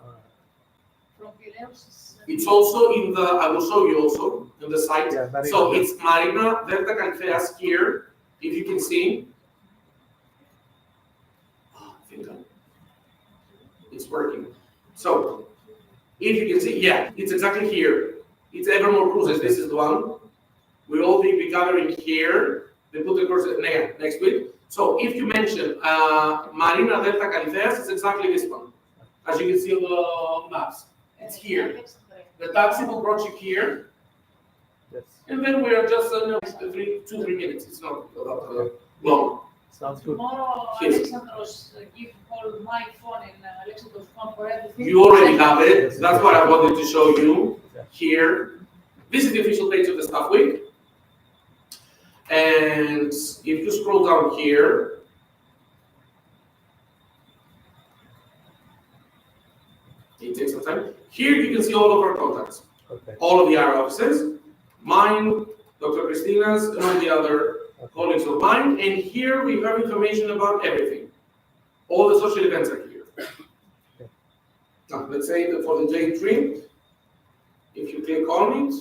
From Piraeus. It's also in the. I will show you also in the site. Yeah, Marina, so it's Marina Delta Kalifas here. If you can see. I think it's working. So if you can see, yeah, it's exactly here. It's Evermore Cruises. This is the one. We all be gathering here. They put the course next week. So if you mention Marina Delta Califas, it's exactly this one. As you can see on the maps, it's here. The taxi will brought you here. Yes. And then we are just 2-3 minutes. It's not long. Sounds good. Tomorrow, Yes. Alexandros give all my phone and Alexandros' phone for everything. You already have it. That's what I wanted to show you here. This is the official page of the Staff Week. And if you scroll down here, it takes some time. Here you can see all of our contacts. Okay. All of the IR offices, mine, Dr. Christina's, and all the other colleagues of mine. And here we have information about everything. All the social events are here. Now, let's say that for the day trip, if you click on it,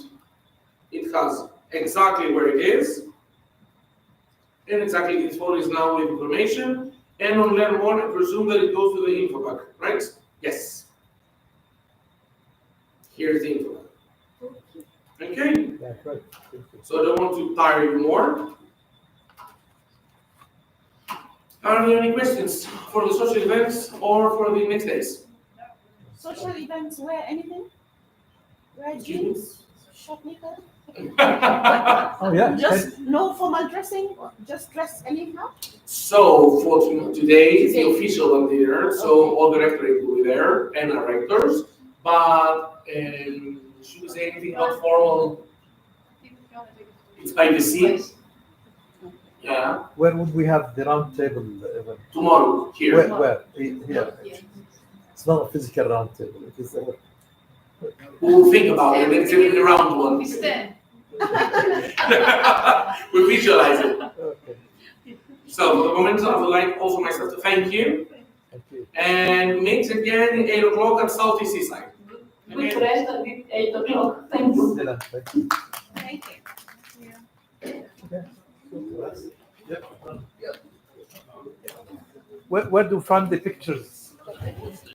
it has exactly where it is, and exactly its phone is now with information. And on Learn More, I presume that it goes to the info pack, right? Yes. Here's the info pack. Okay. Yeah, right. So I don't want to tire you more. Are there any questions for the social events or for the next days? Social events, wear anything? Wear jeans, short knicker? Oh, yeah. Just no formal dressing, just dress anyhow? So for today, it's the official one there, so all the rectorate will be there and our rectors, but should we say anything not formal? It's by the sea. Yeah. Where would we have the round table event? Tomorrow, here. Where? Here. It's not a physical round table. It is We'll think about it. It's a round one. It's 10. We visualize it. Okay. So for the moment, I would like also myself to thank you. Thank you. And meet again 8 o'clock at Salty Seaside. Good rest at 8 o'clock. Thank you. Excellent. Thank you. Thank you. Where do you find the pictures?